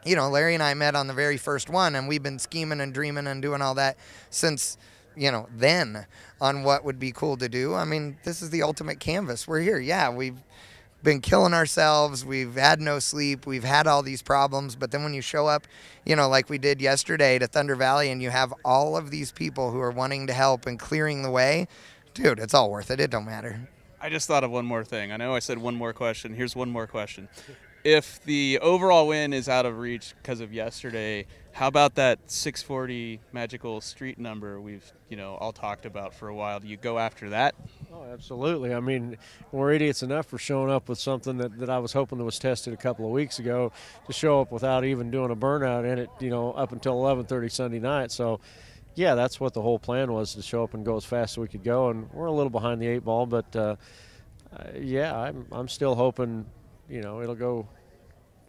Speaker 21: you know, Larry and I met on the very first one, and we've been scheming and dreaming and doing all that since, you know, then on what would be cool to do. I mean, this is the ultimate canvas. We're here. Yeah, we've been killing ourselves. We've had no sleep. We've had all these problems. But then when you show up, you know, like we did yesterday to Thunder Valley, and you have all of these people who are wanting to help and clearing the way, dude, it's all worth it. It don't matter.
Speaker 3: I just thought of one more thing. I know I said one more question. Here's one more question. If the overall win is out of reach because of yesterday, how about that 640 magical street number we've, you know, all talked about for a while? Do you go after that?
Speaker 11: Oh, absolutely. I mean, we're idiots enough for showing up with something that I was hoping that was tested a couple of weeks ago to show up without even doing a burnout in it, you know, up until 11:30 Sunday night. So, yeah, that's what the whole plan was, to show up and go as fast as we could go. And we're a little behind the 8 ball, but, yeah, I'm still hoping, you know, it'll go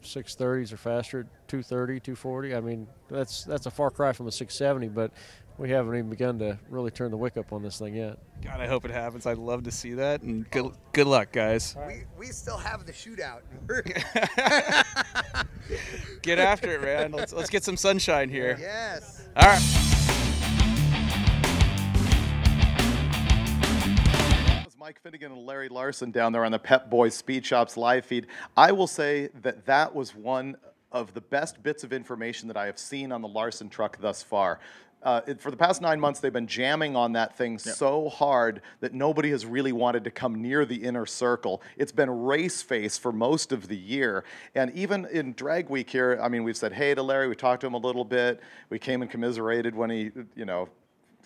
Speaker 11: 630s or faster, 230, 240. I mean, that's a far cry from a 670, but we haven't even begun to really turn the wick up on this thing yet.
Speaker 3: God, I hope it happens. I'd love to see that, and good luck, guys.
Speaker 21: We still have the shootout.
Speaker 3: Get after it, man. Let's get some sunshine here.
Speaker 21: Yes.
Speaker 3: All right.
Speaker 2: Mike Finnegan and Larry Larson down there on the Pep Boys Speed Shops live feed. I will say that that was one of the best bits of information that I have seen on the Larson truck thus far. For the past 9 months, they've been jamming on that thing so hard that nobody has really wanted to come near the inner circle. It's been race face for most of the year. And even in Drag Week here, I mean, we've said hey to Larry, we talked to him a little bit. We came and commiserated when he, you know,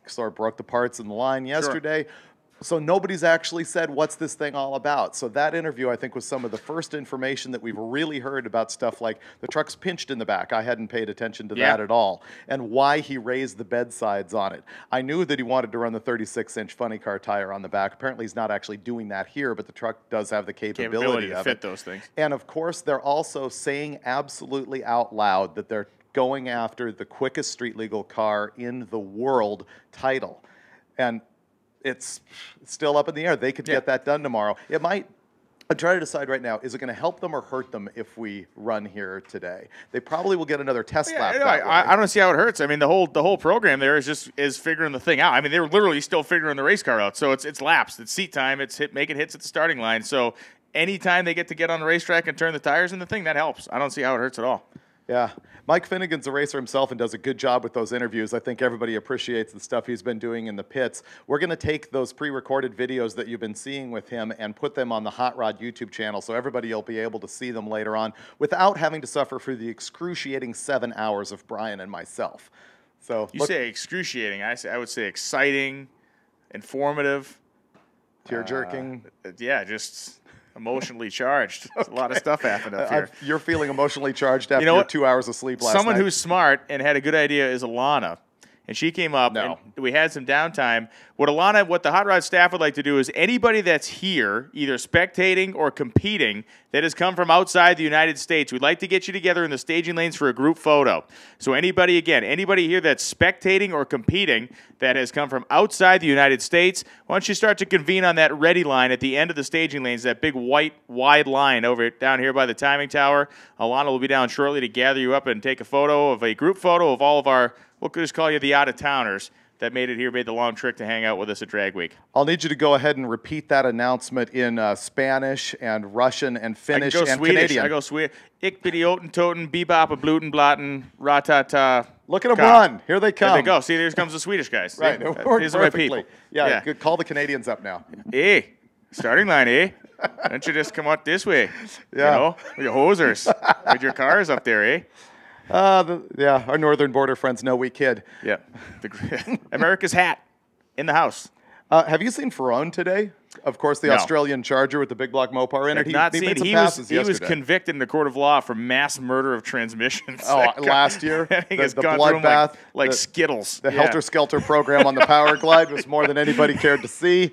Speaker 2: sort of broke the parts in the line yesterday. Sure. So nobody's actually said, what's this thing all about? So that interview, I think, was some of the first information that we've really heard about stuff like the truck's pinched in the back. I hadn't paid attention to that at all. And why he raised the bed sides on it. I knew that he wanted to run the 36-inch funny car tire on the back. Apparently he's not actually doing that here, but the truck does have the capability
Speaker 1: to fit those things.
Speaker 2: And of course, they're also saying absolutely out loud that they're going after the quickest street legal car in the world title. And it's still up in the air. They could get that done tomorrow. It might. I'm trying to decide right now, is it going to help them or hurt them if we run here today? They probably will get another test lap.
Speaker 1: I don't see how it hurts. I mean, the whole program there is figuring the thing out. I mean, they're literally still figuring the race car out. So it's laps, it's seat time, it's making hits at the starting line. So anytime they get on the racetrack and turn the tires in the thing, that helps. I don't see how it hurts at all.
Speaker 2: Yeah. Mike Finnegan's a racer himself and does a good job with those interviews. I think everybody appreciates the stuff he's been doing in the pits. We're going to take those pre-recorded videos that you've been seeing with him and put them on the Hot Rod YouTube channel so everybody will be able to see them later on without having to suffer through the excruciating 7 hours of Brian and myself. So
Speaker 1: you say excruciating. I would say exciting, informative.
Speaker 2: Tear-jerking.
Speaker 1: Yeah, just emotionally charged. There's a lot of stuff happened up here.
Speaker 2: You're feeling emotionally charged after your 2 hours of sleep last night.
Speaker 1: Someone who's smart and had a good idea is Alana. and she came up, and we had some downtime. What the Hot Rod staff would like to do is anybody that's here, either spectating or competing, that has come from outside the United States, we'd like to get you together in the staging lanes for a group photo. So anybody here that's spectating or competing that has come from outside the United States, why don't you start to convene on that ready line at the end of the staging lanes, that big white, wide line over down here by the timing tower. Alana will be down shortly to gather you up and take a group photo of all of our, we'll just call you the out-of-towners that made the long trip to hang out with us at Drag Week.
Speaker 2: I'll need you to go ahead and repeat that announcement in Spanish and Russian and Finnish and
Speaker 1: Swedish.
Speaker 2: Canadian.
Speaker 1: I go Swedish. Ich bin Oten Toten, Bebop, a Bluten Blatten, Ratata.
Speaker 2: Look at them run. Here they come.
Speaker 1: There they go. See, here comes the Swedish guys.
Speaker 2: Right.
Speaker 1: See?
Speaker 2: It worked
Speaker 1: These are my
Speaker 2: perfectly.
Speaker 1: people.
Speaker 2: Yeah, good. Call the Canadians up now.
Speaker 1: Hey, starting line, eh? Why don't you just come out this way?
Speaker 2: Yeah.
Speaker 1: You know, with your hosers, with your cars up there, eh?
Speaker 2: Our northern border friends know we kid.
Speaker 1: Yeah. America's hat in the house.
Speaker 2: Have you seen Ferrone today? Of course, the Australian Charger with the big block Mopar in it. He made some passes
Speaker 1: he was convicted in the court of law for mass murder of transmissions.
Speaker 2: Oh, last year?
Speaker 1: I think
Speaker 2: the bloodbath.
Speaker 1: Like Skittles.
Speaker 2: The Helter-Skelter program on the Power Glide was more than anybody cared to see.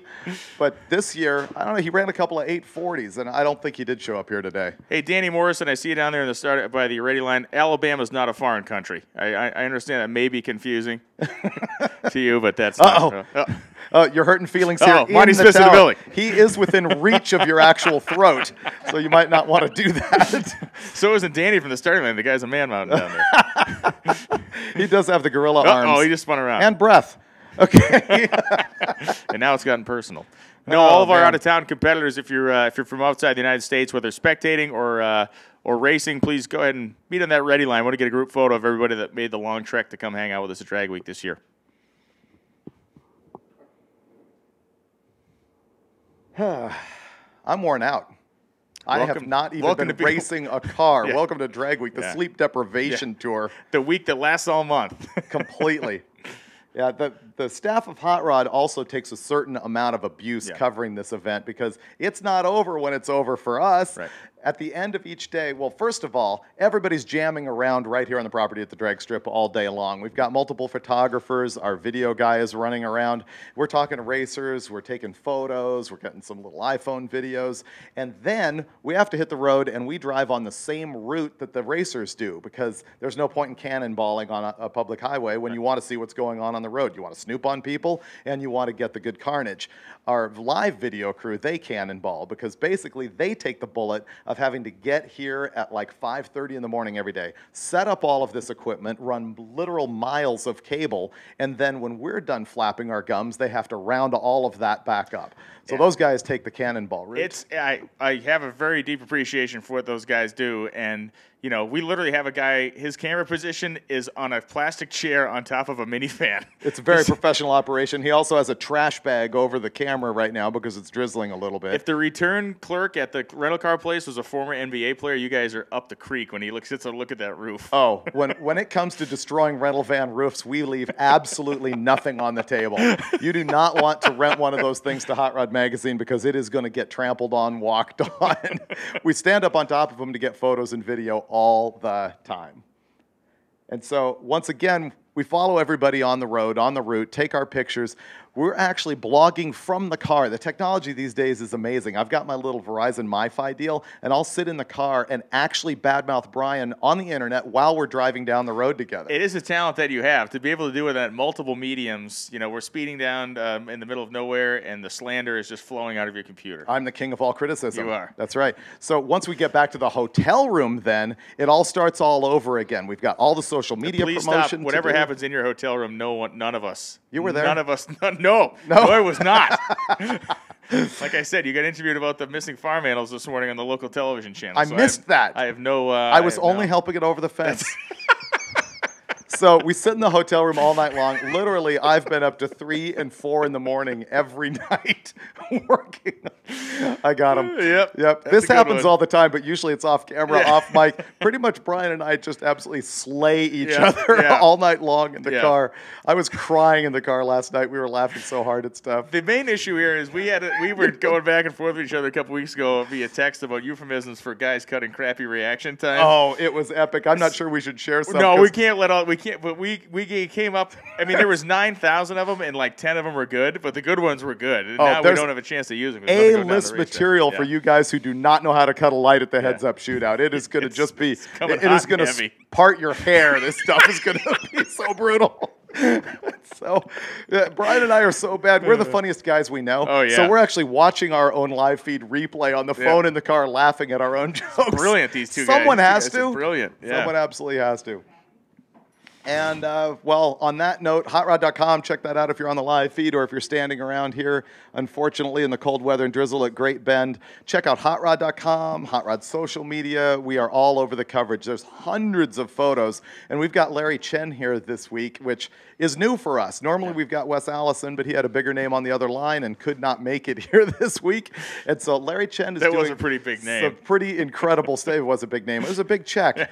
Speaker 2: But this year, I don't know, he ran a couple of 840s, and I don't think he did show up here today.
Speaker 1: Hey, Danny Morrison, I see you down there in the start by the ready line. Alabama's not a foreign country. I understand that may be confusing to you, but that's not.
Speaker 2: You're hurting feelings here.
Speaker 1: Monty's missing the building.
Speaker 2: He is within reach of your actual throat, so you might not want to do that.
Speaker 1: So isn't Danny from the starting line. The guy's a man mountain down there.
Speaker 2: He does have the gorilla arms.
Speaker 1: Oh, he just spun around.
Speaker 2: And breath. Okay.
Speaker 1: And now it's gotten personal. No, all of our out-of-town competitors, if you're from outside the United States, whether spectating or racing, please go ahead and meet on that ready line. I want to get a group photo of everybody that made the long trek to come hang out with us at Drag Week this year.
Speaker 2: I'm worn out. I have not even been racing a car.
Speaker 1: Yeah.
Speaker 2: Welcome to Drag Week, the sleep deprivation tour.
Speaker 1: The week that lasts all month.
Speaker 2: Completely. Yeah, the staff of Hot Rod also takes a certain amount of abuse covering this event because it's not over when it's over for us.
Speaker 1: Right.
Speaker 2: At the end of each day, well, first of all, everybody's jamming around right here on the property at the drag strip all day long. We've got multiple photographers. Our video guy is running around. We're talking to racers. We're taking photos. We're getting some little iPhone videos. And then we have to hit the road, and we drive on the same route that the racers do because there's no point in cannonballing on a public highway when you want to see what's going on the road. You want to snoop on people, and you want to get the good carnage. Our live video crew, they cannonball because basically they take the bullet of having to get here at like 5:30 in the morning every day, set up all of this equipment, run literal miles of cable, and then when we're done flapping our gums, they have to round all of that back up. So those guys take the cannonball route.
Speaker 1: I have a very deep appreciation for what those guys do, and you know, we literally have a guy, his camera position is on a plastic chair on top of a minifan.
Speaker 2: It's a very professional operation. He also has a trash bag over the camera right now because it's drizzling a little bit.
Speaker 1: If the return clerk at the rental car place was a former NBA player, you guys are up the creek when he sits and look at that roof.
Speaker 2: Oh, when it comes to destroying rental van roofs, we leave absolutely nothing on the table. You do not want to rent one of those things to Hot Rod Magazine because it is going to get trampled on, walked on. We stand up on top of them to get photos and video all the time. And so, once again, we follow everybody on the road, on the route, take our pictures. We're actually blogging from the car. The technology these days is amazing. I've got my little Verizon MiFi deal, and I'll sit in the car and actually badmouth Brian on the internet while we're driving down the road together.
Speaker 1: It is a talent that you have to be able to do it at multiple mediums. You know, we're speeding down in the middle of nowhere, and the slander is just flowing out of your computer.
Speaker 2: I'm the king of all criticism.
Speaker 1: You are.
Speaker 2: That's right. So once we get back to the hotel room, then it all starts all over again. We've got all the social media
Speaker 1: Please
Speaker 2: promotion.
Speaker 1: stop. Whatever happens in your hotel room, none of us.
Speaker 2: You were there?
Speaker 1: None of us. No, I was not. Like I said, you got interviewed about the missing farm animals this morning on the local television channel.
Speaker 2: I missed that.
Speaker 1: I have no.
Speaker 2: I was only helping it over the fence. So we sit in the hotel room all night long. Literally, I've been up to 3 and 4 in the morning every night working. I got him.
Speaker 1: Yep.
Speaker 2: This happens all the time, but usually it's off camera, off mic. Pretty much Brian and I just absolutely slay each other all night long in the car. I was crying in the car last night. We were laughing so hard at stuff.
Speaker 1: The main issue here is we were going back and forth with each other a couple weeks ago via text about euphemisms for guys cutting crappy reaction time.
Speaker 2: Oh, it was epic. I'm not sure we should share some.
Speaker 1: No, we can't can't. But we came up. I mean, there was 9,000 of them, and like 10 of them were good, but the good ones were good. And now we don't have a chance to use them.
Speaker 2: A-list material for you guys who do not know how to cut a light at the heads-up shootout. It is going to just be. It is going to part your hair. This stuff is going to be so brutal. So, Brian and I are so bad. We're the funniest guys we know.
Speaker 1: Oh, yeah.
Speaker 2: So we're actually watching our own live feed replay on the phone in the car, laughing at our own jokes.
Speaker 1: Brilliant, these two
Speaker 2: Someone
Speaker 1: guys.
Speaker 2: has to.
Speaker 1: Brilliant. Yeah.
Speaker 2: Someone absolutely has to. And, well, on that note, hotrod.com, check that out if you're on the live feed or if you're standing around here, unfortunately, in the cold weather and drizzle at Great Bend. Check out hotrod.com, Hot Rod social media. We are all over the coverage. There's hundreds of photos. And we've got Larry Chen here this week, which is new for us. Normally, we've got Wes Allison, but he had a bigger name on the other line and could not make it here this week. And so Larry Chen is doing...
Speaker 1: That was a pretty big name.
Speaker 2: Some pretty incredible stuff. It was a big name. It was a big check.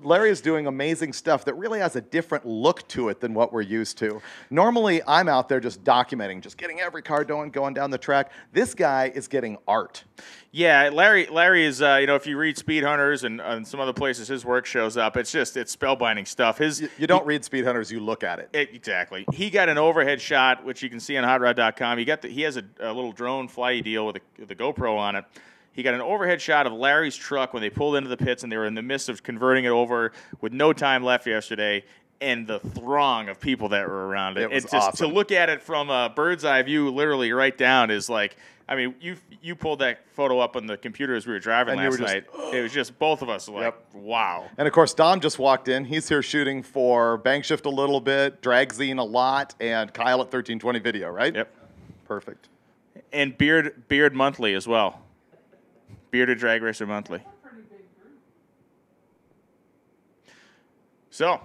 Speaker 2: Larry is doing amazing stuff that really has a different look to it than what we're used to. Normally, I'm out there just documenting, just getting every car going down the track. This guy is getting art.
Speaker 1: Yeah, Larry is, if you read Speed Hunters and some other places his work shows up, it's spellbinding stuff.
Speaker 2: You don't read Speed Hunters, you look at it.
Speaker 1: Exactly. He got an overhead shot, which you can see on hotrod.com. He has a little drone fly deal with the GoPro on it. He got an overhead shot of Larry's truck when they pulled into the pits, and they were in the midst of converting it over with no time left yesterday, and the throng of people that were around it.
Speaker 2: It was awesome.
Speaker 1: To look at it from a bird's eye view, literally right down, is like, I mean, you pulled that photo up on the computer as we were driving last night. It was just both of us like, wow.
Speaker 2: And, of course, Dom just walked in. He's here shooting for Bank Shift a little bit, Dragzine a lot, and Kyle at 1320 Video, right?
Speaker 1: Yep.
Speaker 2: Perfect.
Speaker 1: And Beard Monthly as well. Bearded Drag Racer Monthly. So,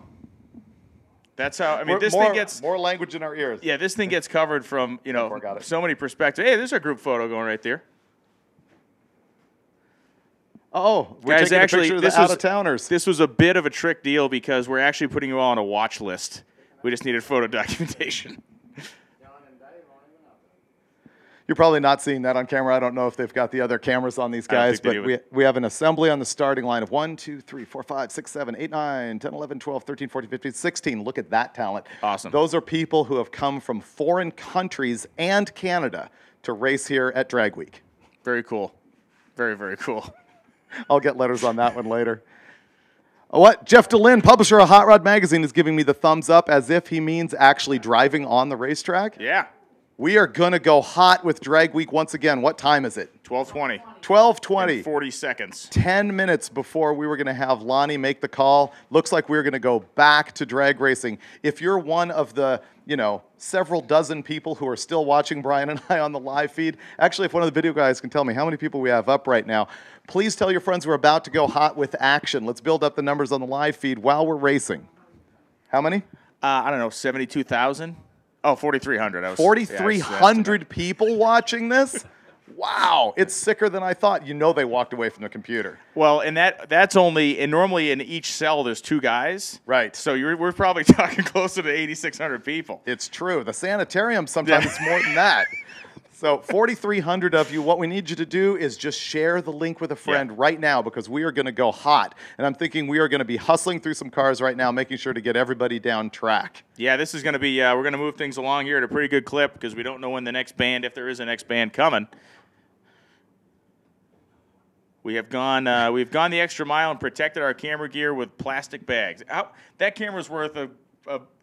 Speaker 1: that's how, I mean, this thing gets...
Speaker 2: More language in our ears.
Speaker 1: Yeah, this thing gets covered from, so many perspectives. Hey, there's our group photo going right there.
Speaker 2: Oh, we're
Speaker 1: guys,
Speaker 2: taking
Speaker 1: actually,
Speaker 2: a picture of the out-of-towners.
Speaker 1: This was a bit of a trick deal because we're actually putting you all on a watch list. We just needed photo documentation.
Speaker 2: You're probably not seeing that on camera. I don't know if they've got the other cameras on these guys, but we have an assembly on the starting line of 1, 2, 3, 4, 5, 6, 7, 8, 9, 10, 11, 12, 13, 14, 15, 16. Look at that talent.
Speaker 1: Awesome.
Speaker 2: Those are people who have come from foreign countries and Canada to race here at Drag Week.
Speaker 1: Very cool. Very, very cool.
Speaker 2: I'll get letters on that one later. What? Jeff DeLynn, publisher of Hot Rod Magazine, is giving me the thumbs up as if he means actually driving on the racetrack.
Speaker 1: Yeah.
Speaker 2: We are going to go hot with Drag Week once again. What time is it?
Speaker 1: 12:20.
Speaker 2: 12:20.
Speaker 1: 40 seconds.
Speaker 2: 10 minutes before we were going to have Lonnie make the call. Looks like we're going to go back to drag racing. If you're one of the, several dozen people who are still watching Brian and I on the live feed, actually, if one of the video guys can tell me how many people we have up right now, please tell your friends we're about to go hot with action. Let's build up the numbers on the live feed while we're racing. How many?
Speaker 1: I don't know, 72,000? Oh, 4,300.
Speaker 2: 4,300 people watching this? Wow, it's sicker than I thought. They walked away from the computer.
Speaker 1: Well, and that's only, and normally in each cell there's 2 guys.
Speaker 2: Right.
Speaker 1: So we're probably talking closer to 8,600 people.
Speaker 2: It's true. The sanitarium sometimes it's more than that. So 4,300 of you, what we need you to do is just share the link with a friend right now because we are going to go hot. And I'm thinking we are going to be hustling through some cars right now, making sure to get everybody down track.
Speaker 1: Yeah, this is going to be, we're going to move things along here at a pretty good clip because we don't know when the next band, if there is a next band coming. We've gone the extra mile and protected our camera gear with plastic bags. That camera's worth the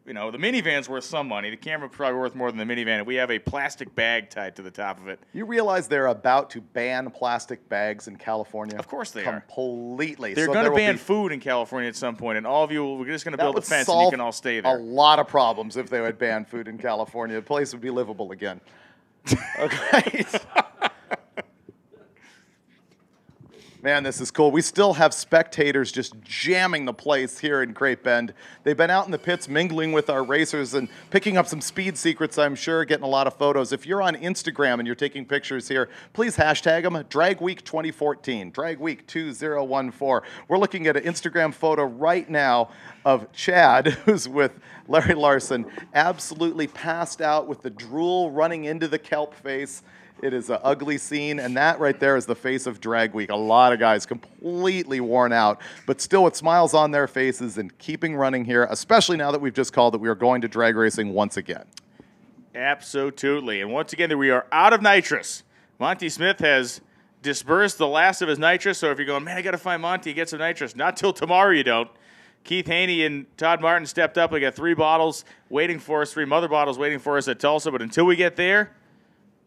Speaker 1: minivan's worth some money. The camera's probably worth more than the minivan. We have a plastic bag tied to the top of it.
Speaker 2: You realize they're about to ban plastic bags in California?
Speaker 1: Of course they are.
Speaker 2: Completely.
Speaker 1: They're going to ban food in California at some point, and all of you, we're just going to build a fence and you can all stay there.
Speaker 2: A lot of problems if they would ban food in California. The place would be livable again. Okay. Man, this is cool. We still have spectators just jamming the place here in Great Bend. They've been out in the pits mingling with our racers and picking up some speed secrets, I'm sure, getting a lot of photos. If you're on Instagram and you're taking pictures here, please hashtag them, Drag Week 2014, Drag Week 2014. We're looking at an Instagram photo right now of Chad, who's with Larry Larson, absolutely passed out with the drool running into the kelp face. It is an ugly scene, and that right there is the face of Drag Week. A lot of guys completely worn out, but still with smiles on their faces and keeping running here, especially now that we've just called that we are going to drag racing once again.
Speaker 1: Absolutely. And once again, we are out of nitrous. Monty Smith has dispersed the last of his nitrous, so if you're going, man, I got to find Monty, get some nitrous. Not till tomorrow you don't. Keith Haney and Todd Martin stepped up. We got 3 bottles waiting for us, 3 mother bottles waiting for us at Tulsa, but until we get there,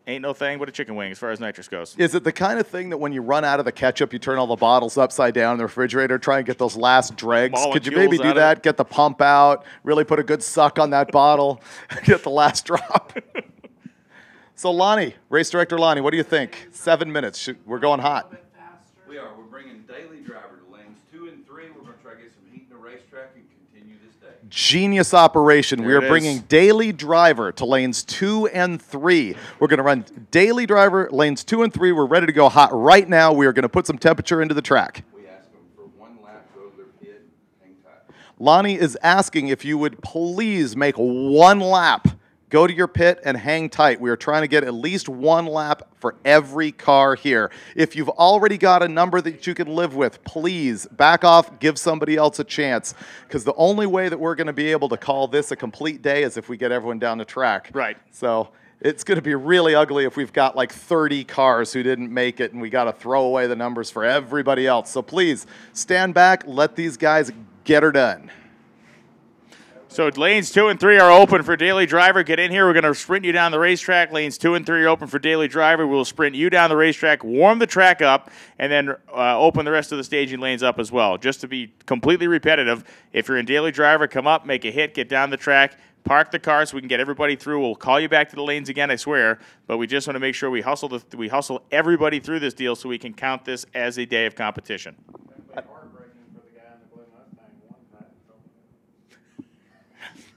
Speaker 1: ain't no thing but a chicken wing as far as nitrous goes.
Speaker 2: Is it the kind of thing that when you run out of the ketchup, you turn all the bottles upside down in the refrigerator, try and get those last dregs? Could you maybe do that? Get the pump out, really put a good suck on that bottle, get the last drop. So Lonnie, race director Lonnie, what do you think? 7 minutes. We're going hot.
Speaker 4: We are. We're bringing Daily Driver to lanes 2 and 3. We're going to try to get some heat in the racetrack and continue this day.
Speaker 2: Genius operation.
Speaker 1: There
Speaker 2: we are
Speaker 1: it
Speaker 2: bringing
Speaker 1: is.
Speaker 2: Daily Driver to lanes 2 and 3. We're going to run Daily Driver lanes 2 and 3. We're ready to go hot right now. We are going to put some temperature into the track.
Speaker 4: We ask them for 1 lap, go to their pit, hang tight.
Speaker 2: Lonnie is asking if you would please make 1 lap. Go to your pit and hang tight. We are trying to get at least 1 lap for every car here. If you've already got a number that you can live with, please back off, give somebody else a chance. Because the only way that we're going to be able to call this a complete day is if we get everyone down the track.
Speaker 1: Right.
Speaker 2: So it's going to be really ugly if we've got like 30 cars who didn't make it and we got to throw away the numbers for everybody else. So please stand back, let these guys get her done.
Speaker 1: So lanes 2 and 3 are open for Daily Driver. Get in here. We're going to sprint you down the racetrack. Lanes 2 and 3 are open for Daily Driver. We'll sprint you down the racetrack, warm the track up, and then open the rest of the staging lanes up as well. Just to be completely repetitive, if you're in Daily Driver, come up, make a hit, get down the track, park the car so we can get everybody through. We'll call you back to the lanes again, I swear, but we just want to make sure we hustle everybody through this deal so we can count this as a day of competition.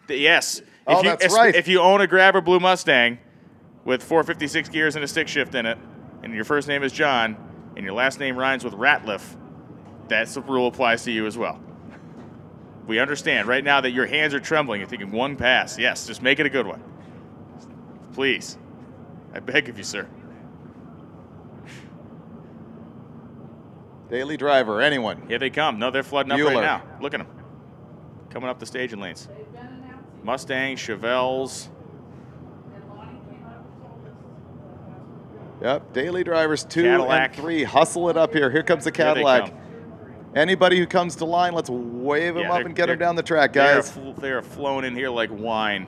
Speaker 1: Yes.
Speaker 2: That's right.
Speaker 1: If you own a Grabber Blue Mustang with 456 gears and a stick shift in it, and your first name is John, and your last name rhymes with Ratliff, that's the rule applies to you as well. We understand right now that your hands are trembling. You're thinking 1 pass. Yes, just make it a good one. Please. I beg of you, sir.
Speaker 2: Daily Driver, anyone?
Speaker 1: Here they come. No, they're flooding up
Speaker 2: Bueller.
Speaker 1: right now. Look at them. Coming up the staging lanes. Mustangs, Chevelles.
Speaker 2: Yep, Daily Drivers 2
Speaker 1: Cadillac.
Speaker 2: and 3. Hustle it up here. Here comes the
Speaker 1: Here they
Speaker 2: Cadillac.
Speaker 1: come.
Speaker 2: Anybody who comes to line, let's wave them
Speaker 1: Yeah,
Speaker 2: up and get them down the track, guys.
Speaker 1: They are flown in here like wine.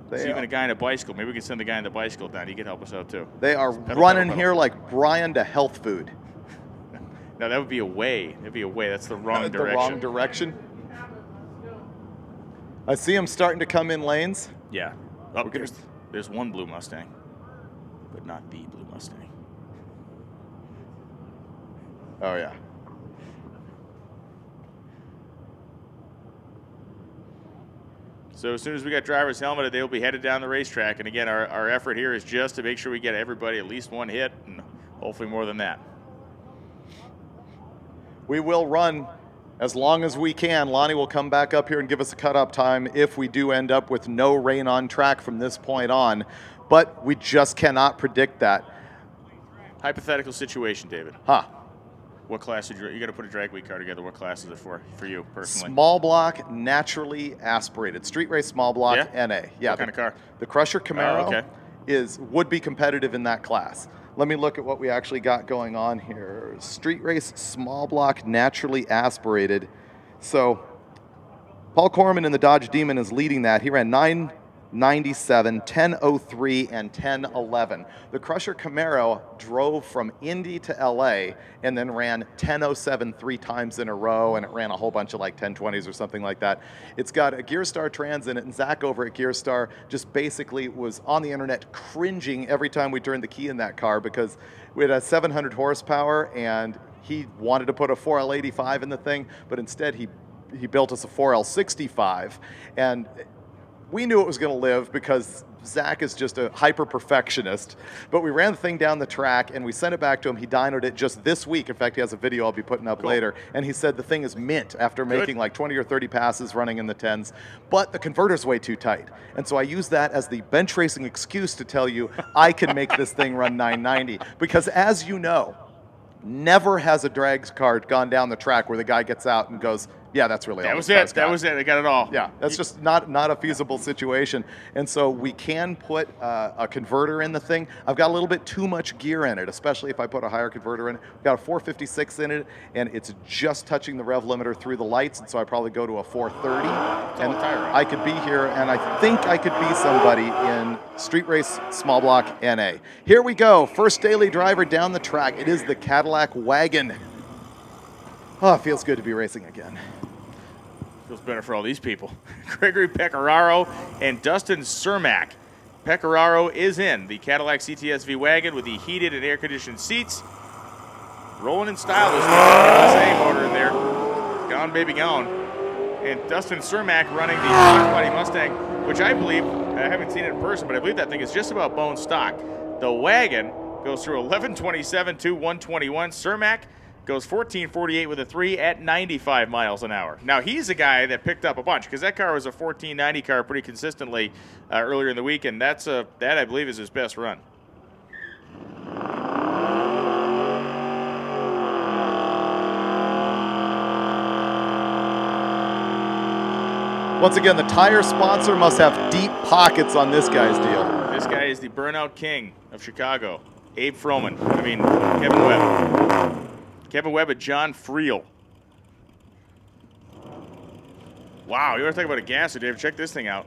Speaker 1: There's even a guy in a bicycle. Maybe we can send the guy in the bicycle down. He could help us out, too.
Speaker 2: They are
Speaker 1: Pedal,
Speaker 2: running
Speaker 1: pedal,
Speaker 2: here like Brian to health food.
Speaker 1: No, that would be a way. That'd be a way. That's the wrong direction.
Speaker 2: The wrong direction. I see them starting to come in lanes.
Speaker 1: Yeah. Oh, there's one blue Mustang, but not the blue Mustang.
Speaker 2: Oh, yeah.
Speaker 1: So as soon as we got drivers helmeted, they'll be headed down the racetrack. And again, our effort here is just to make sure we get everybody at least 1 hit, and hopefully more than that.
Speaker 2: We will run as long as we can. Lonnie will come back up here and give us a cut-up time if we do end up with no rain on track from this point on. But we just cannot predict that.
Speaker 1: Hypothetical situation, David.
Speaker 2: Huh.
Speaker 1: What class did you got to put a drag week car together? What class is it for you personally?
Speaker 2: Small block, naturally aspirated. Street race small block,
Speaker 1: Yeah?
Speaker 2: NA. Yeah.
Speaker 1: What kind of car?
Speaker 2: The Crusher Camaro
Speaker 1: okay.
Speaker 2: would be competitive in that class. Let me look at what we actually got going on here. Street race, small block, naturally aspirated. So Paul Corman in the Dodge Demon is leading that. He ran 997, 1003, and 1011. The Crusher Camaro drove from Indy to LA and then ran 1007 3 times in a row, and it ran a whole bunch of like 1020s or something like that. It's got a Gearstar trans in it, and Zach over at Gearstar just basically was on the internet cringing every time we turned the key in that car because we had a 700 horsepower and he wanted to put a 4L85 in the thing, but instead he built us a 4L65, and we knew it was going to live because Zach is just a hyper-perfectionist. But we ran the thing down the track, and we sent it back to him. He dynoed it just this week. In fact, he has a video I'll be putting up later. And he said the thing is mint after making like 20 or 30 passes running in the 10s. But the converter's way too tight. And so I use that as the bench racing excuse to tell you I can make this thing run 990. Because as you know, never has a drags cart gone down the track where the guy gets out and goes, yeah, that's really all
Speaker 1: that was it. That was it. I got it all.
Speaker 2: Yeah, that's just not a feasible situation. And so we can put a converter in the thing. I've got a little bit too much gear in it, especially if I put a higher converter in. I've got a 456 in it, and it's just touching the rev limiter through the lights, and so I probably go to a 430. And I could be here, and I think I could be somebody in Street Race Small Block NA. Here we go. First daily driver down the track. It is the Cadillac Wagon. Oh, it feels good to be racing again.
Speaker 1: Feels better for all these people. Gregory Pecoraro and Dustin C.A. Pecoraro is in the Cadillac CTS-V wagon with the heated and air-conditioned seats. Rolling in style. There's the S.A. motor in there. Gone, baby, gone. And Dustin C.A. running the Crossbody Mustang, which I believe, I haven't seen it in person, but I believe that thing is just about bone stock. The wagon goes through 11:27 to 1:21. C.A. goes 14:48 with a 3 at 95 miles an hour. Now, he's a guy that picked up a bunch because that car was a 1490 car pretty consistently earlier in the week, and that I believe is his best run.
Speaker 2: Once again, the tire sponsor must have deep pockets on this guy's deal.
Speaker 1: This guy is the burnout king of Chicago, Kevin Webb. Kevin Webb and John Friel. Wow, you want to talk about a gasser, Dave? Check this thing out.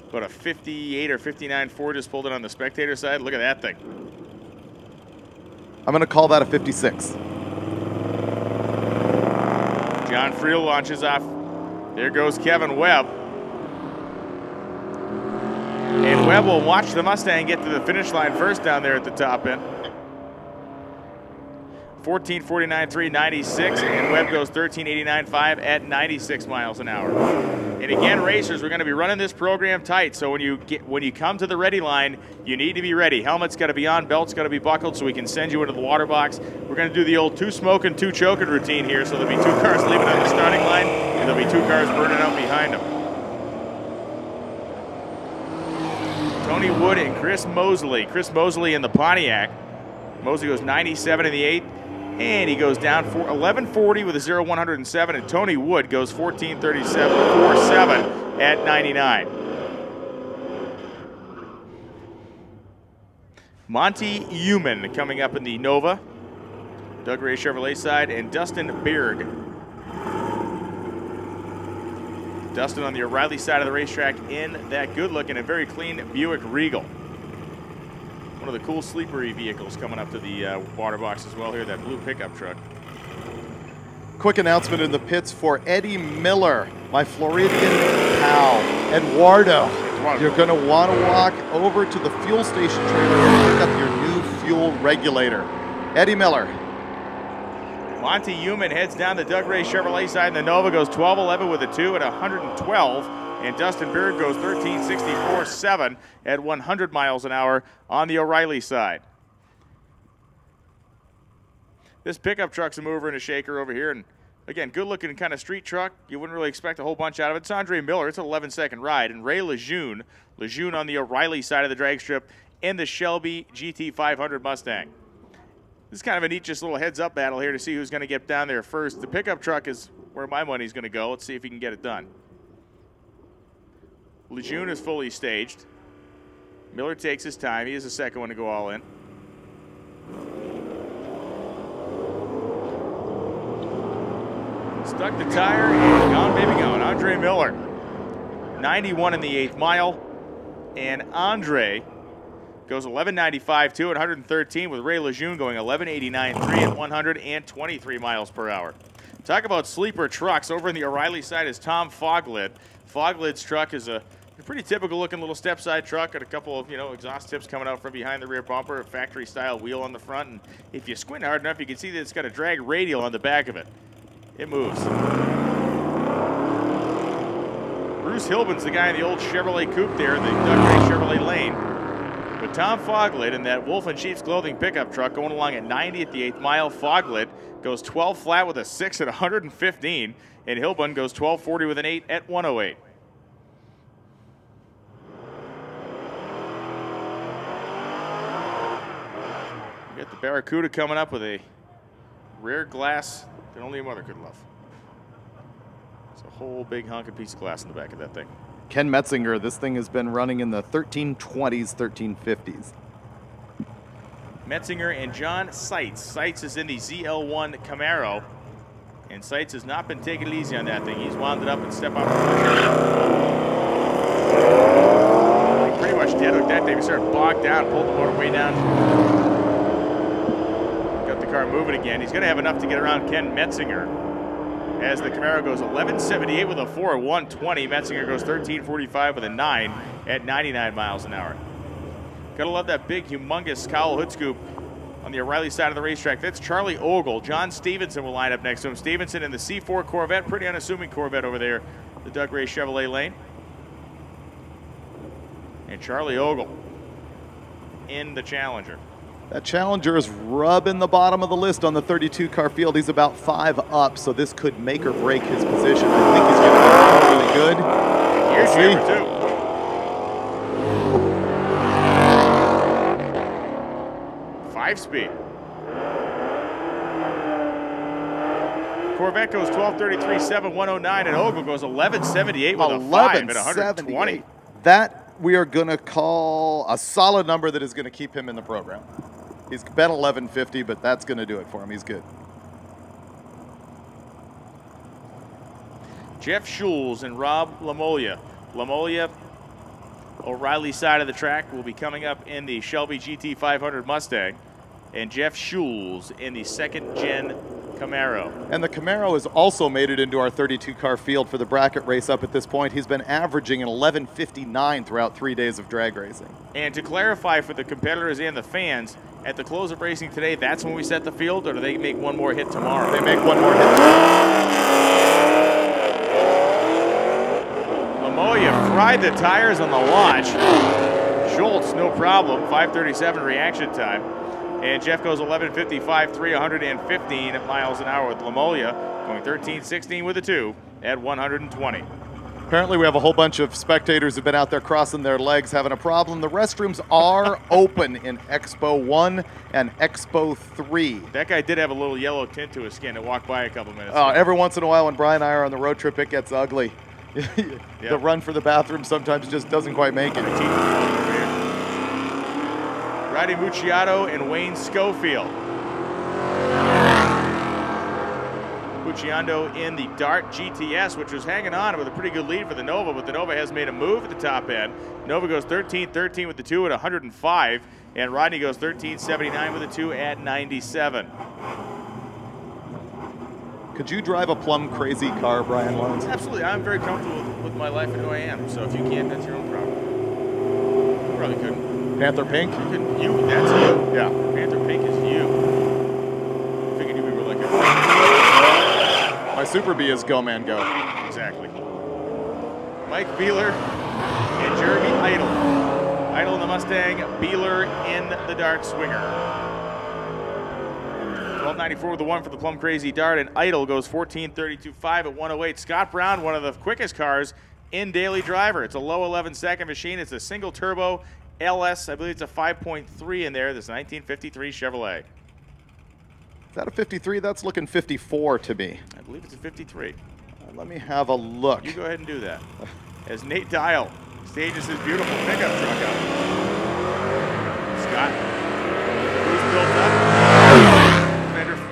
Speaker 1: About a 58 or 59 Ford just pulled it on the spectator side. Look at that thing.
Speaker 2: I'm going to call that a 56.
Speaker 1: John Friel launches off. There goes Kevin Webb. And Webb will watch the Mustang get to the finish line first down there at the top end. 14:49, 3:96, and Webb goes 13:89.5 at 96 miles an hour. And again, racers, we're going to be running this program tight. So when you come to the ready line, you need to be ready. Helmet's got to be on, belt's got to be buckled, so we can send you into the water box. We're going to do the old 2 smoking, 2 choking routine here. So there'll be 2 cars leaving on the starting line, and there'll be 2 cars burning out behind them. Tony Wood and Chris Mosley. Chris Mosley in the Pontiac. Mosley goes 97 in the 8th. And he goes down for 11:40 with a 0-107, and Tony Wood goes 14:37.47 at 99. Monty Human coming up in the Nova. Doug Ray Chevrolet side, and Dustin Berg. Dustin on the O'Reilly side of the racetrack in that good-looking and very clean Buick Regal. One of the cool sleeper-y vehicles coming up to the water box as well here, that blue pickup truck.
Speaker 2: Quick announcement in the pits for Eddie Miller, my Floridian pal, Eduardo. You're going to want to walk over to the fuel station trailer and pick up your new fuel regulator. Eddie Miller.
Speaker 1: Monty Human heads down the Doug Ray Chevrolet side, and the Nova goes 12:11 with a 2 at 112. And Dustin Berg goes 13:64.7 at 100 miles an hour on the O'Reilly side. This pickup truck's a mover and a shaker over here. And again, good-looking kind of street truck. You wouldn't really expect a whole bunch out of it. It's Andre Miller. It's an 11-second ride. And Ray Lejeune on the O'Reilly side of the drag strip in the Shelby GT500 Mustang. This is kind of a neat just little heads-up battle here to see who's going to get down there first. The pickup truck is where my money's going to go. Let's see if he can get it done. Lejeune is fully staged. Miller takes his time. He is the second one to go all in. Stuck the tire and gone, baby, gone. Andre Miller, 91 in the 8th mile. And Andre goes 11.95 2 at 113 with Ray Lejeune going 11.89 3 at 123 miles per hour. Talk about sleeper trucks. Over in the O'Reilly side is Tom Foglid. Foglid's truck is a pretty typical looking little step side truck, got a couple of exhaust tips coming out from behind the rear bumper, a factory style wheel on the front, and if you squint hard enough you can see that it's got a drag radial on the back of it. It moves. Bruce Hilbin's the guy in the old Chevrolet coupe there, the Doug Ray Chevrolet Lane. But Tom Foglet in that Wolf in Sheep's Clothing pickup truck going along at 90 at the 8th mile. Foglet goes 12 flat with a 6 at 115, and Hilbin goes 12.40 with an 8 at 108. We got the Barracuda coming up with a rare glass that only a mother could love. It's a whole big honking piece of glass in the back of that thing.
Speaker 2: Ken Metzinger, this thing has been running in the 1320s, 1350s.
Speaker 1: Metzinger and John Seitz. Seitz is in the ZL1 Camaro, and Seitz has not been taking it easy on that thing. He's wound it up and stepped out. He pretty much dead with that thing. We started bogged down, pulled the motor way down. Got the car moving again. He's going to have enough to get around Ken Metzinger. As the Camaro goes 11.78 with a 4 at 120. Metzinger goes 13.45 with a 9 at 99 miles an hour. Gotta love that big, humongous cowl hood scoop on the O'Reilly side of the racetrack. That's Charlie Ogle. John Stevenson will line up next to him. Stevenson in the C4 Corvette, pretty unassuming Corvette over there, the Doug Ray Chevrolet Lane. And Charlie Ogle in the Challenger.
Speaker 2: That Challenger is rubbing the bottom of the list on the 32-car field. He's about 5 up, so this could make or break his position. I think he's going to be really good.
Speaker 1: Here's number 2. 5-speed. Corvette goes 12.33, 7, 109, and Ogle goes 11.78 with a 5 at 120.
Speaker 2: That we are going to call a solid number that is going to keep him in the program. He's been 11.50, but that's going to do it for him. He's good.
Speaker 1: Jeff Schulz and Rob Lamolia. Lamolia, O'Reilly side of the track, will be coming up in the Shelby GT 500 Mustang, and Jeff Schulz in the 2nd Gen Camaro.
Speaker 2: And the Camaro has also made it into our 32-car field for the bracket race up at this point. He's been averaging an 11.59 throughout 3 days of drag racing.
Speaker 1: And to clarify for the competitors and the fans, at the close of racing today, that's when we set the field, or do they make one more hit tomorrow?
Speaker 2: They make one more hit
Speaker 1: Lamoya fried the tires on the launch. Schultz, no problem, 5:37 reaction time. And Jeff goes 11.55, 315 miles an hour with Lamolia, going 13.16 with a 2 at 120.
Speaker 2: Apparently we have a whole bunch of spectators who've been out there crossing their legs having a problem. The restrooms are open in Expo 1 and Expo 3.
Speaker 1: That guy did have a little yellow tint to his skin that walked by a couple minutes
Speaker 2: Oh,
Speaker 1: ago.
Speaker 2: every once in a while when Brian and I are on the road trip, it gets ugly. The run for the bathroom sometimes just doesn't quite make it.
Speaker 1: Roddy Mucciato and Wayne Schofield. Mucciato in the Dart GTS, which was hanging on with a pretty good lead for the Nova, but the Nova has made a move at the top end. Nova goes 13.13 with the 2 at 105, and Rodney goes 13.79 with the 2 at 97.
Speaker 2: Could you drive a plum crazy car, Brian Lones?
Speaker 1: Absolutely. I'm very comfortable with my life and who I am, so if you can't, that's your own problem. You probably couldn't.
Speaker 2: Panther Pink?
Speaker 1: That's you.
Speaker 2: Yeah.
Speaker 1: Panther Pink is you. Figured you were like a...
Speaker 2: My Super B is Go Man Go.
Speaker 1: Exactly. Mike Beeler and Jeremy Idle. Idle in the Mustang, Beeler in the Dart Swinger. 12.94 with the 1 for the Plum Crazy Dart, and Idle goes 14.32.5 at 108. Scott Brown, one of the quickest cars in Daily Driver. It's a low 11-second machine. It's a single turbo LS. I believe it's a 5.3 in there. This 1953 Chevrolet.
Speaker 2: Is that a 53? That's looking 54 to me.
Speaker 1: I believe it's a 53.
Speaker 2: Let me have a look.
Speaker 1: You go ahead and do that. As Nate Dial stages his beautiful pickup truck up. Scott, who's built up.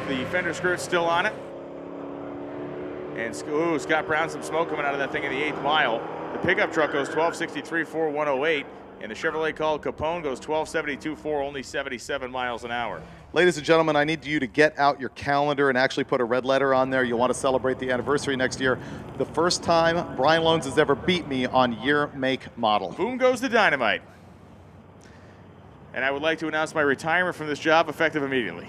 Speaker 1: The fender skirt's still on it. And Scott Brown, some smoke coming out of that thing in the 8th mile. The pickup truck goes 12.63, 4.108. And the Chevrolet called Capone goes 12.72.4, only 77 miles an hour.
Speaker 2: Ladies and gentlemen, I need you to get out your calendar and actually put a red letter on there. You'll want to celebrate the anniversary next year. The first time Brian Lones has ever beat me on year, make, model.
Speaker 1: Boom goes the dynamite. And I would like to announce my retirement from this job effective immediately.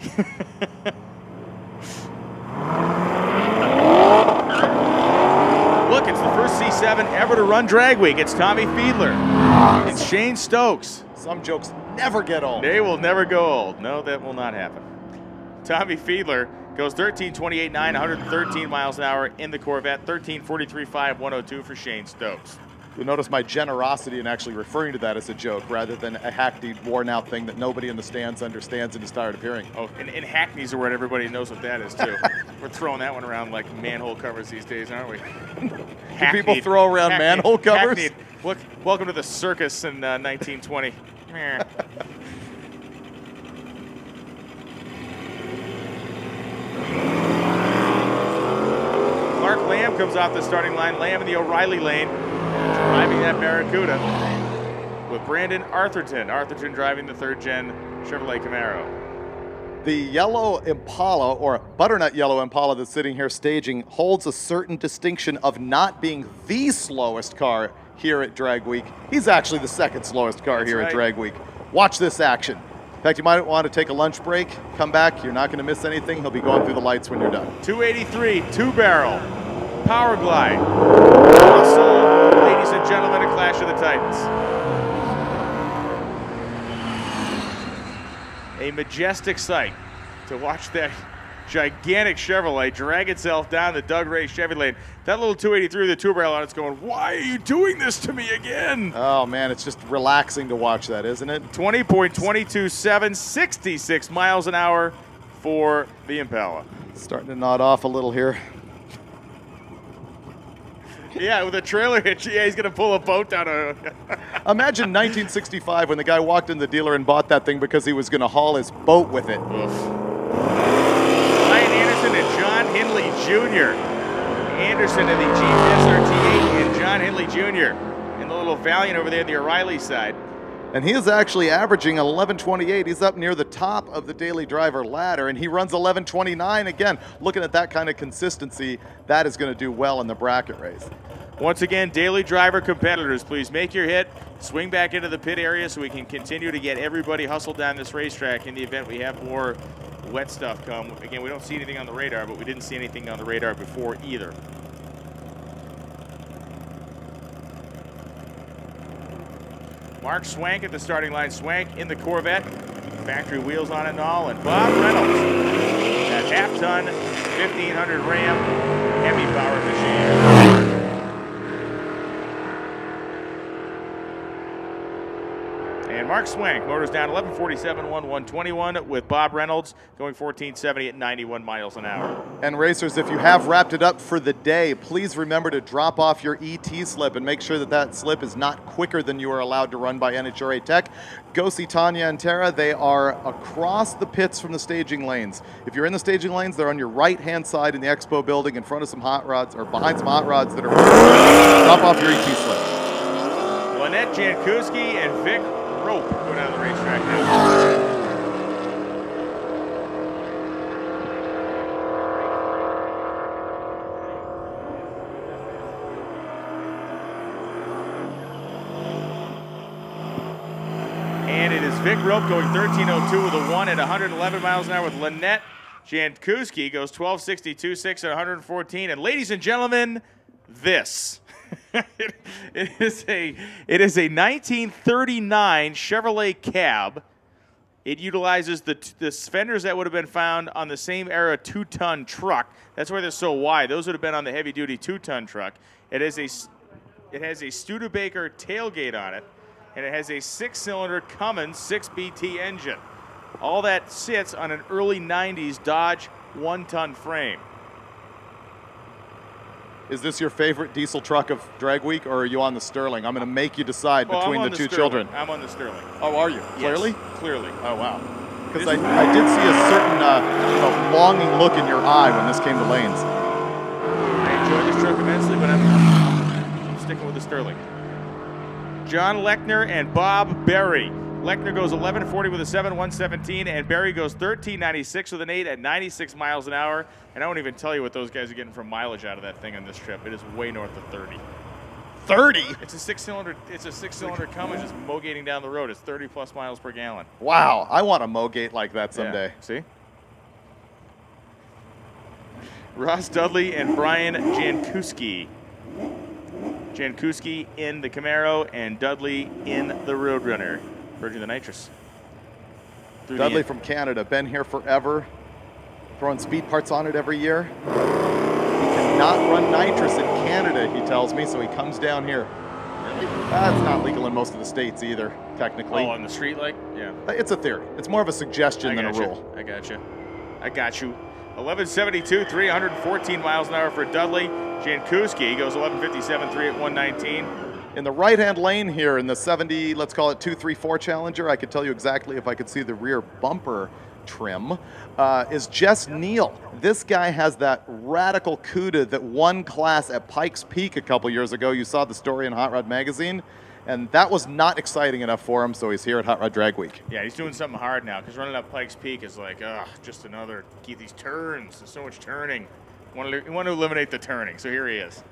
Speaker 1: Look, it's the first C7 7 ever to run Drag Week. It's Tommy Fiedler and Shane Stokes.
Speaker 2: Some jokes never get old.
Speaker 1: They will never go old. No, that will not happen. Tommy Fiedler goes 13.28.9, 113 miles an hour in the Corvette. 13.43.5, 102 for Shane Stokes.
Speaker 2: You'll notice my generosity in actually referring to that as a joke rather than a hackneyed, worn-out thing that nobody in the stands understands and is tired of hearing.
Speaker 1: Oh, and hackneys are where everybody knows what that is, too. We're throwing that one around like manhole covers these days, aren't we?
Speaker 2: Do people throw around manhole covers?
Speaker 1: Hackneyed. Look, welcome to the circus in 1920. Clark Lamb comes off the starting line. Lamb in the O'Reilly lane, driving that Barracuda with Brandon Arthurton. Arthurton driving the 3rd-gen Chevrolet Camaro.
Speaker 2: The yellow Impala, or butternut yellow Impala that's sitting here staging, holds a certain distinction of not being the slowest car here at Drag Week. He's actually the 2nd slowest car here at Drag Week. Watch this action. In fact, you might want to take a lunch break, come back, you're not going to miss anything. He'll be going through the lights when you're done.
Speaker 1: 283, 2-barrel, Power Glide. Russell, ladies and gentlemen, a Clash of the Titans. A majestic sight to watch that gigantic Chevrolet drag itself down the Doug Ray Chevy lane. That little 283 with the 2-barrel on it's going, why are you doing this to me again?
Speaker 2: Oh, man, it's just relaxing to watch that, isn't it?
Speaker 1: 20.227, 66 miles an hour for the Impala.
Speaker 2: Starting to nod off a little here.
Speaker 1: Yeah, with a trailer hitch, yeah, he's going to pull a boat down a...
Speaker 2: Imagine 1965 when the guy walked in the dealer and bought that thing because he was going to haul his boat with it.
Speaker 1: Ryan Anderson and John Hindley Jr. Anderson in the Jeep SR.T8 and John Hindley Jr. in the little Valiant over there on the O'Reilly side.
Speaker 2: And he is actually averaging 11.28. He's up near the top of the daily driver ladder, and he runs 11.29. Again, looking at that kind of consistency, that is going to do well in the bracket race.
Speaker 1: Once again, daily driver competitors, please make your hit. Swing back into the pit area so we can continue to get everybody hustled down this racetrack in the event we have more wet stuff come. Again, we don't see anything on the radar, but we didn't see anything on the radar before either. Mark Swank at the starting line. Swank in the Corvette. Factory wheels on it and all. And Bob Reynolds, that half-ton 1500 Ram heavy power machine. And Mark Swank, motors down 11.47, 121 with Bob Reynolds going 14.70 at 91 miles an hour.
Speaker 2: And racers, if you have wrapped it up for the day, please remember to drop off your ET slip and make sure that that slip is not quicker than you are allowed to run by NHRA Tech. Go see Tanya and Tara. They are across the pits from the staging lanes. If you're in the staging lanes, they're on your right-hand side in the expo building in front of some hot rods, or behind some hot rods that are... Drop off your ET slip.
Speaker 1: Lynette Jankowski and Vic Rope go down the racetrack now. And it is Vic Rope going 13.02 with a 1 at 111 miles an hour with Lynette Jankowski goes 12.62.6 at 114. And ladies and gentlemen, this. It is a 1939 Chevrolet cab. It utilizes the fenders that would have been found on the same era 2-ton truck. That's why they're so wide. Those would have been on the heavy-duty 2-ton truck. It has a Studebaker tailgate on it, and it has a 6-cylinder Cummins 6BT engine. All that sits on an early 90s Dodge 1-ton frame.
Speaker 2: Is this your favorite diesel truck of Drag Week, or are you on the Sterling? I'm going to make you decide between the two children.
Speaker 1: I'm on the Sterling.
Speaker 2: Oh, are you?
Speaker 1: Yes,
Speaker 2: Clearly?
Speaker 1: Clearly.
Speaker 2: Oh, wow. Because I did see a certain longing look in your eye when this came to lanes.
Speaker 1: I enjoyed this truck immensely, but I'm sticking with the Sterling. John Lechner and Bob Berry. Lechner goes 11.40 with a 7, 117, and Berry goes 13.96 with an 8 at 96 miles an hour. And I won't even tell you what those guys are getting from mileage out of that thing on this trip. It is way north of 30.
Speaker 2: 30?
Speaker 1: It's a six-cylinder Cummins just mogating down the road. It's 30+ miles per gallon.
Speaker 2: Wow, I want a mogate like that someday.
Speaker 1: Yeah. See? Ross Dudley and Brian Jankowski. Jankowski in the Camaro, and Dudley in the Roadrunner. Virgin the nitrous.
Speaker 2: Dudley from Canada, been here forever, throwing speed parts on it every year. He cannot run nitrous in Canada, he tells me, so he comes down here. That's not legal in most of the states either, technically.
Speaker 1: Oh, on the street, like? Yeah.
Speaker 2: It's a theory. It's more of a suggestion than a rule.
Speaker 1: I got you. I got you. 1172, 314 miles an hour for Dudley. Jankowski goes 1157, 3 at 119.
Speaker 2: In the right-hand lane here in the 70, let's call it 234 Challenger, I could tell you exactly if I could see the rear bumper trim, is Jess Neal. This guy has that radical CUDA that won class at Pikes Peak a couple years ago. You saw the story in Hot Rod Magazine, and that was not exciting enough for him, so he's here at Hot Rod Drag Week.
Speaker 1: Yeah, he's doing something hard now, because running up Pikes Peak is like, just another, keep these turns. There's so much turning. You want to eliminate the turning, so here he is.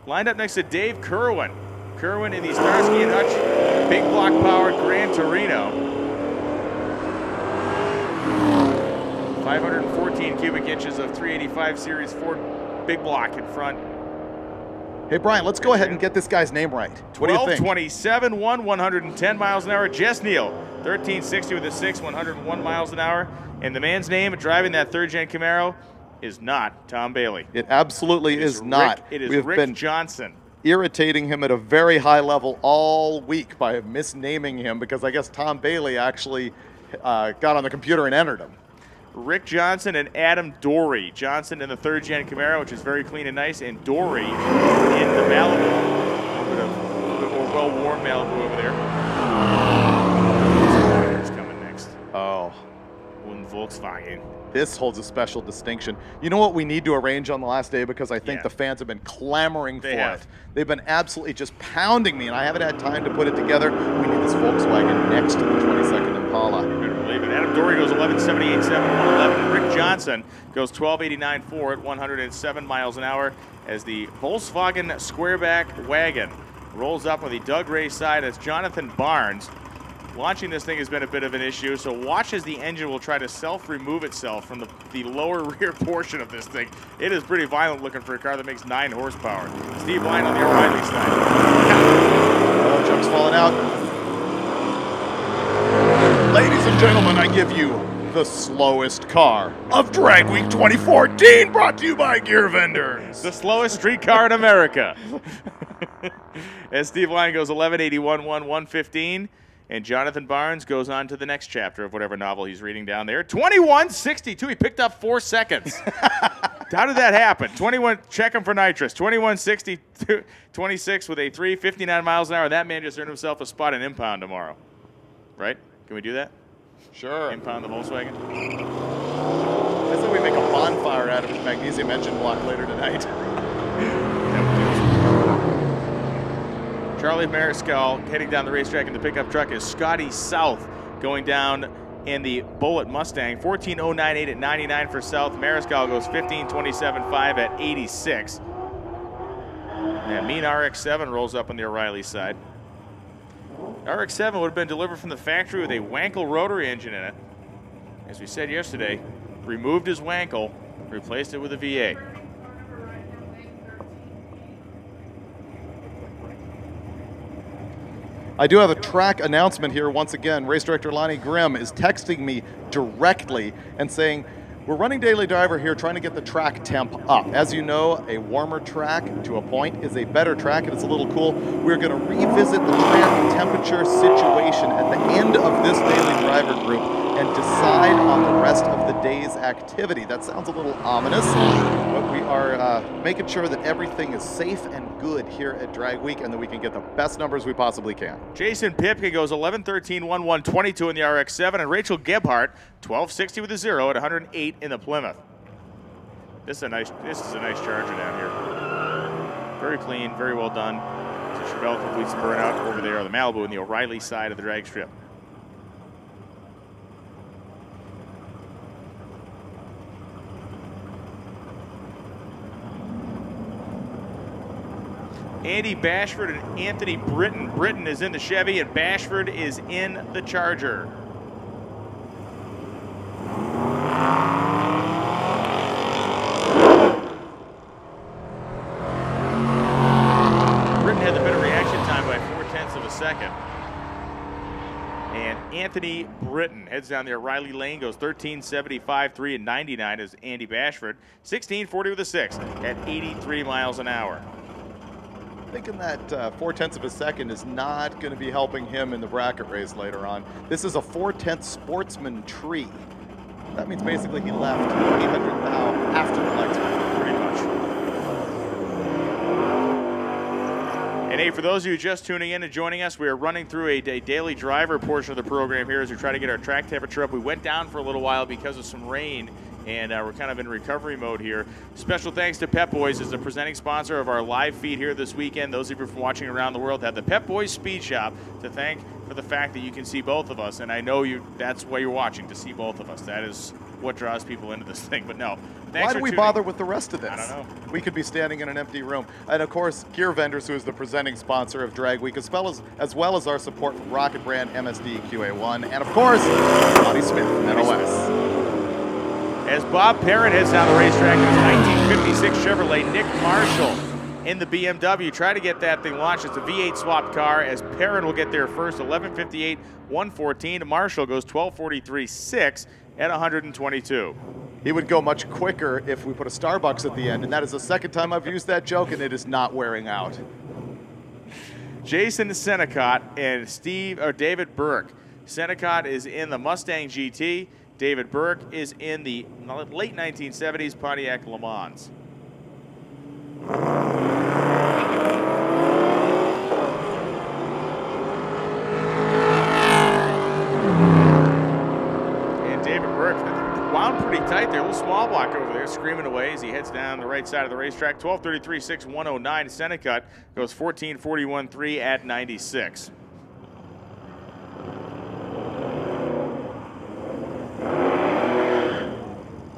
Speaker 1: Lined up next to Dave Kerwin. Kerwin in the S.R.C.A and Hutch big block powered Gran Torino. 514 cubic inches of 385 series Ford big block in front.
Speaker 2: Hey, Brian, let's go ahead and get this guy's name right. What do you think?
Speaker 1: 1227, 110 miles an hour. Jess Neal, 1360 with a 6, 101 miles an hour. And the man's name driving that third-gen Camaro is not Tom Bailey.
Speaker 2: It absolutely is not.
Speaker 1: It is Rick Johnson.
Speaker 2: Irritating him at a very high level all week by misnaming him because I guess Tom Bailey actually got on the computer and entered him.
Speaker 1: Rick Johnson and Adam Dory. Johnson in the third-gen Camaro, which is very clean and nice, and Dory in the Malibu. A little bit more well-worn Malibu over there. What's coming next?
Speaker 2: Oh.
Speaker 1: One Volkswagen.
Speaker 2: This holds a special distinction. You know what we need to arrange on the last day because I think the fans have been clamoring for it. They've been absolutely just pounding me, and I haven't had time to put it together. We need this Volkswagen next to the 22nd Impala.
Speaker 1: You better believe it. Adam Dory goes 1178.7 at 111. Rick Johnson goes 1289.4 at 107 miles an hour as the Volkswagen Squareback wagon rolls up on the Doug Ray side. It's Jonathan Barnes. Launching this thing has been a bit of an issue, so watch as the engine will try to self-remove itself from the lower rear portion of this thing. It is pretty violent looking for a car that makes 9 horsepower. Steve Line on the O'Reilly side.
Speaker 2: Oh, Chuck's falling out. Ladies and gentlemen, I give you the slowest car of Drag Week 2014, brought to you by Gear Vendors.
Speaker 1: The slowest street car in America. As Steve Line goes 1181.1, 115. And Jonathan Barnes goes on to the next chapter of whatever novel he's reading down there. 21.62. He picked up 4 seconds. How did that happen? 21. Check him for nitrous. 21.60. 26 with a 3. 59 miles an hour. That man just earned himself a spot in Impound tomorrow. Right? Can we do that?
Speaker 2: Sure.
Speaker 1: Impound the Volkswagen.
Speaker 2: I said we make a bonfire out of his magnesium engine block later tonight.
Speaker 1: Charlie Mariscal heading down the racetrack in the pickup truck is Scotty South going down in the Bullet Mustang. 14.098 at 99 for South. Mariscal goes 15.27.5 at 86. And mean RX-7 rolls up on the O'Reilly side. RX-7 would have been delivered from the factory with a Wankel rotary engine in it. As we said yesterday, removed his Wankel, replaced it with a V8.
Speaker 2: I do have a track announcement here once again. Race Director Lonnie Grimm is texting me directly and saying, we're running Daily Driver here trying to get the track temp up. As you know, a warmer track to a point is a better track, and it's a little cool. We're going to revisit the track temperature situation at the end of this Daily Driver group and decide on the rest of the day's activity. That sounds a little ominous, but we are making sure that everything is safe and good here at Drag Week and that we can get the best numbers we possibly can.
Speaker 1: Jason Pipkin goes 11.13, 1.122 in the RX-7, and Rachel Gebhardt 12.60 with a 0 at 108 in the Plymouth. This is a nice Charger down here. Very clean, very well done. So Chevelle completes the burnout over there on the Malibu and the O'Reilly side of the drag strip. Andy Bashford and Anthony Britton. Britton is in the Chevy and Bashford is in the Charger. Anthony Britton heads down there. Riley Lane goes 13.75, 3 and 99 as Andy Bashford. 16.40 with a 6 at 83 miles an hour.
Speaker 2: Thinking that 4/10 of a second is not going to be helping him in the bracket race later on. This is a 4/10 sportsman tree. That means basically he left 800 thou after the lights went, pretty much.
Speaker 1: And hey, for those of you just tuning in and joining us, we are running through a daily driver portion of the program here as we try to get our track temperature up. We went down for a little while because of some rain, and we're kind of in recovery mode here. Special thanks to Pep Boys as the presenting sponsor of our live feed here this weekend. Those of you from watching around the world have the Pep Boys Speed Shop to thank for the fact that you can see both of us, and I know that's why you're watching, to see both of us. That is what draws people into this thing, but no.
Speaker 2: Why do we bother with the rest of this?
Speaker 1: I don't know.
Speaker 2: We could be standing in an empty room. And of course, Gear Vendors, who is the presenting sponsor of Drag Week, as well as our support from Rocket Brand, MSD, QA1, and of course, Bonnie Smith, NOS.
Speaker 1: As Bob Perrin heads down the racetrack in his 1956 Chevrolet, Nick Marshall in the BMW. Try to get that thing launched. It's a V8 swapped car as Perrin will get there first, 11:58, 114. Marshall goes 12:43.6 at 122.
Speaker 2: He would go much quicker if we put a Starbucks at the end, and that is the second time I've used that joke, and it is not wearing out.
Speaker 1: Jason Senecott and David Burke. Senecott is in the Mustang GT. David Burke is in the late 1970s Pontiac Le Mans. And David Burke wound pretty tight there. A little small block over there, screaming away as he heads down the right side of the racetrack. 12:33.6, 109. Senecott goes 14:41.3 at 96.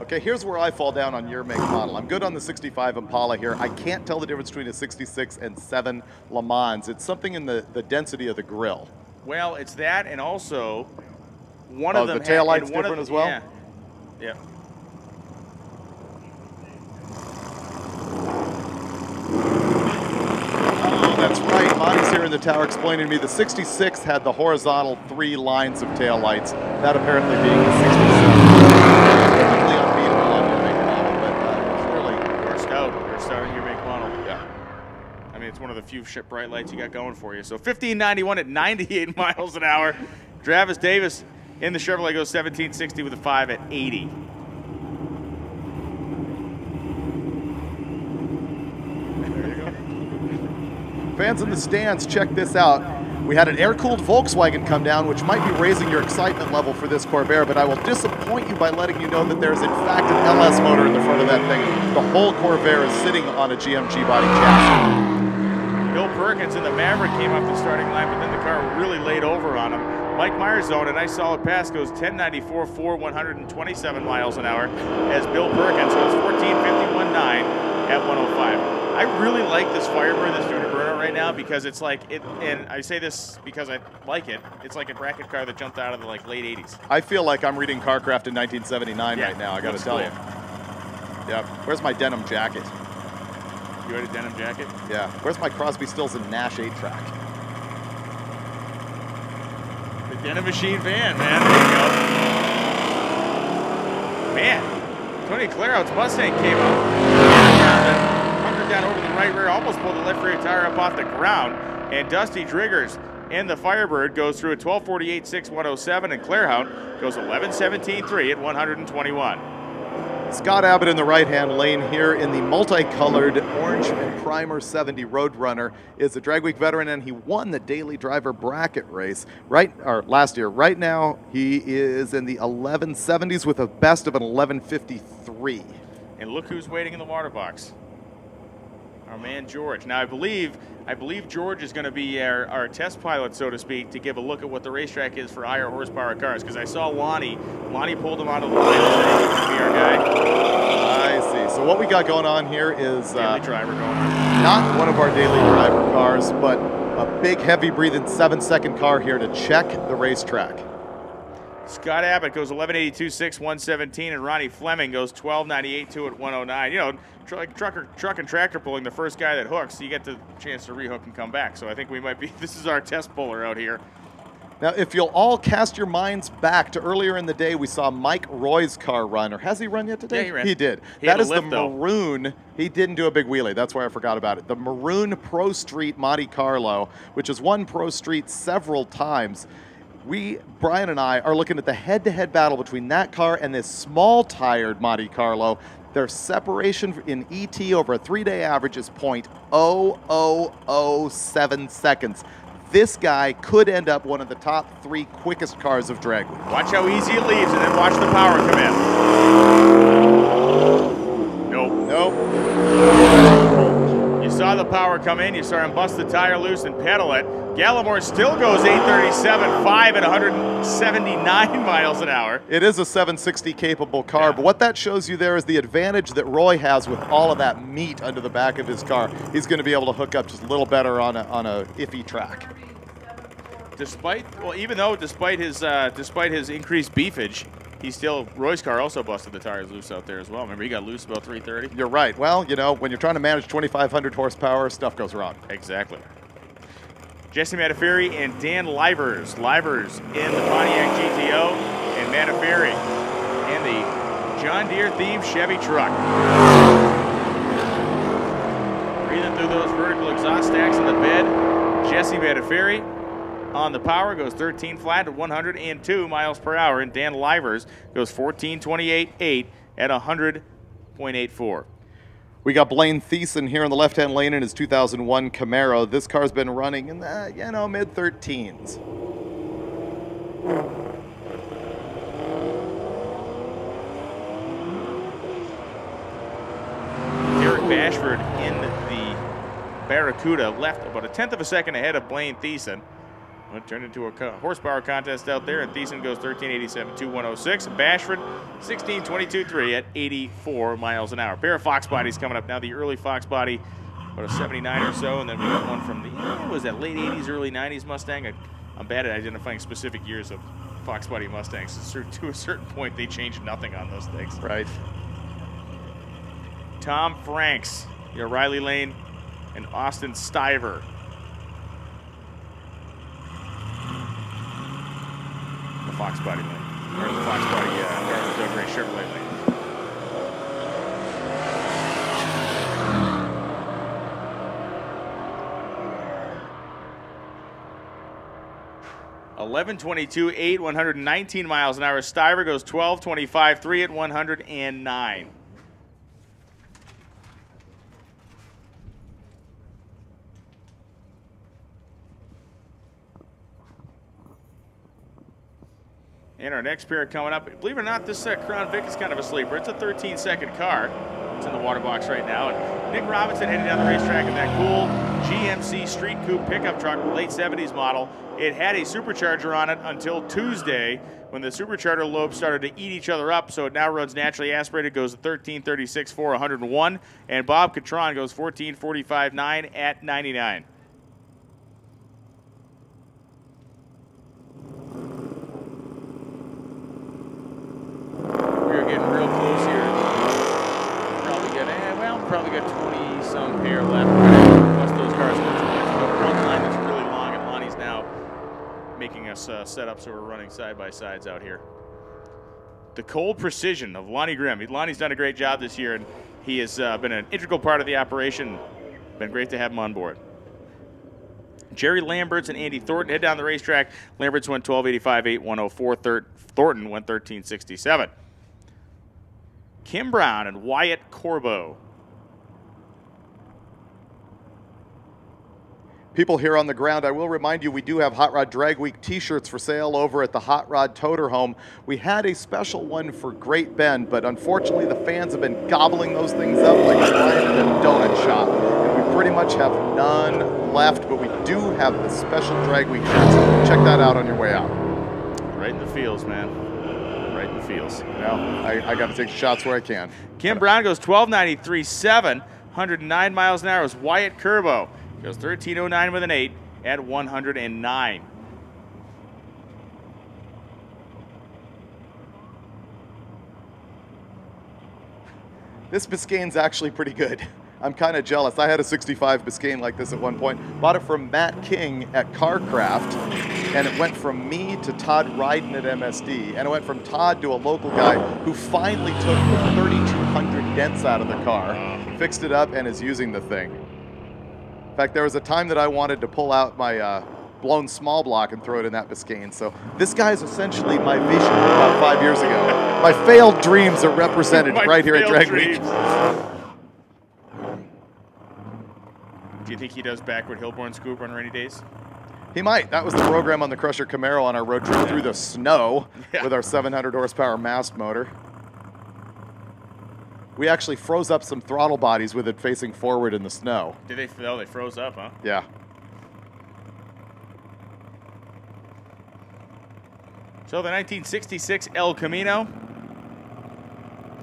Speaker 2: Okay, here's where I fall down on your make model. I'm good on the 65 Impala here. I can't tell the difference between a 66 and 7 Le Mans. It's something in the density of the grille.
Speaker 1: Well, it's that, and also one of them.
Speaker 2: The taillight's different as well?
Speaker 1: Yeah. Yeah.
Speaker 2: Oh, that's right. Monty's here in the tower explaining to me the 66 had the horizontal 3 lines of taillights. That apparently being the 67. Technically unbeatable on your make model, but clearly
Speaker 1: You're stout on your make model. Yeah. I mean, it's one of the few bright lights you got going for you. So 1591 at 98 miles an hour. Travis Davis in the Chevrolet goes 1760 with a 5 at 80.
Speaker 2: Fans in the stands, check this out. We had an air-cooled Volkswagen come down, which might be raising your excitement level for this Corvair, but I will disappoint you by letting you know that there's in fact an LS motor in the front of that thing. The whole Corvair is sitting on a GMG body chassis.
Speaker 1: Bill Perkins in the Maverick came off the starting line, but then the car really laid over on him. Mike Myers on a nice solid pass, goes 10.94.4, 127 miles an hour, as Bill Perkins goes 14.51.9 at 105. I really like this Firebird that's doing a burnout right now because it's like it, and I say this because I like it. It's like a bracket car that jumped out of the late 80s.
Speaker 2: I feel like I'm reading CarCraft in 1979 right now. I got to tell you. Yeah. Where's my denim jacket?
Speaker 1: You had a denim jacket?
Speaker 2: Yeah. Where's my Crosby, Stills, and Nash 8-track?
Speaker 1: The Denim Machine van, man. There you go. Man, Tony Clarout's Mustang came out. Down over the right rear, almost pulled the left rear tire up off the ground, and Dusty Driggers in the Firebird goes through at 12.48.6, 107, and Clarehound goes 11.17.3 at 121.
Speaker 2: Scott Abbott in the right-hand lane here in the multicolored orange and primer 70 Roadrunner is a Drag Week veteran, and he won the daily driver bracket race last year. Right now, he is in the 1170s with a best of an 1153.
Speaker 1: And look who's waiting in the water box. Our man George. Now I believe George is going to be our test pilot, so to speak, to give a look at what the racetrack is for higher horsepower cars. Because I saw Lonnie pulled him out of the line and said he was going to be our guy.
Speaker 2: I see. So what we got going on here is
Speaker 1: daily driver going on.
Speaker 2: Not one of our daily driver cars, but a big, heavy-breathing 7-second car here to check the racetrack.
Speaker 1: Scott Abbott goes 11.82.6, 117, and Ronnie Fleming goes 12.98.2 at 109. You know, truck and tractor pulling, the first guy that hooks, you get the chance to rehook and come back. So I think we might be, this is our test puller out here.
Speaker 2: Now, if you'll all cast your minds back to earlier in the day, we saw Mike Roy's car run. Or has he run yet today?
Speaker 1: Yeah, he ran.
Speaker 2: He did.
Speaker 1: He had
Speaker 2: That
Speaker 1: a
Speaker 2: is
Speaker 1: lift,
Speaker 2: the
Speaker 1: though.
Speaker 2: maroon. He didn't do a big wheelie. That's why I forgot about it. The maroon Pro Street Monte Carlo, which has won Pro Street several times. Brian and I, are looking at the head-to-head battle between that car and this small-tired Monte Carlo. Their separation in ET over a 3-day average is .0007 seconds. This guy could end up one of the top 3 quickest cars of drag week.
Speaker 1: Watch how easy it leaves, and then watch the power come in. Nope.
Speaker 2: Nope.
Speaker 1: You saw the power come in. You saw him bust the tire loose and pedal it. Gallimore still goes 837.5 at 179 miles an hour.
Speaker 2: It is a 760 capable car, but what that shows you there is the advantage that Roy has with all of that meat under the back of his car. He's going to be able to hook up just a little better on a iffy track.
Speaker 1: Despite his increased beefage, Roy's car also busted the tires loose out there as well. Remember, he got loose about 330.
Speaker 2: You're right. Well, you know, when you're trying to manage 2,500 horsepower, stuff goes wrong.
Speaker 1: Exactly. Jesse Mataferri and Dan Livers. Livers in the Pontiac GTO, and Mataferri in the John Deere themed Chevy truck. Breathing through those vertical exhaust stacks in the bed. Jesse Mataferri on the power goes 13 flat at 102 miles per hour, and Dan Livers goes 14.28.8 at 100.84.
Speaker 2: We got Blaine Thiessen here in the left-hand lane in his 2001 Camaro. This car's been running in the, mid-13s.
Speaker 1: Derek Bashford in the Barracuda left about 1/10 of a second ahead of Blaine Thiessen. It turned into a horsepower contest out there, and Thiessen goes 13.87.2.106, and Bashford 16.22.3 at 84 miles an hour. Pair of Fox bodies coming up now. The early Fox body, about a 79 or so, and then we got one from the was that late 80s, early 90s Mustang. I'm bad at identifying specific years of Fox body Mustangs. To a certain point, they changed nothing on those things.
Speaker 2: Right.
Speaker 1: Tom Franks, Riley Lane, and Austin Stiver. The Fox body lane, or the Fox body Doug Ray Chevrolet lane. .11.22.8, 119 miles an hour. Stiver goes 12.25.3 at 109. And our next pair coming up, believe it or not, this Crown Vic is kind of a sleeper. It's a 13-second car. It's in the water box right now. And Nick Robinson heading down the racetrack in that cool GMC Street Coupe pickup truck, late 70s model. It had a supercharger on it until Tuesday when the supercharger lobes started to eat each other up, so it now runs naturally aspirated, goes to 13.36.4, 101. And Bob Catron goes 14.45.9 at 99. We're getting real close here. Probably got 20-some pair left. Plus those cars go to the front line that's really long, and Lonnie's now making us set up so we're running side-by-sides out here. The cold precision of Lonnie Grimm. Lonnie's done a great job this year, and he has been an integral part of the operation. Been great to have him on board. Jerry Lamberts and Andy Thornton head down the racetrack. Lamberts went 12.85.8, 104. Thornton went 13.67. Kim Brown and Wyatt Corbo.
Speaker 2: People here on the ground, I will remind you we do have Hot Rod Drag Week t-shirts for sale over at the Hot Rod Toter Home. We had a special one for Great Bend, but unfortunately the fans have been gobbling those things up like a lion in a donut shop. And we pretty much have none left, but we do have the special Drag Week shirts. Check that out on your way out.
Speaker 1: Right in the fields, man. Right in the fields.
Speaker 2: Well, I got to take shots where I can.
Speaker 1: Kim Brown goes 12.93.7, 109 miles an hour. It was Wyatt Curbo. Goes 13.09 with an 8 at 109.
Speaker 2: This Biscayne's actually pretty good. I'm kind of jealous. I had a 65 Biscayne like this at one point. Bought it from Matt King at CarCraft, and it went from me to Todd Ryden at MSD, and it went from Todd to a local guy who finally took the 3,200 dents out of the car, fixed it up, and is using the thing. In fact, there was a time that I wanted to pull out my blown small block and throw it in that Biscayne. So this guy is essentially my vision about 5 years ago. My failed dreams are represented right here at Drag Week.
Speaker 1: Do you think he does backward Hillborn scoop on rainy days?
Speaker 2: He might. That was the program on the Crusher Camaro on our road trip through the snow with our 700 horsepower mast motor. We actually froze up some throttle bodies with it facing forward in the snow.
Speaker 1: Did they? Oh, they froze up, huh?
Speaker 2: Yeah.
Speaker 1: So the 1966 El Camino,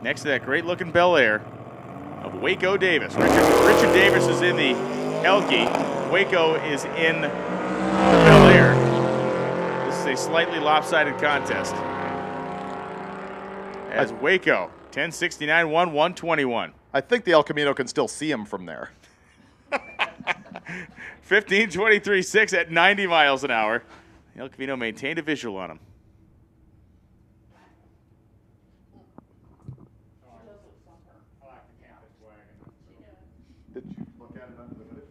Speaker 1: next to that great-looking Bel Air of Waco Davis. Richard Davis is in the Elky. Waco is in the Bel Air. This is a slightly lopsided contest. As Waco, 1069 won 121.
Speaker 2: I think the El Camino can still see him from there.
Speaker 1: 15:23.6 at 90 miles an hour. The El Camino maintained a visual on him.
Speaker 2: Did you look at it under the hood?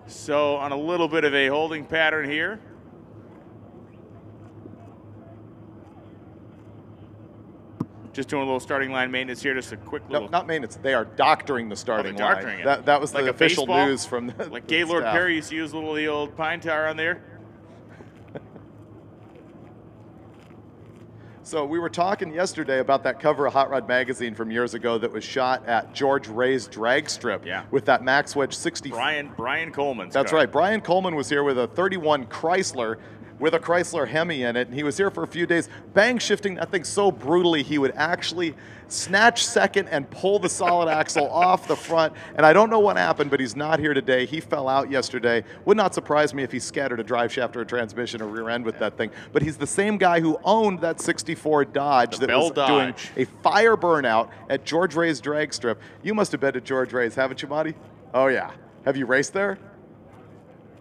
Speaker 1: So on a little bit of a holding pattern here. Just doing a little starting line maintenance here, just a quick little.
Speaker 2: No, not maintenance. They are doctoring the starting
Speaker 1: they're doctoring
Speaker 2: line.
Speaker 1: it.
Speaker 2: That was
Speaker 1: Like
Speaker 2: the
Speaker 1: a
Speaker 2: official
Speaker 1: baseball?
Speaker 2: news from the
Speaker 1: Like
Speaker 2: the
Speaker 1: Gaylord
Speaker 2: staff.
Speaker 1: Perry used to use the old pine tar on there.
Speaker 2: So we were talking yesterday about that cover of Hot Rod Magazine from years ago that was shot at George Ray's drag strip with that Max Wedge 60.
Speaker 1: Brian Coleman.
Speaker 2: That's right. Brian Coleman was here with a 31 Chrysler with a Chrysler Hemi in it, and he was here for a few days, bang shifting that thing so brutally he would actually snatch second and pull the solid axle off the front. And I don't know what happened, but he's not here today. He fell out yesterday. Would not surprise me if he scattered a drive shaft or a transmission or rear end with that thing. But he's the same guy who owned that 64 Dodge that was doing a fire burnout at George Ray's drag strip. You must have been to George Ray's, haven't you, Monty? Oh, yeah. Have you raced there?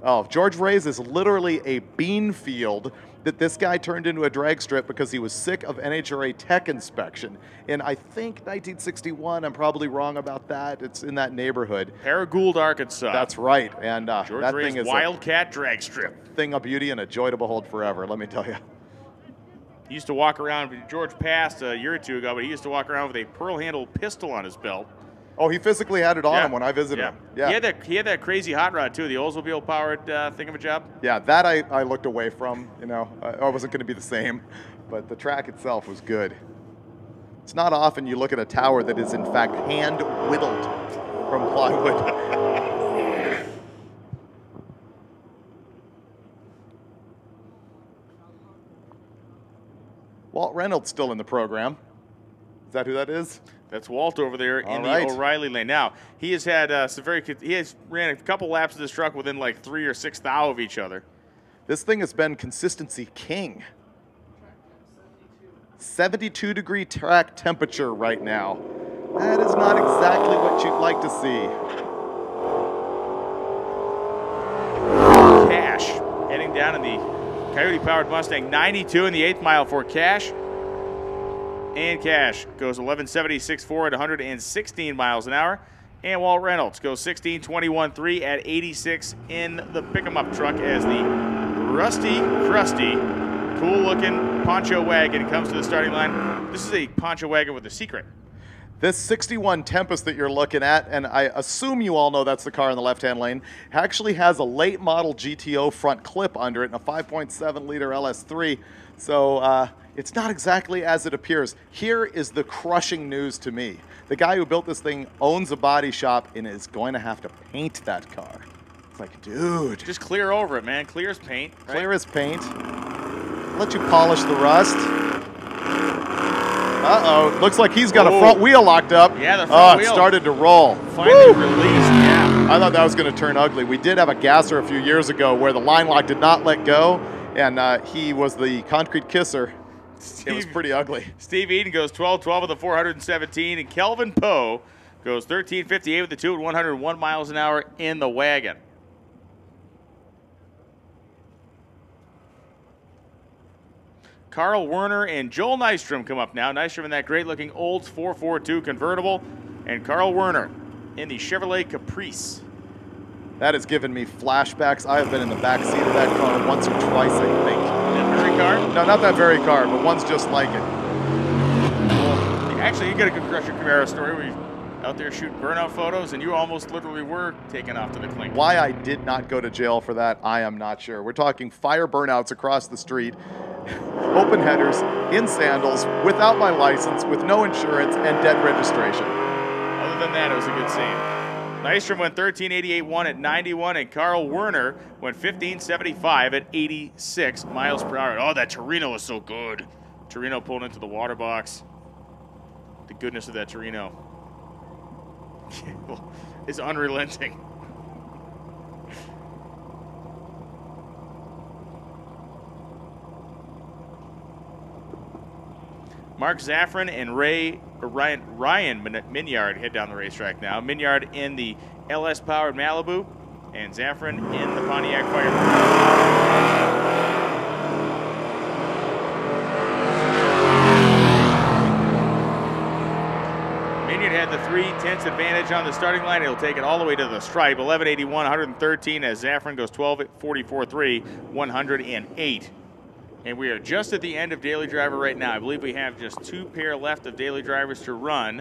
Speaker 2: Oh, George Ray's is literally a bean field that this guy turned into a drag strip because he was sick of NHRA tech inspection. In, I think, 1961. I'm probably wrong about that. It's in that neighborhood.
Speaker 1: Paragould, Arkansas.
Speaker 2: That's right. And
Speaker 1: George
Speaker 2: that
Speaker 1: Ray's
Speaker 2: thing is
Speaker 1: Wildcat drag strip.
Speaker 2: Thing of beauty and a joy to behold forever, let me tell you.
Speaker 1: He used to walk around, George passed a year or two ago, but he used to walk around with a pearl-handled pistol on his belt.
Speaker 2: Oh, he physically had it on him when I visited him. Yeah.
Speaker 1: He had that crazy hot rod, too, the Oldsmobile-powered thingamajig.
Speaker 2: Yeah, that I looked away from. You know, I wasn't going to be the same, but the track itself was good. It's not often you look at a tower that is, in fact, hand-whittled from plywood. Walt Reynolds still in the program. Is that who that is?
Speaker 1: That's Walt over there in
Speaker 2: right.
Speaker 1: the O'Reilly lane. Now, he has had he has ran a couple laps of this truck within like 3 or 6 thou of each other.
Speaker 2: This thing has been consistency king. 72-degree track temperature right now. That is not exactly what you'd like to see.
Speaker 1: Cash heading down in the Coyote-powered Mustang 92 in the 8th mile for Cash. And Cash goes 11.76.4 at 116 miles an hour. And Walt Reynolds goes 16.21.3 at 86 in the pick-em-up truck as the rusty, crusty, cool-looking poncho wagon comes to the starting line. This is a poncho wagon with a secret.
Speaker 2: This 61 Tempest that you're looking at, and I assume you all know that's the car in the left-hand lane, actually has a late model GTO front clip under it and a 5.7-liter LS3. So It's not exactly as it appears. Here is the crushing news to me. The guy who built this thing owns a body shop and is going to have to paint that car. It's like, dude.
Speaker 1: Just clear over it, man. Clear as paint. Right?
Speaker 2: Clear as paint. Let you polish the rust. Uh-oh. Looks like he's got a front wheel locked up.
Speaker 1: Yeah, the front wheel.
Speaker 2: It started to roll.
Speaker 1: Finally released, yeah.
Speaker 2: I thought that was going to turn ugly. We did have a gasser a few years ago where the line lock did not let go, and he was the concrete kisser. It was pretty ugly.
Speaker 1: Steve Eden goes 12-12 with the 417, and Kelvin Poe goes 13:58 with the 2 at 101 miles an hour in the wagon. Carl Werner and Joel Nystrom come up now. Nystrom in that great-looking Olds 442 convertible, and Carl Werner in the Chevrolet Caprice.
Speaker 2: That has given me flashbacks. I have been in the back seat of that car once or twice, I think.
Speaker 1: That very car?
Speaker 2: No, not that very car, but one's just like it.
Speaker 1: Well, actually, you got a good Crusher Camaro story where you out there shooting burnout photos, and you almost literally were taken off to the clink.
Speaker 2: Why I did not go to jail for that, I am not sure. We're talking fire burnouts across the street, open headers, in sandals, without my license, with no insurance, and dead registration.
Speaker 1: Other than that, it was a good scene. Nystrom went 13.88.1 at 91, and Carl Werner went 15.75 at 86 miles per hour. Oh, that Torino was so good. Torino pulled into the water box. The goodness of that Torino is unrelenting. Mark Zaffron and Ryan Minyard head down the racetrack now. Minyard in the LS-powered Malibu, and Zaffron in the Pontiac Firebird. Minyard had the 3/10 advantage on the starting line. He'll take it all the way to the stripe. 11.81, 113 as Zaffron goes 12.44.3, 108. And we are just at the end of Daily Driver right now. I believe we have just 2 pair left of Daily Drivers to run.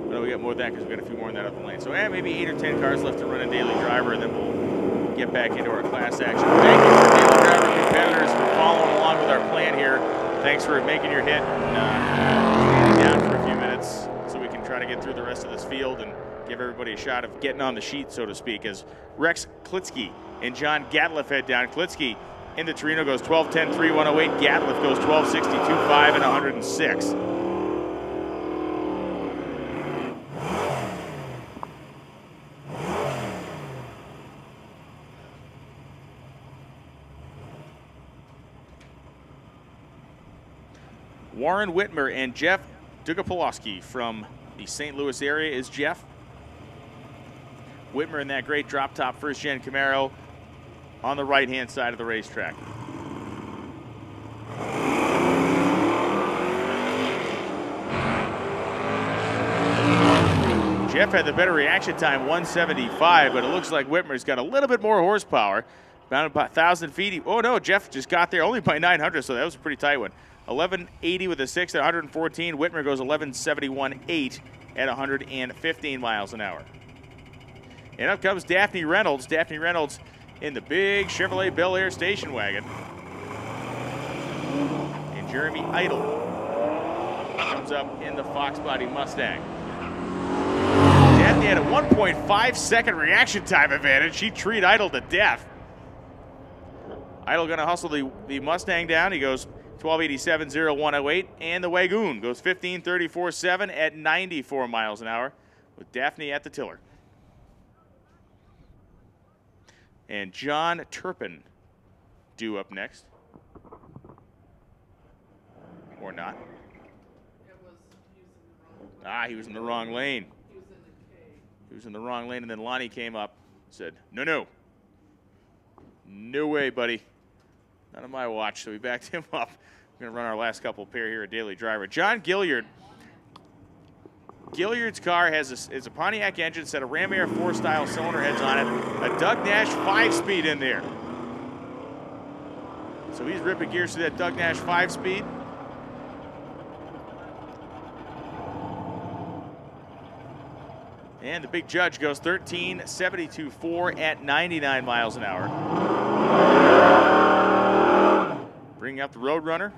Speaker 1: No, we got more than that because we got a few more in that other lane. So maybe 8 or 10 cars left to run in Daily Driver, and then we'll get back into our class action. Thank you to Daily Driver competitors for following along with our plan here. Thanks for making your hit and standing down for a few minutes so we can try to get through the rest of this field and give everybody a shot of getting on the sheet, so to speak, as Rex Klitsky and John Gatliff head down. Klitsky in the Torino goes 12.10.3, 108. Gatliff goes 12.62.5 and 106. Warren Whitmer and Jeff Dugapolowski from the St. Louis area is Jeff. Whitmer in that great drop-top first-gen Camaro on the right-hand side of the racetrack. Jeff had the better reaction time, 175, but it looks like Whitmer's got a little bit more horsepower. About 1,000 feet. Oh, no, Jeff just got there only by 900, so that was a pretty tight one. 11.80 with a 6 at 114. Whitmer goes 11.71.8 at 115 miles an hour. And up comes Daphne Reynolds. Daphne Reynolds in the big Chevrolet Bel Air station wagon. And Jeremy Idle comes up in the Fox Body Mustang. Daphne had a 1.5-second reaction time advantage. She treated Idle to death. Idle going to hustle the Mustang down. He goes 12.87.0108, and the Wagoon goes 15.34.7 at 94 miles an hour with Daphne at the tiller. And John Turpin due up next. Or not. He was in the wrong lane. He was in the wrong lane, and then Lonnie came up and said, no. No way, buddy. Not on my watch, so we backed him up. We're going to run our last couple pair here at Daily Driver. John Gilliard. Gilliard's car has a Pontiac engine, set of Ram Air 4-style cylinder heads on it, a Doug Nash 5-speed in there. So he's ripping gears to that Doug Nash 5-speed. And the big judge goes 13.72.4 at 99 miles an hour. Bringing up the Roadrunner.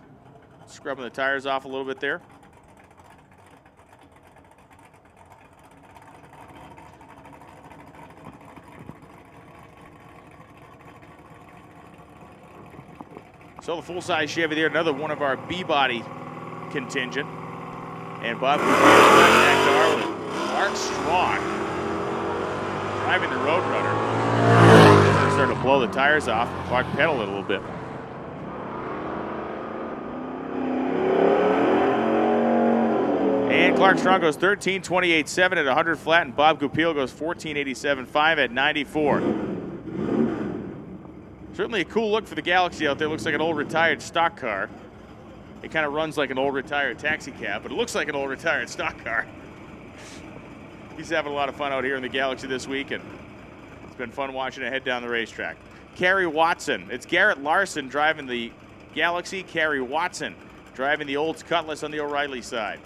Speaker 1: Scrubbing the tires off a little bit there. So the full-size Chevy there, another one of our B-body contingent. And Bob Car with Mark Strong driving the Roadrunner. Starting to blow the tires off, clock pedal it a little bit. And Clark Strong goes 13.28.7 at 100 flat, and Bob Goupil goes 14.87.5 at 94. Certainly a cool look for the Galaxy out there. Looks like an old retired stock car. It kind of runs like an old retired taxi cab, but it looks like an old retired stock car. He's having a lot of fun out here in the Galaxy this week, and it's been fun watching it head down the racetrack. Kerry Watson. It's Garrett Larson driving the Galaxy. Kerry Watson driving the Olds Cutlass on the O'Reilly side.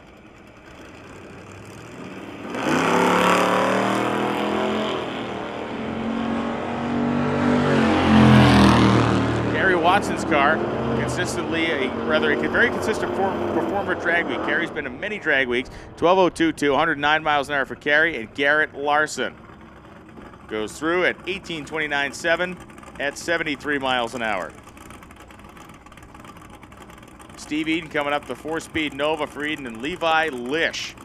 Speaker 1: Kerry Watson's car, consistently a very consistent performer drag week. Kerry's been in many drag weeks. 12.02.2, 109 miles an hour for Kerry, and Garrett Larson goes through at 18.29.7 at 73 miles an hour. Steve Eden coming up the 4-speed Nova for Eden, and Levi Lish.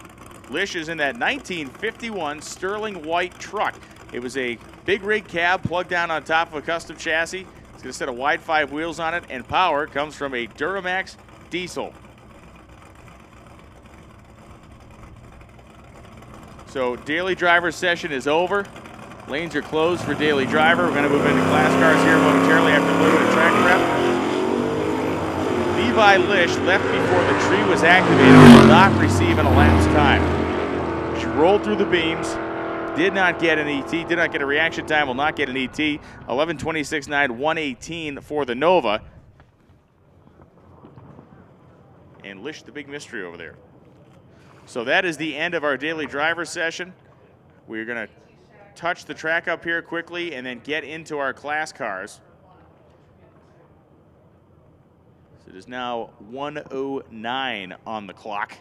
Speaker 1: Lish is in that 1951 Sterling white truck. It was a big rig cab plugged down on top of a custom chassis. It's got a set of wide 5 wheels on it, and power comes from a Duramax diesel. So daily driver session is over. Lanes are closed for daily driver. We're going to move into class cars here momentarily after a little bit of track prep. Levi Lish left before the tree was activated and will not receive an elapsed time. She rolled through the beams. Did not get an ET, did not get a reaction time, will not get an ET. 11.26.9, 118 for the Nova. And Lish, the big mystery over there. So that is the end of our daily driver session. We're going to touch the track up here quickly and then get into our class cars. So it is now 1:09 on the clock.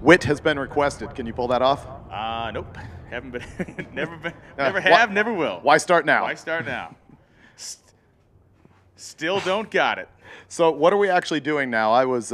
Speaker 2: Wit has been requested. Can you pull that off?
Speaker 1: Nope. Haven't been. Never have. Never will.
Speaker 2: Why start now?
Speaker 1: Why start now? Still don't got it.
Speaker 2: So what are we actually doing now? I was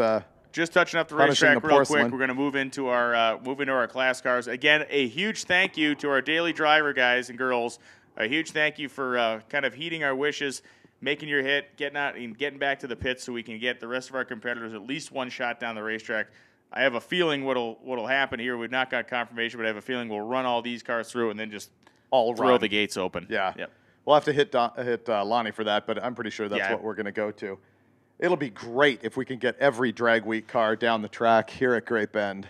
Speaker 1: just touching up the racetrack real quick. We're going to move into our class cars. Again, a huge thank you to our daily driver guys and girls. A huge thank you for kind of heeding our wishes, making your hit, getting out and getting back to the pits so we can get the rest of our competitors at least one shot down the racetrack. I have a feeling what'll happen here. We've not got confirmation, but I have a feeling we'll run all these cars through and then just throw the gates open.
Speaker 2: Yeah.
Speaker 1: Yep.
Speaker 2: We'll have to hit Lonnie for that, but I'm pretty sure that's what we're going to go to. It'll be great if we can get every drag week car down the track here at Great Bend.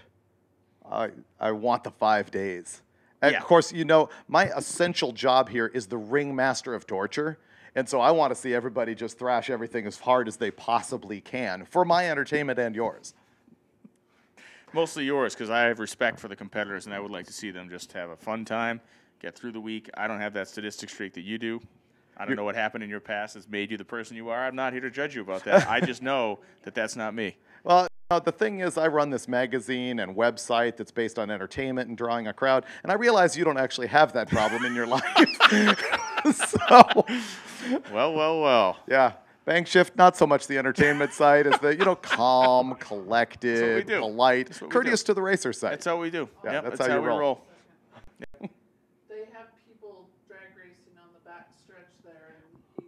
Speaker 2: I want the 5 days. And of course, you know, my essential job here is the ringmaster of torture. And so I want to see everybody just thrash everything as hard as they possibly can for my entertainment and yours.
Speaker 1: Mostly yours, because I have respect for the competitors, and I would like to see them just have a fun time, get through the week. I don't have that statistic streak that you do. I don't know what happened in your past that's made you the person you are. I'm not here to judge you about that. I just know that that's not me.
Speaker 2: Well, the thing is, I run this magazine and website that's based on entertainment and drawing a crowd, and I realize you don't actually have that problem in your life. So,
Speaker 1: well.
Speaker 2: Yeah. Bank shift, not so much the entertainment side as the, calm, collected, polite, courteous to the racer side.
Speaker 1: That's how we do.
Speaker 2: Yeah,
Speaker 1: Yep,
Speaker 2: that's
Speaker 1: how
Speaker 2: how
Speaker 1: we
Speaker 2: you roll.
Speaker 5: They have people drag racing on the back stretch there, and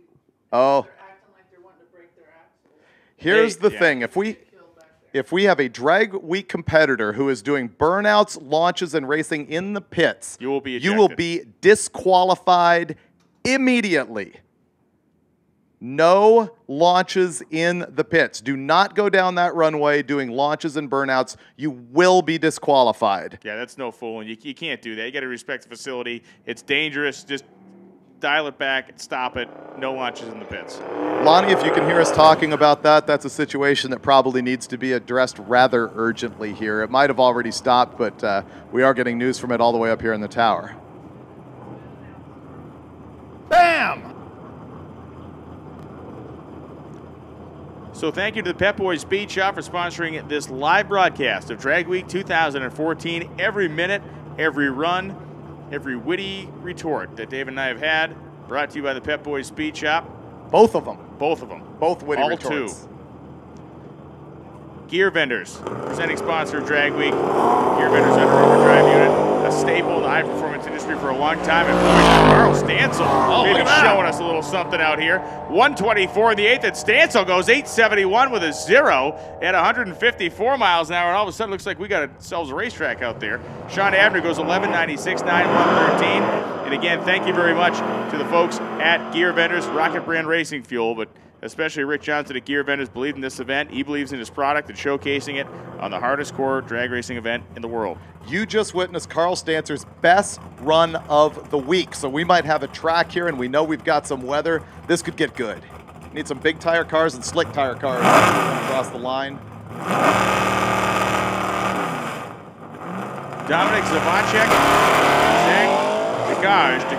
Speaker 2: Oh.
Speaker 5: they're acting like they're wanting to break their axle.
Speaker 2: Here's the thing. If we have a drag week competitor who is doing burnouts, launches, and racing in the pits,
Speaker 1: you will be
Speaker 2: disqualified immediately. No launches in the pits. Do not go down that runway doing launches and burnouts. You will be disqualified.
Speaker 1: Yeah, that's no fooling. You can't do that. You got to respect the facility. It's dangerous. Just dial it back, stop it. No launches in the pits.
Speaker 2: Lonnie, if you can hear us talking about that, that's a situation that probably needs to be addressed rather urgently here. It might have already stopped, but we are getting news from it all the way up here in the tower.
Speaker 1: Bam! So thank you to the Pep Boys Speed Shop for sponsoring this live broadcast of Drag Week 2014. Every minute, every run, every witty retort that Dave and I have had, brought to you by the Pep Boys Speed Shop.
Speaker 2: Both of them.
Speaker 1: Both of them.
Speaker 2: Both witty
Speaker 1: all
Speaker 2: retorts.
Speaker 1: Two. Gear Vendors, presenting sponsor of Drag Week. Gear Vendors Under Overdrive Unit, a staple in the high-performance industry for a long time. And Carl Stansel maybe showing us a little something out here. 124 in the 8th, and Stansel goes 871 with a 0 at 154 miles an hour. And all of a sudden, looks like we got ourselves a racetrack out there. Sean Abner goes 1196, 9113. And again, thank you very much to the folks at Gear Vendors, Rocket Brand Racing Fuel, but especially Rick Johnson at Gear Vendors believed in this event. He believes in his product and showcasing it on the hardest core drag racing event in the world.
Speaker 2: You just witnessed Carl Stancer's best run of the week. So we might have a track here, and we know we've got some weather. This could get good. Need some big tire cars and slick tire cars across the line.
Speaker 1: Dominic Zavacek, Degage,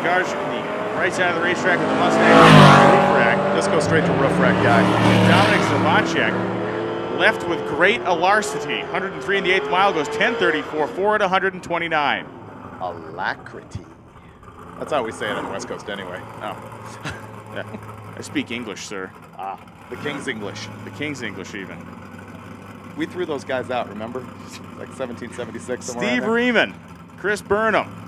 Speaker 1: right side of the racetrack with the Mustang roof rack.
Speaker 2: Just go straight to roof rack guy.
Speaker 1: Dominic Zavacek left with great alacrity. 103 in the 8th mile, goes 10:34, 4 at 129.
Speaker 2: Alacrity. That's how we say it on the West Coast anyway.
Speaker 1: Oh. Yeah. I speak English, sir.
Speaker 2: Ah, the King's English.
Speaker 1: The King's English, even.
Speaker 2: We threw those guys out, remember? Like 1776.
Speaker 1: Steve Riemann, Chris Burnham.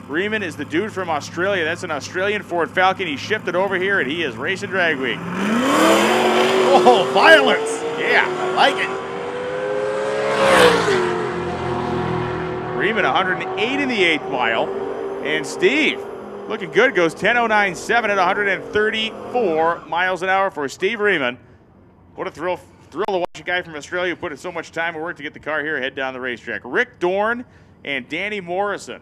Speaker 1: Riemann is the dude from Australia. That's an Australian Ford Falcon. He shipped it over here, and he is racing Drag Week.
Speaker 2: Oh, violence!
Speaker 1: Yeah, I like it. Riemann 108 in the 8th mile. And Steve, looking good, goes 10:09.7 at 134 miles an hour for Steve Riemann. What a thrill to watch a guy from Australia who put in so much time and work to get the car here, head down the racetrack. Rick Dorn and Danny Morrison.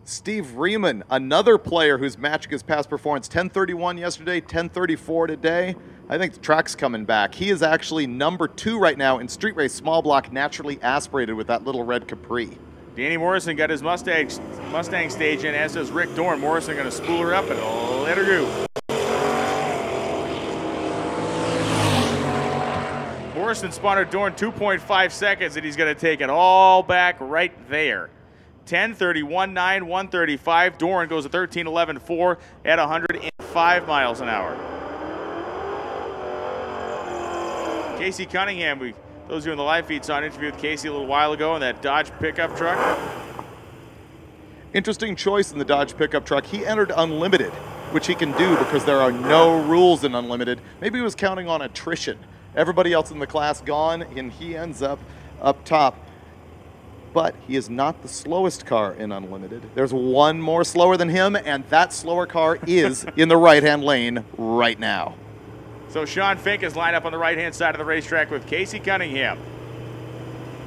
Speaker 2: Steve Riemann, another player who's matching his past performance. 10:31 yesterday, 10:34 today. I think the track's coming back. He is actually number 2 right now in street race small block, naturally aspirated with that little red Capri.
Speaker 1: Danny Morrison got his Mustang stage in, as does Rick Dorn. Morrison going to spool her up and let her go. Morrison spotted Dorn 2.5 seconds, and he's going to take it all back right there. 10:31.9, 135. Dorn goes to 13:11.4 at 105 miles an hour. Casey Cunningham, those of you in the live feed saw an interview with Casey a little while ago in that Dodge pickup truck.
Speaker 2: Interesting choice in the Dodge pickup truck. He entered Unlimited, which he can do because there are no rules in Unlimited. Maybe he was counting on attrition. Everybody else in the class gone, and he ends up top. But he is not the slowest car in Unlimited. There's one more slower than him, and that slower car is in the right-hand lane right now.
Speaker 1: So Sean Fink is lined up on the right-hand side of the racetrack with Casey Cunningham.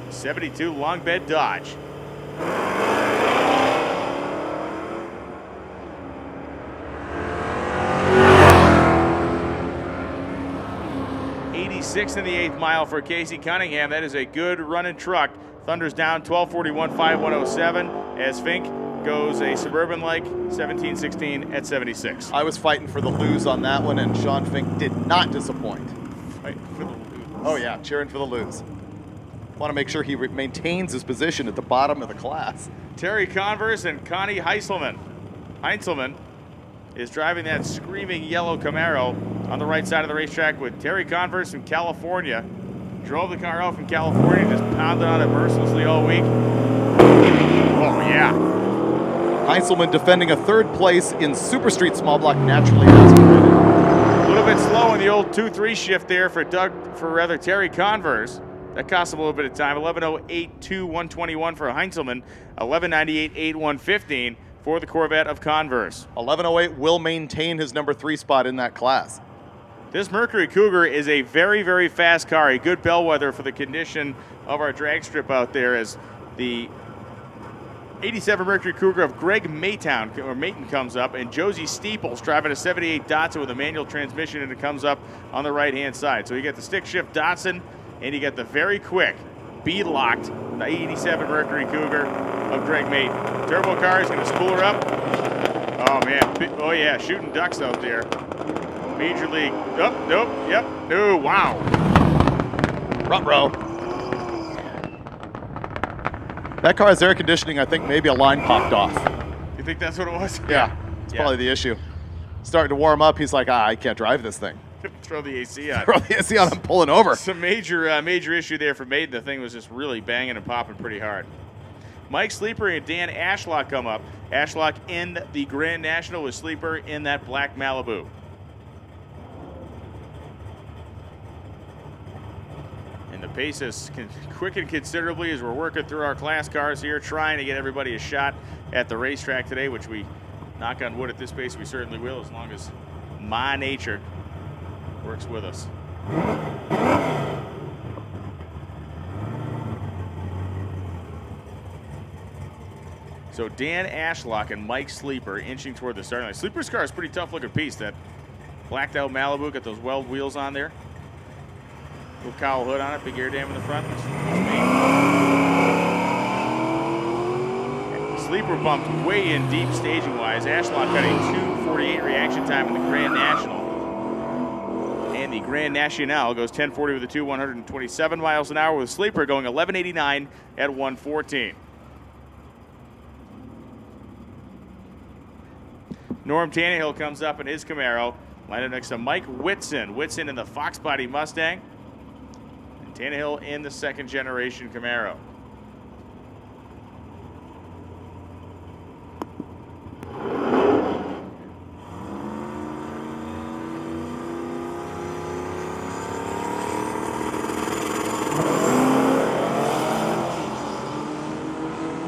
Speaker 1: 72 long bed Dodge. '86 in the 8th mile for Casey Cunningham. That is a good running truck. Thunder's down 12:41.5, as Fink goes a suburban-like 17:16 at 76.
Speaker 2: I was fighting for the lose on that one, and Sean Fink did not disappoint.
Speaker 1: Fighting for the lose.
Speaker 2: Oh yeah, cheering for the lose. Want to make sure he maintains his position at the bottom of the class.
Speaker 1: Terry Converse and Connie Heinzelman. Heinzelman is driving that screaming yellow Camaro on the right side of the racetrack with Terry Converse from California. Drove the car out from California, just pounded on it mercilessly all week. Oh, yeah.
Speaker 2: Heinzelman defending a third place in Super Street Small Block naturally aspirated.
Speaker 1: A little bit slow in the old 2-3 shift there for Terry Converse. That cost him a little bit of time. 11:08.2, 121 for Heinzelman. 11:98.8, 115 for the Corvette of Converse.
Speaker 2: 11:08 will maintain his number 3 spot in that class.
Speaker 1: This Mercury Cougar is a very, very fast car, a good bellwether for the condition of our drag strip out there, as the 87 Mercury Cougar of Greg Mayton comes up, and Josie Steeples driving a 78 Datsun with a manual transmission, and it comes up on the right-hand side. So you get the stick shift Datsun, and you get the very quick, bead-locked 87 Mercury Cougar of Greg Mayton. Turbo car is going to spool her up. Oh, man. Oh, yeah, shooting ducks out there. Major League. Oh, nope. Yep. No. Wow.
Speaker 2: Ruh-roh. That car has air conditioning. I think maybe a line popped off.
Speaker 1: You think that's what it was?
Speaker 2: Yeah. It's probably the issue. Starting to warm up. He's like, I can't drive this thing.
Speaker 1: Throw the AC on.
Speaker 2: Throw the AC on. I'm pulling over.
Speaker 1: It's a major issue there for Maiden. The thing was just really banging and popping pretty hard. Mike Sleeper and Dan Ashlock come up. Ashlock in the Grand National with Sleeper in that black Malibu. And the pace has quickened considerably as we're working through our class cars here, trying to get everybody a shot at the racetrack today, which we, knock on wood, at this pace we certainly will, as long as my nature works with us. So Dan Ashlock and Mike Sleeper inching toward the starting line. Sleeper's car is a pretty tough looking piece. That blacked out Malibu, got those weld wheels on there. Little cowl hood on it, big air dam in the front. Sleeper bumped way in deep staging wise. Ashlock got a 2:48 reaction time in the Grand National. And the Grand National goes 10:40 with a 127 miles an hour, with Sleeper going 11:89 at 1:14. Norm Tannehill comes up in his Camaro, lined up next to Mike Whitson. Whitson in the Fox Body Mustang. And Tannehill in the second generation Camaro.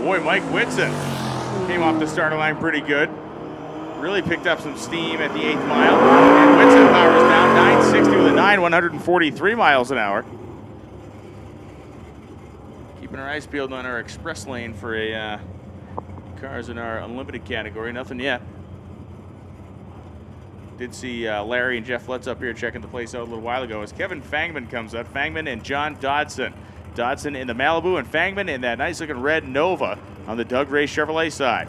Speaker 1: Boy, Mike Whitson came off the starter line pretty good. Really picked up some steam at the 8th mile. And Whitson powers down 960 with a 143 miles an hour. Keeping our eyes peeled on our express lane for cars in our unlimited category. Nothing yet. Did see Larry and Jeff Lutz up here checking the place out a little while ago as Kevin Fangman comes up. Fangman and John Dodson. Dodson in the Malibu and Fangman in that nice looking red Nova on the Doug Ray Chevrolet side.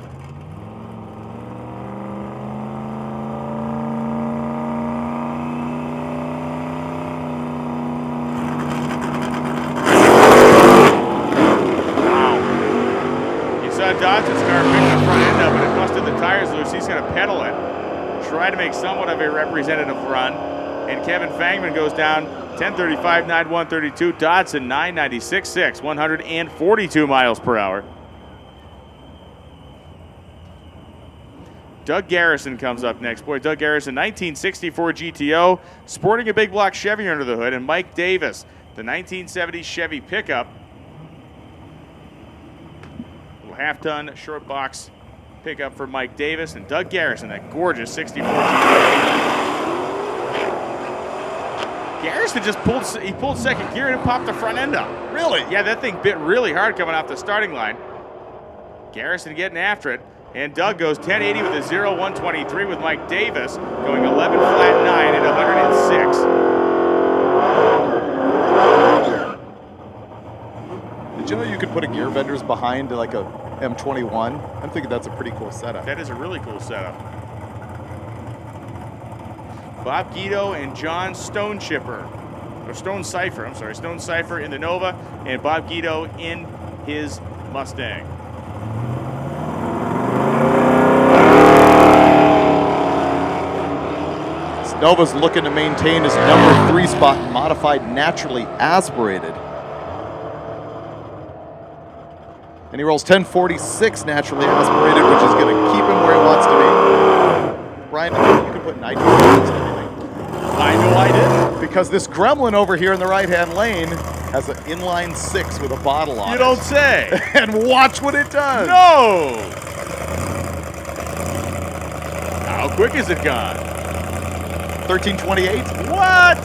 Speaker 1: Dodson's car picked the front end up and it busted the tires loose. He's going to pedal it, try to make somewhat of a representative run. And Kevin Fangman goes down 10:35, 9:132. Dodson 9:96.6, 142 miles per hour. Doug Garrison comes up next. Boy, Doug Garrison, 1964 GTO, sporting a big block Chevy under the hood. And Mike Davis, the 1970 Chevy pickup. Half-ton short box pickup for Mike Davis, and Doug Garrison, that gorgeous 64 GTO. Garrison just pulled second gear and popped the front end up.
Speaker 2: Really?
Speaker 1: Yeah, that thing bit really hard coming off the starting line. Garrison getting after it, and Doug goes 1080 with a 0-123 with Mike Davis going 11 flat 9 at 106.
Speaker 2: Did you know you could put a gear vendors behind like a M21? I'm thinking that's a pretty cool setup.
Speaker 1: That is a really cool setup. Bob Guido and John Stonechipper Stone Cipher, I'm sorry, Stone Cipher in the Nova, and Bob Guido in his Mustang.
Speaker 2: Nova's looking to maintain his number 3 spot, modified naturally aspirated. And he rolls 1046 naturally aspirated, which is going to keep him where he wants to be. Brian, you can put nitro on this everything.
Speaker 1: I know I did.
Speaker 2: Because this gremlin over here in the right-hand lane has an inline 6 with a bottle on it.
Speaker 1: You don't say.
Speaker 2: And watch what it does.
Speaker 1: No! How quick is it gone?
Speaker 2: 1328.
Speaker 1: What?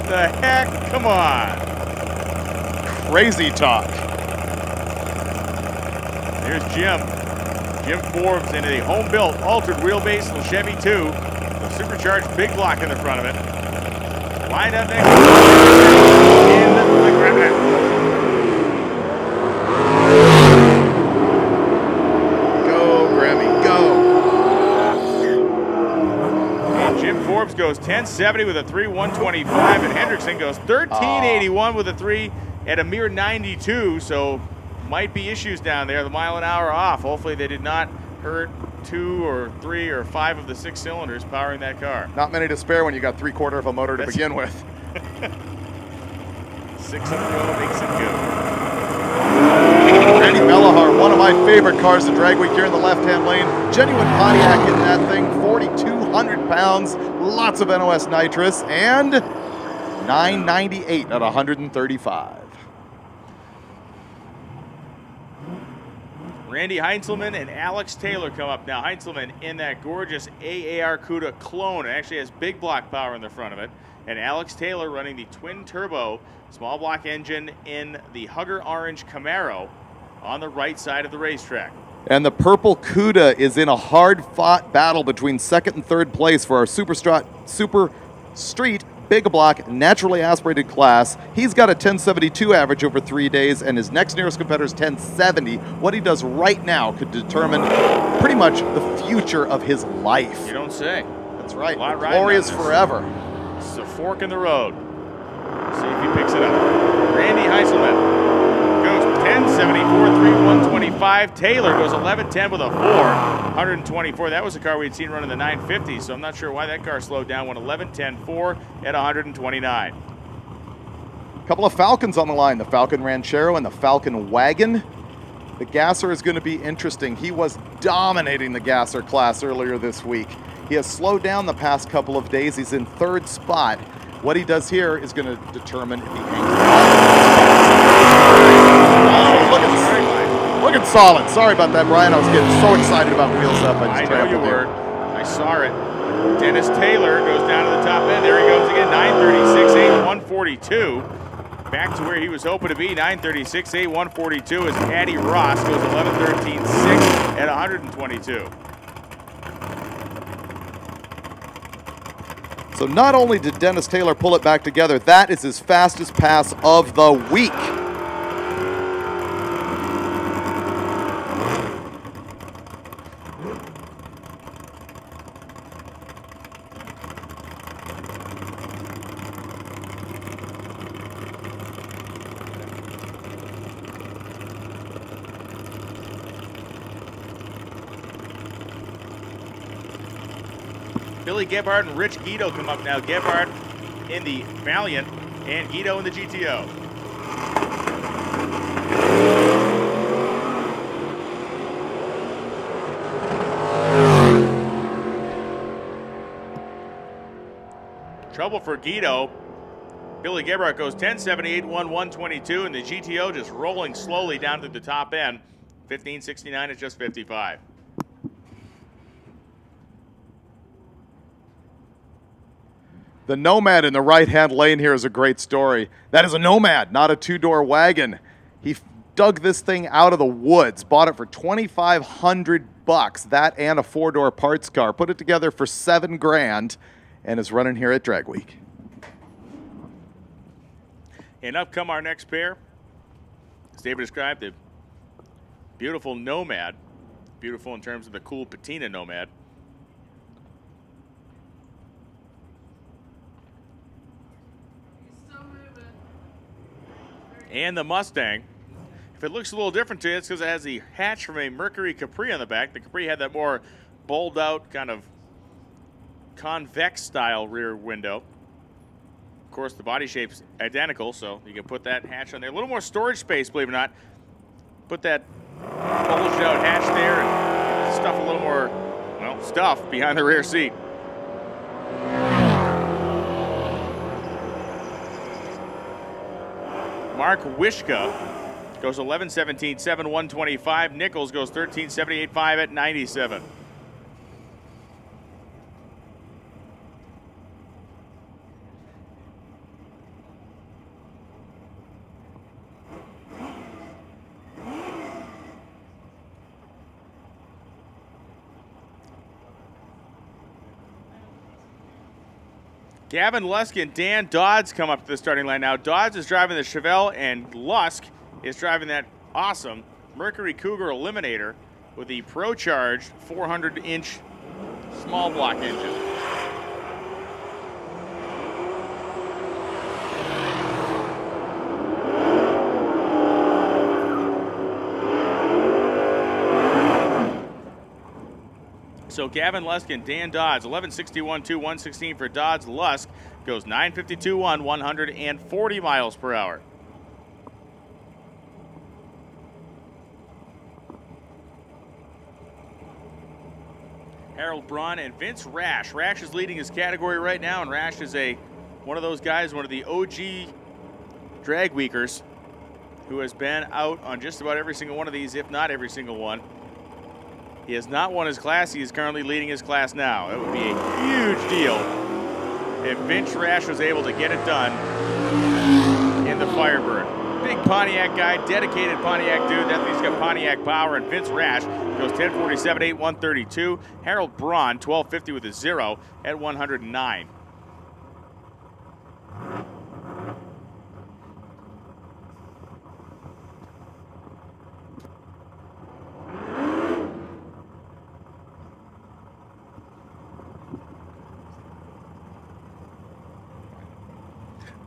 Speaker 1: The heck? Come on.
Speaker 2: Crazy talk.
Speaker 1: Here's Jim. Jim Forbes into the home-built, altered wheelbase Chevy 2. The supercharged big block in the front of it. Lined up next in the grab. Forbes goes 1070 with a 3,125, and Hendrickson goes 1381 with a 3 at a mere 92. So might be issues down there. The mile an hour off. Hopefully they did not hurt 2 or 3 or 5 of the 6 cylinders powering that car.
Speaker 2: Not many to spare when you got 3/4 of a motor to begin with.
Speaker 1: 6 of go makes it go.
Speaker 2: Randy Mellahar, one of my favorite cars to drag week here in the left-hand lane. Genuine Pontiac in that thing, 4,200 pounds, lots of NOS nitrous, and 998 at 135.
Speaker 1: Randy Heinzelman and Alex Taylor come up now. Heinzelman in that gorgeous AAR CUDA clone. It actually has big block power in the front of it. And Alex Taylor running the twin-turbo small block engine in the Hugger Orange Camaro on the right side of the racetrack.
Speaker 2: And the purple CUDA is in a hard-fought battle between 2nd and 3rd place for our Super Street Big Block naturally aspirated class. He's got a 1072 average over 3 days, and his next nearest competitor is 1070. What he does right now could determine pretty much the future of his life.
Speaker 1: You don't say.
Speaker 2: That's right.
Speaker 1: Glorious
Speaker 2: forever.
Speaker 1: This is a fork in the road. Let's see if he picks it up. Randy Heinzelman goes 1074, 3,125. Taylor goes 1110 with a 4, 124. That was a car we'd seen running the 950, so I'm not sure why that car slowed down. Went 1110, 4 at 129.
Speaker 2: A couple of Falcons on the line, the Falcon Ranchero and the Falcon Wagon. The Gasser is going to be interesting. He was dominating the Gasser class earlier this week. He has slowed down the past couple of days. He's in 3rd spot. What he does here is going to determine if he hangs on. Looking solid. Sorry about that, Brian. I was getting so excited about Wheels Up.
Speaker 1: I know you were. I saw it. Dennis Taylor goes down to the top end. There he goes again. 936.8, 142. Back to where he was hoping to be. 936.8, 142 as Addy Ross goes 1113.6 at 122.
Speaker 2: So not only did Dennis Taylor pull it back together, that is his fastest pass of the week.
Speaker 1: Billy Gebhardt and Rich Guido come up now. Gebhardt in the Valiant and Guido in the GTO. Trouble for Guido. Billy Gebhardt goes 1078, 122, and the GTO just rolling slowly down to the top end. 1569 is just 55.
Speaker 2: The Nomad in the right-hand lane here is a great story. That is a Nomad, not a 2-door wagon. He dug this thing out of the woods, bought it for $2,500, that and a 4-door parts car, put it together for $7 grand, and is running here at Drag Week.
Speaker 1: And up come our next pair. As David described, the beautiful Nomad. Beautiful in terms of the cool patina Nomad. And the Mustang. If it looks a little different to you, it's because it has the hatch from a Mercury Capri on the back. The Capri had that more bowled out kind of convex style rear window. Of course, the body shape's identical, so you can put that hatch on there. A little more storage space, believe it or not. Put that bulged out hatch there and stuff a little more, well, stuff behind the rear seat. Mark Wishka goes 11-17-7, 125. Nichols goes 13-78-5 at 97. Gavin Lusk and Dan Dodds come up to the starting line now. Dodds is driving the Chevelle, and Lusk is driving that awesome Mercury Cougar Eliminator with the Pro-Charged 400-inch small block engine. So Gavin Lusk and Dan Dodds, 1161-2, 116 for Dodds. Lusk goes 952-1, 140 miles per hour. Harold Braun and Vince Rash. Rash is leading his category right now, and Rash is one of those guys, one of the OG drag weekers who has been out on just about every single one of these, if not every single one. He has not won his class. He is currently leading his class now. It would be a huge deal if Vince Rash was able to get it done in the Firebird. Big Pontiac guy, dedicated Pontiac dude. That means he's got Pontiac power. And Vince Rash goes 10:47.8, 132. Harold Braun, 12:50 with a 0 at 109.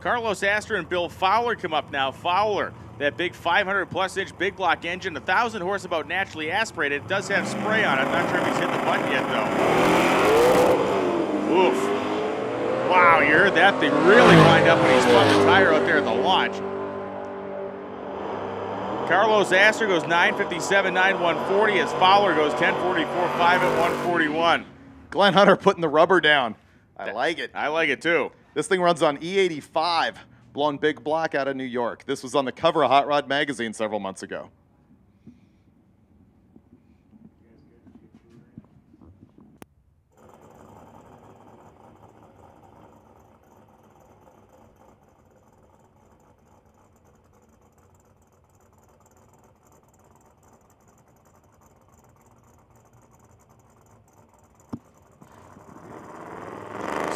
Speaker 1: Carlos Astor and Bill Fowler come up now. Fowler, that big 500-plus inch big block engine, 1,000 horse about naturally aspirated. It does have spray on it. I'm not sure if he's hit the button yet, though. Oof. Wow, you heard that thing really wind up when he spun the tire out there at the launch. Carlos Astor goes 9:57.9, 140 as Fowler goes 10:44.5 at 141.
Speaker 2: Glenn Hunter putting the rubber down. I like it.
Speaker 1: I like it, too.
Speaker 2: This thing runs on E85, blown big block out of New York. This was on the cover of Hot Rod magazine several months ago.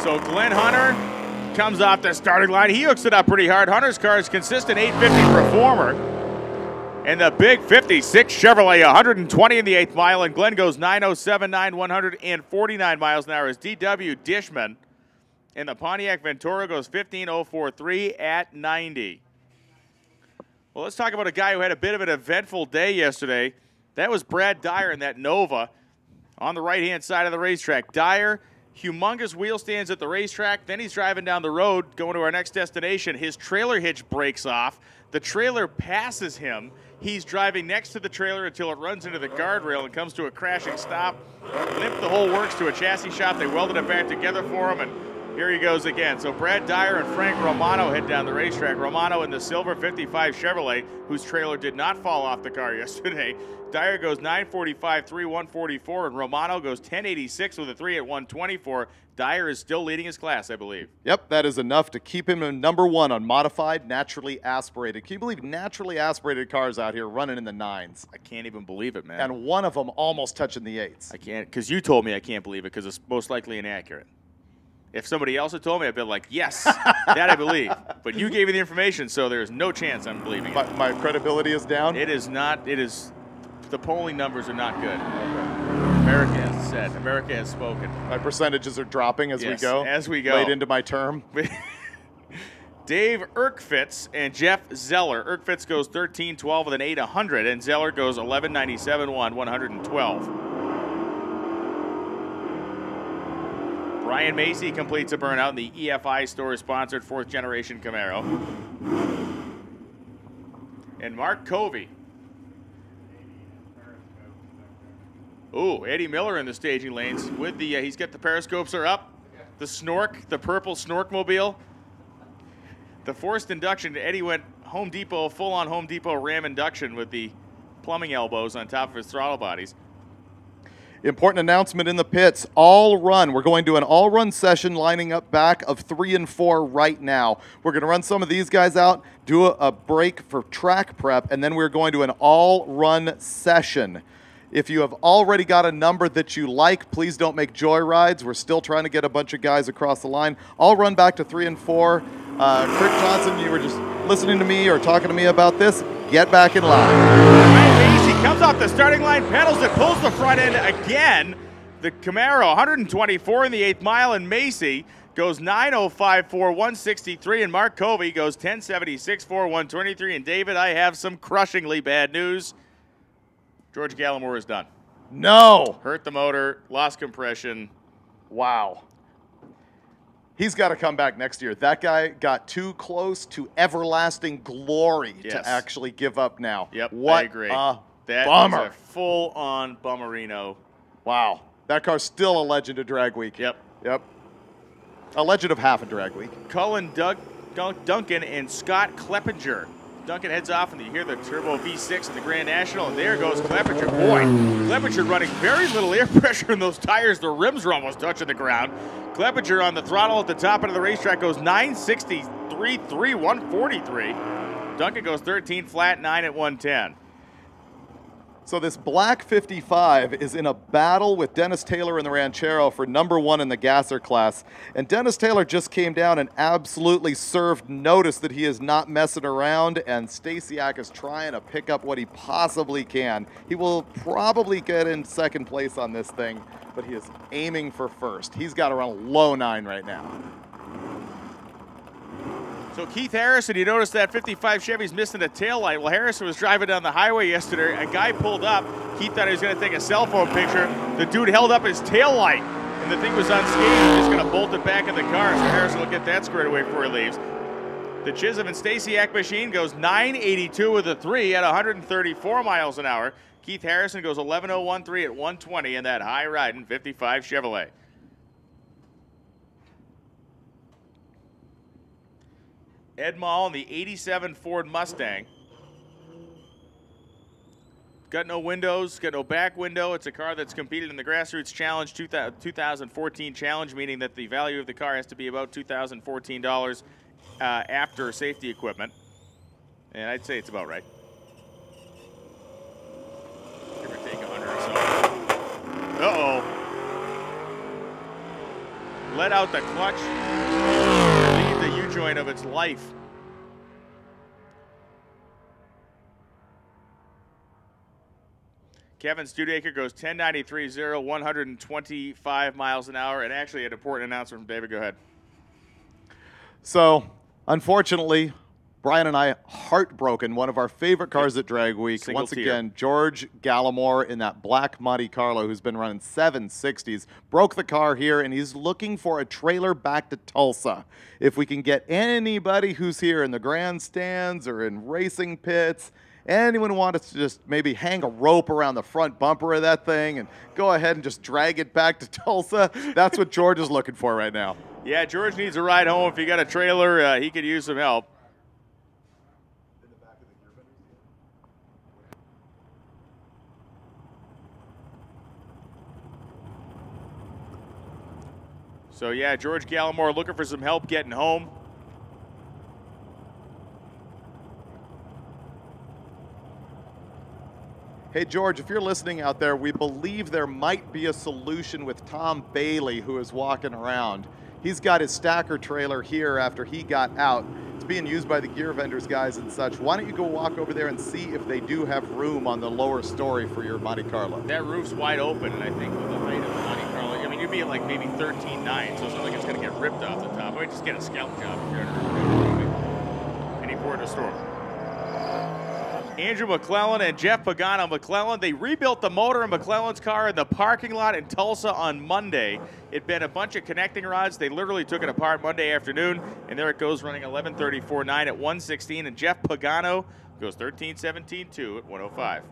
Speaker 1: So Glenn Hunter comes off the starting line. He hooks it up pretty hard. Hunter's car is consistent 850 performer. And the big 56 Chevrolet, 120 in the 8th mile. And Glenn goes 907.9, 149 miles an hour as DW Dishman. And the Pontiac Ventura goes 15:04.3 at 90. Well, let's talk about a guy who had a bit of an eventful day yesterday. That was Brad Dyer in that Nova on the right-hand side of the racetrack. Dyer, humongous wheel stands at the racetrack. Then he's driving down the road, going to our next destination. His trailer hitch breaks off. The trailer passes him. He's driving next to the trailer until it runs into the guardrail and comes to a crashing stop. Limped the whole works to a chassis shop. They welded it back together for him, and here he goes again. So Brad Dyer and Frank Romano head down the racetrack. Romano in the silver 55 Chevrolet, whose trailer did not fall off the car yesterday. Dyer goes 9:45.3, 144, and Romano goes 10:86 with a 3 at 124. Dyer is still leading his class, I believe.
Speaker 2: Yep, that is enough to keep him in #1 on modified, naturally aspirated. Can you believe naturally aspirated cars out here running in the 9s?
Speaker 1: I can't even believe it, man.
Speaker 2: And one of them almost touching the 8s.
Speaker 1: I can't, because you told me I can't believe it because it's most likely inaccurate. If somebody else had told me, I'd be like, yes, that I believe. But you gave me the information, so there's no chance I'm believing it.
Speaker 2: My credibility is down?
Speaker 1: It is not. It is. The polling numbers are not good. Okay. America has said. America has spoken.
Speaker 2: My percentages are dropping as we go.
Speaker 1: As we go.
Speaker 2: Late into my term.
Speaker 1: Dave Erkfitz and Jeff Zeller. Erkfitz goes 13-12 with an 800, and Zeller goes 11.97-1, 112. Brian Macy completes a burnout in the EFI store-sponsored 4th generation Camaro. And Mark Covey. Ooh, Eddie Miller in the staging lanes with the, he's got the periscopes are up. The Snork, the purple Snorkmobile. The forced induction, Eddie went Home Depot, full-on Home Depot Ram induction with the plumbing elbows on top of his throttle bodies.
Speaker 2: Important announcement in the pits, all run. We're going to an all run session lining up back of 3 and 4 right now. We're going to run some of these guys out, do a break for track prep, and then we're going to an all run session. If you have already got a number that you like, please don't make joyrides. We're still trying to get a bunch of guys across the line. I'll run back to 3 and 4. Kurt Johnson, you were just listening to me or talking to me about this. Get back in line.
Speaker 1: Macy comes off the starting line, pedals it, pulls the front end again. The Camaro, 124 in the 8th mile, and Macy goes 9:05.4, 163, and Mark Covey goes 10:76.4, 123. And David, I have some crushingly bad news. George Gallimore is done.
Speaker 2: No.
Speaker 1: Hurt the motor, lost compression.
Speaker 2: Wow. He's got to come back next year. That guy got too close to everlasting glory to actually give up now.
Speaker 1: Yep,
Speaker 2: what
Speaker 1: I agree.
Speaker 2: A
Speaker 1: that
Speaker 2: bummer.
Speaker 1: is a full-on bummerino.
Speaker 2: Wow. That car's still a legend of Drag Week.
Speaker 1: Yep.
Speaker 2: Yep. A legend of half a Drag Week.
Speaker 1: Cullen Duncan and Scott Kleppinger. Duncan heads off, and you hear the Turbo V6 in the Grand National, and there goes Kleppinger. Boy, Kleppinger running very little air pressure in those tires. The rims are almost touching the ground. Kleppinger on the throttle at the top end of the racetrack goes 963.3, 143. Duncan goes 13 flat, 9 at 110.
Speaker 2: So this black 55 is in a battle with Dennis Taylor in the Ranchero for #1 in the gasser class. And Dennis Taylor just came down and absolutely served notice that he is not messing around, and S.R.C.A is trying to pick up what he possibly can. He will probably get in 2nd place on this thing, but he is aiming for 1st. He's got to run a low 9 right now.
Speaker 1: So Keith Harrison, you noticed that 55 Chevy's missing a taillight. Well, Harrison was driving down the highway yesterday. A guy pulled up. Keith thought he was going to take a cell phone picture. The dude held up his taillight, and the thing was unscathed. He's just going to bolt it back in the car, so Harrison will get that squared away before he leaves. The Chisholm and S.R.C.A machine goes 982 with a 3 at 134 miles an hour. Keith Harrison goes 11:01.3 at 120 in that high-riding 55 Chevrolet. Ed Mall in the 87 Ford Mustang. Got no windows, got no back window. It's a car that's competed in the Grassroots Challenge 2014 Challenge, meaning that the value of the car has to be about $2,014 after safety equipment. And I'd say it's about right. Give or take 100 or so. Uh-oh. Let out the clutch. The U-joint of its life. Kevin Studeaker goes 10.93.0, 125 miles an hour, and actually an important announcement from David. Go ahead.
Speaker 2: So, unfortunately, Brian and I heartbroken. One of our favorite cars at Drag Week.
Speaker 1: Single
Speaker 2: Once
Speaker 1: tier.
Speaker 2: again, George Gallimore in that black Monte Carlo, who's been running 760s, broke the car here, and he's looking for a trailer back to Tulsa. If we can get anybody who's here in the grandstands or in racing pits, anyone want us to just maybe hang a rope around the front bumper of that thing and go ahead and just drag it back to Tulsa, that's what George is looking for right now.
Speaker 1: Yeah, George needs a ride home. If you got a trailer, he could use some help. So, yeah, George Gallimore looking for some help getting home.
Speaker 2: Hey, George, if you're listening out there, we believe there might be a solution with Tom Bailey, who is walking around. He's got his stacker trailer here after he got out. It's being used by the gear vendors guys and such. Why don't you go walk over there and see if they do have room on the lower story for your Monte Carlo?
Speaker 1: That roof's wide open, and I think with the height of the Monte Carlo, I mean, you'd be at like maybe 13.9, so it's not like it's going to get ripped off the top. I might just get a scalp job if you're under. report a storm. Andrew McClellan and Jeff Pagano. McClellan, they rebuilt the motor in McClellan's car in the parking lot in Tulsa on Monday. It'd been a bunch of connecting rods. They literally took it apart Monday afternoon, and there it goes running 11:34.9 at 116. And Jeff Pagano goes 13:17.2 at 105.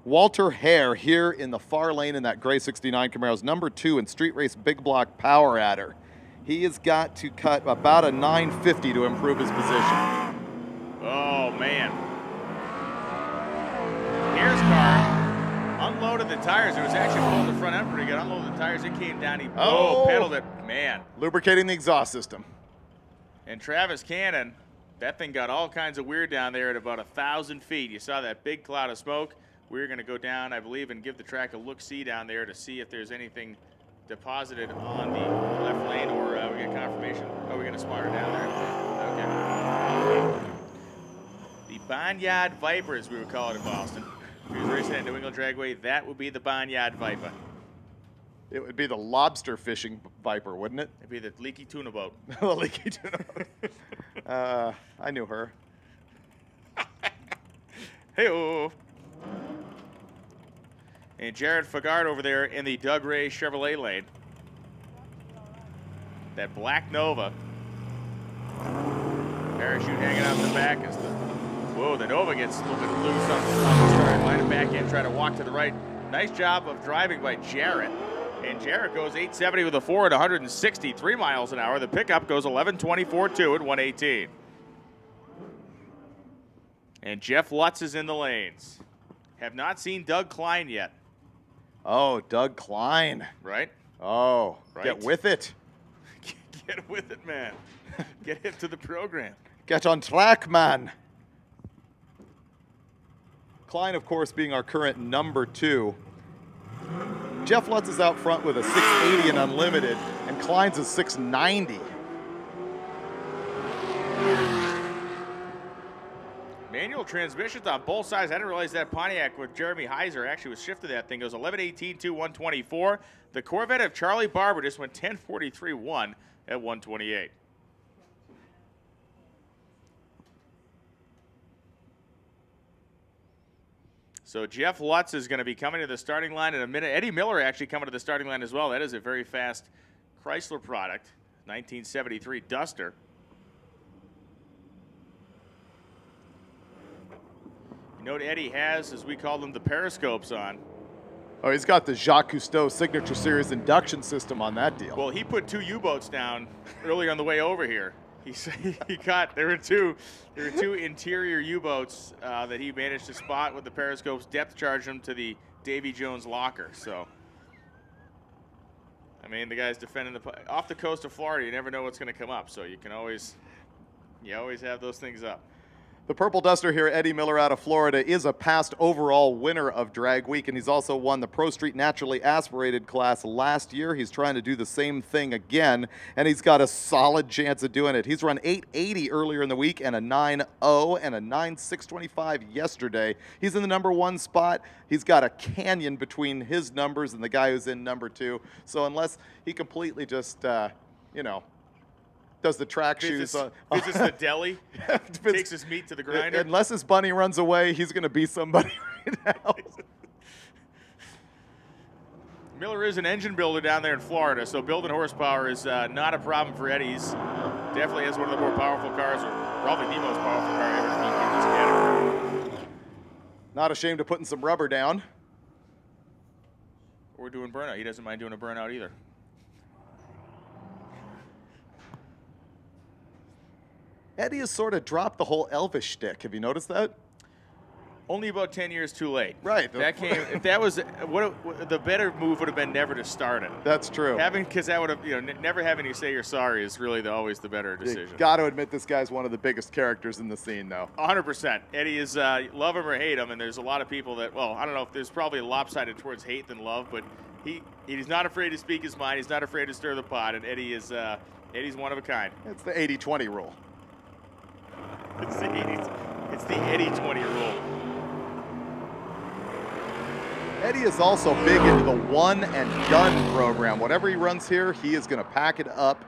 Speaker 2: Walter Hare here in the far lane in that gray 69 Camaro's number 2 in Street Race Big Block Power Adder. He has got to cut about a 950 to improve his position.
Speaker 1: Oh, man. Hare's car unloaded the tires. It was actually pulled the front end pretty good. Unloaded the tires. It came down. He pedaled it. Man.
Speaker 2: Lubricating the exhaust system.
Speaker 1: And Travis Cannon, that thing got all kinds of weird down there at about 1,000 feet. You saw that big cloud of smoke. We're going to go down, I believe, and give the track a look-see down there to see if there's anything deposited on the left lane, or we get confirmation. Oh, we're going to spot her down there. Okay. The Barnyard Viper, as we would call it in Boston. If he was racing at New England Dragway, that would be the Barnyard Viper.
Speaker 2: It would be the lobster fishing Viper, wouldn't it?
Speaker 1: It'd be the leaky tuna boat.
Speaker 2: The leaky tuna boat. I knew her.
Speaker 1: Hey-oh. And Jared Fagard over there in the Doug Ray Chevrolet lane. That black Nova. Parachute hanging out the back as the Nova gets a little bit loose on the start line and back in, try to walk to the right. Nice job of driving by Jarrett. And Jarrett goes 870 with a 4 at 163 miles an hour. The pickup goes 11:24.2 at 118. And Jeff Lutz is in the lanes. Have not seen Doug Klein yet.
Speaker 2: Oh, Doug Klein.
Speaker 1: Right?
Speaker 2: Oh,
Speaker 1: right.
Speaker 2: Get with it.
Speaker 1: Get with it, man. Get hip to the program.
Speaker 2: Get on track, man. Klein, of course, being our current number 2. Jeff Lutz is out front with a 680 and unlimited, and Klein's a 690.
Speaker 1: Manual transmissions on both sides. I didn't realize that Pontiac with Jeremy Heiser actually was shifted that thing. Goes 11:18 to 124. The Corvette of Charlie Barber just went 10:43.1 at 128. So Jeff Lutz is going to be coming to the starting line in a minute. Eddie Miller actually coming to the starting line as well. That is a very fast Chrysler product, 1973 Duster. You know what Eddie has, as we call them, the periscopes on.
Speaker 2: Oh, he's got the Jacques Cousteau Signature Series induction system on that deal.
Speaker 1: Well, he put 2 U-boats down earlier on the way over here. There were two interior U-boats that he managed to spot with the periscopes, depth charge them to the Davy Jones locker. So, I mean, the guy's defending off the coast of Florida. You never know what's going to come up, so you always have those things up.
Speaker 2: The Purple Duster here, Eddie Miller out of Florida, is a past overall winner of Drag Week, and he's also won the Pro Street Naturally Aspirated class last year. He's trying to do the same thing again, and he's got a solid chance of doing it. He's run 880 earlier in the week and a 9.0 and a 9.625 yesterday. He's in the number 1 spot. He's got a canyon between his numbers and the guy who's in number 2. So unless he completely just, does the track shoes.
Speaker 1: Visits the deli, takes his meat to the grinder.
Speaker 2: Unless his bunny runs away, he's going to be somebody right now.
Speaker 1: Miller is an engine builder down there in Florida, so building horsepower is not a problem for Eddie. He's definitely has one of the more powerful cars, or probably the most powerful car ever in this category.
Speaker 2: Not ashamed of putting some rubber down.
Speaker 1: Or doing burnout. He doesn't mind doing a burnout either.
Speaker 2: Eddie has sort of dropped the whole Elvis shtick. Have you noticed that?
Speaker 1: Only about 10 years too late.
Speaker 2: Right.
Speaker 1: If that was the better move would have been never to start it.
Speaker 2: That's true.
Speaker 1: Because that would have, never having you say you're sorry is really always the better decision.
Speaker 2: You got to admit this guy's one of the biggest characters in the scene, though.
Speaker 1: 100%. Eddie is love him or hate him, and there's a lot of people that, well, I don't know if there's probably lopsided towards hate than love, but he's not afraid to speak his mind. He's not afraid to stir the pot, and Eddie's one of a kind.
Speaker 2: It's the 80-20 rule.
Speaker 1: It's the 80-20 rule.
Speaker 2: Eddie is also big into the one and done program. Whatever he runs here, he is going to pack it up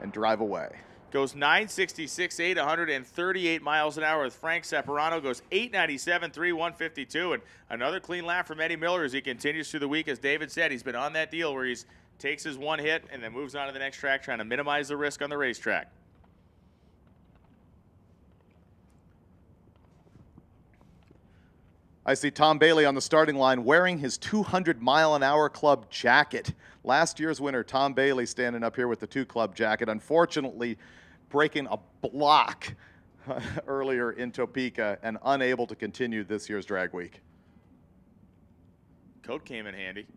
Speaker 2: and drive away.
Speaker 1: Goes 966.8, 138 miles an hour with Frank Separano. Goes 897.3, 152. And another clean lap from Eddie Miller as he continues through the week. As David said, he's been on that deal where he's takes his one hit and then moves on to the next track, trying to minimize the risk on the racetrack.
Speaker 2: I see Tom Bailey on the starting line wearing his 200-mile-an-hour club jacket. Last year's winner, Tom Bailey, standing up here with the 2 club jacket. Unfortunately, breaking a block earlier in Topeka and unable to continue this year's drag week.
Speaker 1: Coat came in handy.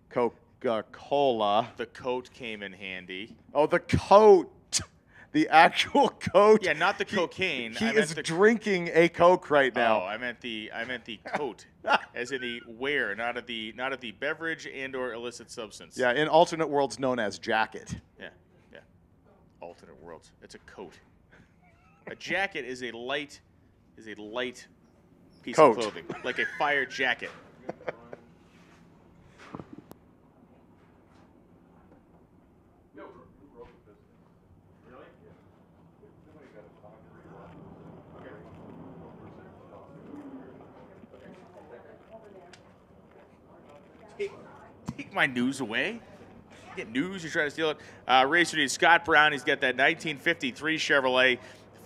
Speaker 2: Coca-Cola.
Speaker 1: The coat came in handy.
Speaker 2: Oh, the coat. The actual coat.
Speaker 1: Yeah, not the cocaine.
Speaker 2: He is drinking a Coke right now.
Speaker 1: Oh, I meant the coat, as in the wear, not of the beverage and/or illicit substance.
Speaker 2: Yeah, in alternate worlds known as jacket.
Speaker 1: Yeah. Alternate worlds. It's a coat. A jacket is a light piece
Speaker 2: Coat.
Speaker 1: of clothing, like a fire jacket. Take my news away. Get news, you try to steal it. Racer needs Scott Brown. He's got that 1953 Chevrolet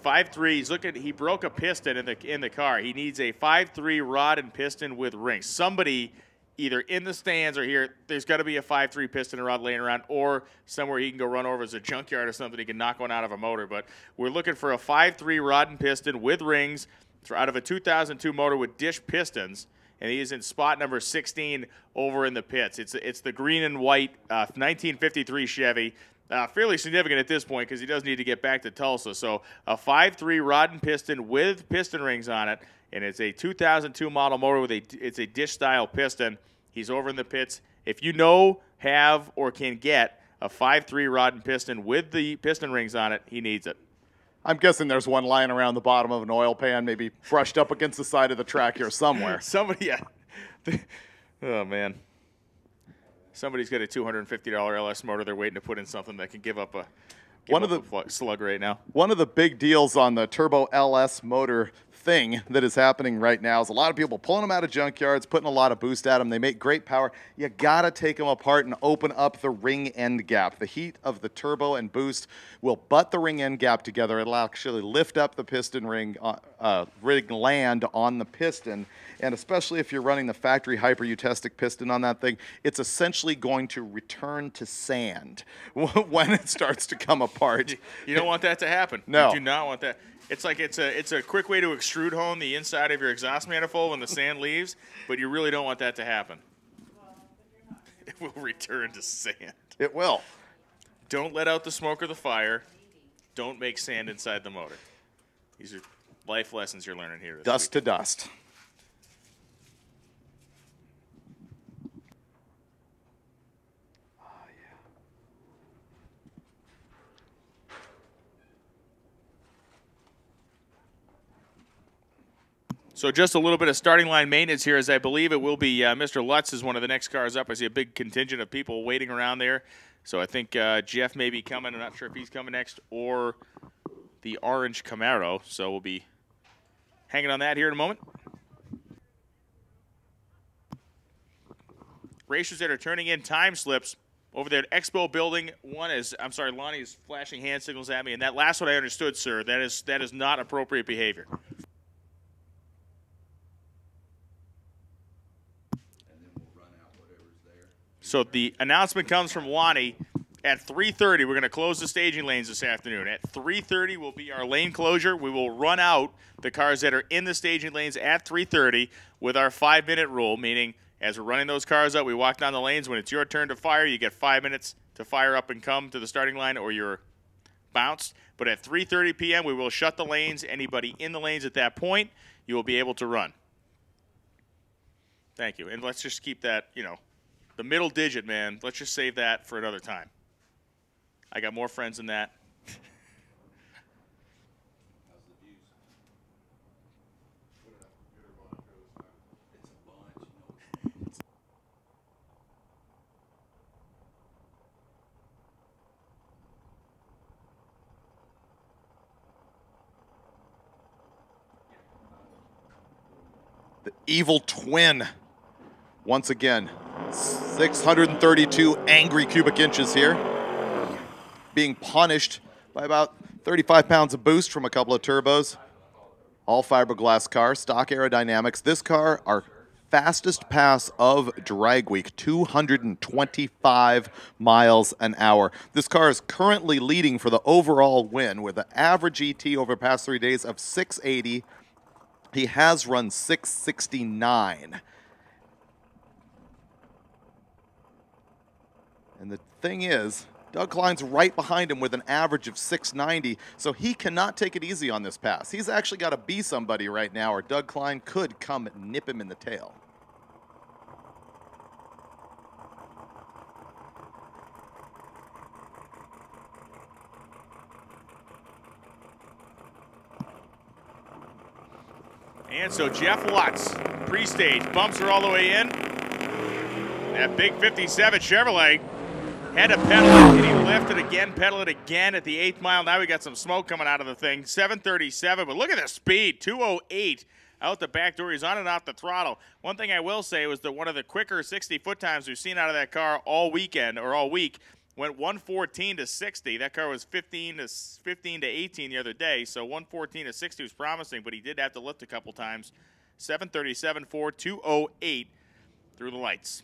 Speaker 1: 5.3. He broke a piston in the car. He needs a 5.3 rod and piston with rings. Somebody either in the stands or here, there's got to be a 5.3 piston and rod laying around, or somewhere he can go run over as a junkyard or something. He can knock one out of a motor. But we're looking for a 5.3 rod and piston with rings out of a 2002 motor with dish pistons. And he is in spot number 16 over in the pits. It's the green and white 1953 Chevy. Fairly significant at this point because he does need to get back to Tulsa. So a 5.3 rod and piston with piston rings on it, and it's a 2002 model motor with it's a dish-style piston. He's over in the pits. If you have, or can get a 5.3 rod and piston with the piston rings on it, he needs it.
Speaker 2: I'm guessing there's one lying around the bottom of an oil pan, maybe brushed up against the side of the track here somewhere.
Speaker 1: Somebody, yeah. Oh, man. Somebody's got a $250 LS motor they're waiting to put in something that can give up a slug right now.
Speaker 2: One of the big deals on the Turbo LS motor thing that is happening right now is a lot of people pulling them out of junkyards, putting a lot of boost at them. They make great power. You got to take them apart and open up the ring end gap. The heat of the turbo and boost will butt the ring end gap together. It'll actually lift up the piston ring land on the piston. And especially if you're running the factory hyper-eutestic piston on that thing, it's essentially going to return to sand when it starts to come apart.
Speaker 1: You don't want that to happen.
Speaker 2: No.
Speaker 1: You do not want that. It's like it's a quick way to extrude hone the inside of your exhaust manifold when the sand leaves, but you really don't want that to happen. It will return to sand.
Speaker 2: It will.
Speaker 1: Don't let out the smoke or the fire. Don't make sand inside the motor. These are life lessons you're learning here.
Speaker 2: Dust to dust.
Speaker 1: So just a little bit of starting line maintenance here, as I believe it will be Mr. Lutz is one of the next cars up. I see a big contingent of people waiting around there. So I think Jeff may be coming. I'm not sure if he's coming next or the orange Camaro. So we'll be hanging on that here in a moment. Racers that are turning in time slips over there at Expo Building 1 is, I'm sorry, Lonnie is flashing hand signals at me. And that last one I understood, sir. That is not appropriate behavior. So the announcement comes from Lonnie. At 3:30, we're going to close the staging lanes this afternoon. At 3:30 will be our lane closure. We will run out the cars that are in the staging lanes at 3:30 with our 5-minute rule, meaning as we're running those cars out, we walk down the lanes. When it's your turn to fire, you get 5 minutes to fire up and come to the starting line or you're bounced. But at 3:30 p.m., we will shut the lanes. Anybody in the lanes at that point, you will be able to run. Thank you. And let's just keep that, the middle digit, man. Let's just save that for another time. I got more friends than that.
Speaker 2: The evil twin. Once again, 632 angry cubic inches here. Being punished by about 35 pounds of boost from a couple of turbos. All fiberglass car, stock aerodynamics. This car, our fastest pass of drag week, 225 miles an hour. This car is currently leading for the overall win with an average ET over the past 3 days of 680. He has run 669. And the thing is, Doug Klein's right behind him with an average of 690, so he cannot take it easy on this pass. He's actually got to be somebody right now, or Doug Klein could come and nip him in the tail.
Speaker 1: And so Jeff Lutz, pre-stage, bumps are all the way in. That big 57 Chevrolet had to pedal it, and he lifted again, pedal it again at the 8th mile. Now we got some smoke coming out of the thing. 737, but look at the speed, 208 out the back door. He's on and off the throttle. One thing I will say was that one of the quicker 60-foot times we've seen out of that car all weekend, or all week, went 114 to 60. That car was 15 to 18 the other day, so 114 to 60 was promising, but he did have to lift a couple times. 737 4 208 through the lights.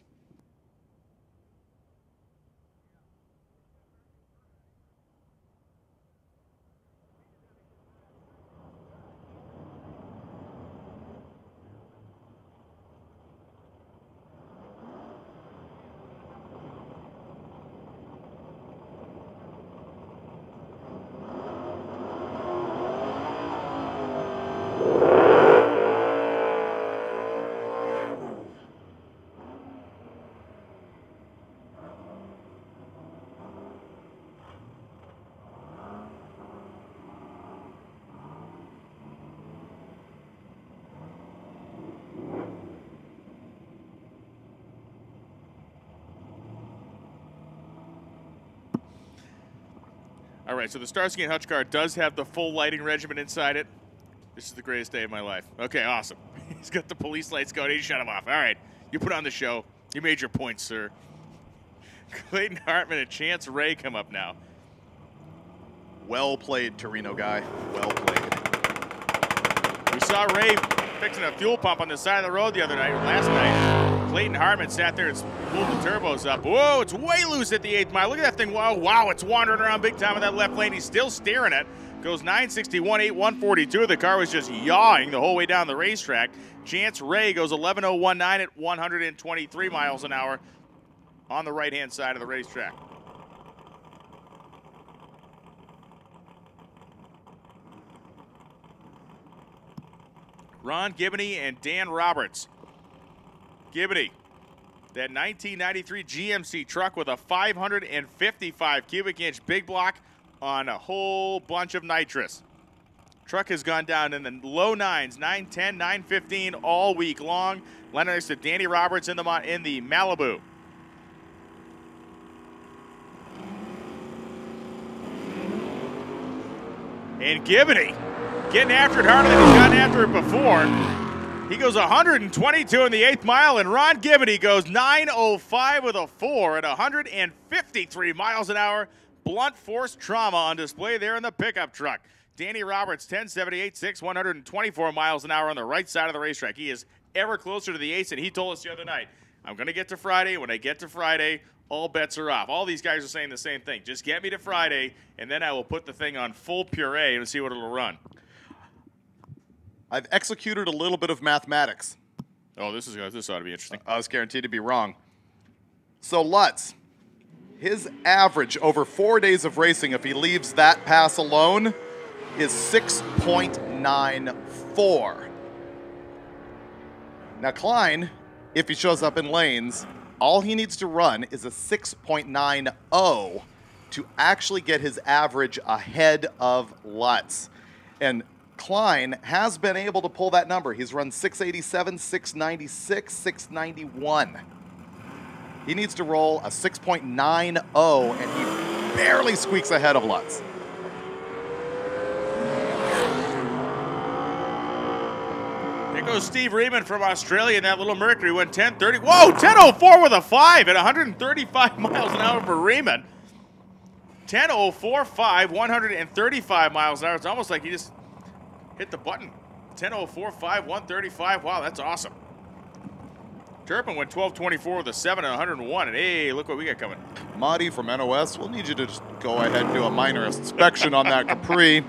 Speaker 1: All right, so the S.R.C.A. and Hutch car does have the full lighting regimen inside it. This is the greatest day of my life. Okay, awesome. He's got the police lights going. He shut them off. All right, you put on the show. You made your point, sir. Clayton Hartman and Chance Ray come up now.
Speaker 2: Well played, Torino guy. Well played.
Speaker 1: We saw Ray fixing a fuel pump on the side of the road last night. Clayton Hartman sat there and pulled the turbos up. Whoa, it's way loose at the 8th mile. Look at that thing. Wow, it's wandering around big time in that left lane. He's still steering it. Goes 961, 8, 142. The car was just yawing the whole way down the racetrack. Chance Ray goes 11.019 at 123 miles an hour on the right-hand side of the racetrack. Ron Gibney and Dan Roberts. Gibney, that 1993 GMC truck with a 555 cubic inch big block on a whole bunch of nitrous. Truck has gone down in the low 9s, 910, 915 all week long. Next to Danny Roberts in the Malibu. And Gibney getting after it harder than he's gotten after it before. He goes 122 in the 8th mile, and Ron Gibney goes 905 with a 4 at 153 miles an hour. Blunt force trauma on display there in the pickup truck. Danny Roberts, 1078.6, 124 miles an hour on the right side of the racetrack. He is ever closer to the ace, and he told us the other night, I'm going to get to Friday. When I get to Friday, all bets are off. All these guys are saying the same thing. Just get me to Friday, and then I will put the thing on full puree and see what it'll run.
Speaker 2: I've executed a little bit of mathematics.
Speaker 1: Oh, this ought to be interesting.
Speaker 2: I was guaranteed to be wrong. So Lutz, his average over 4 days of racing, if he leaves that pass alone, is 6.94. Now Klein, if he shows up in lanes, all he needs to run is a 6.90 to actually get his average ahead of Lutz. And Klein has been able to pull that number. He's run 687, 696, 691. He needs to roll a 6.90, and he barely squeaks ahead of Lutz.
Speaker 1: Pick goes Steve Riemann from Australia in that little Mercury. Went 10:30. Whoa, 10:04 with a 5 at 135 miles an hour for Riemann. 10:04.5, 135 miles an hour. It's almost like he just hit the button. 10:04.5, 135. Wow, that's awesome. Turpin went 12:24 with a 7 and 101. And hey, look what we got coming.
Speaker 2: Marty from NOS, we'll need you to just go ahead and do a minor inspection on that Capri.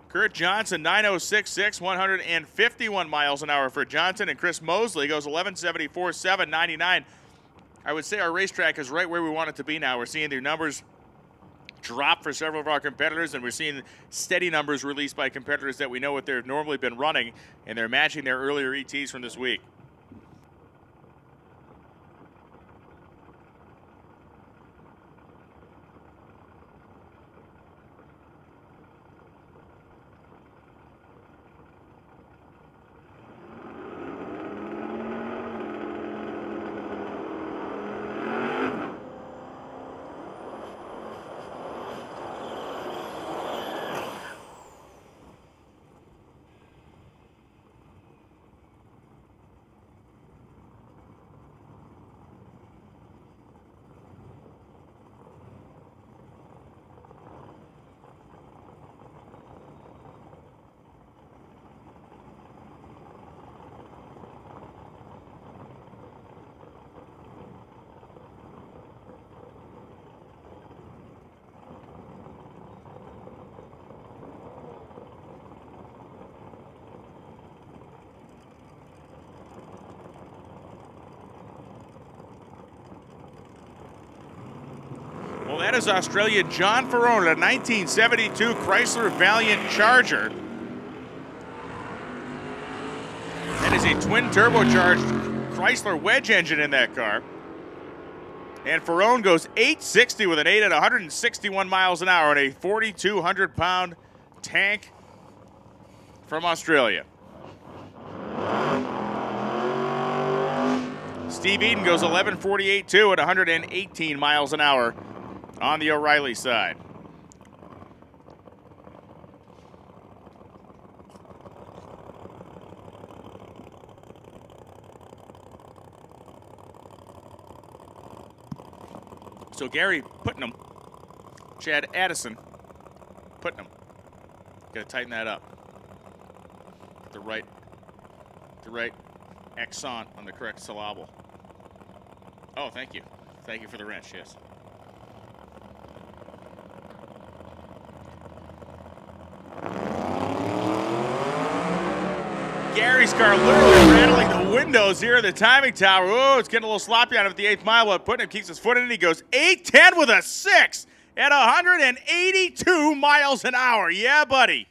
Speaker 1: Kurt Johnson, 9:06.6, 151 miles an hour for Johnson. And Chris Mosley goes 11:74, 7:99. I would say our racetrack is right where we want it to be now. We're seeing their numbers drop for several of our competitors, and we're seeing steady numbers released by competitors that we know what they've normally been running, and they're matching their earlier ETs from this week. Well, that is Australian John Ferrone, a 1972 Chrysler Valiant Charger. That is a twin turbocharged Chrysler wedge engine in that car. And Ferrone goes 860 with an 8 at 161 miles an hour on a 4,200-pound tank from Australia. Steve Eden goes 11:48.2 at 118 miles an hour on the O'Reilly side. So Gary Putnam, Chad Addison, Putnam. Got to tighten that up. The right accent on the correct syllable. Oh, thank you. Thank you for the wrench, yes. Gary's car literally rattling the windows here at the timing tower. Oh, it's getting a little sloppy on him at the 8th mile, but Putnam keeps his foot in it. He goes 8:10 with a 6 at 182 miles an hour. Yeah, buddy.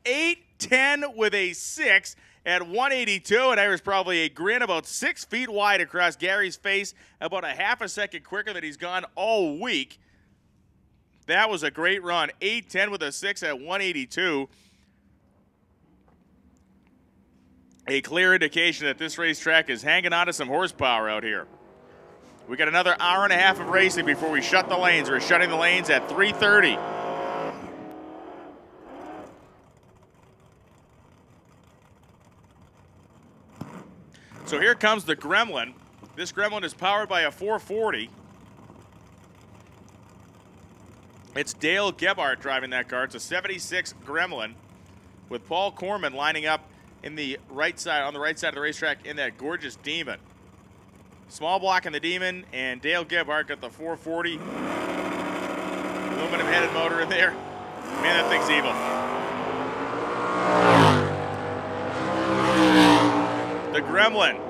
Speaker 1: 8:10 with a 6 at 182, and there was probably a grin about 6 feet wide across Gary's face, about a half a second quicker than he's gone all week. That was a great run. 8:10 with a 6 at 182. A clear indication that this racetrack is hanging on to some horsepower out here. We got another hour and a half of racing before we shut the lanes. We're shutting the lanes at 3:30. So here comes the Gremlin. This Gremlin is powered by a 440. It's Dale Gebhardt driving that car. It's a 76 Gremlin with Paul Corman lining up in the right side, on the right side of the racetrack in that gorgeous Demon. Small block in the Demon, and Dale Gebhardt got the 440. Aluminum headed motor in there. Man, that thing's evil. The Gremlin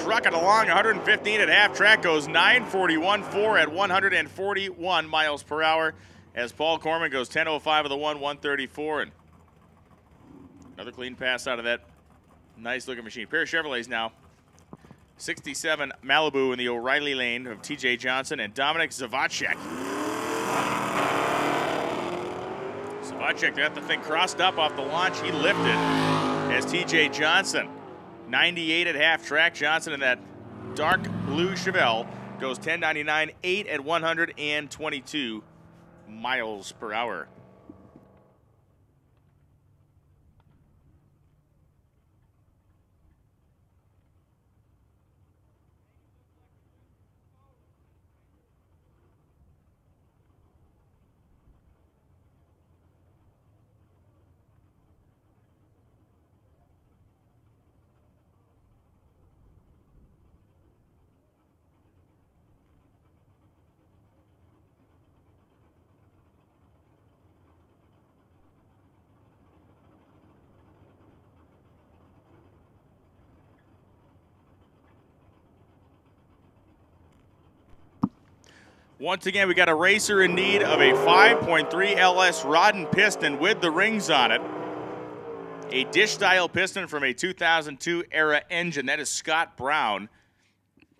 Speaker 1: trucking along 115 at half track, goes 9:41.4 at 141 miles per hour as Paul Corman goes 10:05 of the 134, and another clean pass out of that nice looking machine. Pair of Chevrolets now. 67 Malibu in the O'Reilly lane of TJ Johnson and Dominic Zavacek. Zavacek got the thing crossed up off the launch. He lifted as TJ Johnson, 98 at half track. Johnson in that dark blue Chevelle goes 10.99, 8 at 122 miles per hour. Once again, we got a racer in need of a 5.3 LS rod and piston with the rings on it. A dish-style piston from a 2002 era engine. That is Scott Brown.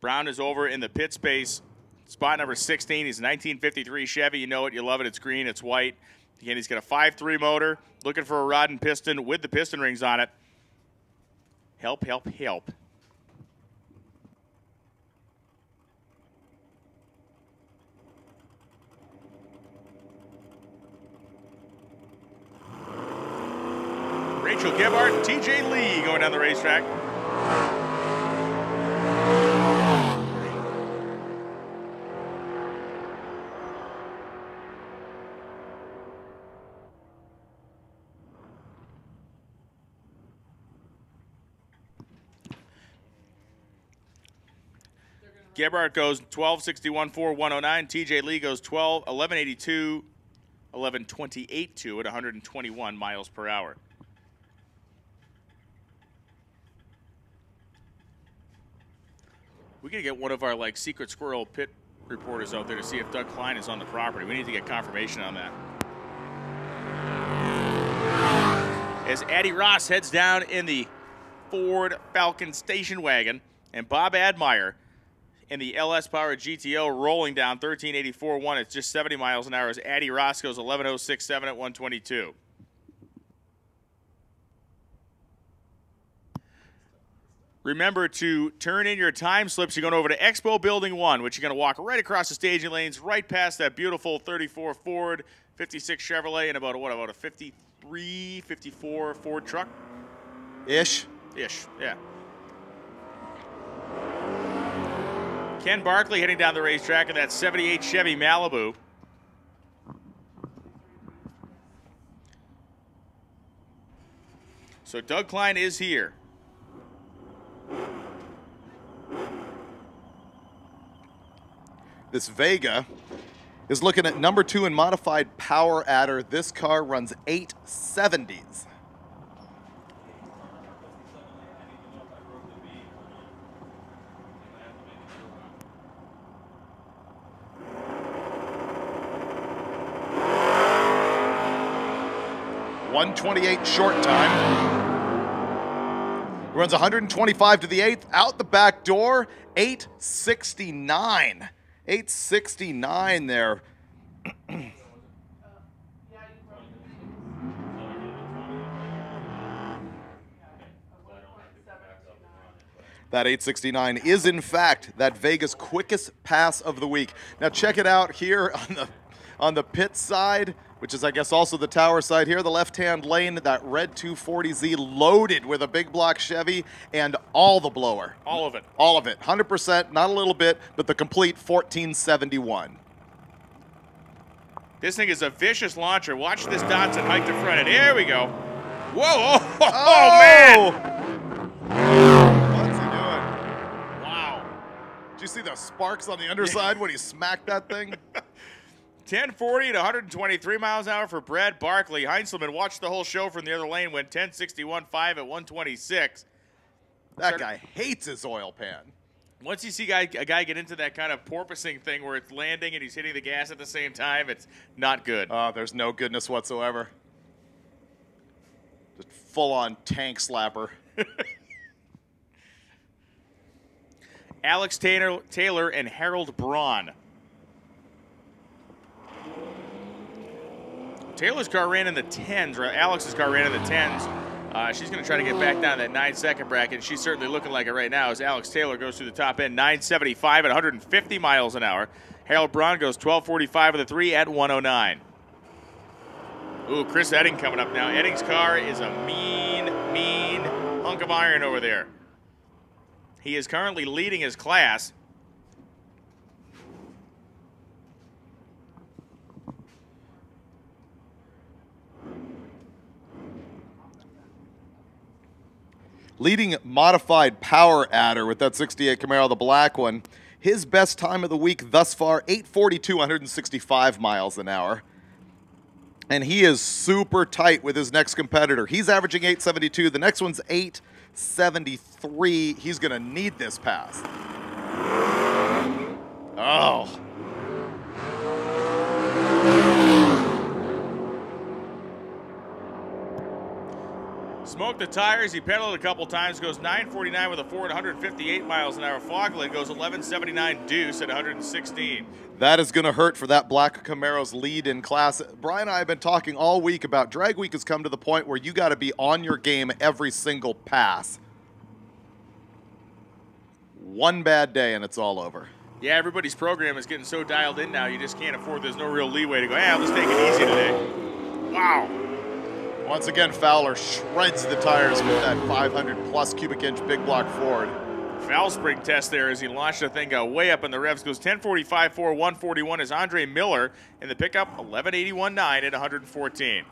Speaker 1: Brown is over in the pit space, spot number 16. He's a 1953 Chevy. You know it, you love it. It's green, it's white. Again, he's got a 5.3 motor, looking for a rod and piston with the piston rings on it. Help, help, help. Rachel Gebhardt and TJ Lee going down the racetrack. Gebhardt goes 12.61.4, 109. TJ Lee goes 11.82, 11.28.2 at 121 miles per hour. We gotta get one of our like secret squirrel pit reporters out there to see if Doug Klein is on the property. We need to get confirmation on that. As Addie Ross heads down in the Ford Falcon station wagon, and Bob Admire in the LS Power GTO rolling down 13.84.1. It's just 70 miles an hour as Addie Ross goes 11.06.7 at 122. Remember to turn in your time slips. You're going over to Expo Building 1, which you're going to walk right across the staging lanes, right past that beautiful 34 Ford, 56 Chevrolet, and about a 53, 54 Ford truck?
Speaker 2: Ish,
Speaker 1: yeah. Ken Barkley heading down the racetrack in that 78 Chevy Malibu. So Doug Klein is here.
Speaker 2: This Vega is looking at number 2 in modified power adder. This car runs 870s. .128 short time. Runs 125 to the 8th, out the back door, 869. 869 there. That 869 is, in fact, that Vega's quickest pass of the week. Now check it out here on the pit side, which is, I guess, also the tower side here. The left-hand lane, that red 240Z loaded with a big block Chevy and all the blower.
Speaker 1: All of it.
Speaker 2: All of it. 100%, not a little bit, but the complete 1471.
Speaker 1: This thing is a vicious launcher. Watch this Datsun hike to front. And here we go. Whoa! Oh, man!
Speaker 2: What's he doing? Wow. Did you see the sparks on the underside when he smacked that thing?
Speaker 1: 1040 to 123 miles an hour for Brad Barkley. Heinzelman watched the whole show from the other lane, went 1061.5 at 126.
Speaker 2: That guy hates his oil pan.
Speaker 1: Once you see a guy get into that kind of porpoising thing where it's landing and he's hitting the gas at the same time, it's not good.
Speaker 2: There's no goodness whatsoever. Just full-on tank slapper.
Speaker 1: Alex Taylor and Harold Braun. Taylor's car ran in the 10s, or Alex's car ran in the 10s. She's going to try to get back down that 9-second bracket. She's certainly looking like it right now as Alex Taylor goes through the top end, 975 at 150 miles an hour. Harold Braun goes 1245 with a 3 at 109. Ooh, Chris Edding coming up now. Edding's car is a mean hunk of iron over there. He is currently leading his class.
Speaker 2: Leading modified power adder with that 68 Camaro, the black one. His best time of the week thus far, 8:42, 165 miles an hour. And he is super tight with his next competitor. He's averaging 8:72. The next one's 8:73. He's going to need this pass. Oh.
Speaker 1: Smoked the tires. He pedaled a couple times. Goes 949 with a Ford, 158 miles an hour. Fogland goes 1179 deuce at 116.
Speaker 2: That is going to hurt for that black Camaro's lead in class. Brian and I have been talking all week about drag week has come to the point where you got to be on your game every single pass. One bad day and it's all over.
Speaker 1: Yeah, everybody's program is getting so dialed in now, you just can't afford. There's no real leeway to go, hey, let's take it easy today. Wow.
Speaker 2: Once again, Fowler shreds the tires with that 500-plus cubic inch big block Ford.
Speaker 1: Foul spring test there as he launched the thing way up in the revs. Goes 1045, 4, 141 is Andre Miller in the pickup, 1181.9 at 114.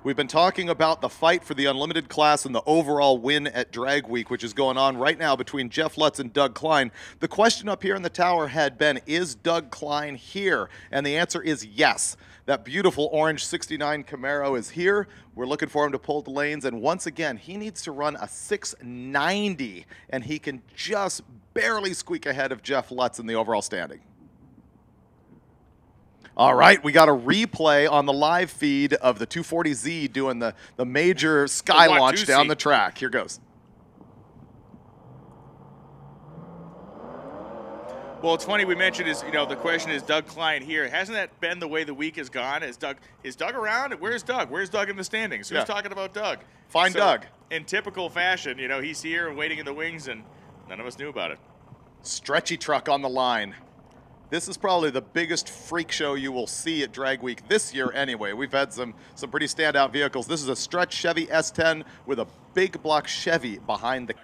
Speaker 2: We've been talking about the fight for the unlimited class and the overall win at Drag Week, which is going on right now between Jeff Lutz and Doug Klein. The question up here in the tower had been, is Doug Klein here? And the answer is yes. That beautiful orange 69 Camaro is here. We're looking for him to pull the lanes. And once again, he needs to run a 690, and he can just barely squeak ahead of Jeff Lutz in the overall standing. All right, we got a replay on the live feed of the 240Z doing the major sky launch down the track. Here goes.
Speaker 1: Well, it's funny we mentioned is, the question is Doug Klein here. Hasn't that been the way the week has gone? Is Doug around? Where's Doug? Where's Doug in the standings? Who's talking about Doug?
Speaker 2: Find Doug.
Speaker 1: In typical fashion, he's here and waiting in the wings, and none of us knew about it.
Speaker 2: Stretchy truck on the line. This is probably the biggest freak show you will see at Drag Week this year anyway. We've had some pretty standout vehicles. This is a stretch Chevy S10 with a big block Chevy behind the...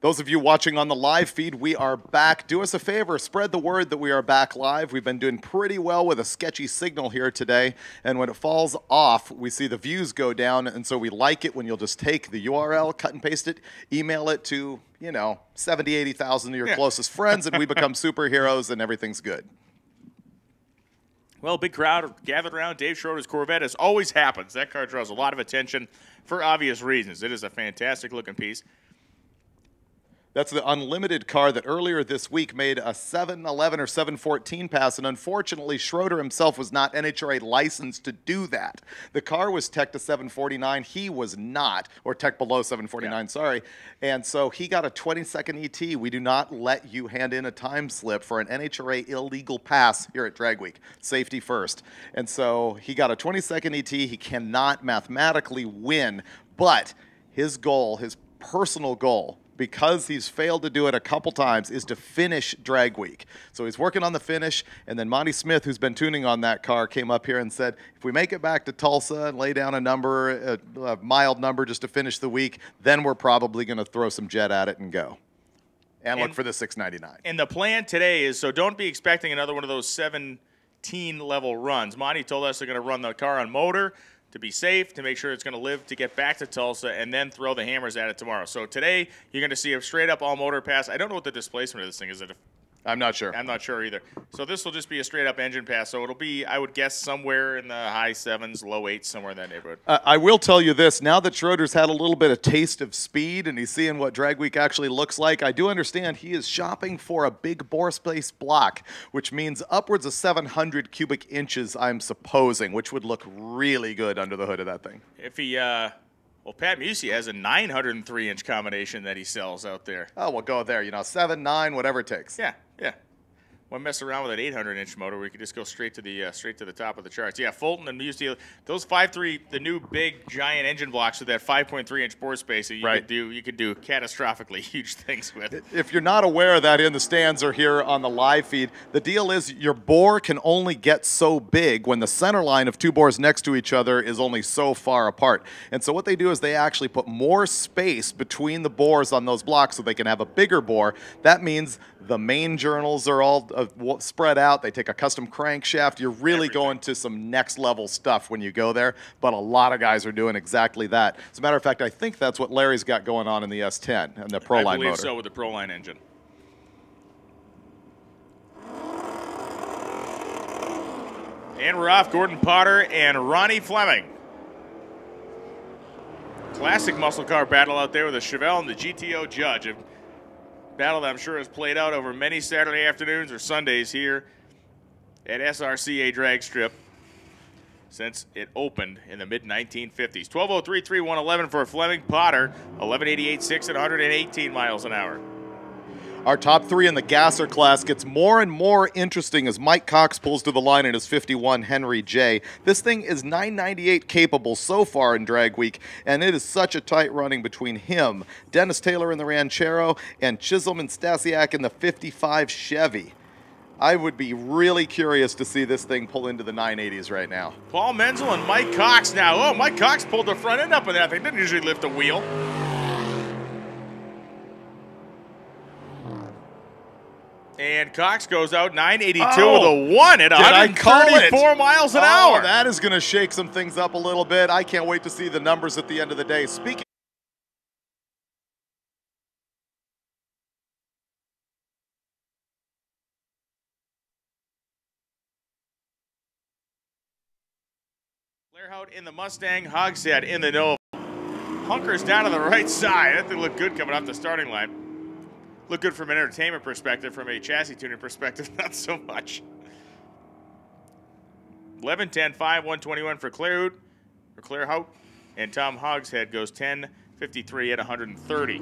Speaker 2: Those of you watching on the live feed, we are back. Do us a favor, spread the word that we are back live. We've been doing pretty well with a sketchy signal here today, and when it falls off, we see the views go down, and so we like it when you'll just take the URL, cut and paste it, email it to, 70, 80,000 of your closest friends, and we become superheroes, and everything's good.
Speaker 1: Well, big crowd gathered around Dave Schroeder's Corvette, as always happens. That car draws a lot of attention for obvious reasons. It is a fantastic-looking piece.
Speaker 2: That's the unlimited car that earlier this week made a 711 or 714 pass, and unfortunately, Schroeder himself was not NHRA licensed to do that. The car was tech to 749. He was not, or tech below 749, sorry. And so he got a 20-second ET. We do not let you hand in a time slip for an NHRA illegal pass here at Drag Week. Safety first. And so he got a 20-second ET. He cannot mathematically win, but his goal, his personal goal, because he's failed to do it a couple times, is to finish Drag Week. So he's working on the finish, and then Monty Smith, who's been tuning on that car, came up here and said, if we make it back to Tulsa and lay down a number, a mild number just to finish the week, then we're probably going to throw some jet at it and go. And look for the 699.
Speaker 1: And the plan today is, so don't be expecting another one of those 7 teen level runs. Monty told us they're going to run the car on motor to be safe, to make sure it's going to live to get back to Tulsa, and then throw the hammers at it tomorrow. So today, you're going to see a straight-up all-motor pass. I don't know what the displacement of this thing is.
Speaker 2: I'm not sure.
Speaker 1: I'm not sure either. So this will just be a straight-up engine pass. So it'll be, I would guess, somewhere in the high 7s, low 8s, somewhere in that neighborhood.
Speaker 2: I will tell you this. Now that Schroeder's had a little bit of taste of speed and he's seeing what Drag Week actually looks like, I do understand he is shopping for a big bore space block, which means upwards of 700 cubic inches, I'm supposing, which would look really good under the hood of that thing.
Speaker 1: If he, well, Pat Musi has a 903-inch combination that he sells out there.
Speaker 2: Oh, we'll go there. 7, 9, whatever it takes.
Speaker 1: Yeah, yeah. Why mess around with an 800-inch motor where you could just go straight to the top of the charts? Yeah, Fulton and Musi, those 5.3, the new big giant engine blocks with that 5.3-inch bore space that you could do catastrophically huge things with.
Speaker 2: If you're not aware of that in the stands or here on the live feed, the deal is your bore can only get so big when the center line of two bores next to each other is only so far apart. And so what they do is they actually put more space between the bores on those blocks so they can have a bigger bore. That means the main journals are all spread out. They take a custom crankshaft. You're really going to some next level stuff when you go there, but a lot of guys are doing exactly that. As a matter of fact, I think that's what Larry's got going on in the S10 and the Proline motor.
Speaker 1: I believe so, with the Proline engine. And we're off. Gordon Potter and Ronnie Fleming. Classic muscle car battle out there with the Chevelle and the GTO Judge. A battle that I'm sure has played out over many Saturday afternoons or Sundays here at S.R.C.A. drag strip since it opened in the mid-1950s. 12:03.31.11 for Fleming. Potter, 11:88.6 at 118 miles an hour.
Speaker 2: Our top three in the gasser class gets more and more interesting as Mike Cox pulls to the line in his 51 Henry J. This thing is 998 capable so far in drag week, and it is such a tight running between him, Dennis Taylor in the Ranchero, and Chisholm and Stasiak in the 55 Chevy. I would be really curious to see this thing pull into the 980s right now.
Speaker 1: Paul Menzel and Mike Cox now. Oh, Mike Cox pulled the front end up in that thing. Didn't usually lift a wheel. And Cox goes out 982 with a 1 at 134 miles an hour.
Speaker 2: That is going to shake some things up a little bit. I can't wait to see the numbers at the end of the day. Speaking
Speaker 1: Blairhout in the Mustang, Hogshead in the Nova. Hunkers down to the right side. That thing looked good coming off the starting line. Look good from an entertainment perspective. From a chassis tuning perspective, not so much. 11:10.5, 121 for Clairhout, and Tom Hogshead goes 10:53 at 130.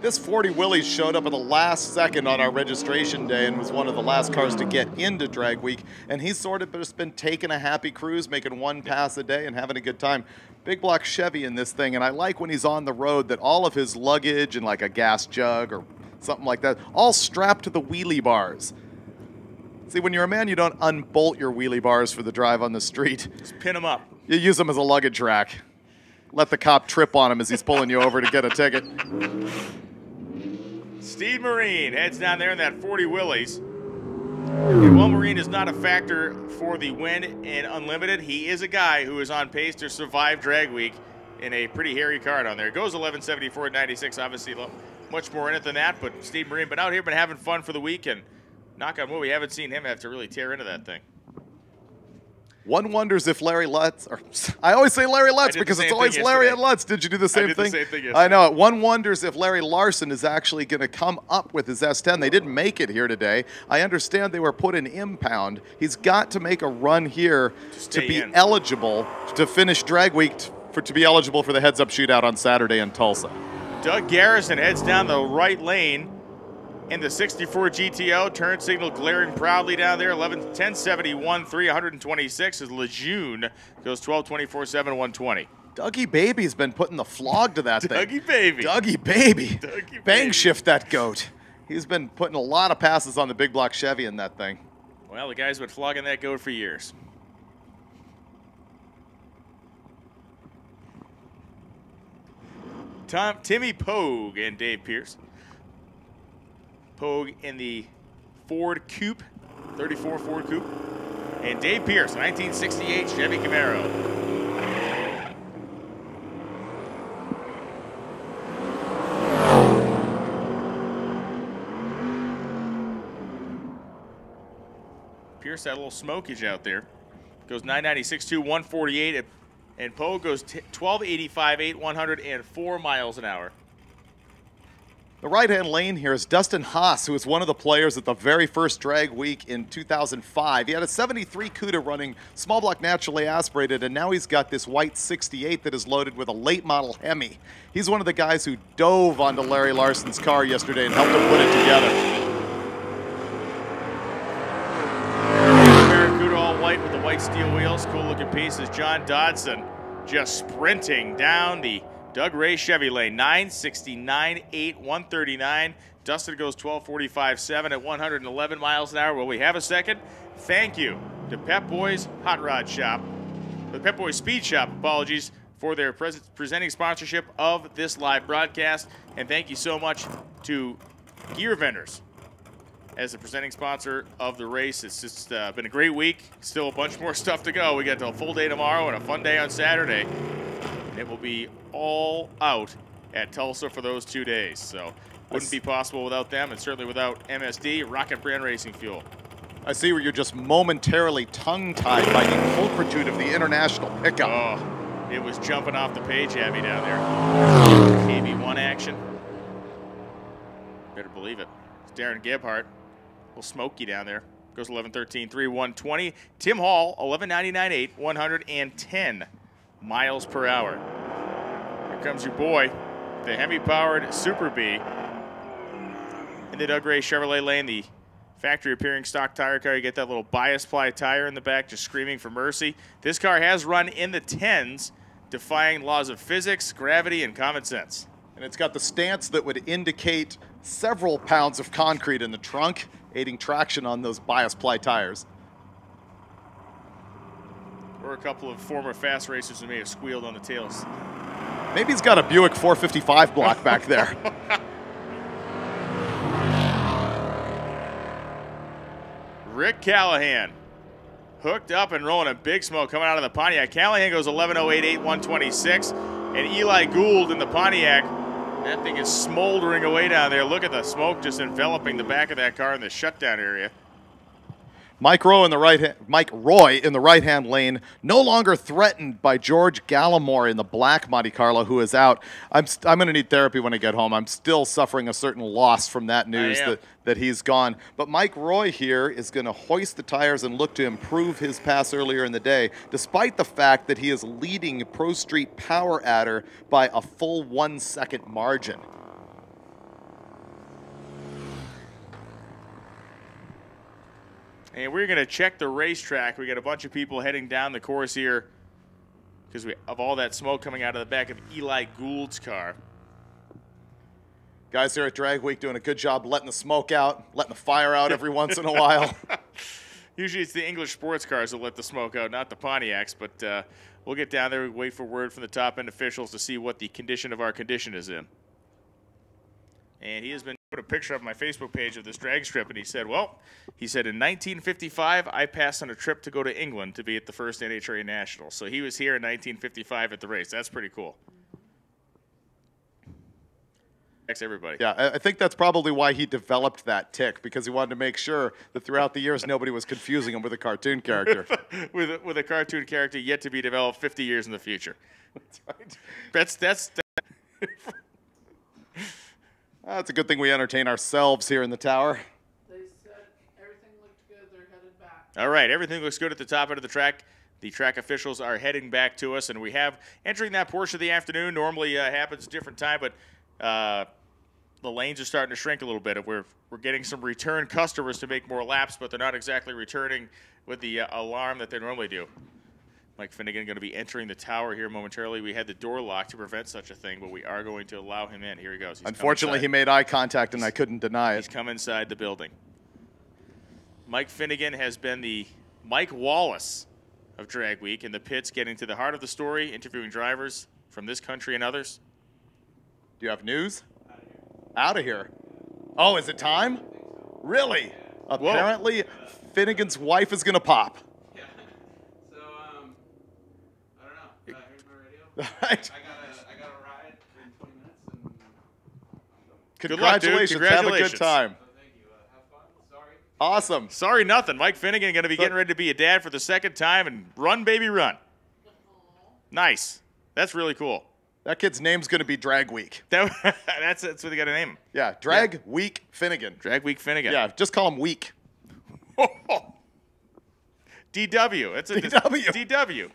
Speaker 2: This 40 Willys showed up at the last second on our registration day and was one of the last cars to get into drag week, and he's sort of just been taking a happy cruise, making one pass a day and having a good time. Big block Chevy in this thing, and I like when he's on the road that all of his luggage and like a gas jug or something like that, all strapped to the wheelie bars. See, when you're a man, you don't unbolt your wheelie bars for the drive on the street.
Speaker 1: Just pin them up.
Speaker 2: You use them as a luggage rack. Let the cop trip on him as he's pulling you over to get a ticket.
Speaker 1: Steve Marine heads down there in that 40 Willys. And while Marine is not a factor for the win in Unlimited, he is a guy who is on pace to survive drag week in a pretty hairy car down there. It goes 11:74 at 96, obviously much more in it than that, but Steve Marine been out here, been having fun for the week, and knock on wood, we haven't seen him have to really tear into that thing.
Speaker 2: One wonders if Larry Lutz, or I always say Larry Lutz because it's always Larry and Lutz. Did you do the same thing?
Speaker 1: I did the same thing yesterday.
Speaker 2: I know it. One wonders if Larry Larson is actually going to come up with his S10. They didn't make it here today. I understand they were put in impound. He's got to make a run here to be eligible to finish drag week to be eligible for the heads-up shootout on Saturday in Tulsa.
Speaker 1: Doug Garrison heads down the right lane in the 64 GTO. Turn signal glaring proudly down there. 1071, 326 as Lejeune goes 12:24.7, 120.
Speaker 2: Dougie Baby's been putting the flog to that thing.
Speaker 1: Dougie Baby.
Speaker 2: Dougie Baby.
Speaker 1: Dougie
Speaker 2: Bang
Speaker 1: Baby.
Speaker 2: shift that goat. He's been putting a lot of passes on the big block Chevy in that thing.
Speaker 1: Well, the guy's been flogging that goat for years. Timmy Pogue and Dave Pierce. Pogue in the Ford Coupe, 34 Ford Coupe. and Dave Pierce, 1968 Chevy Camaro. Pierce had a little smokage out there. Goes 996.2, 148, and Poe goes 1285, 8, 104 miles an hour.
Speaker 2: The right-hand lane here is Dustin Haas, who was one of the players at the very first drag week in 2005. He had a 73 CUDA running small block naturally aspirated, and now he's got this white 68 that is loaded with a late model Hemi. He's one of the guys who dove onto Larry Larson's car yesterday and helped him put it together.
Speaker 1: Barracuda all white with the white steel wheels. Cool looking piece is John Dodson just sprinting down the Doug Ray Chevy lane. 969.8, 139. Dustin goes 1245.7 at 111 miles an hour. Will we have a second? Thank you to Pep Boys Hot Rod Shop, the Pep Boys Speed Shop, apologies, for their presenting sponsorship of this live broadcast. And thank you so much to Gear Vendors as the presenting sponsor of the race. It's just been a great week. Still a bunch more stuff to go. We got a full day tomorrow and a fun day on Saturday. And it will be all out at Tulsa for those 2 days. So wouldn't be possible without them, and certainly without MSD, Rocket Brand Racing Fuel.
Speaker 2: I see where you're just momentarily tongue-tied by the pulchritude of the international pickup.
Speaker 1: Oh, it was jumping off the page at me down there. KB1 action. Better believe it. It's Darren Gebhardt. Little smoky down there. Goes 11.13.3, 120. Tim Hall, 11.99.8, 110 miles per hour. Here comes your boy, the Hemi-powered Super B. In the Doug Ray Chevrolet lane, the factory appearing stock tire car. You get that little bias ply tire in the back, just screaming for mercy. This car has run in the 10s, defying laws of physics, gravity, and common sense.
Speaker 2: And it's got the stance that would indicate several pounds of concrete in the trunk, aiding traction on those bias ply tires.
Speaker 1: Or a couple of former fast racers who may have squealed on the tails.
Speaker 2: Maybe he's got a Buick 455 block back there.
Speaker 1: Rick Callahan hooked up and rolling a big smoke coming out of the Pontiac. Callahan goes 11.08.8, 126. And Eli Gould in the Pontiac, that thing is smoldering away down there. Look at the smoke just enveloping the back of that car in the shutdown area.
Speaker 2: Mike Roy in the right-hand lane, no longer threatened by George Gallimore in the black Monte Carlo, who is out. I'm going to need therapy when I get home. I'm still suffering a certain loss from that news that he's gone. But Mike Roy here is going to hoist the tires and look to improve his pass earlier in the day, despite the fact that he is leading Pro Street Power Adder by a full 1 second margin.
Speaker 1: And we're going to check the racetrack. We got a bunch of people heading down the course here because of all that smoke coming out of the back of Eli Gould's car.
Speaker 2: Guys here at Drag Week doing a good job letting the smoke out, letting the fire out every once in a while.
Speaker 1: Usually it's the English sports cars that let the smoke out, not the Pontiacs, but we'll get down there and wait for word from the top-end officials to see what the condition of our condition is in. And he has been put a picture up on my Facebook page of this drag strip, and he said, well, in 1955, I passed on a trip to go to England to be at the first NHRA National. So he was here in 1955 at the race. That's pretty cool. Thanks, everybody.
Speaker 2: Yeah, I think that's probably why he developed that tick, because he wanted to make sure that throughout the years nobody was confusing him with a cartoon character.
Speaker 1: with a cartoon character yet to be developed 50 years in the future. That's right. That's
Speaker 2: It's a good thing we entertain ourselves here in the tower.
Speaker 5: They said everything looked good. They're headed back.
Speaker 1: All right, everything looks good at the top end of the track. The track officials are heading back to us, and we have entering that portion of the afternoon. Normally happens a different time, but the lanes are starting to shrink a little bit. We're getting some return customers to make more laps, but they're not exactly returning with the alarm that they normally do. Mike Finnegan going to be entering the tower here momentarily. We had the door locked to prevent such a thing, but we are going to allow him in. Here he goes.
Speaker 2: Unfortunately, he made eye contact, and I couldn't deny it.
Speaker 1: He's come inside the building. Mike Finnegan has been the Mike Wallace of Drag Week in the pits, getting to the heart of the story, interviewing drivers from this country and others.
Speaker 2: Do you have news? Out of here. Oh, is it time? Really? Apparently, Finnegan's wife is going to pop. Right.
Speaker 3: I got a ride in 20 minutes. And
Speaker 2: Congratulations.
Speaker 1: Good luck, dude.
Speaker 2: Have a good time.
Speaker 3: thank you. Have fun. Sorry.
Speaker 2: Awesome.
Speaker 1: Sorry, nothing. Mike Finnegan going to be getting ready to be a dad for the second time, and run, baby, run. Nice. That's really cool.
Speaker 2: That kid's name's going to be Drag Week.
Speaker 1: That's what they got to name him.
Speaker 2: Yeah, Drag Week Finnegan.
Speaker 1: Drag Week Finnegan.
Speaker 2: Yeah, just call him Week.
Speaker 1: DW. That's a
Speaker 2: DW.
Speaker 1: DW.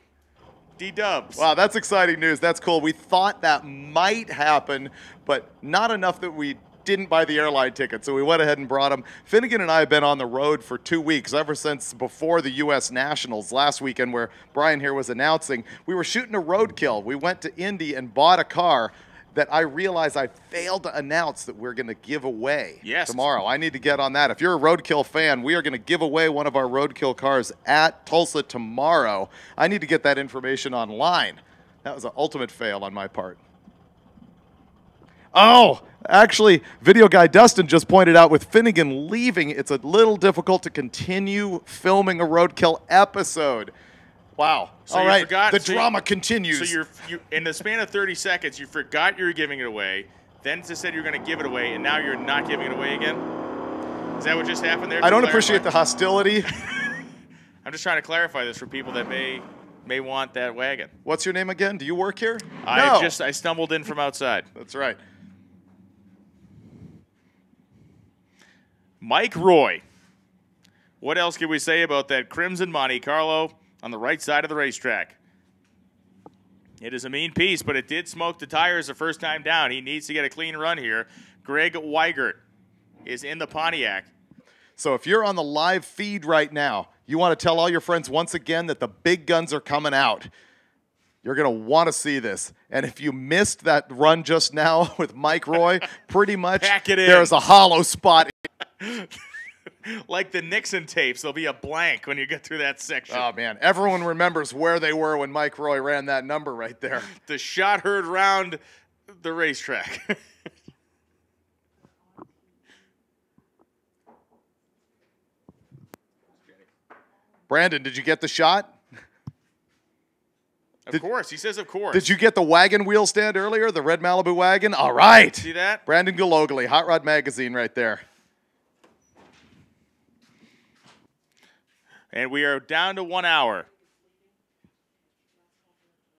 Speaker 1: D-dubs.
Speaker 2: Wow, that's exciting news. That's cool. We thought that might happen, but not enough that we didn't buy the airline ticket, so we went ahead and brought him. Finnegan and I have been on the road for 2 weeks, ever since before the U.S. Nationals last weekend, where Brian here was announcing. We were shooting a roadkill. We went to Indy and bought a car that I realized I failed to announce that we're going to give away tomorrow. I need to get on that. If you're a roadkill fan, we are going to give away one of our roadkill cars at Tulsa tomorrow. I need to get that information online. That was an ultimate fail on my part. Oh, actually, video guy Dustin just pointed out with Finnegan leaving, it's a little difficult to continue filming a roadkill episode. Wow.
Speaker 1: So
Speaker 2: all
Speaker 1: you
Speaker 2: right,
Speaker 1: forgot,
Speaker 2: the
Speaker 1: so
Speaker 2: drama continues.
Speaker 1: So you in the span of 30 seconds, you forgot you were giving it away, then just said you were going to give it away, and now you're not giving it away again? Is that what just happened there?
Speaker 2: I don't appreciate the hostility.
Speaker 1: I'm just trying to clarify this for people that may want that wagon.
Speaker 2: What's your name again? Do you work here?
Speaker 1: I stumbled in from outside.
Speaker 2: That's right.
Speaker 1: Mike Roy. What else can we say about that Crimson Monte Carlo on the right side of the racetrack? It is a mean piece, but it did smoke the tires the first time down. He needs to get a clean run here. Greg Weigert is in the Pontiac.
Speaker 2: So if you're on the live feed right now, you want to tell all your friends once again that the big guns are coming out. You're going to want to see this. And if you missed that run just now with Mike Roy, pretty much there's a hollow spot.
Speaker 1: Like the Nixon tapes, there'll be a blank when you get through that section.
Speaker 2: Oh, man. Everyone remembers where they were when Mike Roy ran that number right there.
Speaker 1: The shot heard round the racetrack.
Speaker 2: Brandon, did you get the shot?
Speaker 1: Of course. He says of course.
Speaker 2: Did you get the wagon wheel stand earlier, the red Malibu wagon? All right.
Speaker 1: See that?
Speaker 2: Brandon Galogly, Hot Rod Magazine right there.
Speaker 1: And we are down to 1 hour.